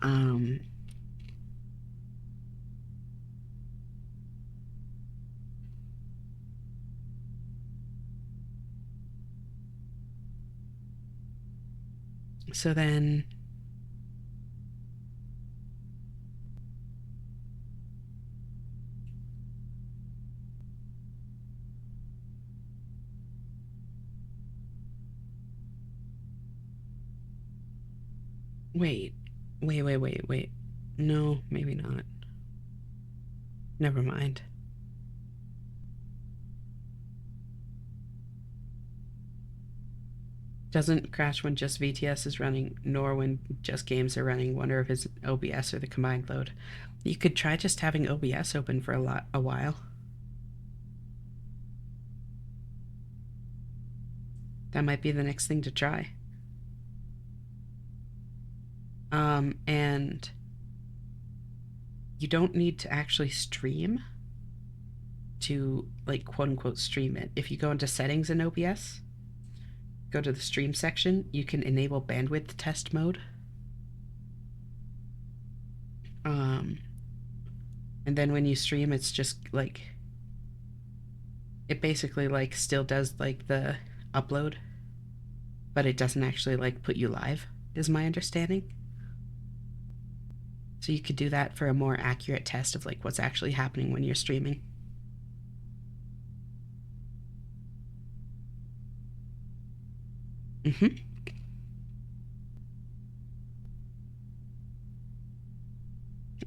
Um, so then wait. Wait. No, maybe not. Never mind. Doesn't crash when just VTS is running, nor when just games are running. Wonder if it's OBS or the combined load. You could try just having OBS open for a while. That might be the next thing to try. And you don't need to actually stream to like quote unquote stream it. If you go into settings in OBS, go to the stream section, you can enable bandwidth test mode. And then when you stream, it's just like, it basically like still does like the upload, but it doesn't actually like put you live, is my understanding. So you could do that for a more accurate test of like what's actually happening when you're streaming.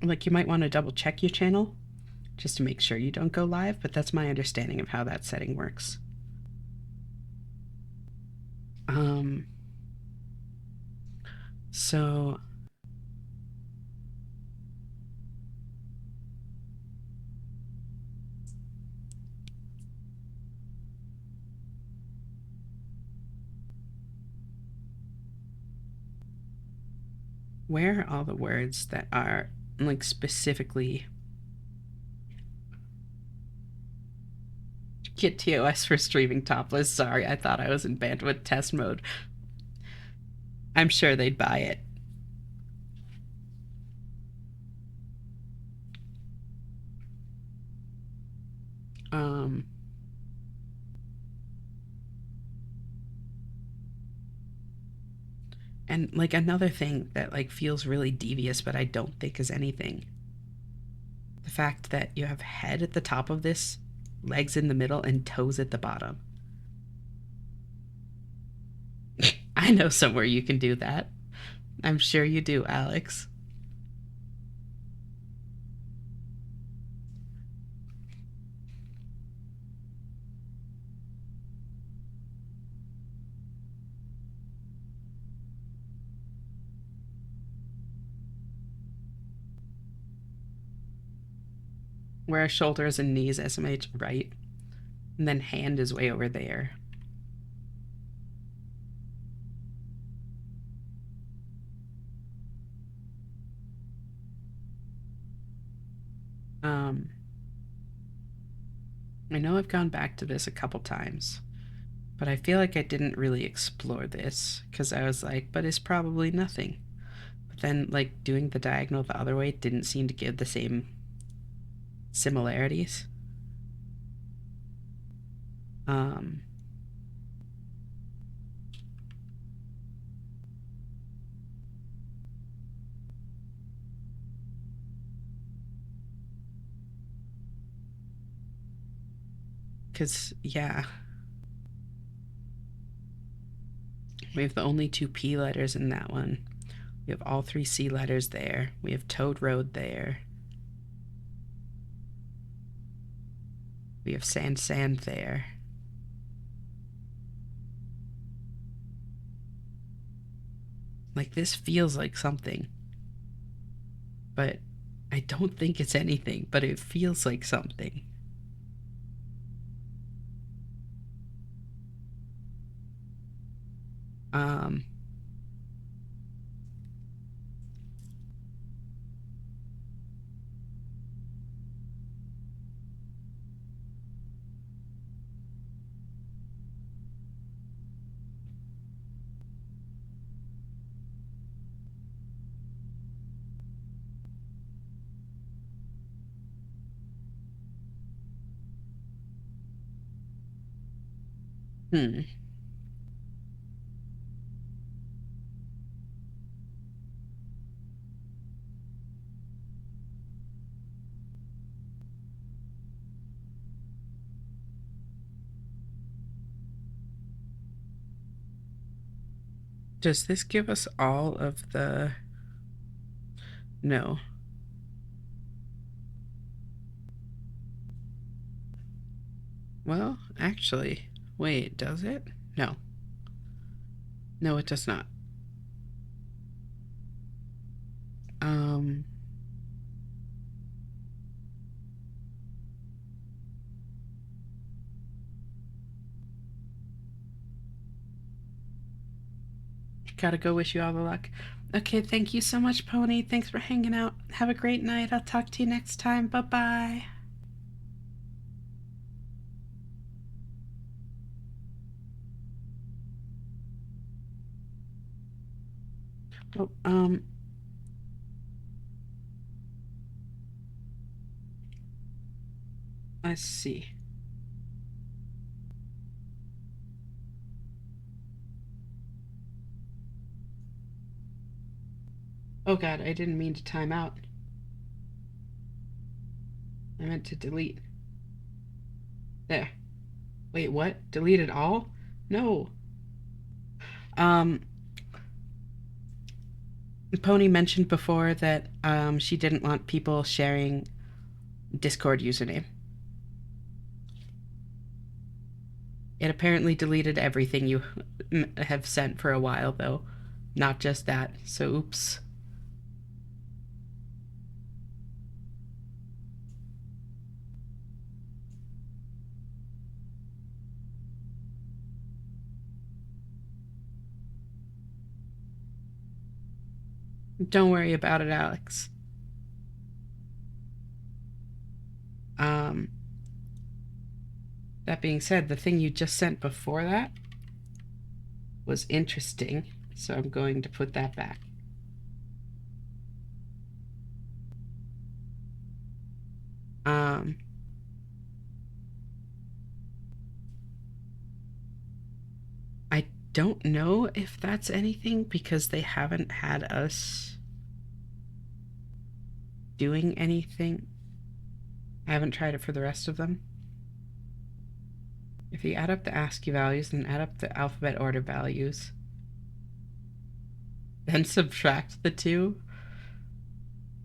Like, you might want to double check your channel just to make sure you don't go live, but that's my understanding of how that setting works. So where are all the words that are like specifically get TOS for streaming topless? Sorry, I thought I was in bandwidth test mode. I'm sure they'd buy it. And like another thing that like feels really devious, but I don't think is anything. The fact that you have head at the top of this, legs in the middle, and toes at the bottom. I know somewhere you can do that. I'm sure you do, Alex. Where are shoulders and knees, SMH, right? And then hand is way over there. I know I've gone back to this a couple times, but I feel like I didn't really explore this because I was like, but it's probably nothing. But then, like, doing the diagonal the other way didn't seem to give the same similarities. Because, yeah, we have the only two P letters in that one. We have all three C letters there. We have Toad Road there. We have Sand there. Like, this feels like something. But I don't think it's anything, but it feels like something. Does this give us all of the... No. Well, actually, wait, does it? No. No, it does not. Gotta go, wish you all the luck. Okay, thank you so much, Pony. Thanks for hanging out. Have a great night. I'll talk to you next time. Bye-bye. Oh, let's see. Oh god, I didn't mean to time out. I meant to delete. There. Wait, what? Delete it all? No. Um, Pony mentioned before that she didn't want people sharing Discord username. It apparently deleted everything you have sent for a while, though. Not just that. So, oops. Don't worry about it, Alex. Um, that being said, the thing you just sent before that was interesting, so I'm going to put that back. Um, I don't know if that's anything because they haven't had us doing anything. I haven't tried it for the rest of them. If you add up the ASCII values and add up the alphabet order values, then subtract the two.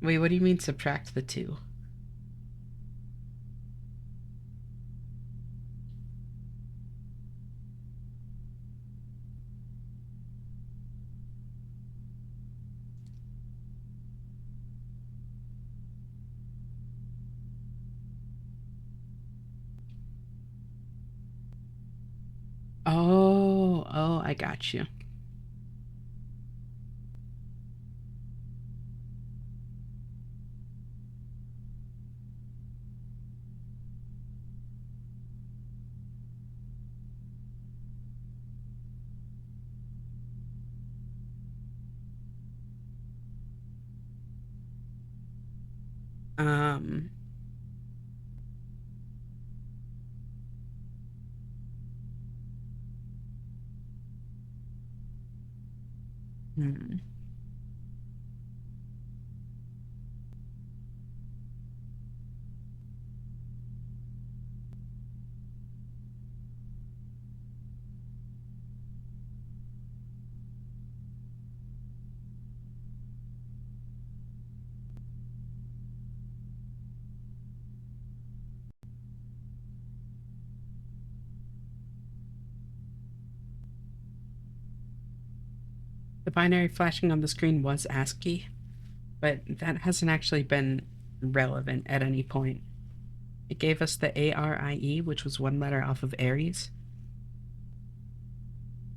Wait, what do you mean subtract the two? Oh, I got you. Um, hmm. The binary flashing on the screen was ASCII, but that hasn't actually been relevant at any point. It gave us the ARIE, which was one letter off of Aries.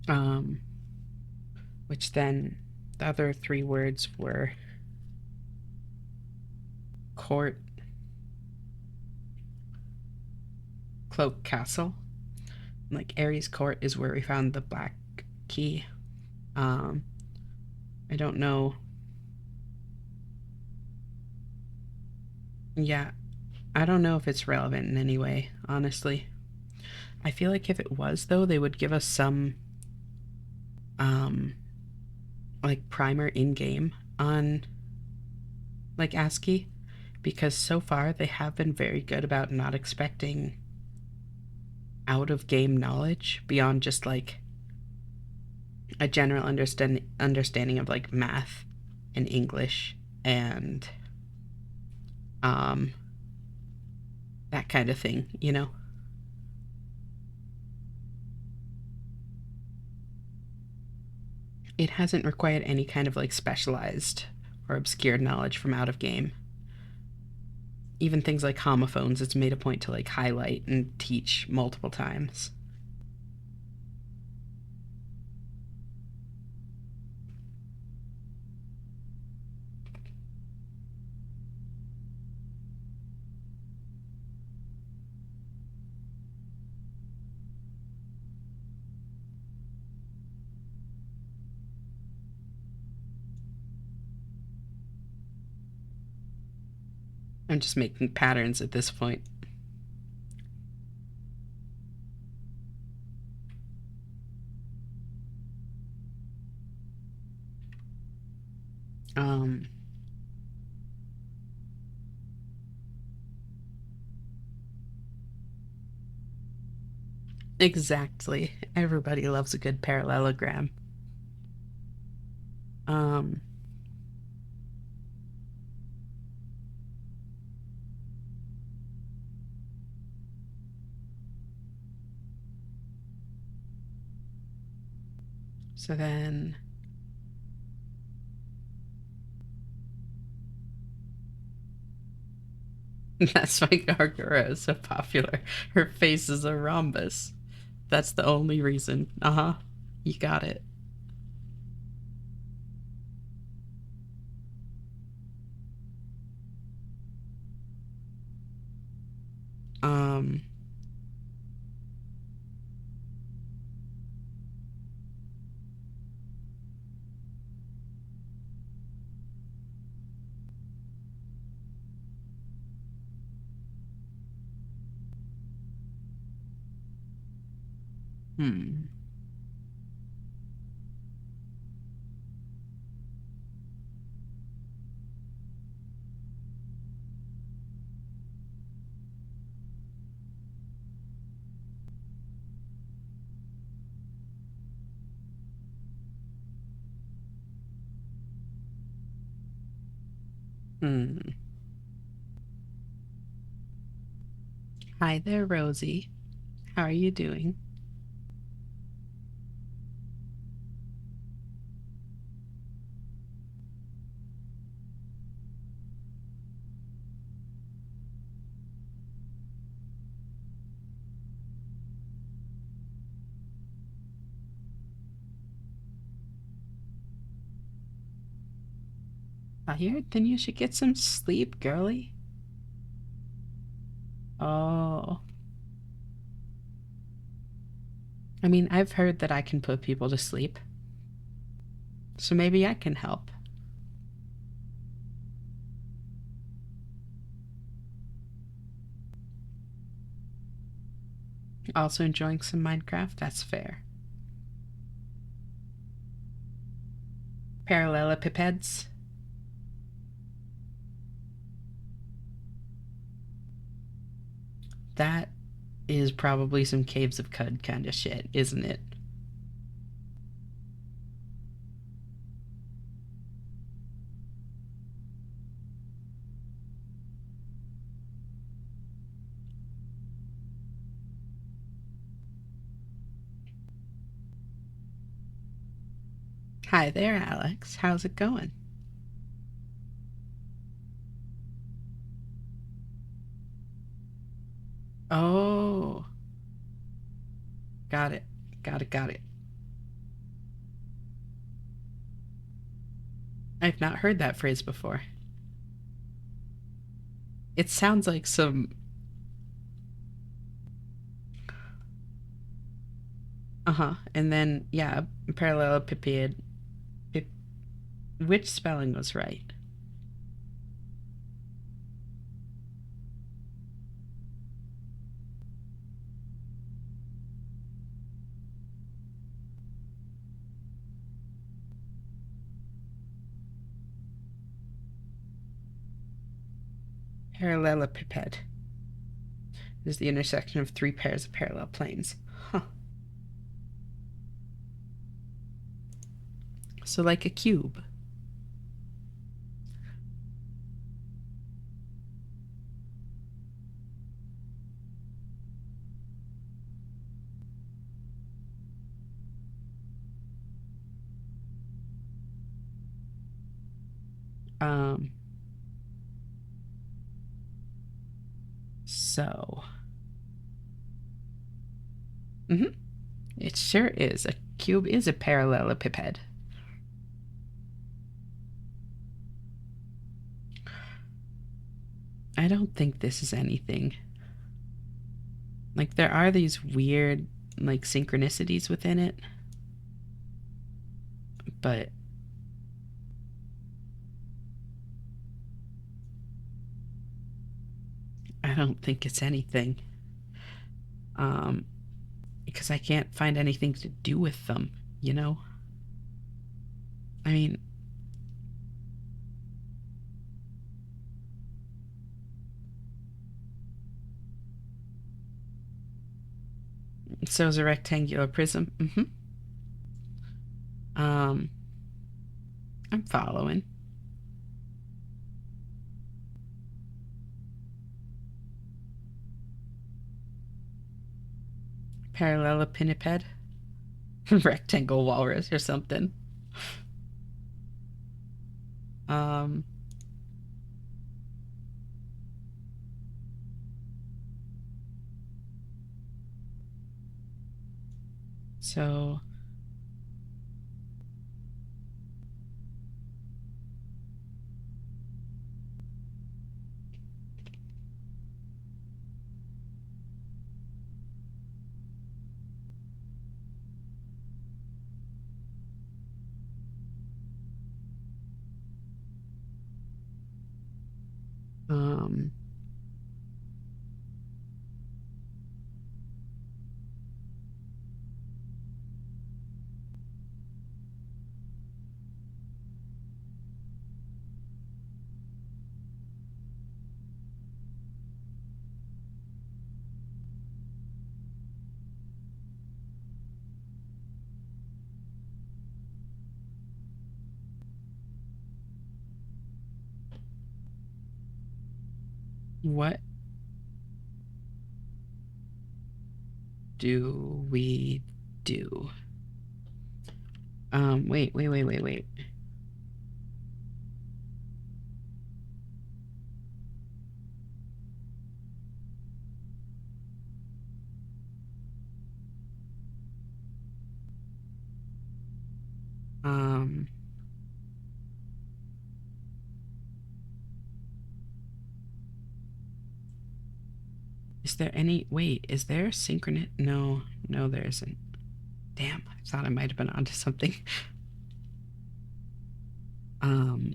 Um, which then the other three words were court, cloak, castle. Like Aries Court is where we found the black key. Um, I don't know. Yeah, I don't know if it's relevant in any way, honestly. I feel like if it was, though, they would give us some, um, like primer in game on, like ASCII, because so far they have been very good about not expecting out of game knowledge beyond just like a general understanding of like math and English and um that kind of thing, you know. It hasn't required any kind of like specialized or obscure knowledge from out of game. Even things like homophones, it's made a point to like highlight and teach multiple times. I'm just making patterns at this point. Um, exactly. Everybody loves a good parallelogram. Um, so then that's why Gargura is so popular. Her face is a rhombus. That's the only reason. Uh-huh. You got it. Um, hmm. Hmm. Hi there, Rosie. How are you doing? Tired? Then you should get some sleep, girly. Oh. I mean, I've heard that I can put people to sleep. So maybe I can help. Also enjoying some Minecraft? That's fair. Parallelepipeds? That is probably some Caves of Cud kind of shit, isn't it? Hi there, Alex. How's it going? Oh, got it. Got it, got it. I've not heard that phrase before. It sounds like some. Uh huh. And then, yeah, parallelepiped. Pip, which spelling was right? Parallelepiped is the intersection of three pairs of parallel planes. Huh. So, like a cube. Um, so. Mm-hmm. It sure is. A cube is a parallelepiped. I don't think this is anything. Like, there are these weird, like, synchronicities within it, but I don't think it's anything. Because I can't find anything to do with them, you know? I mean, so is a rectangular prism. Um, I'm following. Parallelepiped, rectangle walrus or something. Um, so um, what do we do? Wait. Um, is there any, wait, is there synchronous? No, no, there isn't. Damn, I thought I might have been onto something. Um,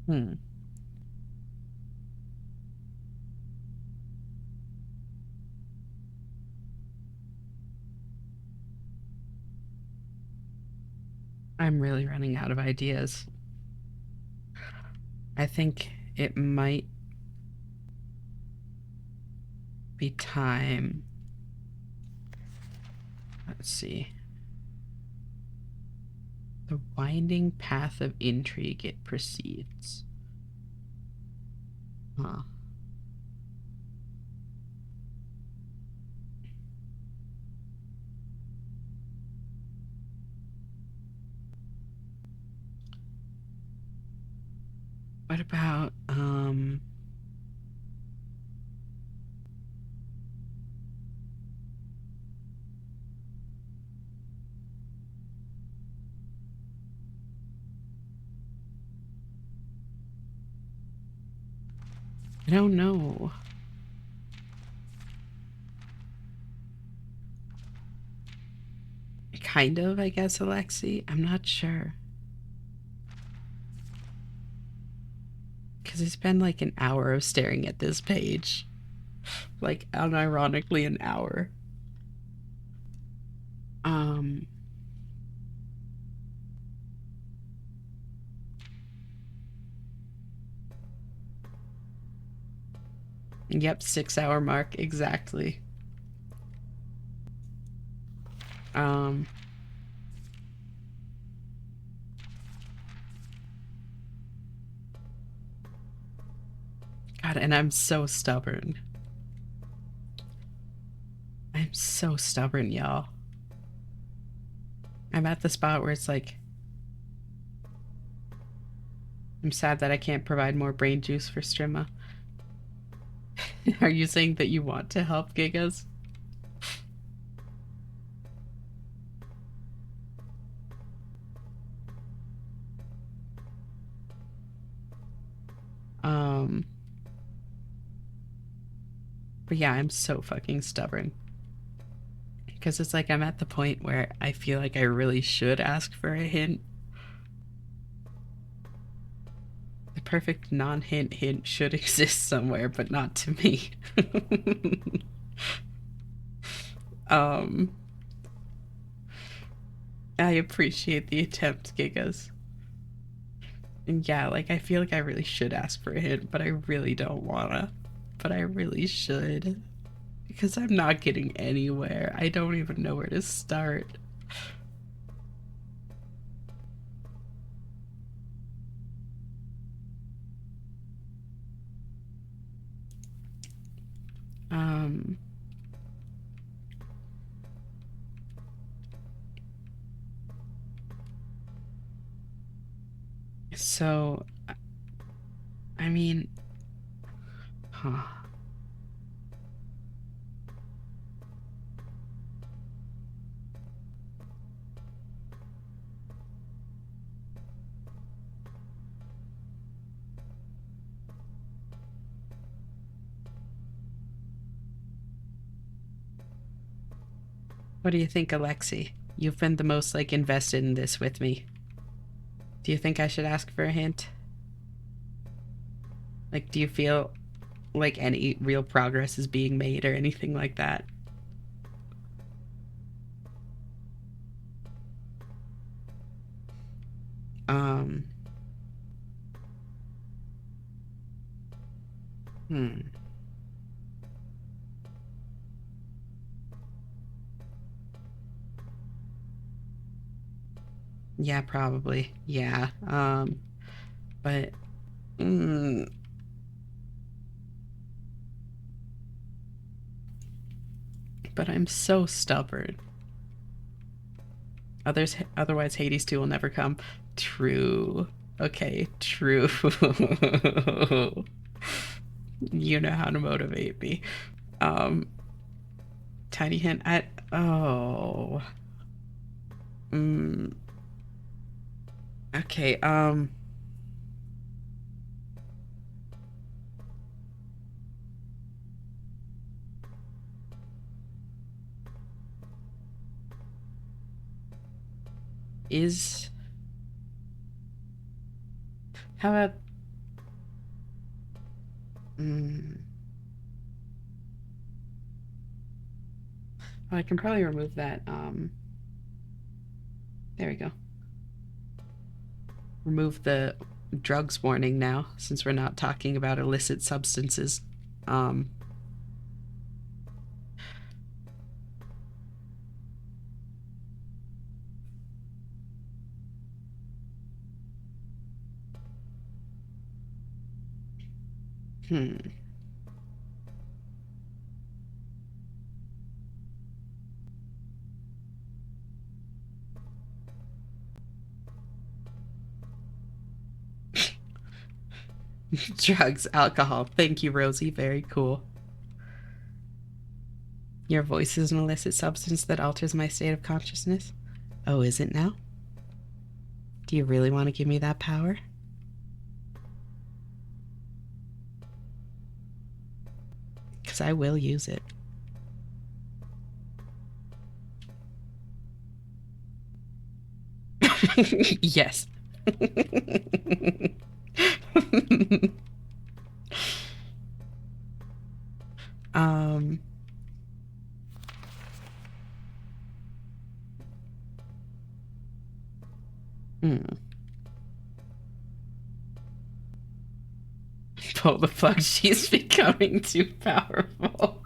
hmm. I'm really running out of ideas. I think it might be time. Let's see. The winding path of intrigue it proceeds. Huh. What about, I don't know. Kind of, I guess, Alexi. I'm not sure. Because it's been like an hour of staring at this page. Like, unironically, an hour. Um, yep, 6 hour mark, exactly. Um, God, and I'm so stubborn. I'm so stubborn, y'all. I'm at the spot where it's like, I'm sad that I can't provide more brain juice for Strimma. Are you saying that you want to help Gigas? Um, but yeah, I'm so fucking stubborn. Because it's like I'm at the point where I feel like I really should ask for a hint. The perfect non-hint hint should exist somewhere, but not to me. um, I appreciate the attempt, Gigas. And yeah, like I feel like I really should ask for a hint, but I really don't wanna. But I really should. Because I'm not getting anywhere. I don't even know where to start. Um, so, I mean, huh. What do you think, Alexi? You've been the most, like, invested in this with me. Do you think I should ask for a hint? Like, do you feel like any real progress is being made or anything like that? Um, hmm. Yeah, probably. Yeah. But, mm, but I'm so stubborn. Otherwise, Hades 2 will never come. True. Okay, true. You know how to motivate me. Um, tiny hint at. Oh. Mm, okay, is. How about. Mm, oh, I can probably remove that. There we go. Remove the drugs warning now, since we're not talking about illicit substances. Um, hmm. Drugs, alcohol. Thank you, Rosie. Very cool. Your voice is an illicit substance that alters my state of consciousness. Oh, is it now? Do you really want to give me that power? Because I will use it. Yes. um. Hmm. Pull the plug. She's becoming too powerful.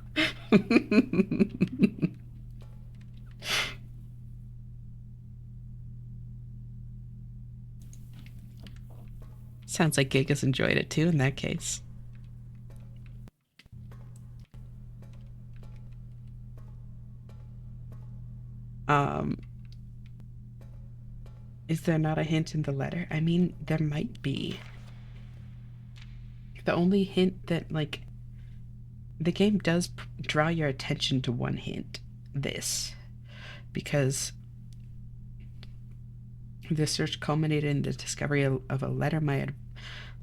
Sounds like Gigas enjoyed it too in that case. Um, is there not a hint in the letter? I mean, there might be. The only hint that, like, the game does draw your attention to one hint. This. Because the search culminated in the discovery of a letter my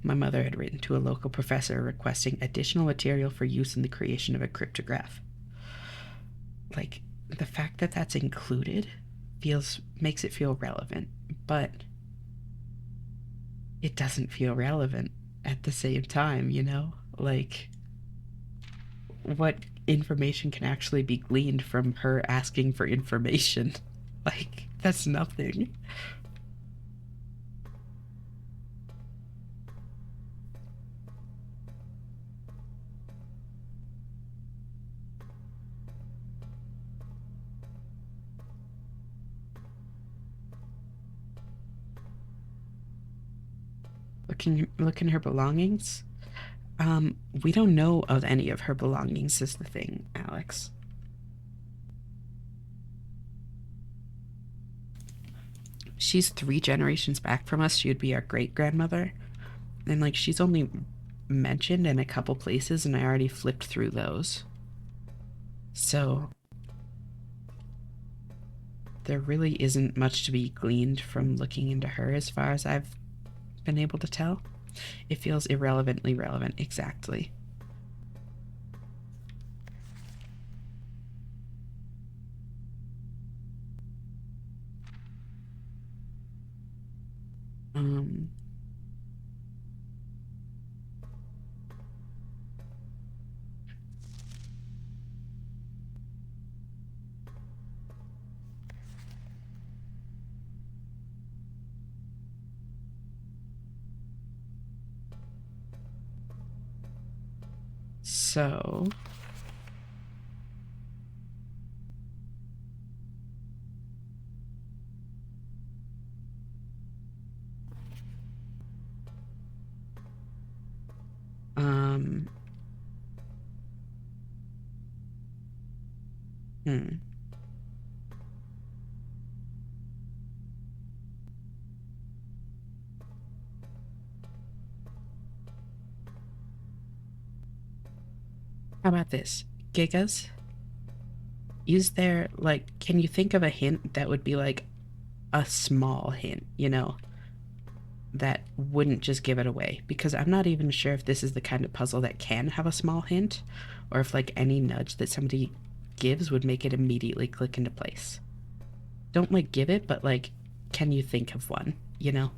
mother had written to a local professor requesting additional material for use in the creation of a cryptograph. Like, the fact that that's included makes it feel relevant, but it doesn't feel relevant at the same time, you know? Like, what information can actually be gleaned from her asking for information? Like, that's nothing. Look in her belongings. We don't know of any of her belongings is the thing, Alex. She's 3 generations back from us. She would be our great grandmother. And like she's only mentioned in a couple places and I already flipped through those. So there really isn't much to be gleaned from looking into her as far as I've been able to tell. It feels irrelevantly relevant, exactly. Um, so um hmm. How about this? Gigas? Is there, like, can you think of a hint that would be like a small hint, you know, that wouldn't just give it away? Because I'm not even sure if this is the kind of puzzle that can have a small hint, or if, like, any nudge that somebody gives would make it immediately click into place. Don't, like, give it, but, like, can you think of one, you know?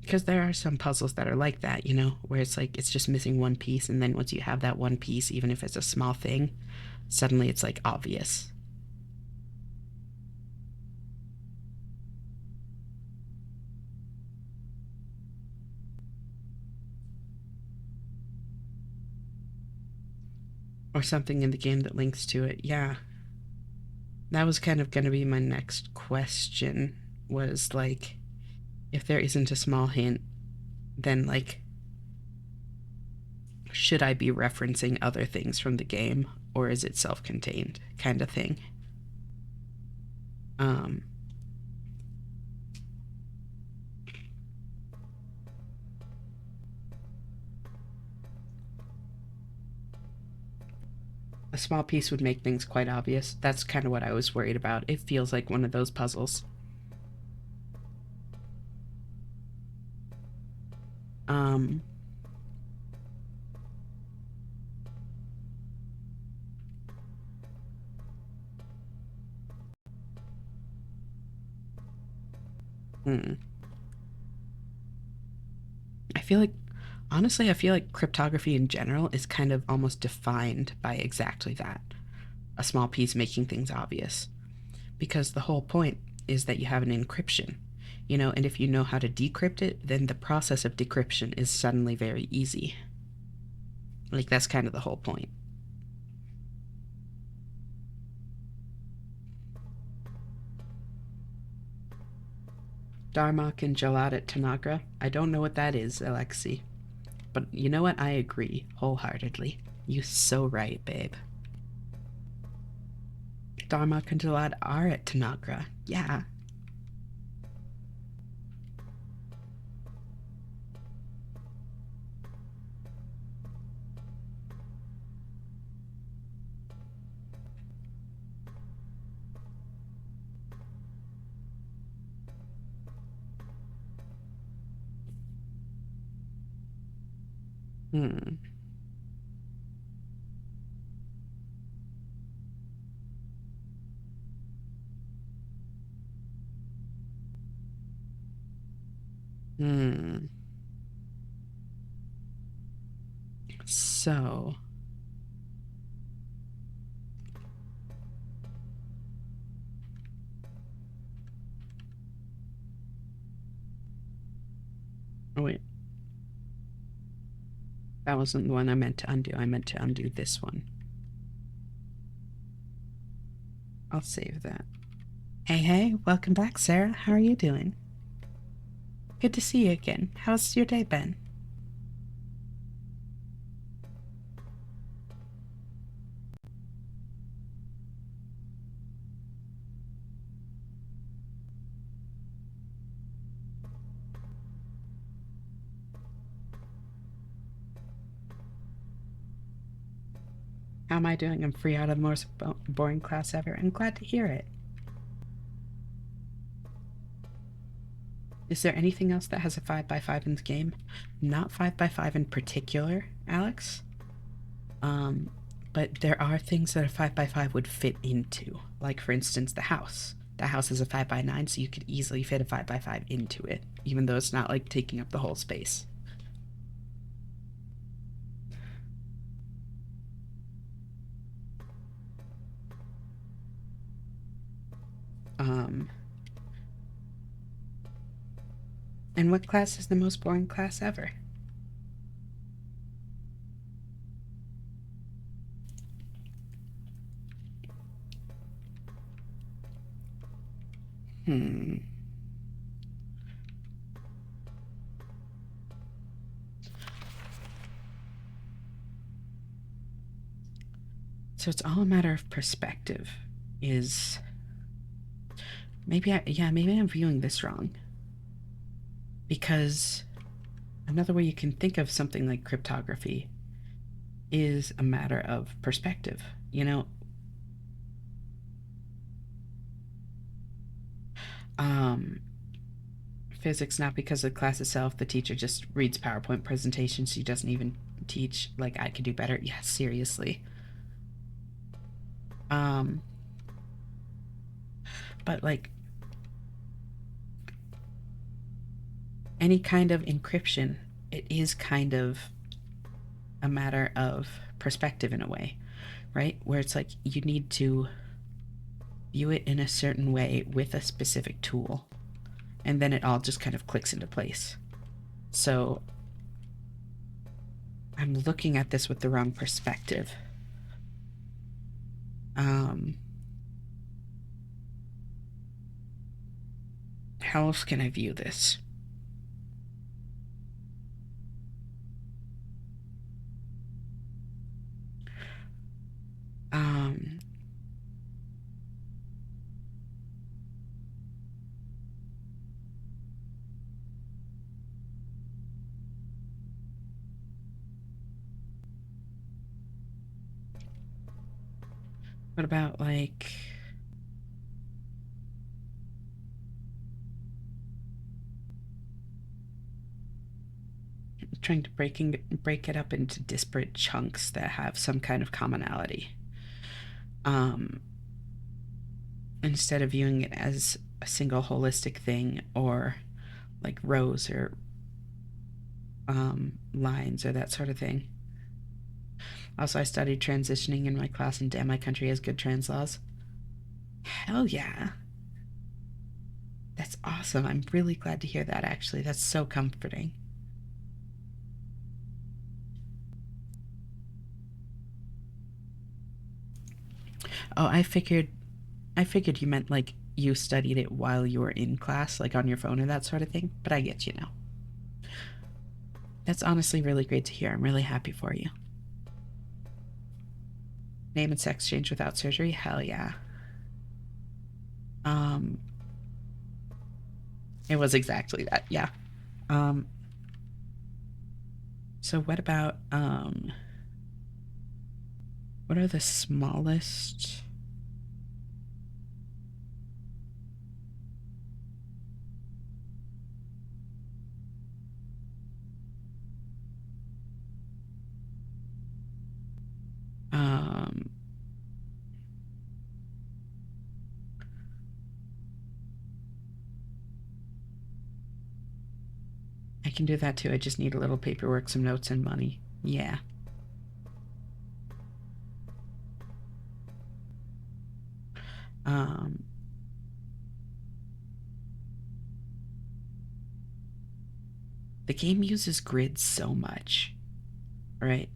Because there are some puzzles that are like that, you know, where it's like it's just missing one piece, and then once you have that one piece, even if it's a small thing, suddenly it's like obvious. Or something in the game that links to it. Yeah. That was kind of going to be my next question was like if there isn't a small hint, then like should I be referencing other things from the game or is it self-contained kind of thing? Um a small piece would make things quite obvious. That's kind of what I was worried about. It feels like one of those puzzles. Um, hmm. I feel like, honestly, I feel like cryptography in general is kind of almost defined by exactly that, a small piece making things obvious. Because the whole point is that you have an encryption, you know, and if you know how to decrypt it, then the process of decryption is suddenly very easy. Like, that's kind of the whole point. Darmok and Jalad at Tanagra. I don't know what that is, Alexi. But you know what? I agree wholeheartedly. You're so right, babe. Darmok and Jalad are at Tanagra. Yeah. Hmm. Hmm. So, oh wait, that wasn't the one I meant to undo. I meant to undo this one. I'll save that. Hey, hey, welcome back, Sarah. How are you doing? Good to see you again. How's your day been? How am I doing? I'm free out of the most boring class ever, and glad to hear it. Is there anything else that has a 5x5 in the game? Not 5x5 in particular, Alex. But there are things that a 5x5 would fit into. Like, for instance, the house. The house is a 5x9, so you could easily fit a 5x5 into it, even though it's not like taking up the whole space. Um, and what class is the most boring class ever? Hmm. So it's all a matter of perspective. Is maybe I'm viewing this wrong. Because another way you can think of something like cryptography is a matter of perspective. You know, um, physics, not because of the class itself. The teacher just reads PowerPoint presentations. She doesn't even teach. Like, I could do better. Yeah, seriously. Um, but like any kind of encryption, it is kind of a matter of perspective in a way, right? Where it's like you need to view it in a certain way with a specific tool, and then it all just kind of clicks into place. So I'm looking at this with the wrong perspective. Um, how else can I view this? Um, what about like trying to break it up into disparate chunks that have some kind of commonality? Um, instead of viewing it as a single holistic thing or like rows or lines or that sort of thing. Also, I studied transitioning in my class, and damn, my country has good trans laws. Hell yeah. That's awesome. I'm really glad to hear that, actually. That's so comforting. Oh, I figured you meant like you studied it while you were in class, like on your phone or that sort of thing, but I get you now. That's honestly really great to hear. I'm really happy for you. Name and sex change without surgery? Hell yeah. Um, it was exactly that, yeah. Um, so what are the smallest? can do that too. I just need a little paperwork, some notes, and money. Yeah. The game uses grids so much, right?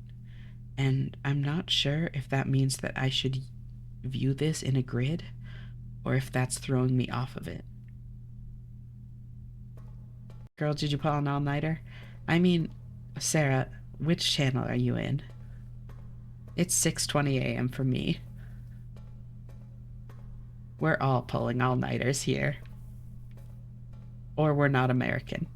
And I'm not sure if that means that I should view this in a grid or if that's throwing me off of it. Girl, did you pull an all-nighter? I mean, Sarah, which channel are you in? It's 6:20 a.m. for me. We're all pulling all-nighters here. Or we're not American.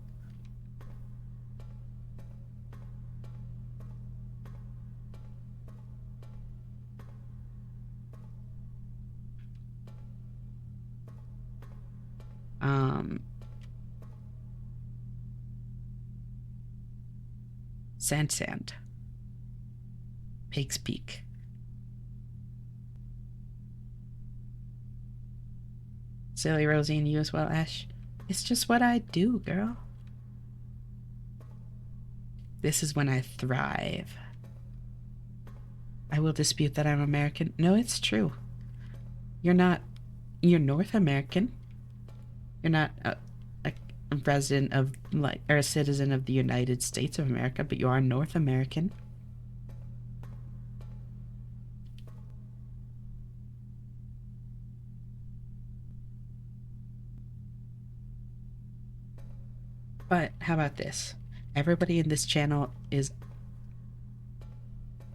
Sand. Pig's Peak. Silly Rosie and you as well, Ash. It's just what I do, girl. This is when I thrive. I will dispute that I'm American. No, it's true. You're not. You're North American. You're not a resident of, like, or a citizen of the United States of America, but you are North American. But how about this? Everybody in this channel is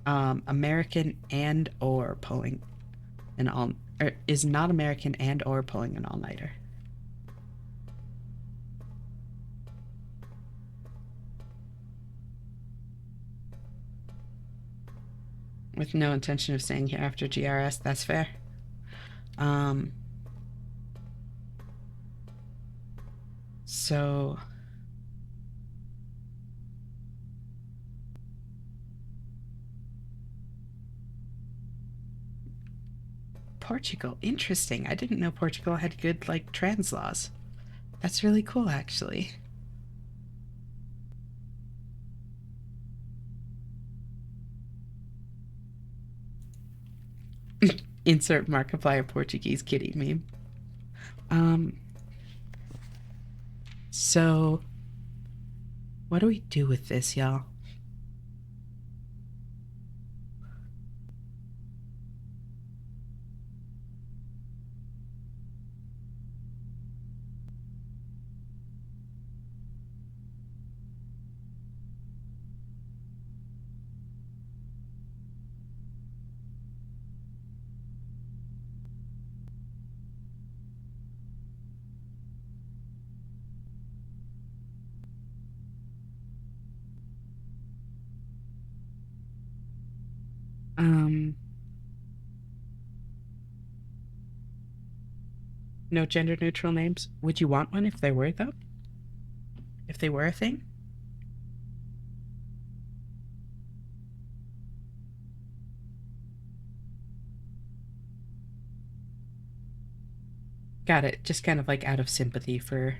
American and or pulling an all, or is not American and or pulling an all-nighter. With no intention of staying here after GRS, that's fair. So Portugal, interesting. I didn't know Portugal had good, like, trans laws. That's really cool, actually. Insert Markiplier Portuguese kitty meme. So what do we do with this, y'all? No gender neutral names. Would you want one if they were, though? If they were a thing? Got it. Just kind of like out of sympathy for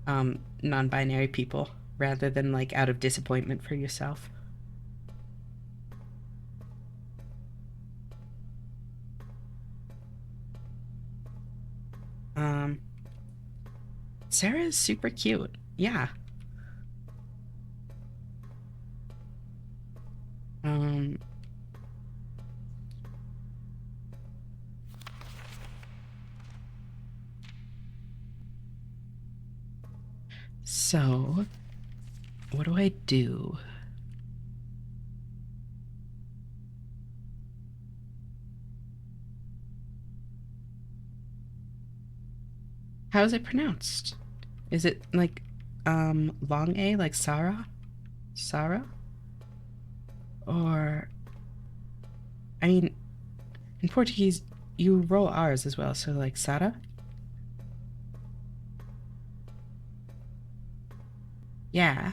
non-binary people rather than like out of disappointment for yourself. Sarah is super cute. Yeah. So what do I do? How is it pronounced? Is it like long A, like Sarah? Sarah? Or I mean, in Portuguese you roll R's as well, so like Sara? Yeah.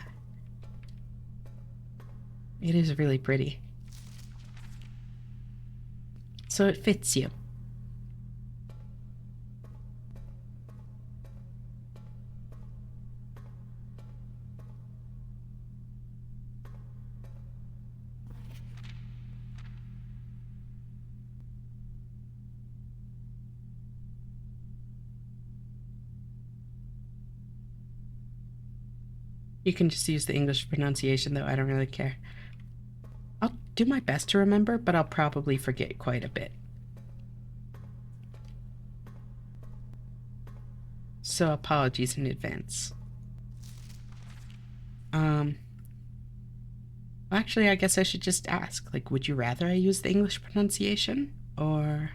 It is really pretty. So it fits you. You can just use the English pronunciation, though. I don't really care. I'll do my best to remember, but I'll probably forget quite a bit. So apologies in advance. Actually, I guess I should just ask, like, would you rather I use the English pronunciation, or...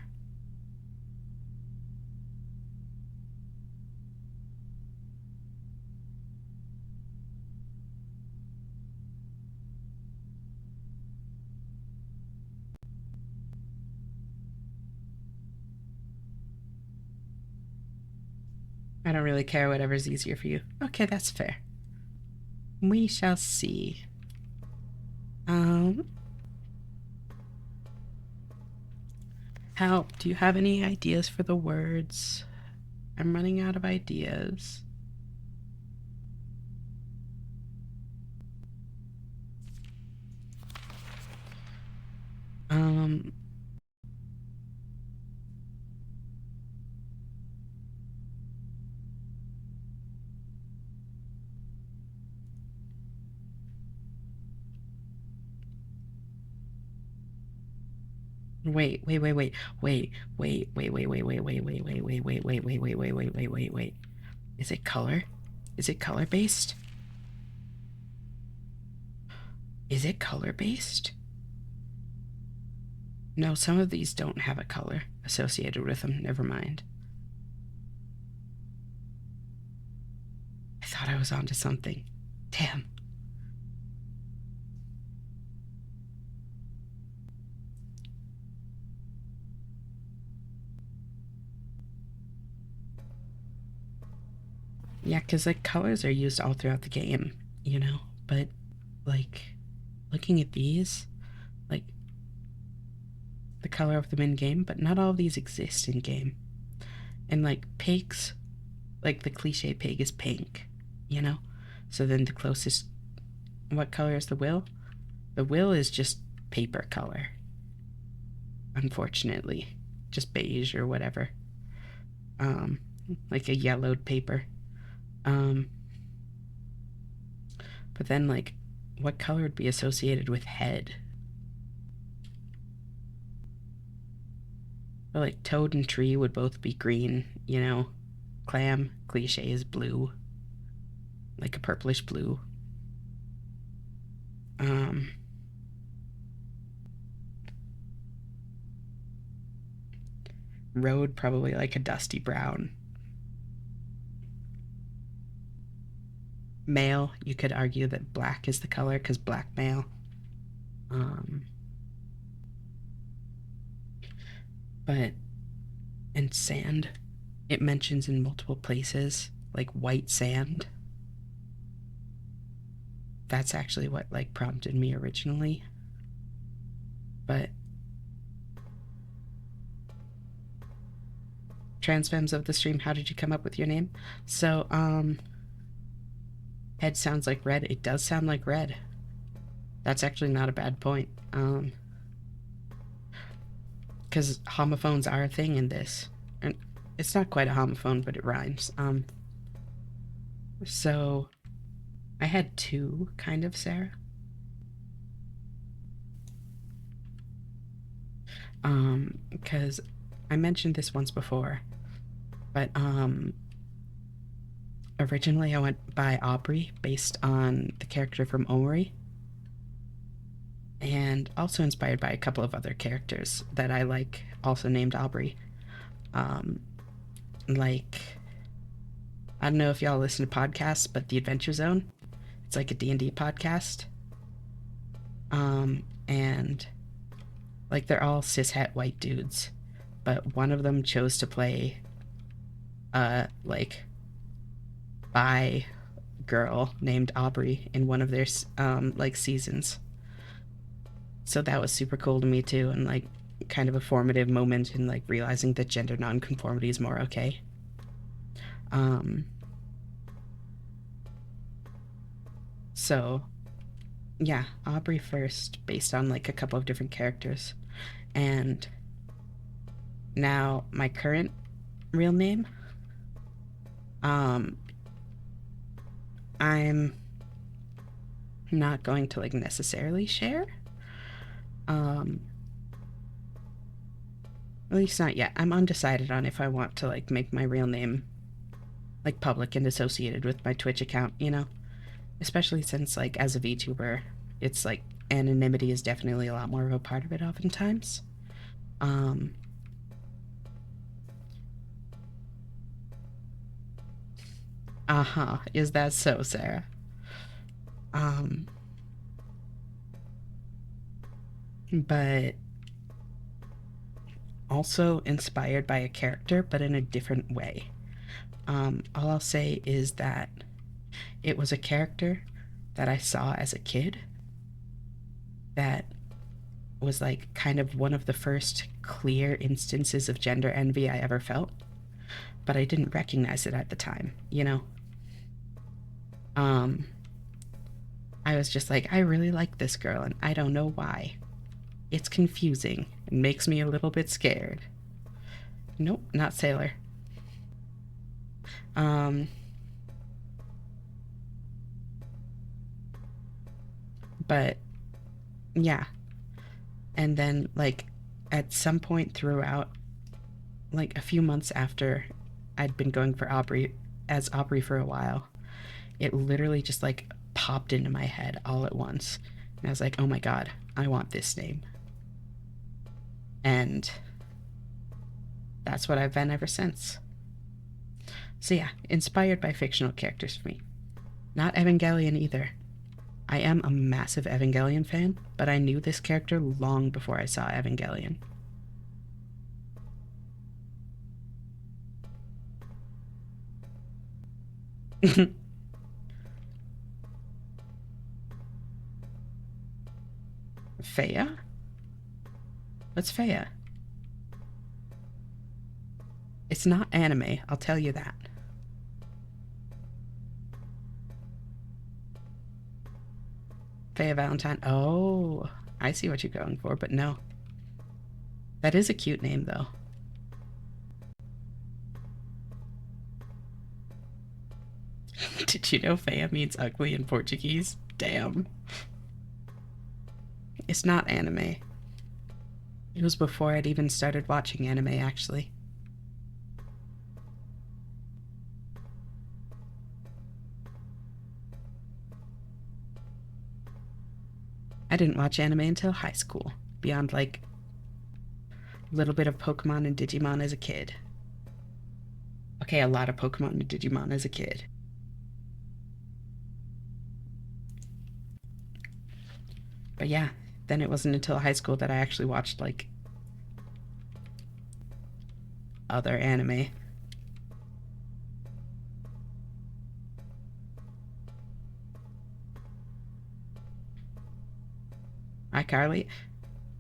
I don't really care, whatever's easier for you. Okay, that's fair. We shall see. Help, do you have any ideas for the words? I'm running out of ideas. Wait. Is it color? Is it color based? Is it color based? No, some of these don't have a color associated with them. Never mind. I thought I was onto something. Damn. Yeah, because like colors are used all throughout the game, you know? But like looking at these, like the color of them in game, but not all of these exist in game. And like pigs, like the cliche pig is pink, you know? So then the closest, what color is the will? The will is just paper color, unfortunately. Just beige or whatever. Like a yellowed paper. But then, like, what color would be associated with head? Or, like, toad and tree would both be green, you know? Clam, cliche, is blue. Like a purplish blue. Road, probably like a dusty brown. Male, you could argue that black is the color because black male. But in sand, it mentions in multiple places like white sand. That's actually what like prompted me originally. But transfems of the stream, how did you come up with your name? So head sounds like red. It does sound like red. That's actually not a bad point. Because homophones are a thing in this. And it's not quite a homophone, but it rhymes. So I had two, kind of, Sarah. Because I mentioned this once before, but originally I went by Aubrey based on the character from Omori, and also inspired by a couple of other characters that I like, also named Aubrey. Like, I don't know if y'all listen to podcasts, but The Adventure Zone, it's like a D&D podcast. And like they're all cishet white dudes, but one of them chose to play like bi girl named Aubrey in one of their like seasons. So that was super cool to me too, and like kind of a formative moment in like realizing that gender nonconformity is more okay. So yeah, Aubrey first, based on like a couple of different characters. And now my current real name, I'm not going to like necessarily share. Um, at least not yet. I'm undecided on if I want to like make my real name like public and associated with my Twitch account, you know? Especially since like as a VTuber, it's like anonymity is definitely a lot more of a part of it oftentimes. Um uh-huh. Is that so, Sarah? Um but also inspired by a character, but in a different way. All I'll say is that it was a character that I saw as a kid that was like kind of one of the first clear instances of gender envy I ever felt, but I didn't recognize it at the time, you know? Um, I was just like, I really like this girl, and I don't know why. It's confusing and makes me a little bit scared. Nope, not Sailor. Um, but yeah. And then, like, at some point throughout, like a few months after I'd been going for Aubrey as Aubrey for a while, it literally just like popped into my head all at once. And I was like, oh my god, I want this name. And that's what I've been ever since. So yeah, inspired by fictional characters for me. Not Evangelion either. I am a massive Evangelion fan, but I knew this character long before I saw Evangelion. Faya? What's Faya? It's not anime, I'll tell you that. Faya Valentine. Oh, I see what you're going for, but no. That is a cute name, though. Did you know Faya means ugly in Portuguese? Damn. It's not anime. It was before I'd even started watching anime, actually. I didn't watch anime until high school, beyond like a little bit of Pokemon and Digimon as a kid. Okay, a lot of Pokemon and Digimon as a kid. But yeah, then it wasn't until high school that I actually watched like other anime. iCarly?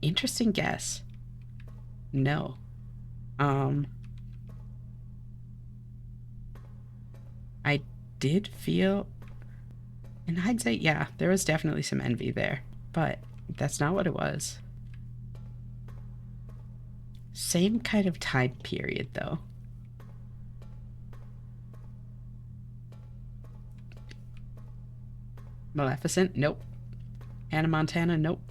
Interesting guess. No. Um, I did feel, in hindsight, yeah, there was definitely some envy there, but that's not what it was. Same kind of time period, though. Maleficent? Nope. Hannah Montana? Nope.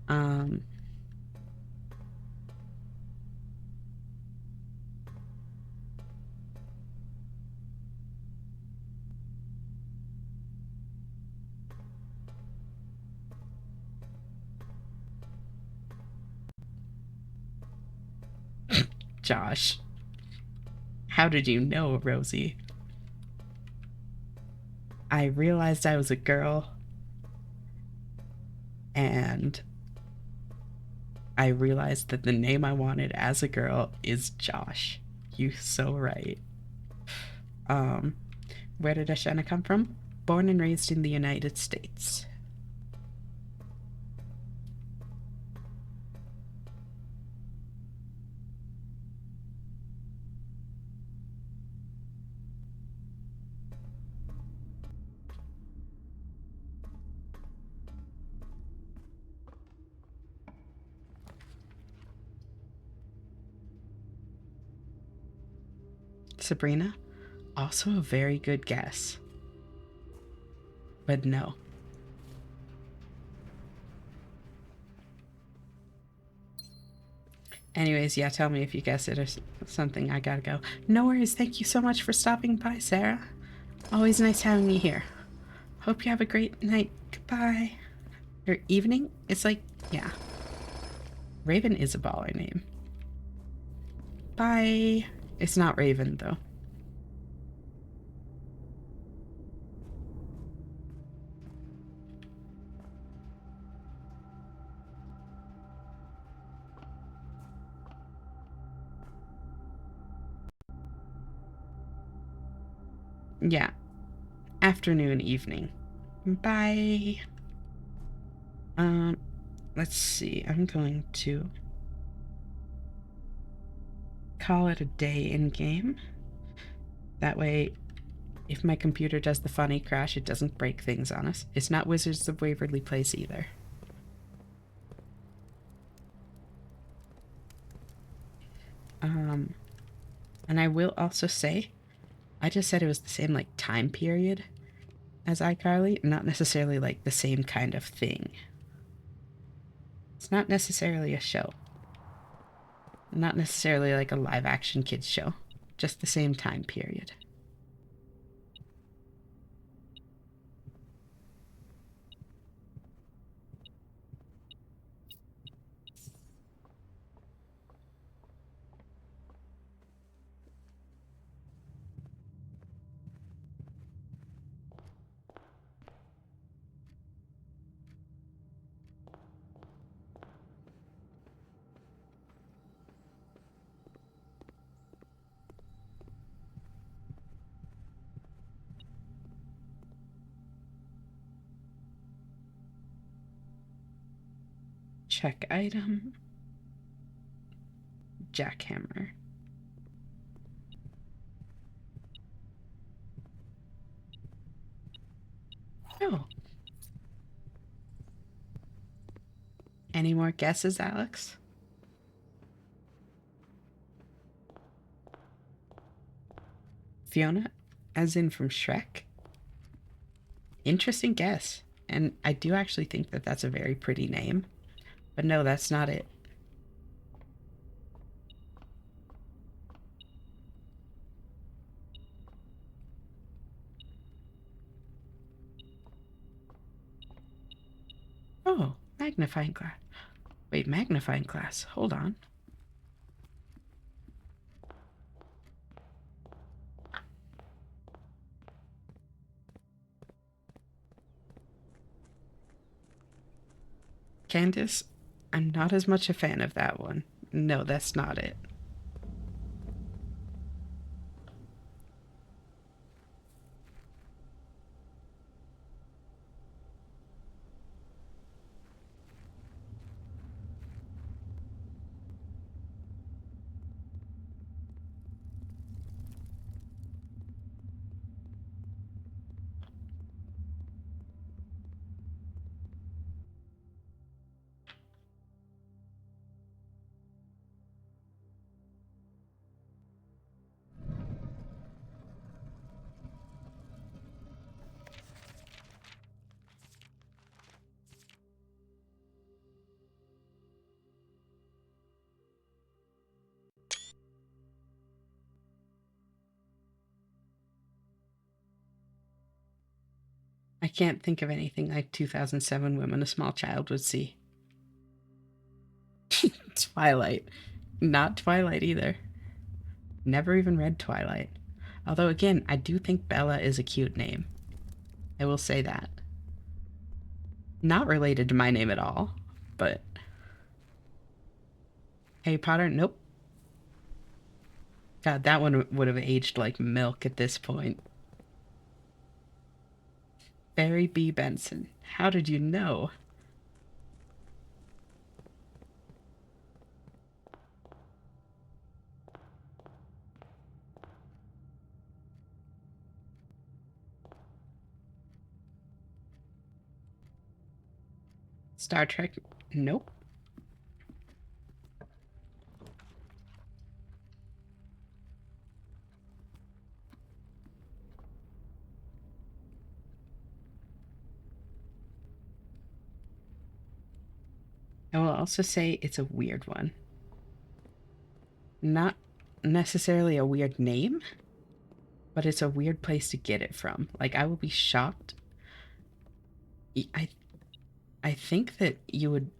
Um, Josh. How did you know, Rosie? I realized I was a girl, and I realized that the name I wanted as a girl is Josh. You so right. Um, where did Ashena come from? Born and raised in the United States. Sabrina, also a very good guess. But no. Anyways, yeah, tell me if you guess it or something. I gotta go. No worries. Thank you so much for stopping by, Sarah. Always nice having you here. Hope you have a great night. Goodbye. Or evening? It's like, yeah. Raven is a baller name. Bye. It's not Raven, though. Yeah. Afternoon, evening. Bye. Let's see. I'm going to call it a day in game. That way, if my computer does the funny crash, it doesn't break things on us. It's not Wizards of Waverly Place either. And I will also say, I just said it was the same, like, time period as iCarly, not necessarily, like, the same kind of thing. It's not necessarily a show. Not necessarily like a live-action kids show. Just the same time period. Check item. Jackhammer. Oh. Any more guesses, Alex? Fiona, as in from Shrek? Interesting guess. And I do actually think that that's a very pretty name. But no, that's not it. Oh, magnifying glass. Wait, magnifying glass. Hold on. Candace, I'm not as much a fan of that one. No, that's not it. I can't think of anything like 2007 Women a Small Child would see. Twilight. Not Twilight either. Never even read Twilight. Although, again, I do think Bella is a cute name. I will say that. Not related to my name at all, but. Harry Potter? Nope. God, that one would have aged like milk at this point. Barry B. Benson. How did you know? Star Trek? Nope. I will also say it's a weird one. Not necessarily a weird name, but it's a weird place to get it from. Like, I will be shocked. I I think that you would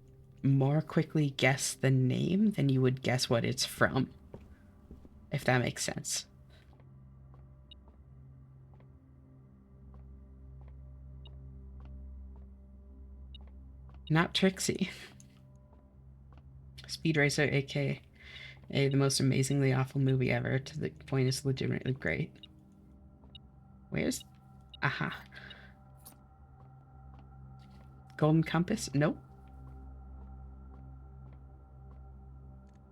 more quickly guess the name than you would guess what it's from, if that makes sense. Not Trixie. Speed Racer, aka the most amazingly awful movie ever, to the point it's legitimately great. Where's... Aha. Golden Compass? Nope.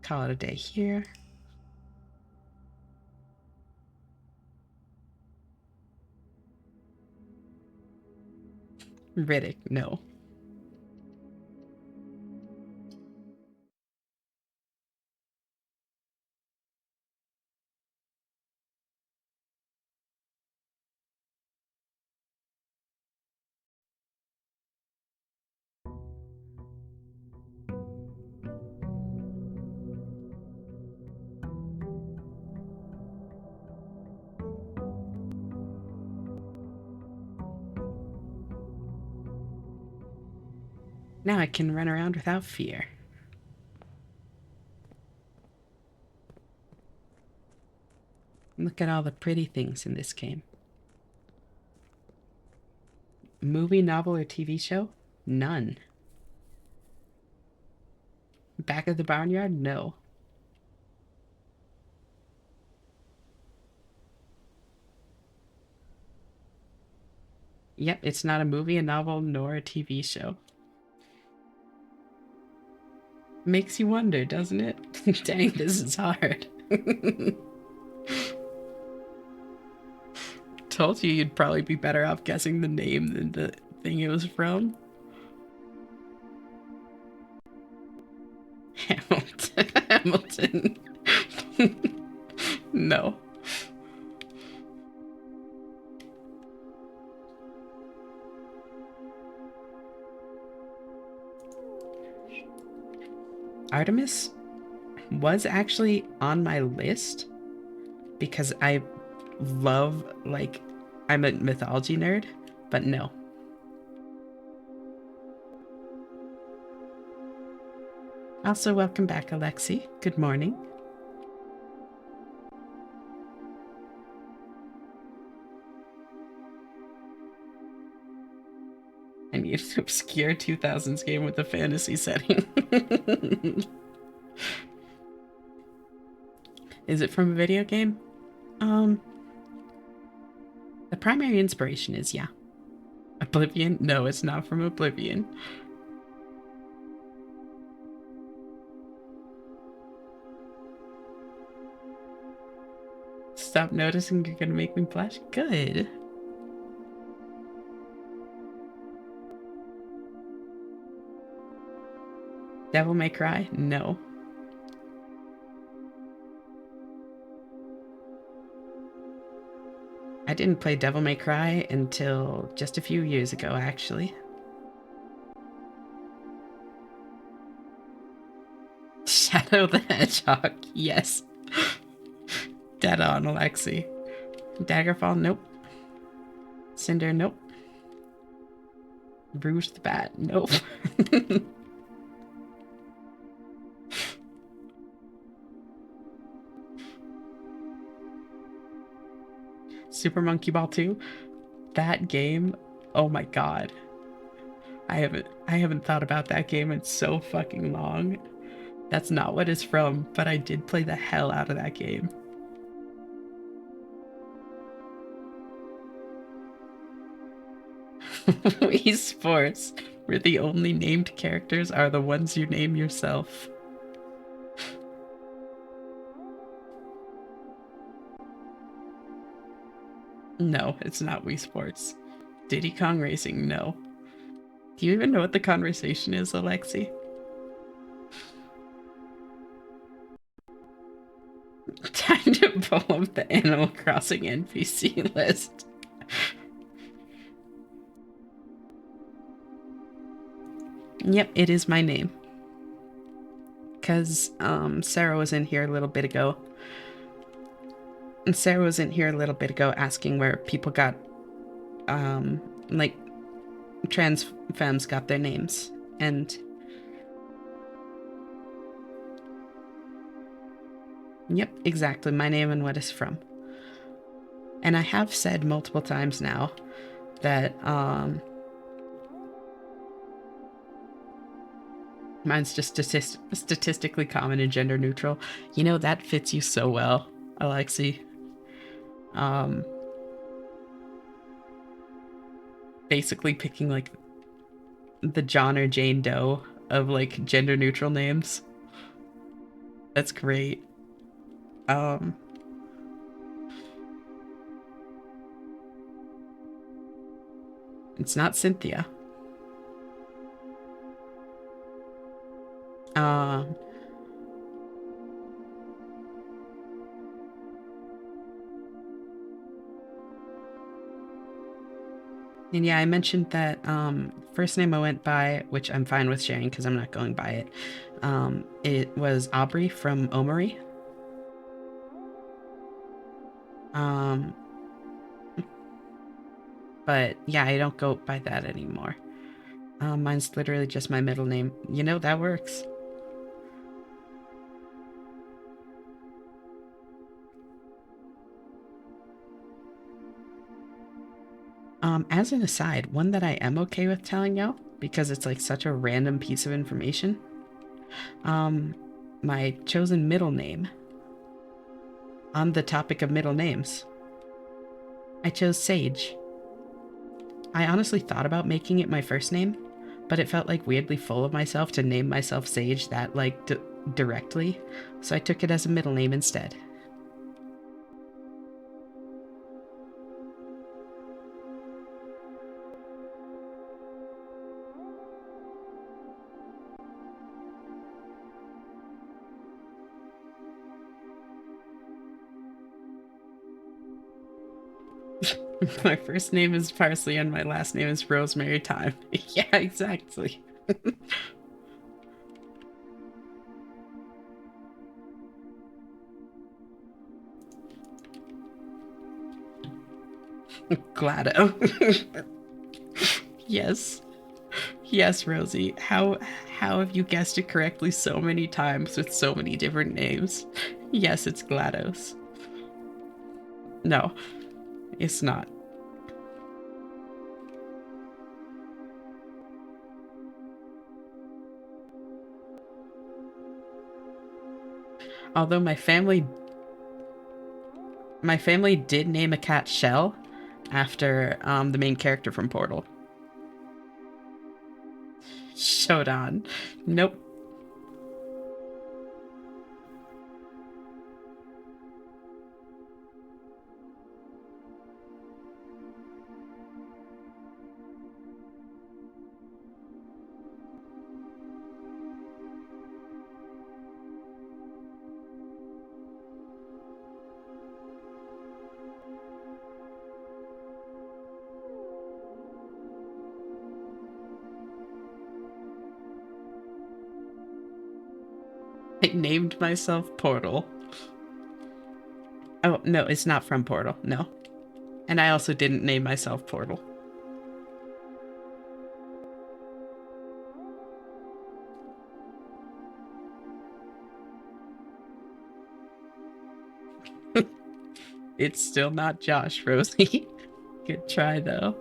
Call it a day here. Riddick, no. Now I can run around without fear. Look at all the pretty things in this game. Movie, novel, or TV show? None. Back of the Barnyard? No. Yep, it's not a movie, a novel, nor a TV show. Makes you wonder, doesn't it? Dang, this is hard. Told you you'd probably be better off guessing the name than the thing it was from. Hamilton. Hamilton. No. Artemis was actually on my list because I love, like, I'm a mythology nerd, but no. Also, welcome back, Alexi. Good morning. I need an obscure 2000s game with a fantasy setting. Is it from a video game? The primary inspiration is, yeah. Oblivion? No, it's not from Oblivion. Stop noticing you're gonna make me blush? Good. Devil May Cry? No. I didn't play Devil May Cry until just a few years ago, actually. Shadow the Hedgehog, yes. Dead on, Alexi. Daggerfall, nope. Cinder, nope. Rouge the Bat, nope. Super Monkey Ball 2? That game, oh my god. I haven't thought about that game in so fucking long. That's not what it's from, but I did play the hell out of that game. Wii Sports, where the only named characters are the ones you name yourself. No, it's not Wii Sports. Diddy Kong Racing, no. Do you even know what the conversation is, Alexi? Time to pull up the Animal Crossing NPC list. Yep, it is my name. because Sarah was in here a little bit ago. And Sarah was in here a little bit ago asking where people got, like, trans femmes got their names. And yep, exactly, my name and what it's from. And I have said multiple times now that mine's just statistically common and gender neutral. You know, that fits you so well, Alexi. Basically picking like the John or Jane Doe of like gender neutral names. That's great. Um it's not Cynthia. Um and yeah, I mentioned that first name I went by, which I'm fine with sharing because I'm not going by it. It was Aubrey from Omori. Um but yeah, I don't go by that anymore. Mine's literally just my middle name. You know, that works. As an aside, one that I am okay with telling y'all, because it's like such a random piece of information. My chosen middle name. On the topic of middle names, I chose Sage. I honestly thought about making it my first name, but it felt like weirdly full of myself to name myself Sage that like directly, so I took it as a middle name instead. My first name is Parsley and my last name is Rosemary Time. Yeah, exactly. Glado. Yes. Yes, Rosie. How have you guessed it correctly so many times with so many different names? Yes, it's GLaDOS. No, it's not. Although my family did name a cat Shell after the main character from Portal. Shodan. Nope. I named myself Portal. Oh, no, it's not from Portal. No. And I also didn't name myself Portal. It's still not Josh, Rosie. Good try, though.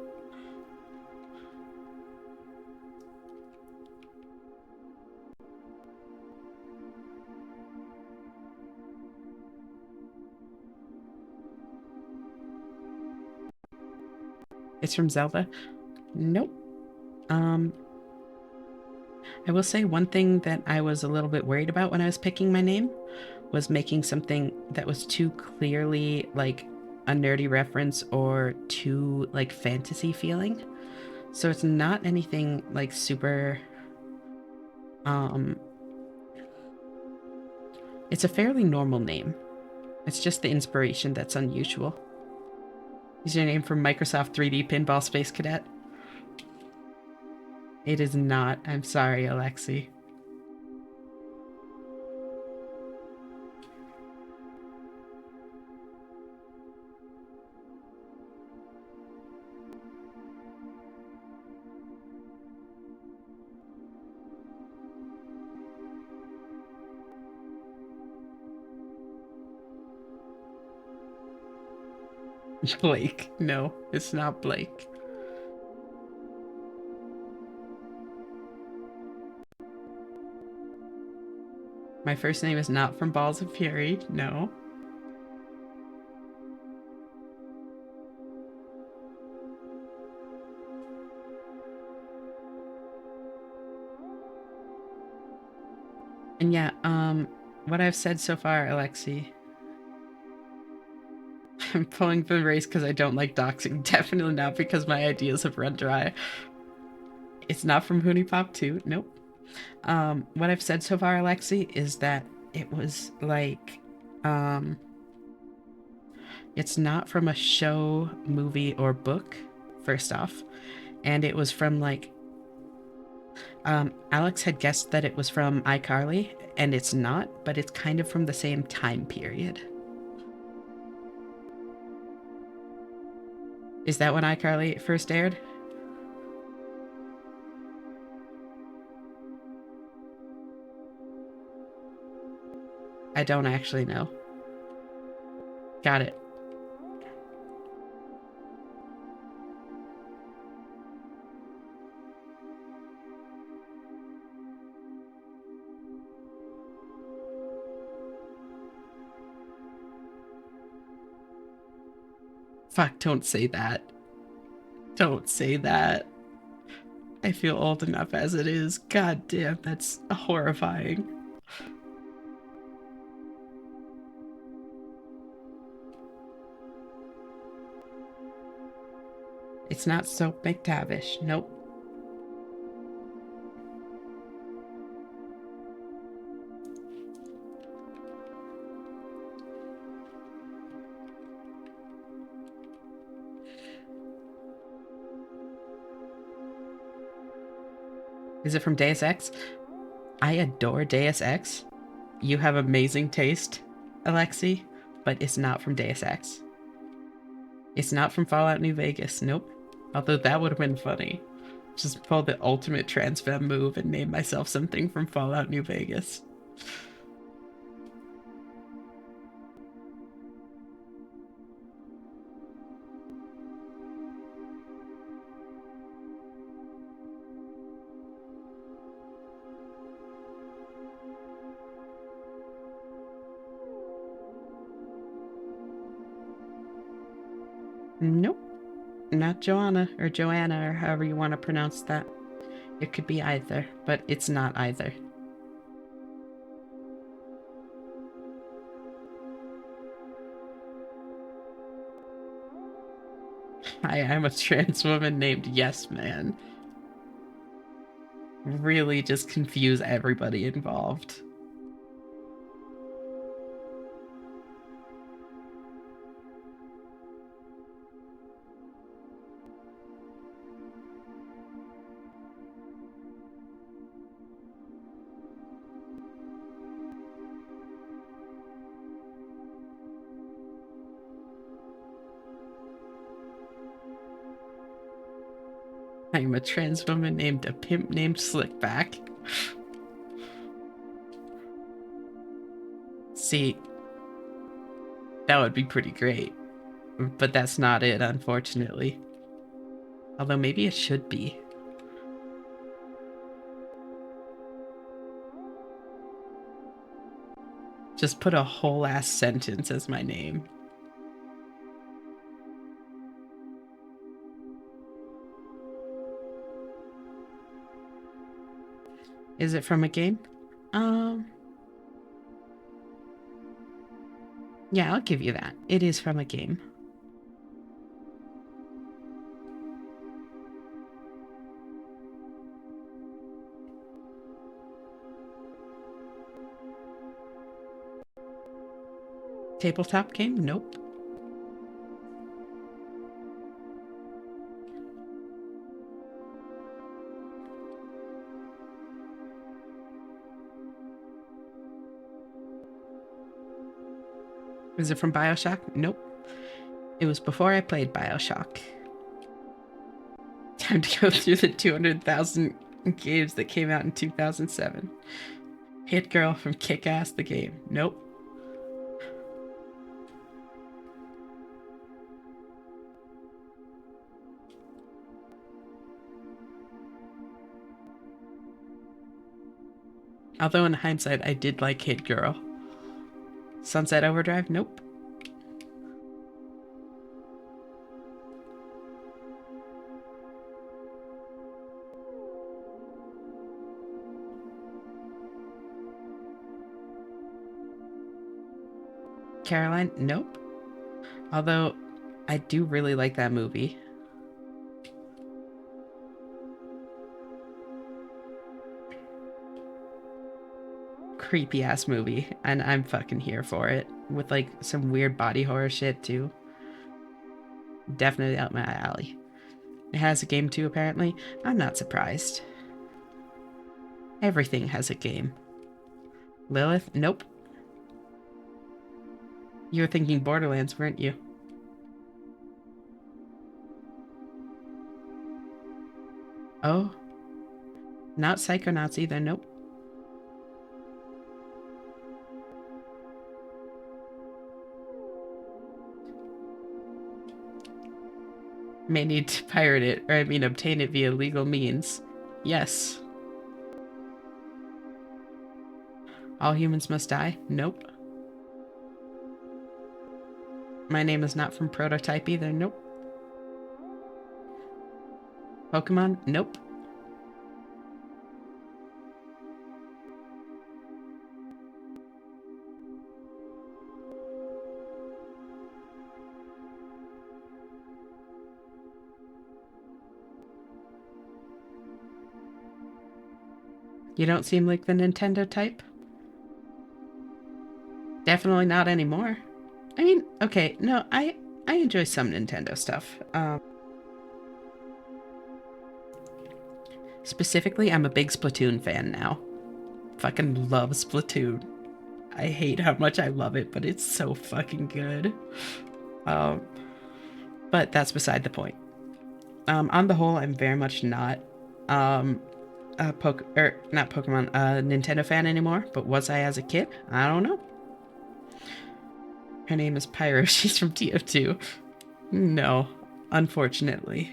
It's from Zelda? Nope. Um, I will say one thing that I was a little bit worried about when I was picking my name was making something that was too clearly like a nerdy reference or too like fantasy feeling. So it's not anything like super um it's a fairly normal name. It's just the inspiration that's unusual. Is your name from Microsoft 3D Pinball Space Cadet? It is not. I'm sorry, Alexi. Blake. No, it's not Blake. My first name is not from Balls of Fury. No. And yeah, what I've said so far, Alexi, I'm pulling for the race because I don't like doxing. Definitely not because my ideas have run dry. It's not from Hoonie Pop 2. Nope. What I've said so far, Alexi, is that it was like, it's not from a show, movie, or book, first off. And it was from like, Alex had guessed that it was from iCarly, and it's not, but it's kind of from the same time period. Is that when iCarly first aired? I don't actually know. Got it. Fuck, don't say that. Don't say that. I feel old enough as it is. God damn, that's horrifying. It's not Soap McTavish. Nope. Is it from Deus Ex? I adore Deus Ex. You have amazing taste, Alexi, but it's not from Deus Ex. It's not from Fallout New Vegas. Nope. Although that would have been funny. Just pull the ultimate trans femme move and name myself something from Fallout New Vegas. Nope. Not Joanna or Joanna or however you want to pronounce that. It could be either, but it's not either. I am a trans woman named Yes Man. Really just confuse everybody involved. I am a trans woman named a pimp named Slickback. See, that would be pretty great. But that's not it, unfortunately. Although maybe it should be. Just put a whole ass sentence as my name. Is it from a game? Yeah, I'll give you that. It is from a game. Tabletop game? Nope. Is it from Bioshock? Nope. It was before I played Bioshock. Time to go through the 200,000 games that came out in 2007. Hit Girl from Kick Ass the Game. Nope. Although in hindsight, I did like Hit Girl. Sunset Overdrive? Nope. Caroline? Nope. Although I do really like that movie. Creepy ass movie, and I'm fucking here for it. With like some weird body horror shit too. Definitely out my alley. It has a game too, apparently. I'm not surprised. Everything has a game. Lilith? Nope. You were thinking Borderlands, weren't you? Oh, not Psychonauts either. Nope. May need to pirate it, or I mean obtain it via legal means. Yes. All humans must die? Nope. My name is not from Prototype either. Nope. Pokemon? Nope. You don't seem like the Nintendo type? Definitely not anymore. I mean, okay, no, I enjoy some Nintendo stuff. Specifically, I'm a big Splatoon fan now. Fucking love Splatoon. I hate how much I love it, but it's so fucking good. Um, but that's beside the point. On the whole, I'm very much not not Pokemon, Nintendo fan anymore. But was I as a kid? I don't know. Her name is Pyro. She's from TF2. No, unfortunately.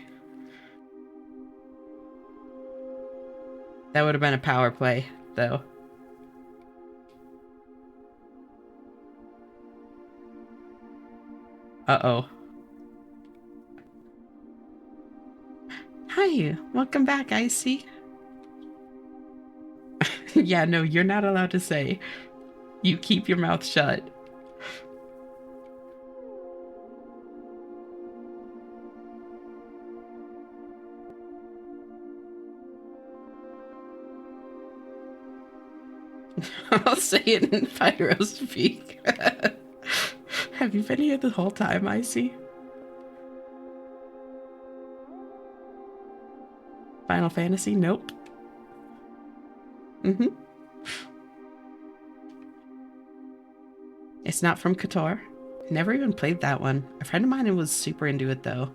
That would have been a power play, though. Uh-oh. Hi, welcome back, Icy. Yeah, no, you're not allowed to say. You keep your mouth shut. I'll say it in Pyro speak. Have you been here the whole time, Icy? Final Fantasy? Nope. Mm-hmm. It's not from Kotor. Never even played that one. A friend of mine was super into it though,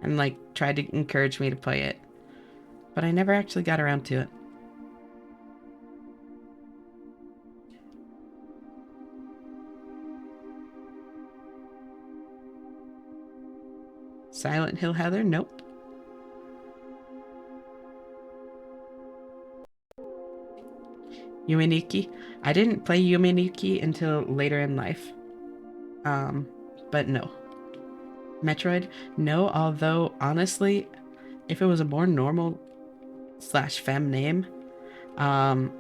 and like tried to encourage me to play it, but I never actually got around to it. Silent Hill Heather? Nope. Yuminiki? I didn't play Yuminiki until later in life. But no. Metroid? No, although honestly, if it was a more normal slash femme name, um,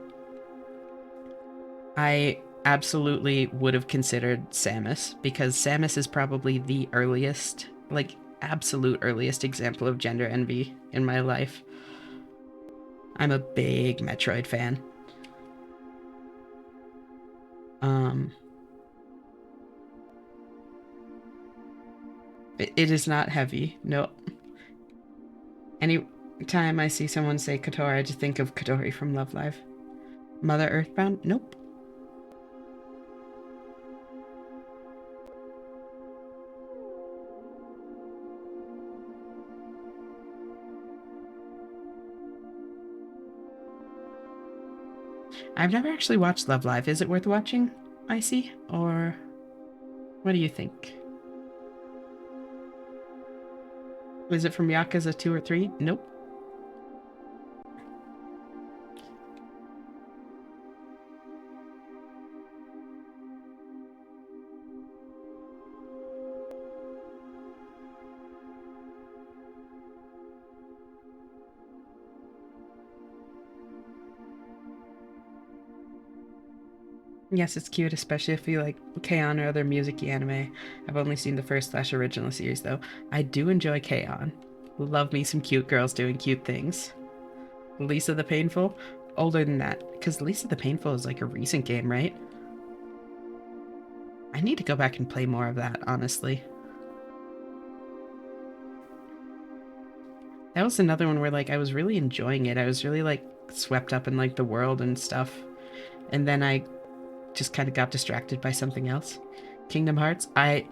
I absolutely would have considered Samus because Samus is probably the earliest, like absolute earliest example of gender envy in my life. I'm a big Metroid fan. Um, it is not heavy. No. Any time I see someone say Kotori, I just think of Kotori from Love Live. Mother Earthbound? Nope. I've never actually watched Love Live. Is it worth watching, Icy? Or what do you think? Was it from Yakuza 2 or 3? Nope. Yes, it's cute, especially if you like K-On! Or other music-y anime. I've only seen the first/original series, though. I do enjoy K-On! Love me some cute girls doing cute things. Lisa the Painful? Older than that, because Lisa the Painful is like a recent game, right? I need to go back and play more of that, honestly. That was another one where like I was really enjoying it. I was really like swept up in like the world and stuff. And then I just kind of got distracted by something else. Kingdom Hearts. I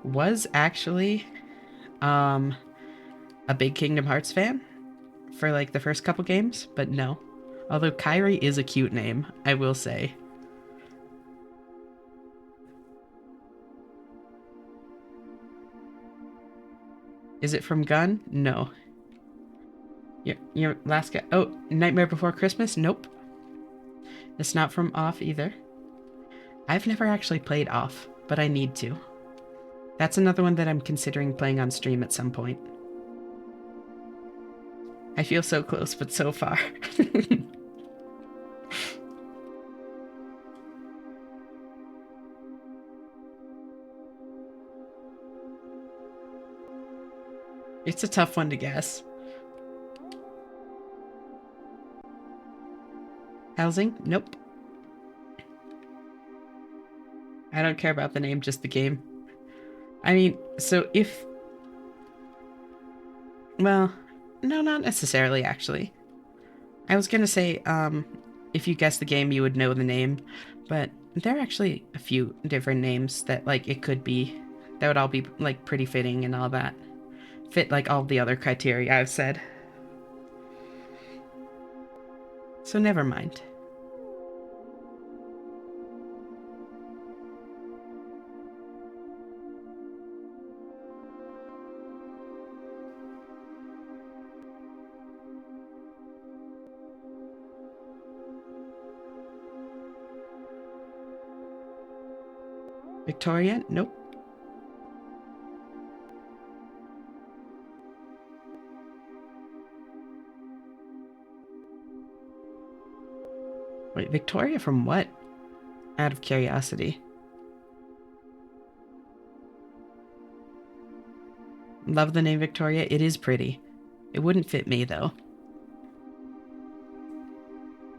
was actually um a big Kingdom Hearts fan for like the first couple games, but no. Although Kairi is a cute name, I will say. Is it from Gun? No. Your last guy. Oh, Nightmare Before Christmas? Nope. It's not from Off either. I've never actually played Off, but I need to. That's another one that I'm considering playing on stream at some point. I feel so close, but so far. It's a tough one to guess. Housing? Nope. I don't care about the name, just the game. I mean, so if... Well, no, not necessarily, actually. I was gonna say, if you guess the game, you would know the name, but there are actually a few different names that, like, it could be. That would all be, like, pretty fitting and all that. Fit, like, all the other criteria I've said. So never mind. Victoria? Nope. Wait, Victoria from what? Out of curiosity. Love the name Victoria. It is pretty. It wouldn't fit me, though.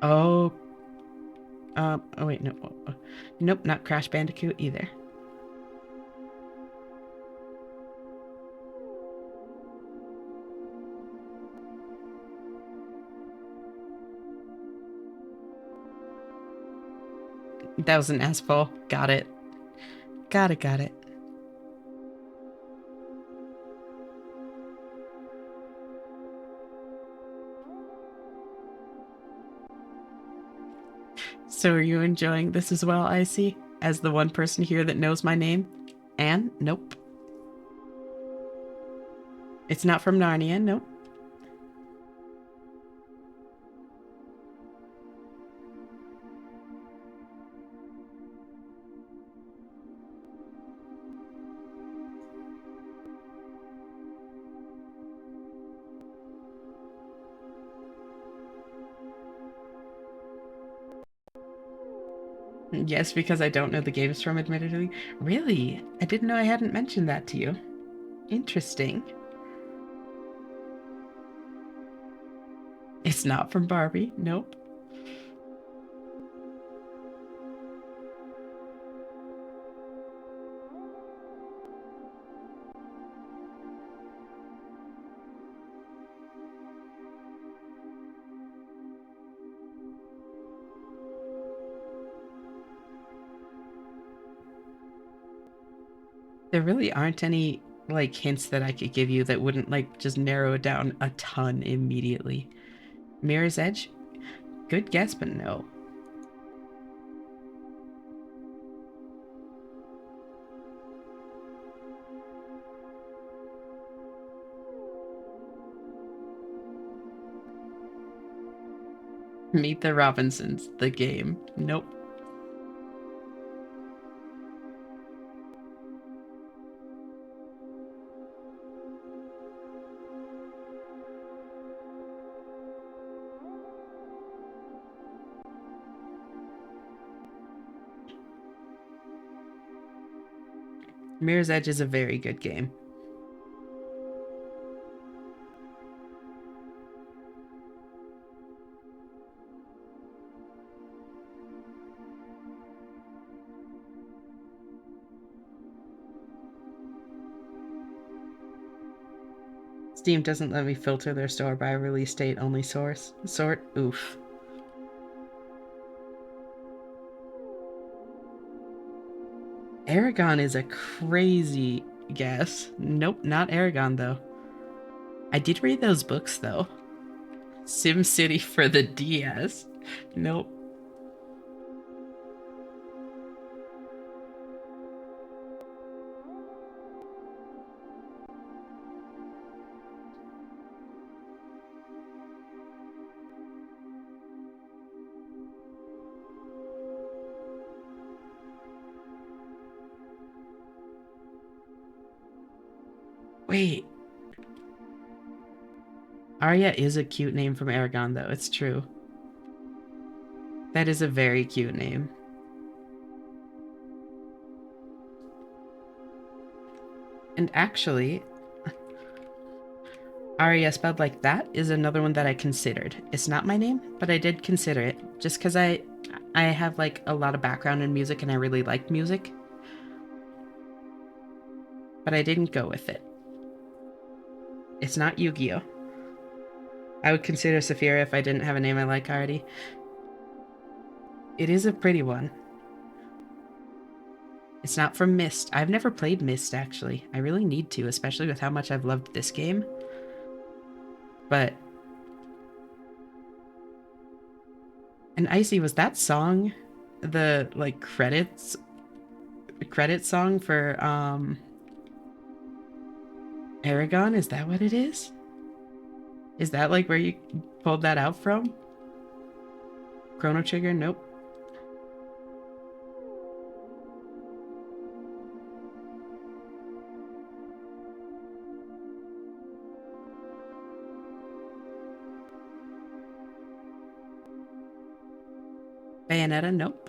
Oh. Oh, wait, no. Nope, not Crash Bandicoot either. That was an S-ball. Got it. Got it. So are you enjoying this as well, Icy? As the one person here that knows my name? Anne? Nope. It's not from Narnia, nope. Yes, because I don't know the games from, admittedly. Really? I didn't know I hadn't mentioned that to you. Interesting. It's not from Barbie, nope. There really aren't any, like, hints that I could give you that wouldn't, like, just narrow it down a ton immediately. Mirror's Edge? Good guess, but no. Meet the Robinsons, the game. Nope. Mirror's Edge is a very good game. Steam doesn't let me filter their store by a release date only sort. Oof. Aragon is a crazy guess. Nope, not Aragon though. I did read those books though. SimCity for the DS. Nope. Wait. Arya is a cute name from Aragon though, it's true. That is a very cute name. And actually, Arya spelled like that is another one that I considered. It's not my name, but I did consider it just because I have like a lot of background in music and I really like music. But I didn't go with it. It's not Yu-Gi-Oh! I would consider Saphira if I didn't have a name I like already. It is a pretty one. It's not from Myst. I've never played Myst, actually. I really need to, especially with how much I've loved this game. But... And Icy, was that song the, like, credit song for, Aragon? Is that what it is? Is that, like, where you pulled that out from? Chrono Trigger? Nope. Bayonetta? Nope.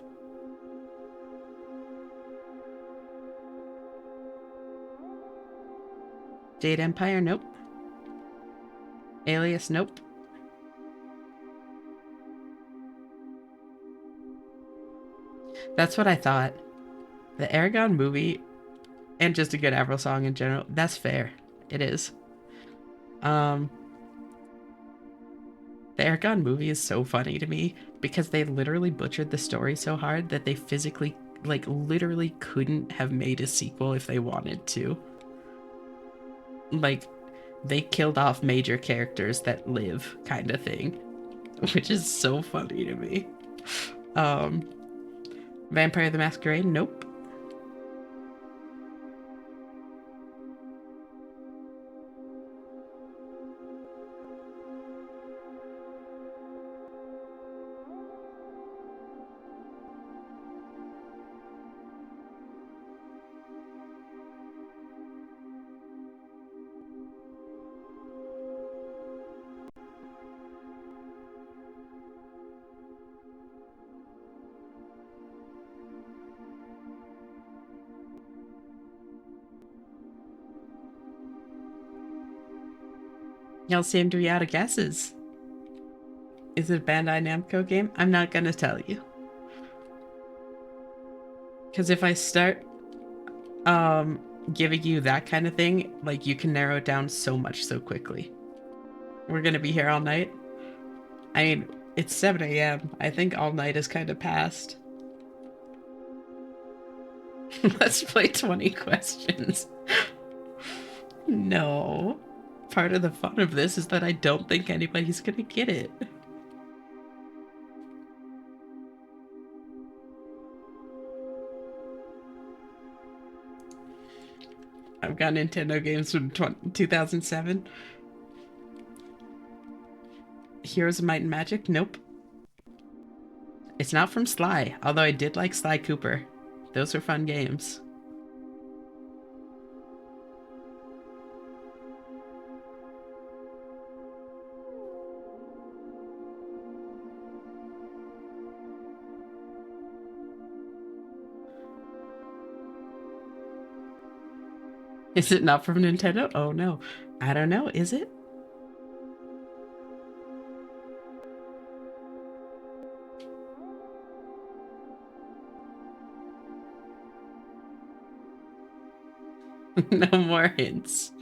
Jade Empire? Nope. Alias? Nope. That's what I thought. The Aragon movie, and just a good Avril song in general, that's fair. It is. Um, the Aragon movie is so funny to me because they literally butchered the story so hard that they physically, like, literally couldn't have made a sequel if they wanted to. Like, they killed off major characters that live, kind of thing, which is so funny to me. Um, Vampire the Masquerade? Nope. Y'all seem to be out of guesses. Is it a Bandai Namco game? I'm not gonna tell you. Because if I start giving you that kind of thing, like, you can narrow it down so much so quickly. We're gonna be here all night. I mean, it's 7 a.m. I think all night is kind of past. Let's play 20 questions. No. Part of the fun of this is that I don't think anybody's gonna get it. I've got Nintendo games from 2007. Heroes of Might and Magic? Nope. It's not from Sly, although I did like Sly Cooper. Those were fun games. Is it not from Nintendo? Oh no. I don't know. Is it? No more hints.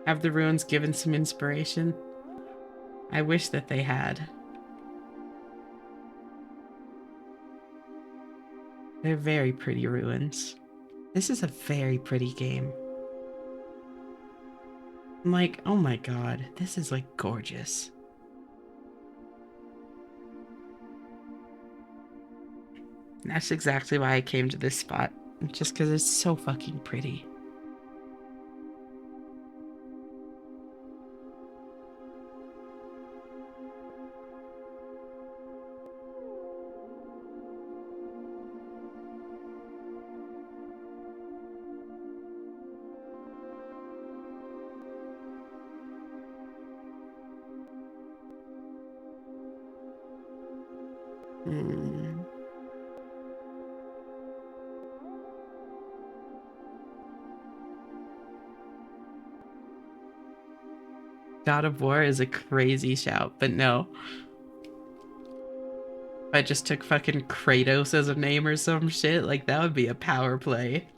Have the ruins given some inspiration? I wish that they had. They're very pretty ruins. This is a very pretty game. I'm like, oh my god, this is like gorgeous. That's exactly why I came to this spot. Just because it's so fucking pretty. Hmm. God of War is a crazy shout, but no. If I just took fucking Kratos as a name or some shit, like that would be a power play.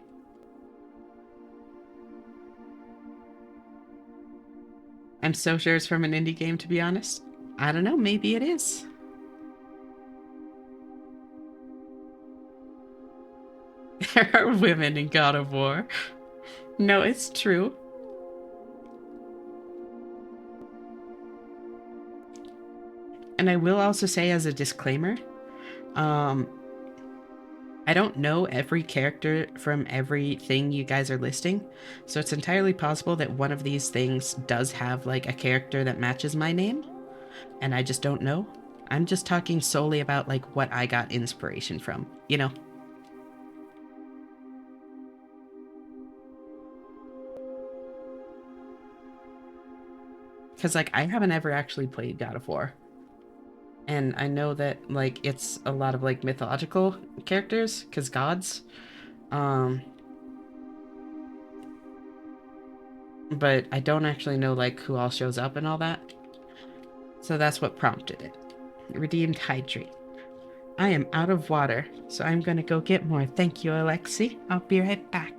I'm so sure it's from an indie game, to be honest. I don't know, maybe it is. There are women in God of War. No, it's true. And I will also say as a disclaimer, um, I don't know every character from everything you guys are listing, so it's entirely possible that one of these things does have like a character that matches my name, and I just don't know. I'm just talking solely about like what I got inspiration from, you know? Because like I haven't ever actually played God of War. And I know that like it's a lot of like mythological characters, because gods. Um, but I don't actually know like who all shows up and all that. So that's what prompted it. Redeemed hydrate. I am out of water, so I'm gonna go get more. Thank you, Alexi. I'll be right back.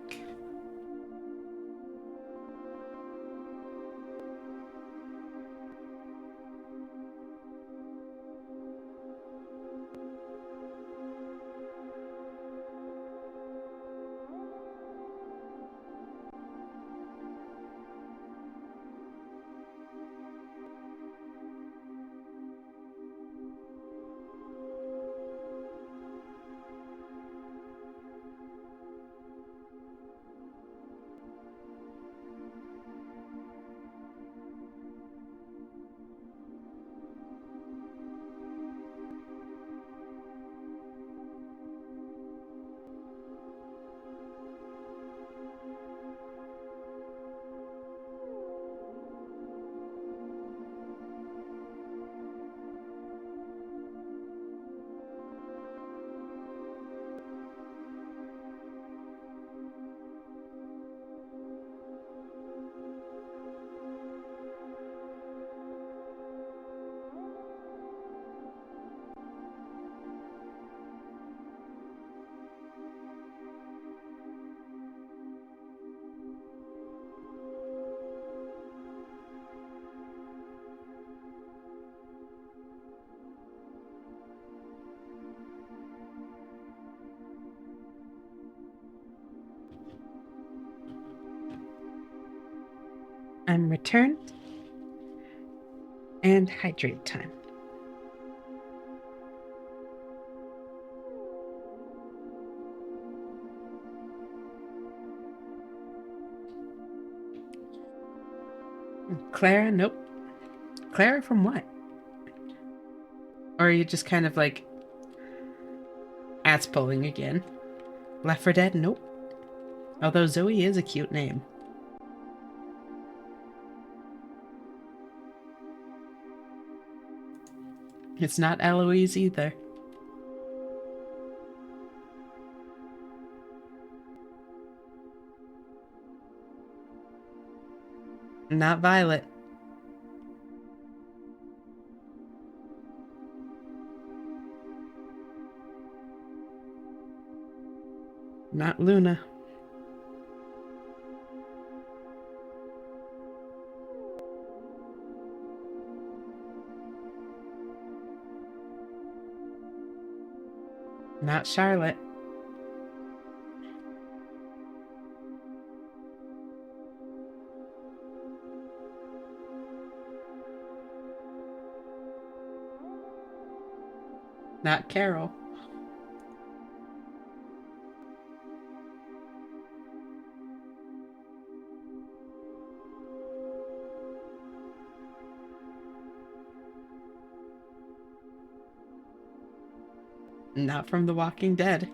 I'm returned. And hydrate time. Clara? Nope. Clara from what? Or are you just kind of like ass pulling again? Left for Dead? Nope. Although Zoe is a cute name. It's not Eloise either. Not Violet. Not Luna. Not Charlotte. Not Carol. Not from The Walking Dead.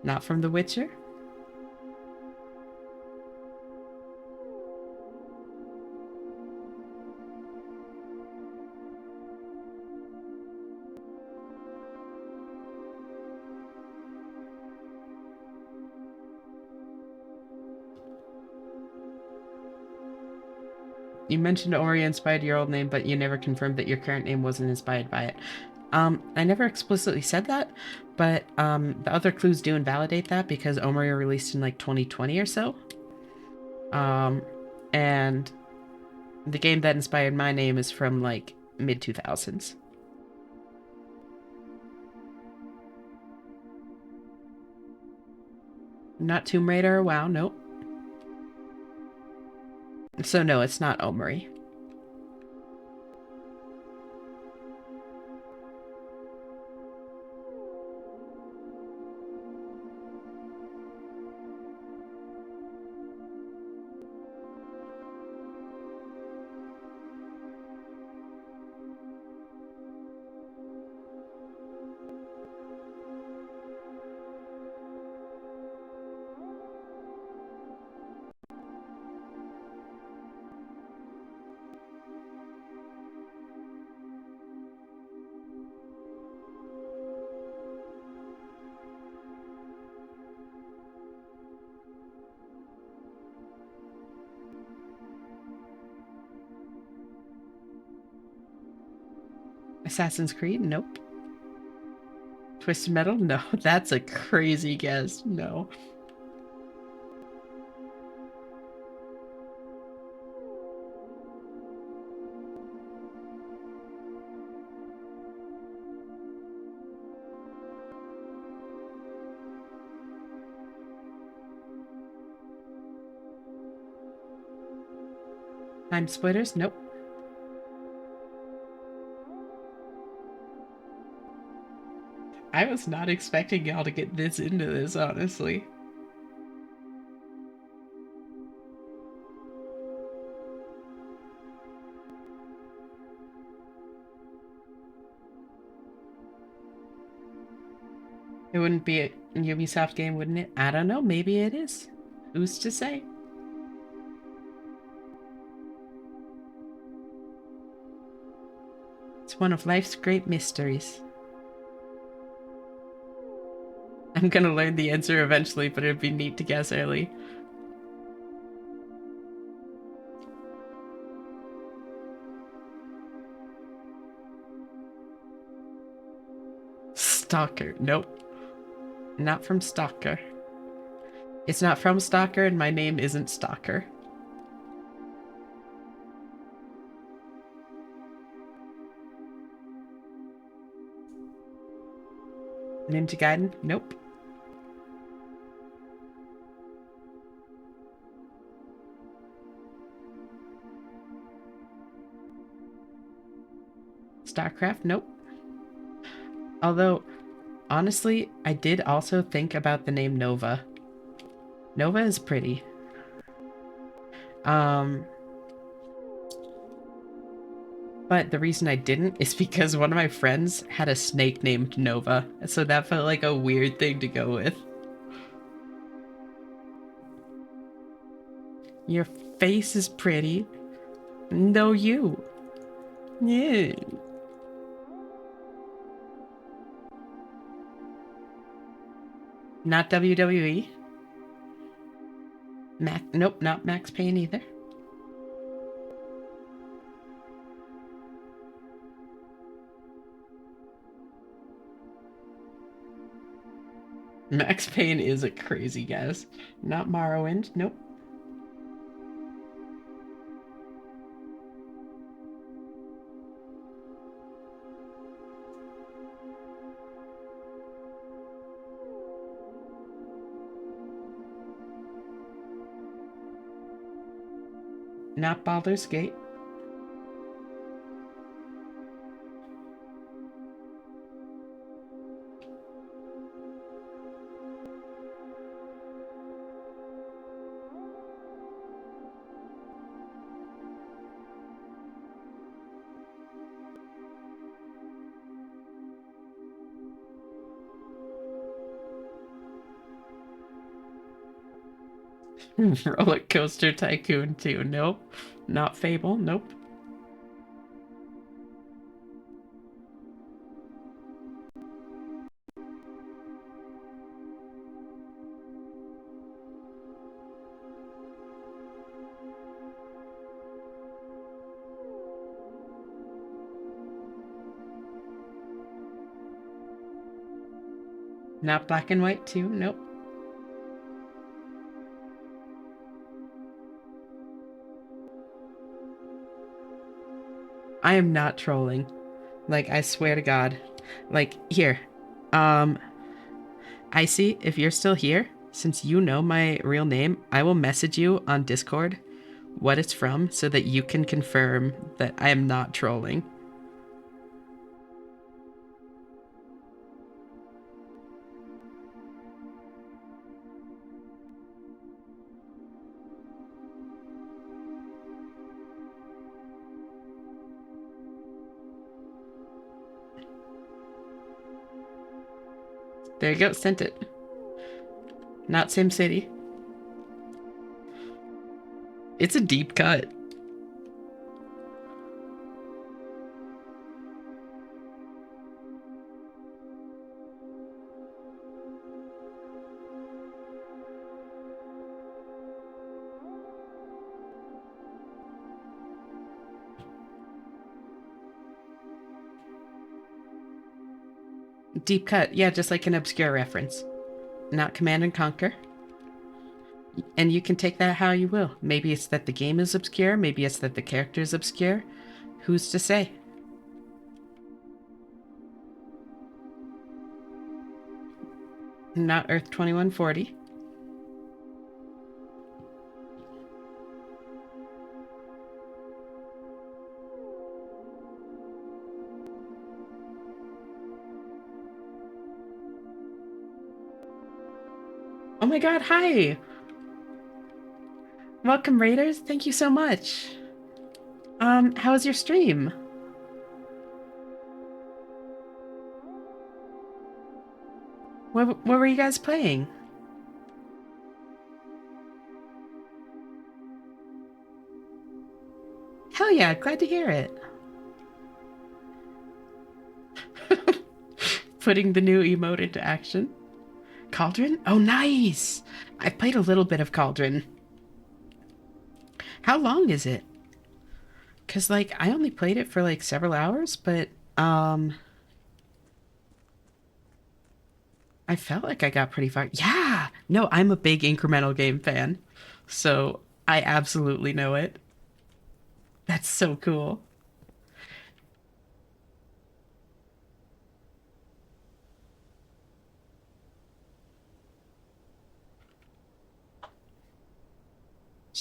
Not from The Witcher. You mentioned Ori inspired your old name, but you never confirmed that your current name wasn't inspired by it. I never explicitly said that, but the other clues do invalidate that because Omori released in like 2020 or so. Um, and the game that inspired my name is from like mid 2000s. Not Tomb Raider or WoW, nope. So no, it's not Omori. Assassin's Creed, nope. Twisted Metal, no. That's a crazy guess. No. Time Splitters, nope. I was not expecting y'all to get this into this, honestly. It wouldn't be a Ubisoft game, wouldn't it? I don't know. Maybe it is. Who's to say? It's one of life's great mysteries. I'm gonna learn the answer eventually, but it'd be neat to guess early. Stalker. Nope. Not from Stalker. It's not from Stalker, and my name isn't Stalker. Ninja Gaiden? Nope. StarCraft? Nope. Although, honestly, I did also think about the name Nova. Nova is pretty. Um, but the reason I didn't is because one of my friends had a snake named Nova, so that felt like a weird thing to go with. Your face is pretty. No, you. Yeah. Not WWE. Nope, not Max Payne either. Max Payne is a crazy guess. Not Morrowind. Nope. Not Baldur's Gate. Roller Coaster Tycoon 2. Nope. Not Fable. Nope. Not Black and White 2. Nope. I am not trolling. Like, I swear to God. Like, here. Um, Icy, if you're still here, since you know my real name, I will message you on Discord what it's from so that you can confirm that I am not trolling. There you go, sent it. Not SimCity. It's a deep cut. Deep cut, yeah, just like an obscure reference. Not Command and Conquer. And you can take that how you will. Maybe it's that the game is obscure, maybe it's that the character is obscure. Who's to say? Not Earth 2140. Oh my god, hi! Welcome, Raiders. Thank you so much. How was your stream? What were you guys playing? Hell yeah, glad to hear it. Putting the new emote into action. Cauldron? Oh, nice! I played a little bit of Cauldron. How long is it? Because, like, I only played it for, like, several hours, but, I felt like I got pretty far. Yeah! No, I'm a big incremental game fan. So, I absolutely know it. That's so cool.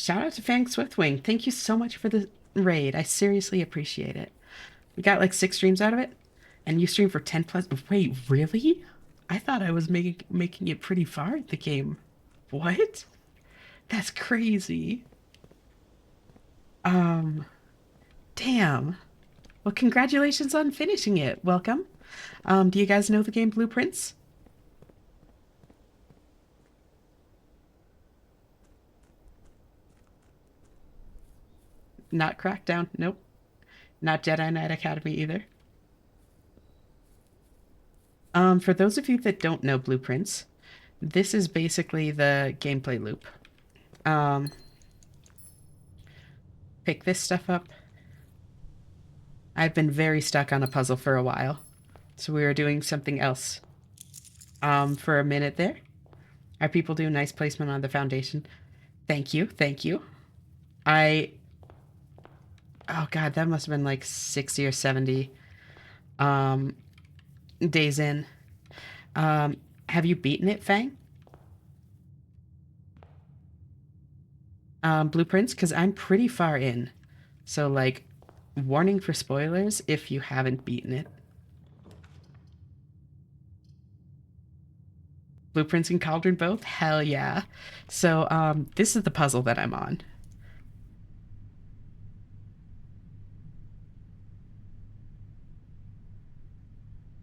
Shout out to Fang Swiftwing. Thank you so much for the raid. I seriously appreciate it. We got like 6 streams out of it, and you streamed for 10 plus. Wait, really? I thought I was making it pretty far in the game. What? That's crazy. Damn. Well, congratulations on finishing it. Welcome. Do you guys know the game Blueprints? Not Crackdown. Nope. Not Jedi Knight Academy either. For those of you that don't know Blueprints, this is basically the gameplay loop. Pick this stuff up. I've been very stuck on a puzzle for a while, so we were doing something else. For a minute there. Our people do nice placement on the foundation. Thank you, thank you. Oh god, that must have been like 60 or 70 days in. Have you beaten it, Fang? Blueprints? Because I'm pretty far in. So, like, warning for spoilers if you haven't beaten it. Blueprints and Cauldron both? Hell yeah. So, this is the puzzle that I'm on.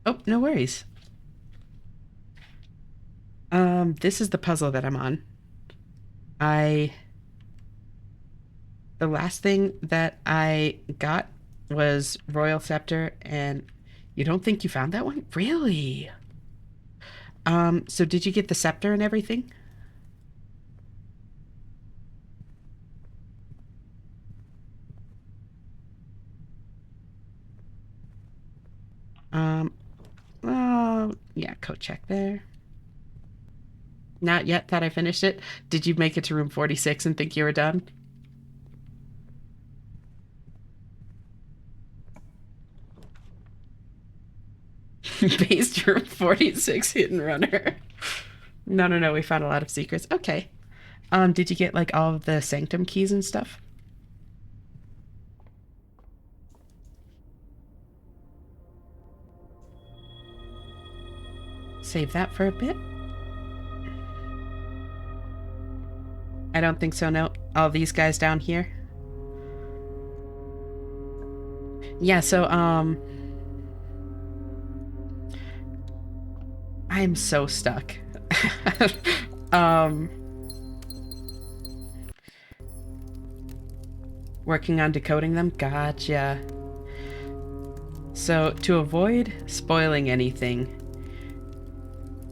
Oh, no worries. This is the puzzle that I'm on. The last thing that I got was Royal Scepter, and you don't think you found that one? Really? So did you get the scepter and everything? Oh, yeah, code check there. Not yet, thought I finished it. Did you make it to room 46 and think you were done? Based room 46 hidden runner. No, we found a lot of secrets. Okay. Did you get like all of the sanctum keys and stuff? Save that for a bit. I don't think so, no. All these guys down here. Yeah, so, I'm so stuck. Working on decoding them? Gotcha. So, to avoid spoiling anything,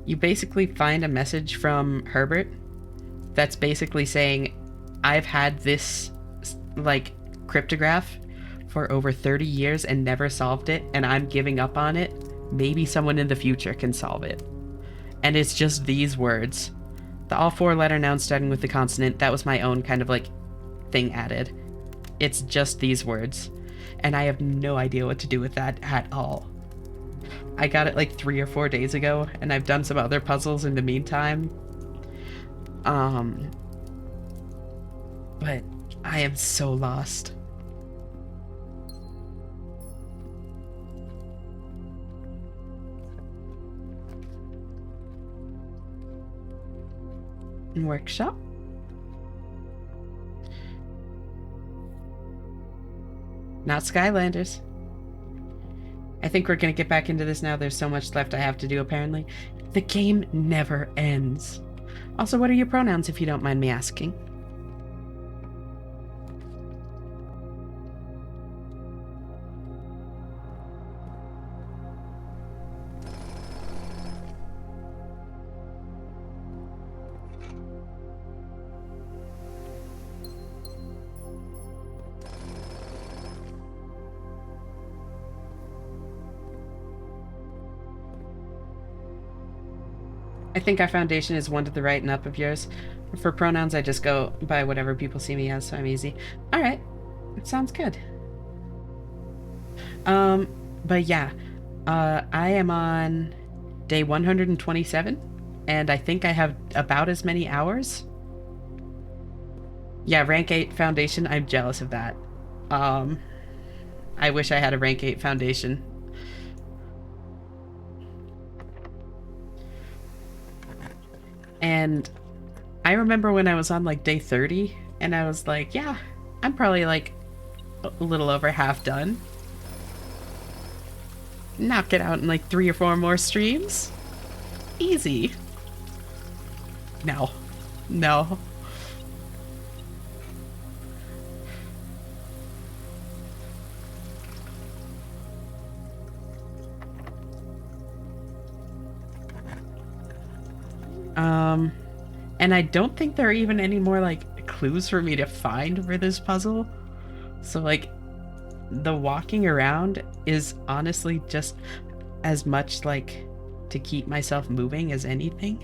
you basically find a message from Herbert that's basically saying, I've had this, like, cryptograph for over 30 years and never solved it, and I'm giving up on it. Maybe someone in the future can solve it. And it's just these words. The all 4-letter noun starting with the consonant, that was my own kind of, like, thing added. It's just these words. And I have no idea what to do with that at all. I got it like 3 or 4 days ago, and I've done some other puzzles in the meantime. But I am so lost. Workshop? Not Skylanders. I think we're gonna get back into this now. There's so much left I have to do, apparently. The game never ends. Also, what are your pronouns, if you don't mind me asking? I think our foundation is 1 to the right and up of yours. For pronouns, I just go by whatever people see me as, so I'm easy. Alright. It sounds good. But yeah. I am on day 127, and I think I have about as many hours. Yeah, rank 8 foundation. I'm jealous of that. Um, I wish I had a rank 8 foundation. And I remember when I was on like day 30 and I was like, yeah, I'm probably like a little over half done. Knock it out in like 3 or 4 more streams. Easy. No. No. Um, and I don't think there are even any more like clues for me to find for this puzzle. So like the walking around is honestly just as much like to keep myself moving as anything.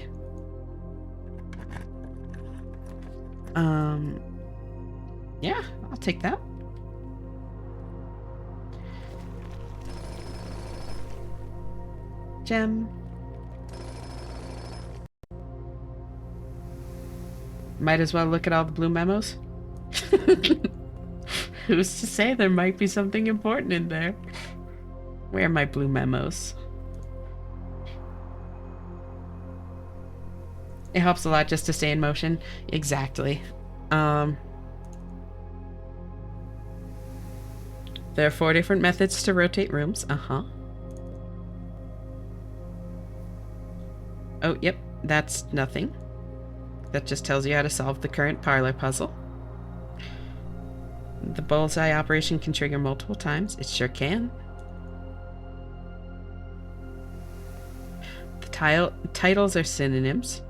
Um, yeah, I'll take that. Gem. Might as well look at all the blue memos. Who's to say there might be something important in there? Where are my blue memos? It helps a lot just to stay in motion. Exactly. There are 4 different methods to rotate rooms. Uh-huh. Oh, yep. That's nothing. That just tells you how to solve the current parlor puzzle. The bullseye operation can trigger multiple times. It sure can. The titles are synonyms.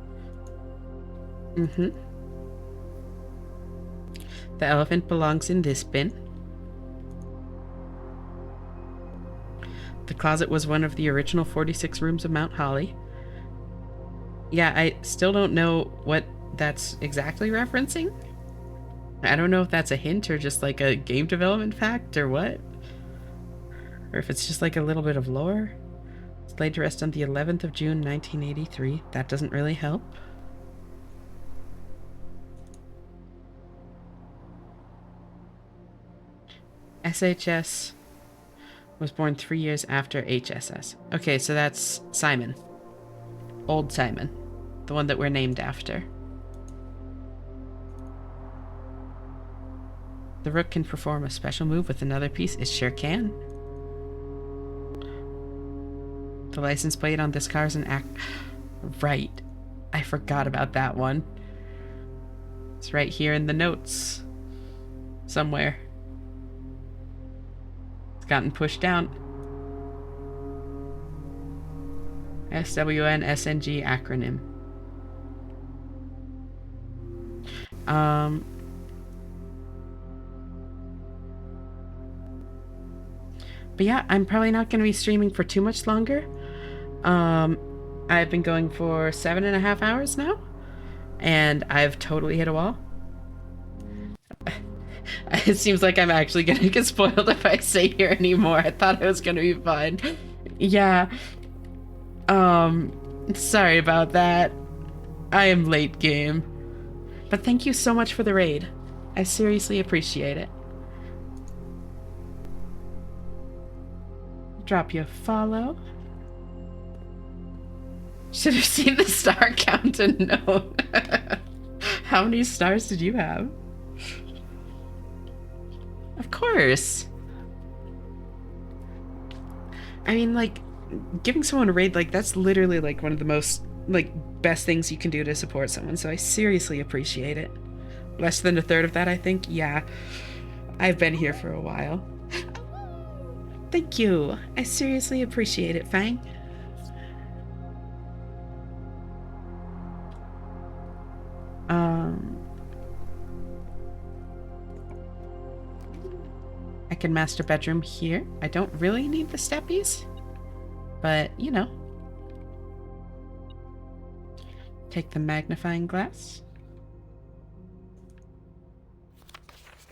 Mm-hmm. The elephant belongs in this bin. The closet was one of the original 46 rooms of Mount Holly. Yeah, I still don't know what that's exactly referencing. I don't know if that's a hint or just like a game development fact or what. Or if it's just like a little bit of lore. It's laid to rest on the 11th of June, 1983. That doesn't really help. SHS was born 3 years after HSS. Okay, so that's Simon. Old Simon. The one that we're named after. The rook can perform a special move with another piece. It sure can. The license plate on this car is an act... Right. I forgot about that one. It's right here in the notes. Somewhere. It's gotten pushed down. SWN-SNG acronym. But yeah, I'm probably not going to be streaming for too much longer. I've been going for 7.5 hours now, and I've totally hit a wall. It seems like I'm actually going to get spoiled if I stay here anymore. I thought I was going to be fine. Yeah. Sorry about that. I am late game. But thank you so much for the raid. I seriously appreciate it. Drop you a follow. Should have seen the star count and known. How many stars did you have? Of course. I mean, like, giving someone a raid, like, that's literally, like, one of the most, like, best things you can do to support someone, so I seriously appreciate it. Less than a third of that, I think? Yeah. I've been here for a while. Thank you. I seriously appreciate it, Fang. I can master bedroom here. I don't really need the steppies, but you know. Take the magnifying glass.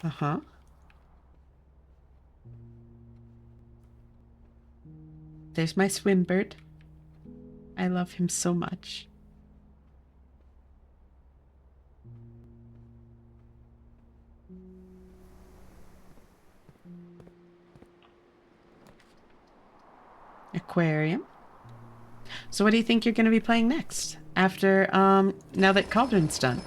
Uh-huh. There's my Swimbird. I love him so much. Aquarium. So what do you think you're going to be playing next? After, now that Cauldron's done?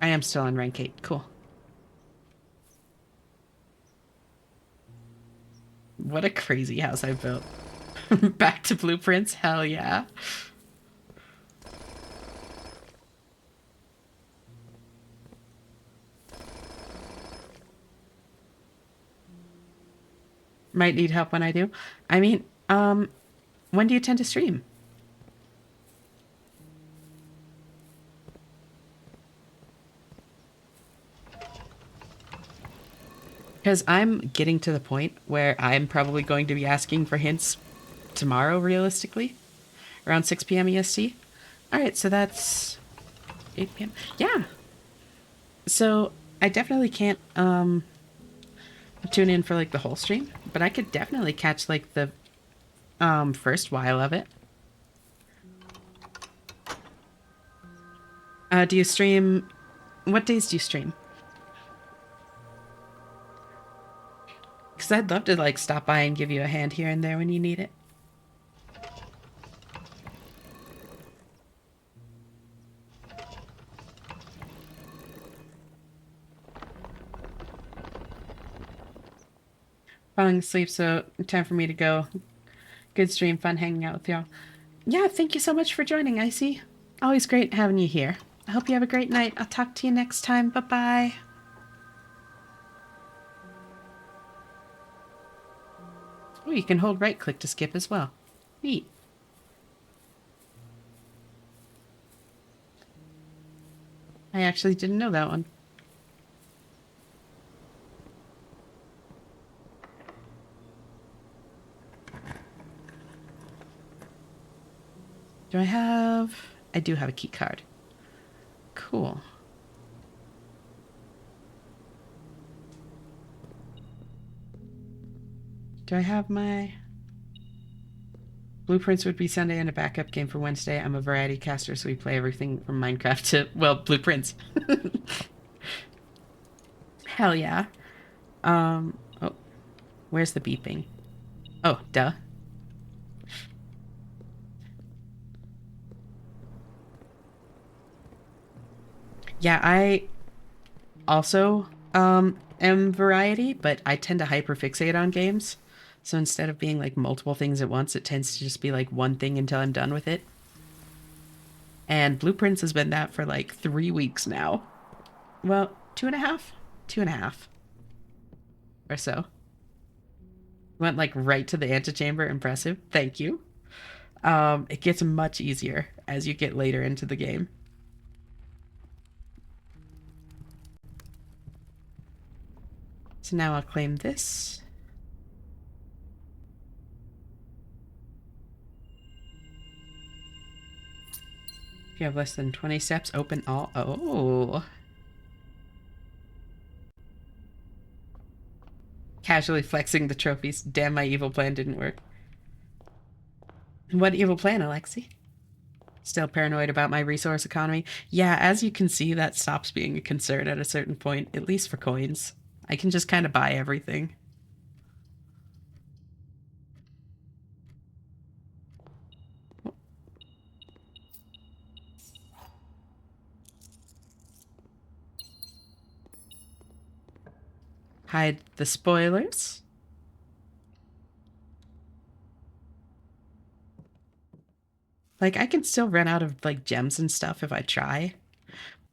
I am still on rank 8. Cool. What a crazy house I built. Back to blueprints? Hell yeah. Might need help when I do. I mean, when do you tend to stream? Because I'm getting to the point where I'm probably going to be asking for hints tomorrow, realistically, around 6 p.m. EST. All right, so that's 8 p.m. Yeah. So I definitely can't tune in for like the whole stream, but I could definitely catch like the first while of it. Do you stream? What days do you stream? Because I'd love to like stop by and give you a hand here and there when you need it. Falling asleep, so time for me to go. Good stream, fun hanging out with y'all. Yeah, thank you so much for joining, Icy. Always great having you here. I hope you have a great night. I'll talk to you next time. Bye-bye. Oh, you can hold right click to skip as well. Neat. I actually didn't know that one. Do I have... I do have a key card. Cool. Do I have my... Blueprints would be Sunday and a backup game for Wednesday. I'm a variety caster, so we play everything from Minecraft to, well, Blueprints. Hell yeah. Oh, where's the beeping? Oh, duh. Yeah, I also am variety, but I tend to hyperfixate on games. So instead of being like multiple things at once, it tends to just be like one thing until I'm done with it. And Blueprints has been that for like 3 weeks now. Well, 2.5? 2.5 or so. Went like right to the antechamber. Impressive. Thank you. It gets much easier as you get later into the game. So now I'll claim this. If you have less than 20 steps, open all. Oh. Casually flexing the trophies. Damn, my evil plan didn't work. What evil plan, Alexi? Still paranoid about my resource economy? Yeah, as you can see, that stops being a concern at a certain point, at least for coins. I can just kind of buy everything. Hide the spoilers. Like, I can still run out of, like, gems and stuff if I try.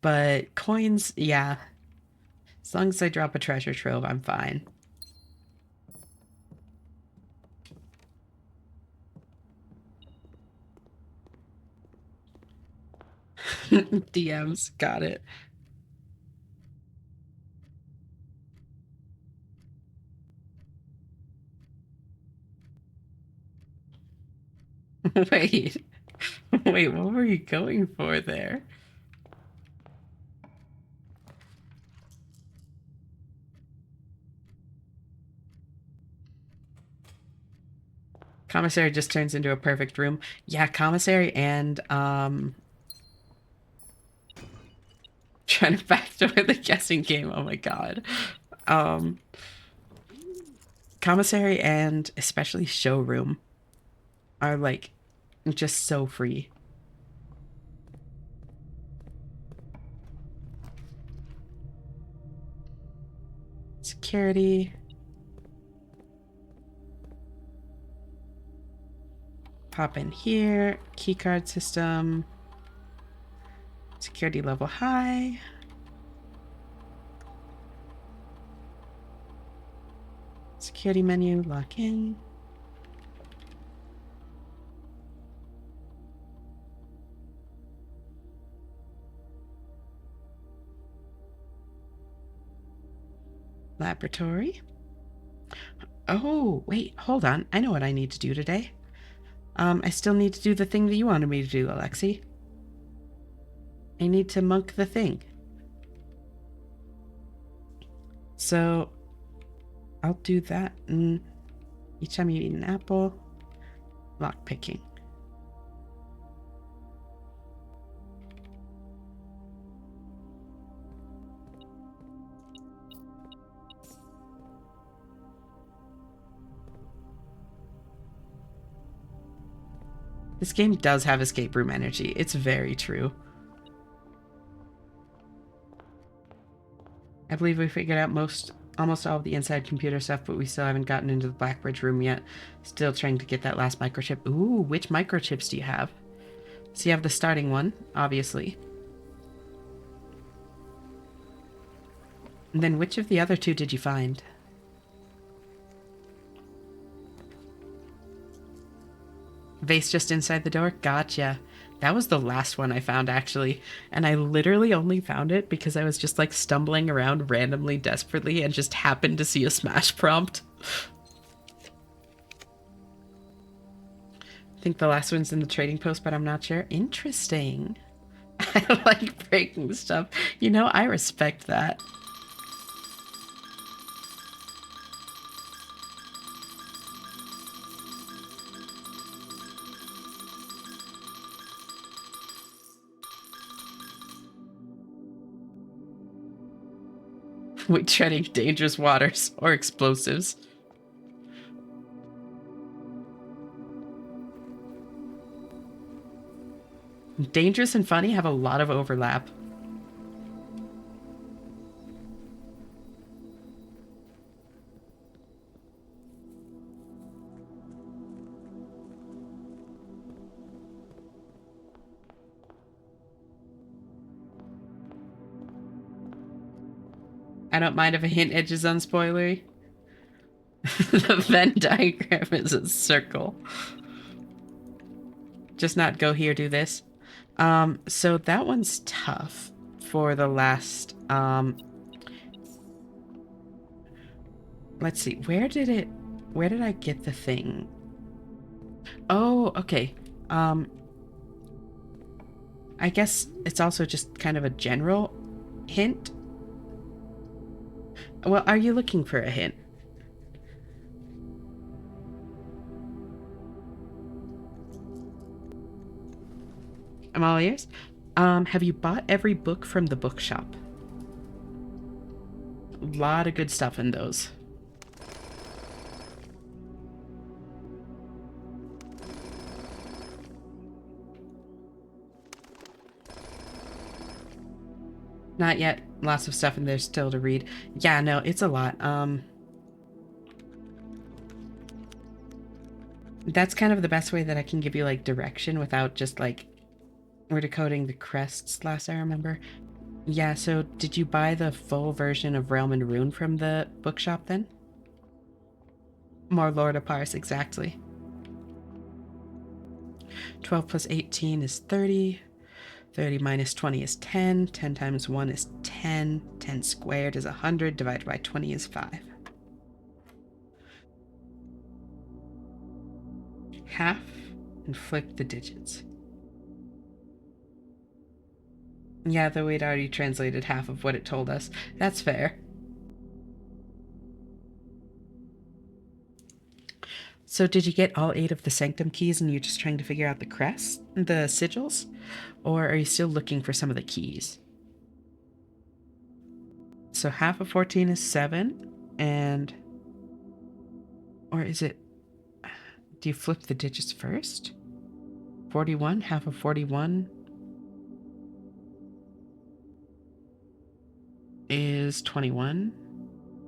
But coins, yeah. As long as I drop a treasure trove, I'm fine. DMs, got it. Wait. Wait, what were you going for there? Commissary just turns into a perfect room. Yeah, commissary and Trying to backdoor the guessing game. Oh my god. Um, Commissary and especially showroom are like just so free. Security. Pop in here. Keycard system. Security level high. Security menu, lock in. Laboratory. Oh, wait, hold on. I know what I need to do today. I still need to do the thing that you wanted me to do, Alexi. I need to monk the thing. So, I'll do that. And each time you eat an apple, lock picking. This game does have escape room energy. It's very true. I believe we figured out almost all of the inside computer stuff, but we still haven't gotten into the Blackbridge room yet. Still trying to get that last microchip. Ooh, which microchips do you have? So you have the starting one, obviously. And then which of the other two did you find? Vase just inside the door? Gotcha. That was the last one I found, actually. And I literally only found it because I was just like stumbling around randomly, desperately, and just happened to see a smash prompt. I think the last one's in the trading post, but I'm not sure. Interesting. I like breaking stuff. You know, I respect that. We treading dangerous waters or explosives. Dangerous and funny have a lot of overlap. I don't mind if a hint edges on spoilery. The Venn diagram is a circle. Just not go here, do this. So that one's tough for the last, let's see, where did I get the thing? Oh, okay. I guess it's also just kind of a general hint. Well, are you looking for a hint? I'm all ears. Have you bought every book from the bookshop? A lot of good stuff in those. Not yet. Lots of stuff in there still to read. Yeah, no, it's a lot. That's kind of the best way that I can give you, like, direction without just, like, we're decoding the crests last I remember. Yeah, so did you buy the full version of Realm and Rune from the bookshop then? More Lord of Pars, exactly. 12 plus 18 is 30. 30 minus 20 is 10. 10 times 1 is 10. 10 squared is 100. Divided by 20 is 5. Half and flip the digits. Yeah, though we'd already translated half of what it told us. That's fair. So did you get all 8 of the Sanctum keys and you're just trying to figure out the crest, the sigils? Or are you still looking for some of the keys? So half of 14 is 7, and... Or is it... Do you flip the digits first? 41, half of 41 is 21,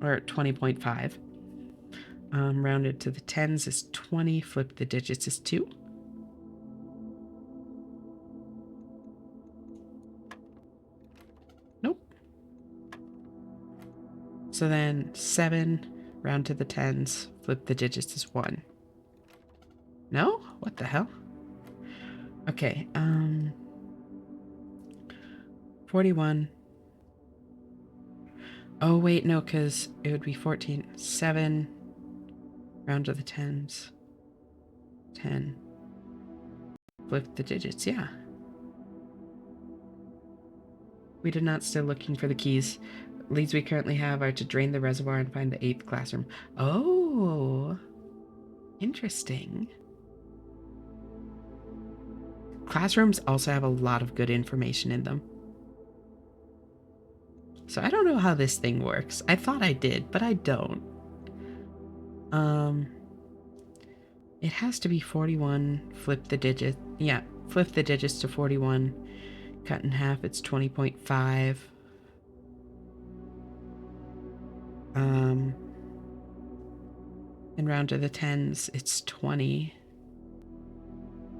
or 20.5. Rounded to the tens is 20, flip the digits is 2. Nope. So then 7, round to the tens, flip the digits is 1. No? What the hell? Okay, 41. Oh, wait, no, because it would be 14. 7, round to the tens, 10. Flip the digits, yeah. We did not still looking for the keys. Leads we currently have are to drain the reservoir and find the 8th classroom. Oh, interesting. Classrooms also have a lot of good information in them. So I don't know how this thing works. I thought I did, but I don't. It has to be 41, flip the digit. Yeah, flip the digits to 41. Cut in half, it's 20.5. And round to the tens, it's 20.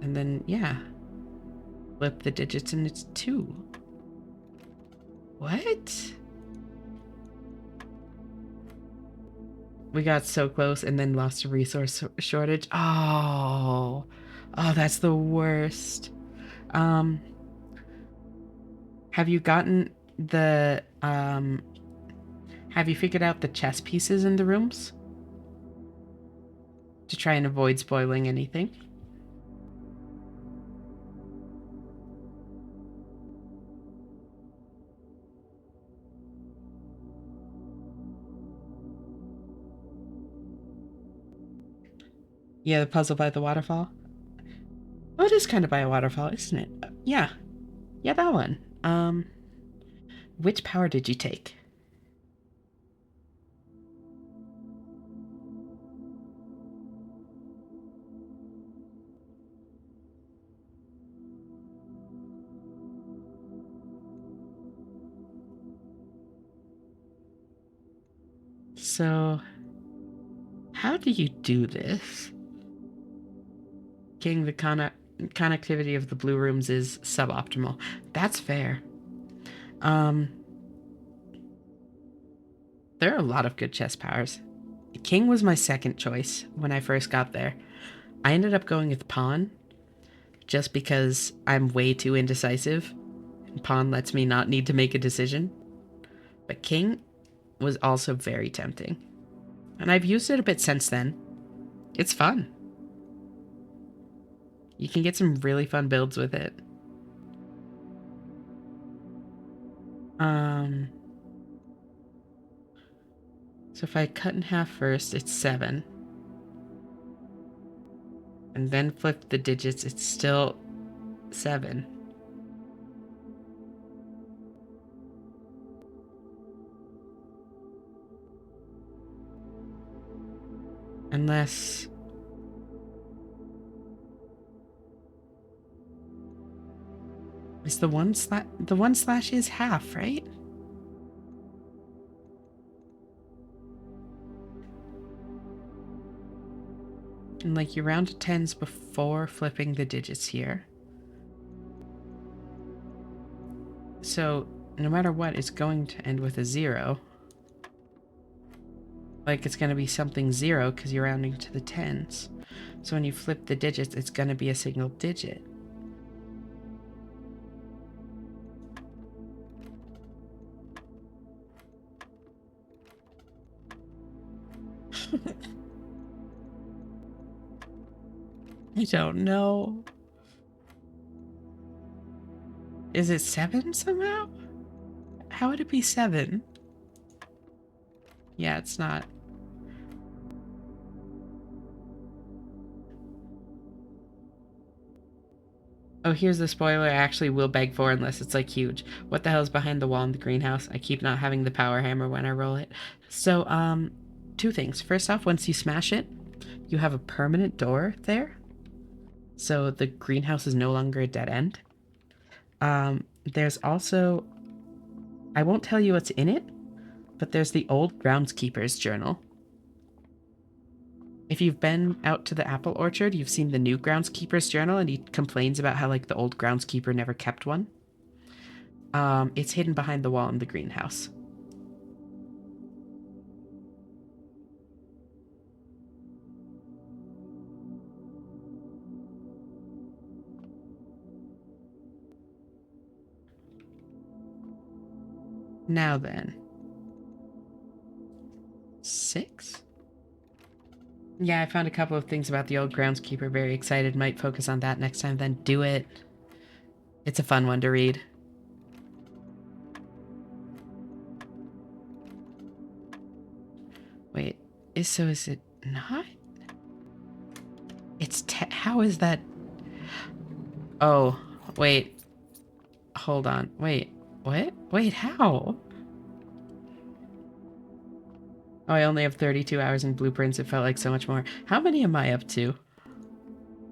And then, yeah. Flip the digits and it's 2. What? We got so close and then lost a resource shortage. Oh, that's the worst. Have you gotten the, have you figured out the chess pieces in the rooms? To try and avoid spoiling anything? Yeah, the puzzle by the waterfall. Oh, it is kind of by a waterfall, isn't it? Yeah. Yeah, that one. Which power did you take? So, how do you do this? King, the connectivity of the blue rooms is suboptimal. That's fair. There are a lot of good chess powers. King was my second choice when I first got there. I ended up going with pawn, just because I'm way too indecisive. And pawn lets me not need to make a decision. But king was also very tempting. And I've used it a bit since then. It's fun. You can get some really fun builds with it. So if I cut in half first, it's 7. And then flip the digits, it's still 7. Unless... Is the one slash is half, right? And like you round to tens before flipping the digits here. So no matter what, it's going to end with a 0. Like it's going to be something 0 because you're rounding to the tens. So when you flip the digits, it's going to be a single digit. I don't know. Is it 7 somehow? How would it be 7? Yeah, it's not. Oh, here's the spoiler I actually will beg for unless it's like huge. What the hell's behind the wall in the greenhouse? I keep not having the power hammer when I roll it. So, two things. First off, once you smash it, you have a permanent door there. So the greenhouse is no longer a dead end. There's also, I won't tell you what's in it, but there's the old groundskeeper's journal. If you've been out to the apple orchard, you've seen the new groundskeeper's journal, and he complains about how like the old groundskeeper never kept one. It's hidden behind the wall in the greenhouse. Now then. 6? Yeah, I found a couple of things about the old groundskeeper. Very excited. Might focus on that next time, then do it. It's a fun one to read. Wait, is it not? It's how is that? Oh, wait. Hold on. Wait, what? Wait, how? Oh, I only have 32 hours in blueprints. It felt like so much more. How many am I up to?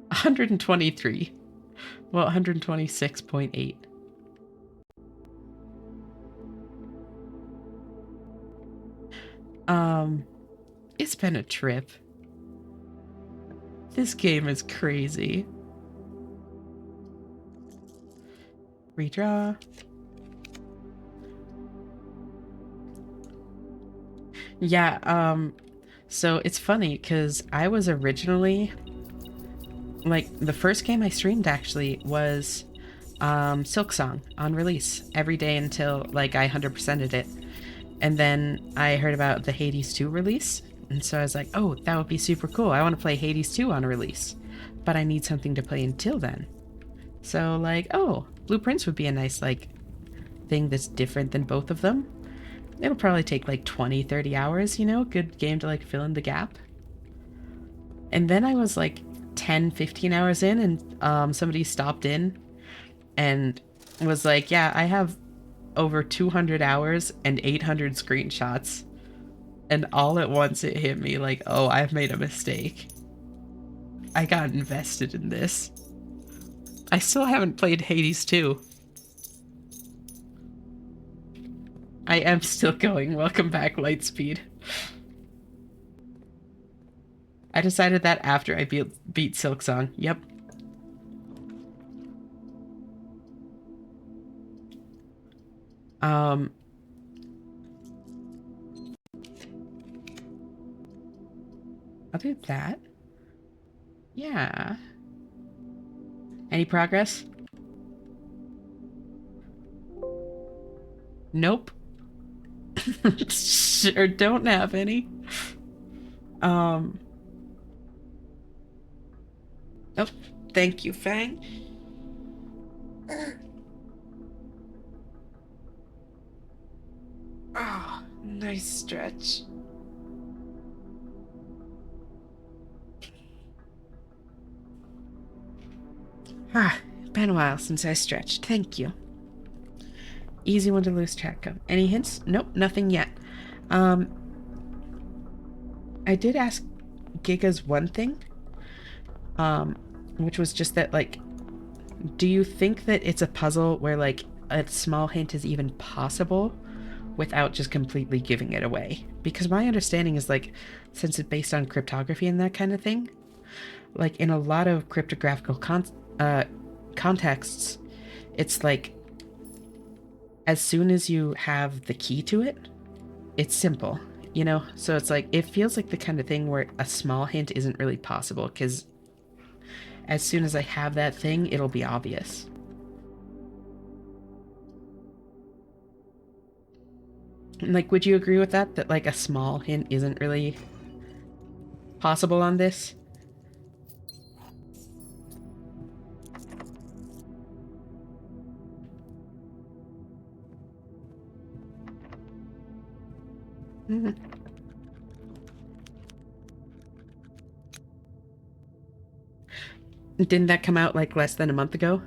123. Well, 126.8. It's been a trip. This game is crazy. Redraw. Yeah, so it's funny because I was originally like the first game I streamed actually was Silksong on release every day until like I 100%ed it. And then I heard about the Hades 2 release, and so I was like, oh, that would be super cool. I want to play Hades 2 on release, but I need something to play until then. So like, oh, Blueprints would be a nice like thing that's different than both of them. It'll probably take like 20-30 hours, you know, good game to like fill in the gap. And then I was like 10-15 hours in, and somebody stopped in and was like, yeah, I have over 200 hours and 800 screenshots. And all at once it hit me like, oh, I've made a mistake. I got invested in this. I still haven't played Hades 2. I am still going. Welcome back, Lightspeed. I decided that after I beat Silksong. Yep. I'll do that. Yeah. Any progress? Nope. Sure don't have any. Oh, thank you, Fang. Oh, nice stretch. Been a while since I stretched. Thank you. Easy one to lose track of. Any hints? Nope, nothing yet. I did ask Gigas one thing, which was just that, like, do you think that it's a puzzle where, like, a small hint is even possible without just completely giving it away? Because my understanding is, like, since it's based on cryptography and that kind of thing, like, in a lot of cryptographical contexts, it's like, as soon as you have the key to it, it's simple, you know? So it's like, it feels like the kind of thing where a small hint isn't really possible, because as soon as I have that thing, it'll be obvious. Like, would you agree with that? That, like, a small hint isn't really possible on this? Didn't that come out, like, less than a month ago?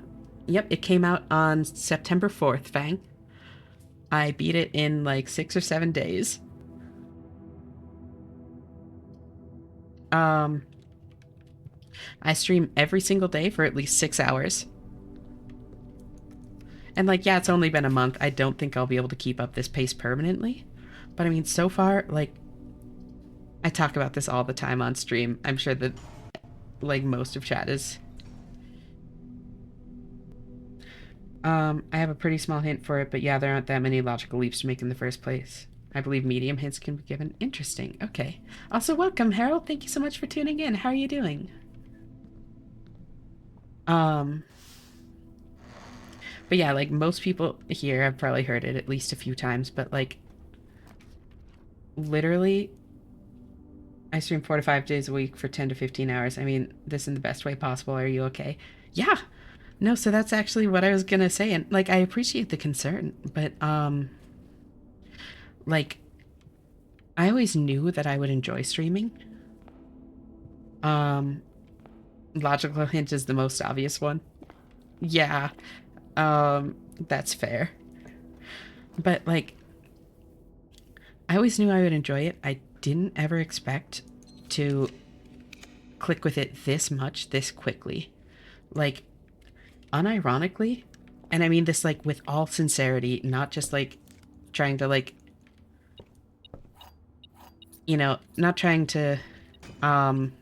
Yep, it came out on September 4th, Fang. I beat it in like 6 or 7 days. Um, I stream every single day for at least 6 hours. And like, yeah, it's only been a month. I don't think I'll be able to keep up this pace permanently. But I mean, so far, like, I talk about this all the time on stream. I'm sure that, like, most of chat is. I have a pretty small hint for it, but yeah, there aren't that many logical leaps to make in the first place. I believe medium hints can be given. Interesting. Okay. Also, welcome, Harold. Thank you so much for tuning in. How are you doing? Um, but yeah, like most people here have probably heard it at least a few times, but like literally I stream 4 to 5 days a week for 10 to 15 hours. I mean, this in the best way possible. Are you okay? Yeah. No, so that's actually what I was gonna say. And like I appreciate the concern, but like I always knew that I would enjoy streaming. Um Logical hint is the most obvious one. Yeah. That's fair. But like I always knew I would enjoy it. I didn't ever expect to click with it this much, this quickly. Like, unironically, and I mean this like with all sincerity, not just like trying to like, not trying to um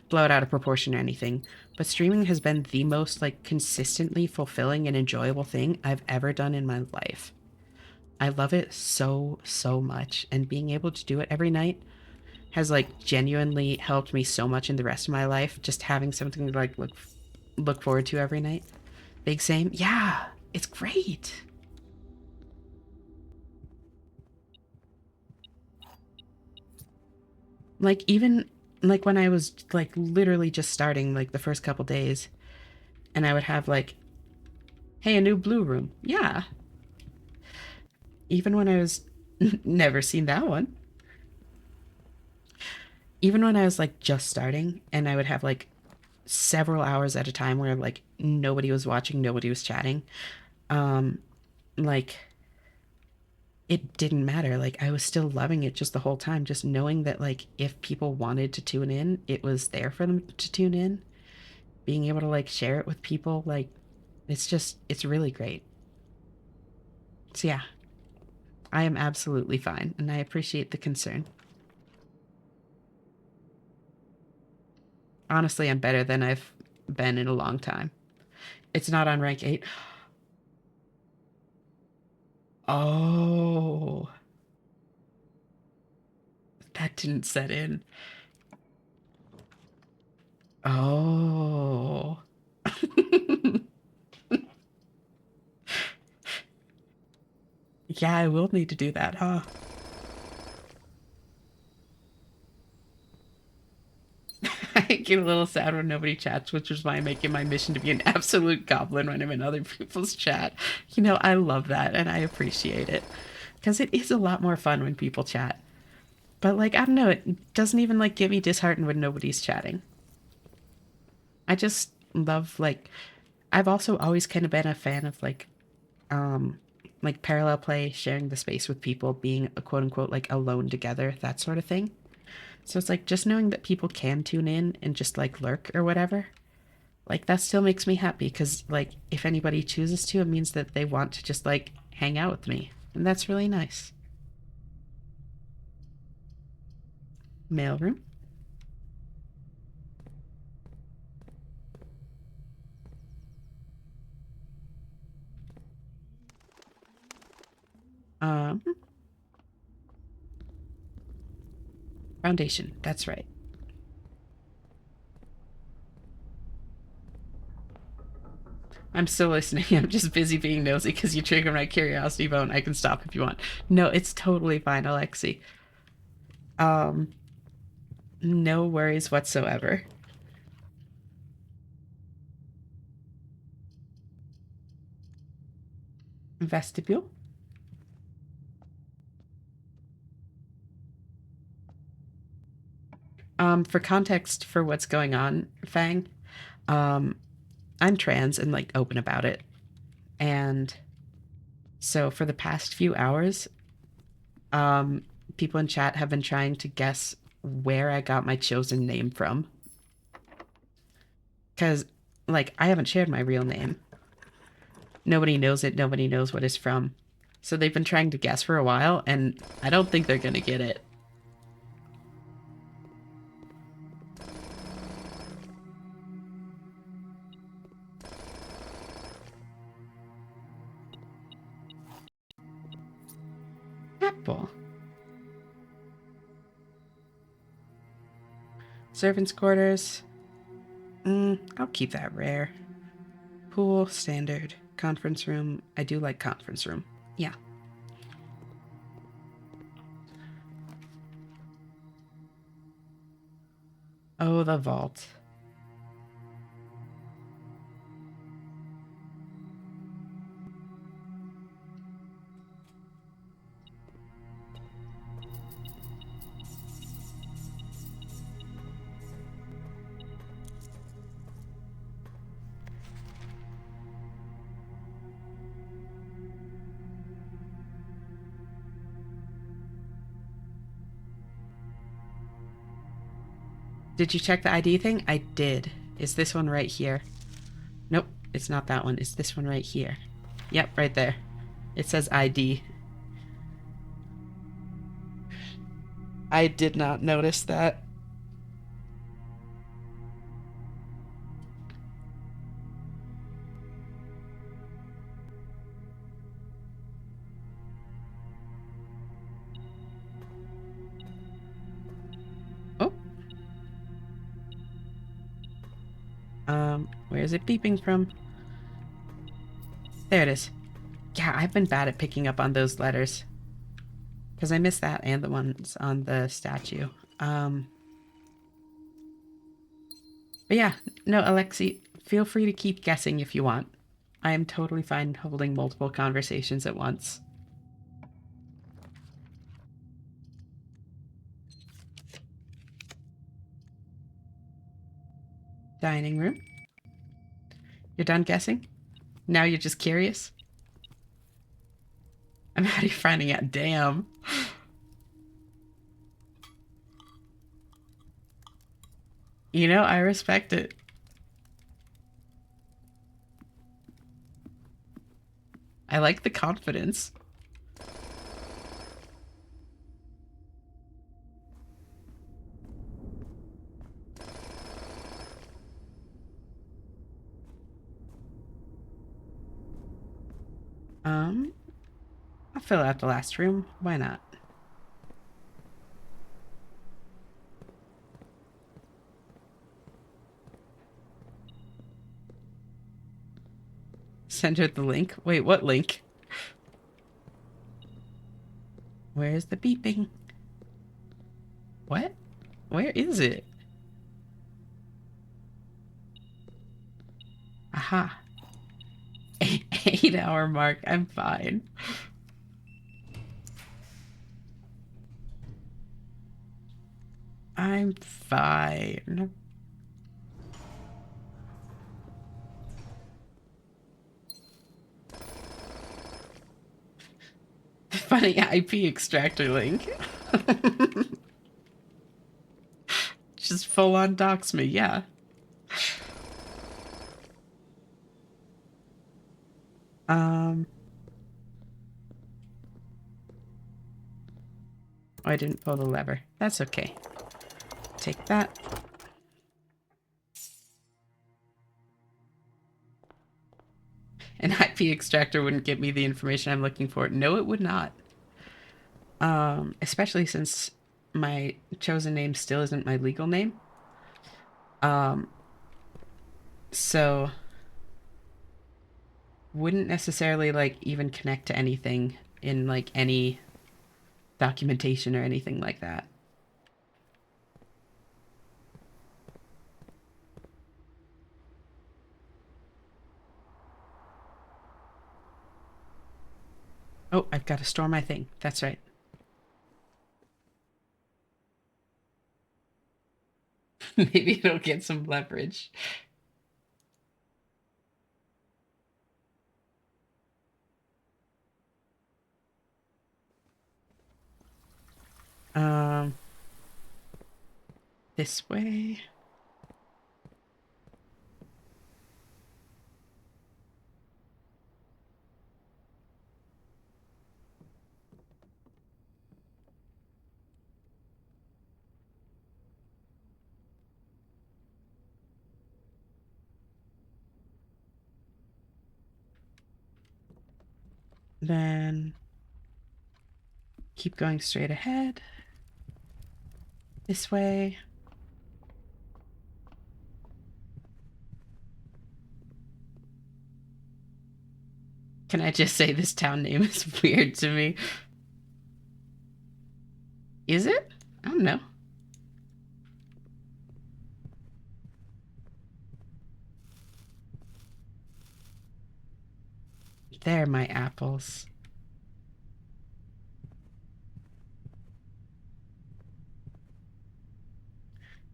blow it out of proportion or anything, but streaming has been the most like consistently fulfilling and enjoyable thing I've ever done in my life. I love it so, so much, and being able to do it every night has like genuinely helped me so much in the rest of my life. Just having something to like look forward to every night. Big same. Yeah, it's great. Like even like when I was like literally just starting like the first couple days and I would have like, hey, a new blue room. Yeah. Even when I was never seen that one. Even when I was like just starting and I would have like several hours at a time where like nobody was watching, nobody was chatting. Um like it didn't matter. Like I was still loving it just the whole time, just knowing that like if people wanted to tune in, it was there for them to tune in. Being able to like share it with people, like it's really great. So yeah, I am absolutely fine and I appreciate the concern. Honestly, I'm better than I've been in a long time. It's not on rank 8. Oh, that didn't set in. Oh. Yeah, I will need to do that, huh? I get a little sad when nobody chats, which is why I make it my mission to be an absolute goblin when I'm in other people's chat. I love that and I appreciate it. Because it is a lot more fun when people chat. But, like, I don't know, it doesn't even, like, get me disheartened when nobody's chatting. I just love, like, I've also always kind of been a fan of, um, like parallel play, sharing the space with people, being a quote unquote, like, alone together, that sort of thing. So it's like just knowing that people can tune in and just like lurk or whatever, like that still makes me happy because like if anybody chooses to, it means that they want to just like hang out with me. And that's really nice. Mailroom. Um, Foundation. That's right. I'm still listening. I'm just busy being nosy because you trigger my curiosity bone. I can stop if you want. No, it's totally fine, Alexi. Um, no worries whatsoever. Vestibule. For context for what's going on, Fang, um, I'm trans and like open about it. And so for the past few hours, people in chat have been trying to guess where I got my chosen name from. Cuz like I haven't shared my real name. Nobody knows it, nobody knows what it's from. So they've been trying to guess for a while and I don't think they're going to get it. Apple. Servants' quarters. I'll keep that rare. Pool, standard. Conference room. I do like conference room. Yeah. Oh, the vault. Did you check the ID thing? I did. Is this one right here? Nope, it's not that one. It's this one right here. Yep, right there. It says ID. I did not notice that. Oh. Where is it beeping from? There it is. Yeah, I've been bad at picking up on those letters. Because I missed that and the ones on the statue. But yeah, no, Alexi, feel free to keep guessing if you want. I am totally fine holding multiple conversations at once. Dining room. You're done guessing? Now you're just curious? I'm already finding out. Damn. You know, I respect it. I like the confidence. I'll fill out the last room. Why not? Send her the link. Wait, what link? Where's the beeping? What? Where is it? Aha. 8 hour mark. I'm fine. I'm fine. Funny IP extractor link. Just full on dox me, yeah. Oh, I didn't pull the lever. That's okay. Take that. An IP extractor wouldn't give me the information I'm looking for. No, it would not. Especially since my chosen name still isn't my legal name. So wouldn't necessarily like even connect to anything in like any documentation or anything like that. Oh, I've got to store my thing. That's right. Maybe it'll get some leverage. Um, this way. Then keep going straight ahead. This way. Can I just say this town name is weird to me? Is it? I don't know. They're my apples.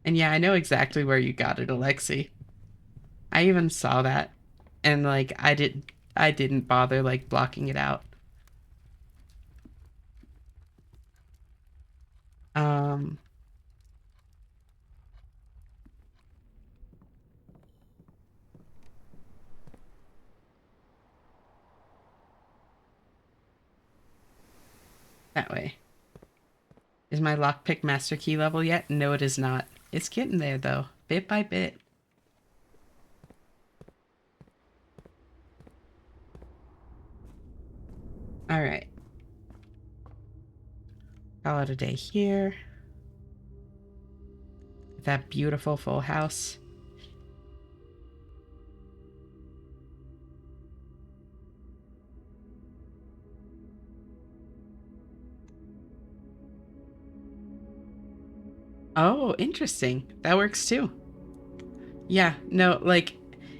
And yeah, I know exactly where you got it, Alexi. I even saw that. And like I didn't bother like blocking it out. Um that way. Is my lockpick master key level yet? No, it is not. It's getting there though, bit by bit. All right. Call it a day here. That beautiful full house. Oh, interesting. That works too. Yeah, no, like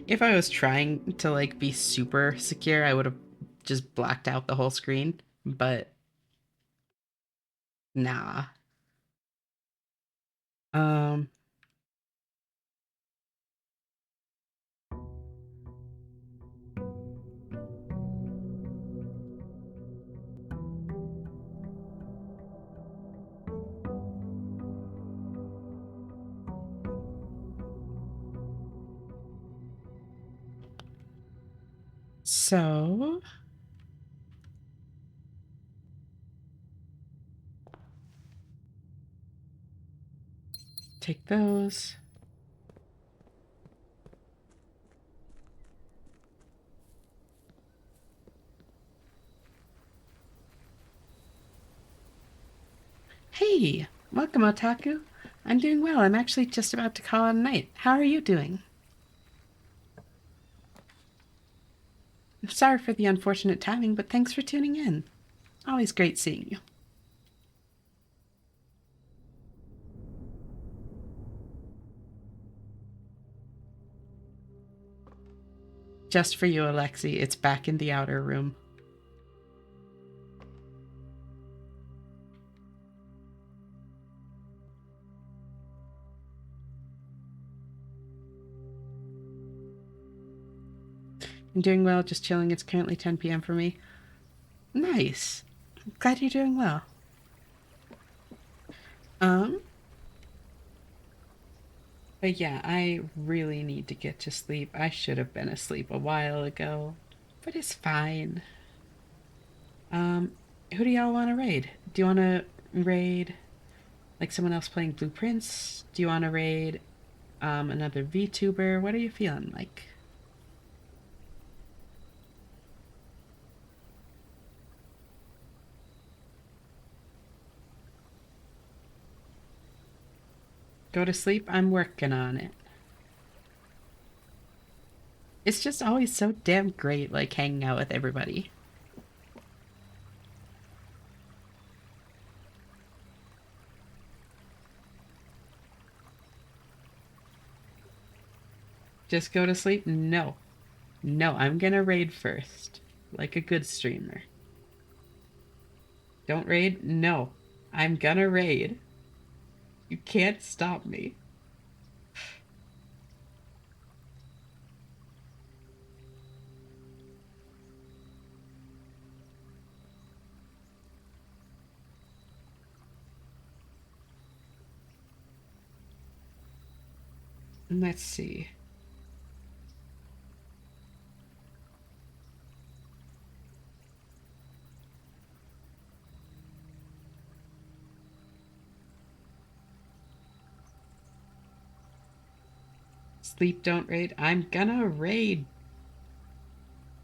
if I was trying to like be super secure, I would have just blacked out the whole screen, but nah. Um so take those. Hey, welcome Otaku. I'm doing well. I'm actually just about to call it a night. How are you doing? Sorry for the unfortunate timing, but thanks for tuning in. Always great seeing you. Just for you, Alexi. It's back in the outer room. I'm doing well, just chilling. It's currently 10 p.m. for me. Nice. Glad you're doing well. Um, but yeah, I really need to get to sleep. I should have been asleep a while ago, but it's fine. Um, who do y'all want to raid? Do you want to raid like someone else playing Blueprints? Do you want to raid another VTuber? What are you feeling like? Go to sleep? I'm working on it. It's just always so damn great, like hanging out with everybody. Just go to sleep? No. No, I'm gonna raid first. Like a good streamer. Don't raid? No. I'm gonna raid. You can't stop me. Let's see. Sleep, don't raid. I'm gonna raid.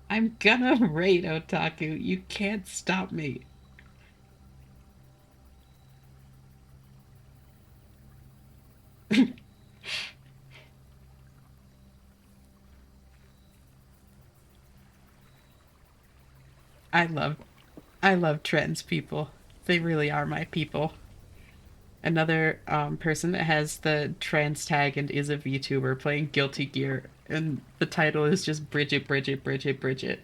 I'm gonna raid, Otaku. You can't stop me. I love I love trends people. They really are my people. Another person that has the trans tag and is a VTuber playing Guilty Gear, and the title is just Bridget, Bridget, Bridget, Bridget.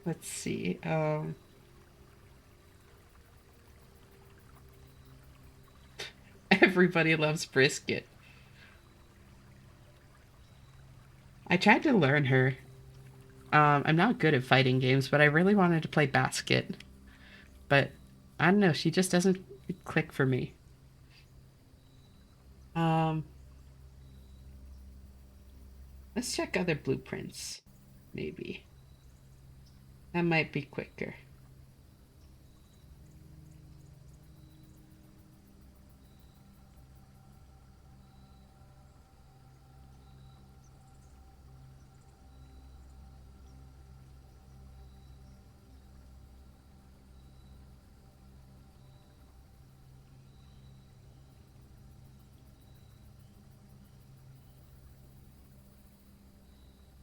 Let's see. Everybody loves brisket. I tried to learn her. I'm not good at fighting games, but I really wanted to play basket. But I don't know, she just doesn't click for me. Um, let's check other blueprints, maybe. That might be quicker.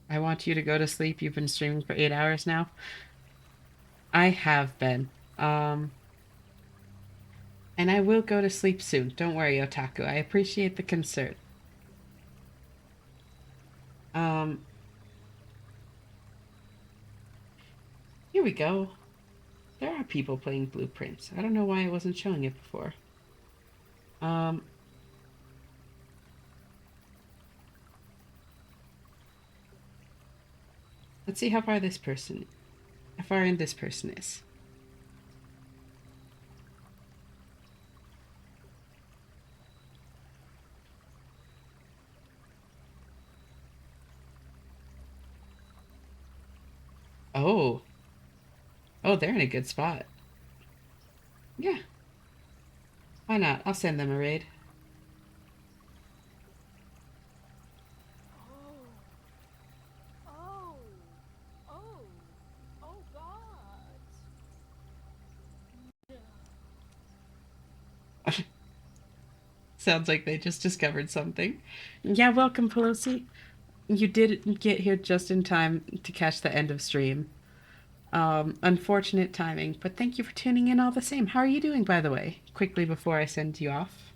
I want you to go to sleep. You've been streaming for 8 hours now. I have been. And I will go to sleep soon. Don't worry, Otaku. I appreciate the concern. Um, here we go. There are people playing blueprints. I don't know why I wasn't showing it before. Um, let's see how far in this person is. Oh, oh, they're in a good spot. Yeah, why not? I'll send them a raid. Oh, oh, oh God. Sounds like they just discovered something. Yeah, welcome, Pelosi. You did get here just in time to catch the end of stream. Unfortunate timing, but thank you for tuning in all the same. How are you doing, by the way? Quickly before I send you off.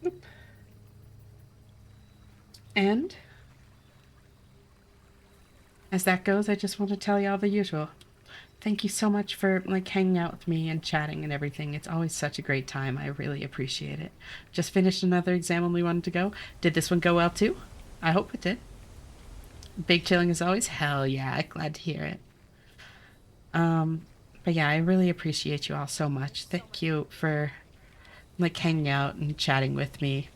Oop. And as that goes, I just want to tell you all the usual. Thank you so much for like hanging out with me and chatting and everything. It's always such a great time. I really appreciate it. Just finished another exam when we wanted to go. Did this one go well too? I hope it did. Big chilling as always? Hell yeah, glad to hear it. Um, but yeah, I really appreciate you all so much. Thank you for like hanging out and chatting with me.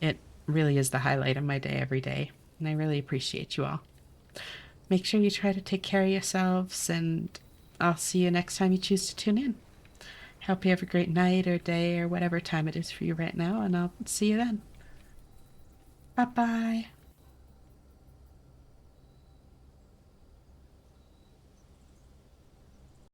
It really is the highlight of my day every day, and I really appreciate you all. Make sure you try to take care of yourselves, and I'll see you next time you choose to tune in. Hope you have a great night or day or whatever time it is for you right now, and I'll see you then. Bye bye.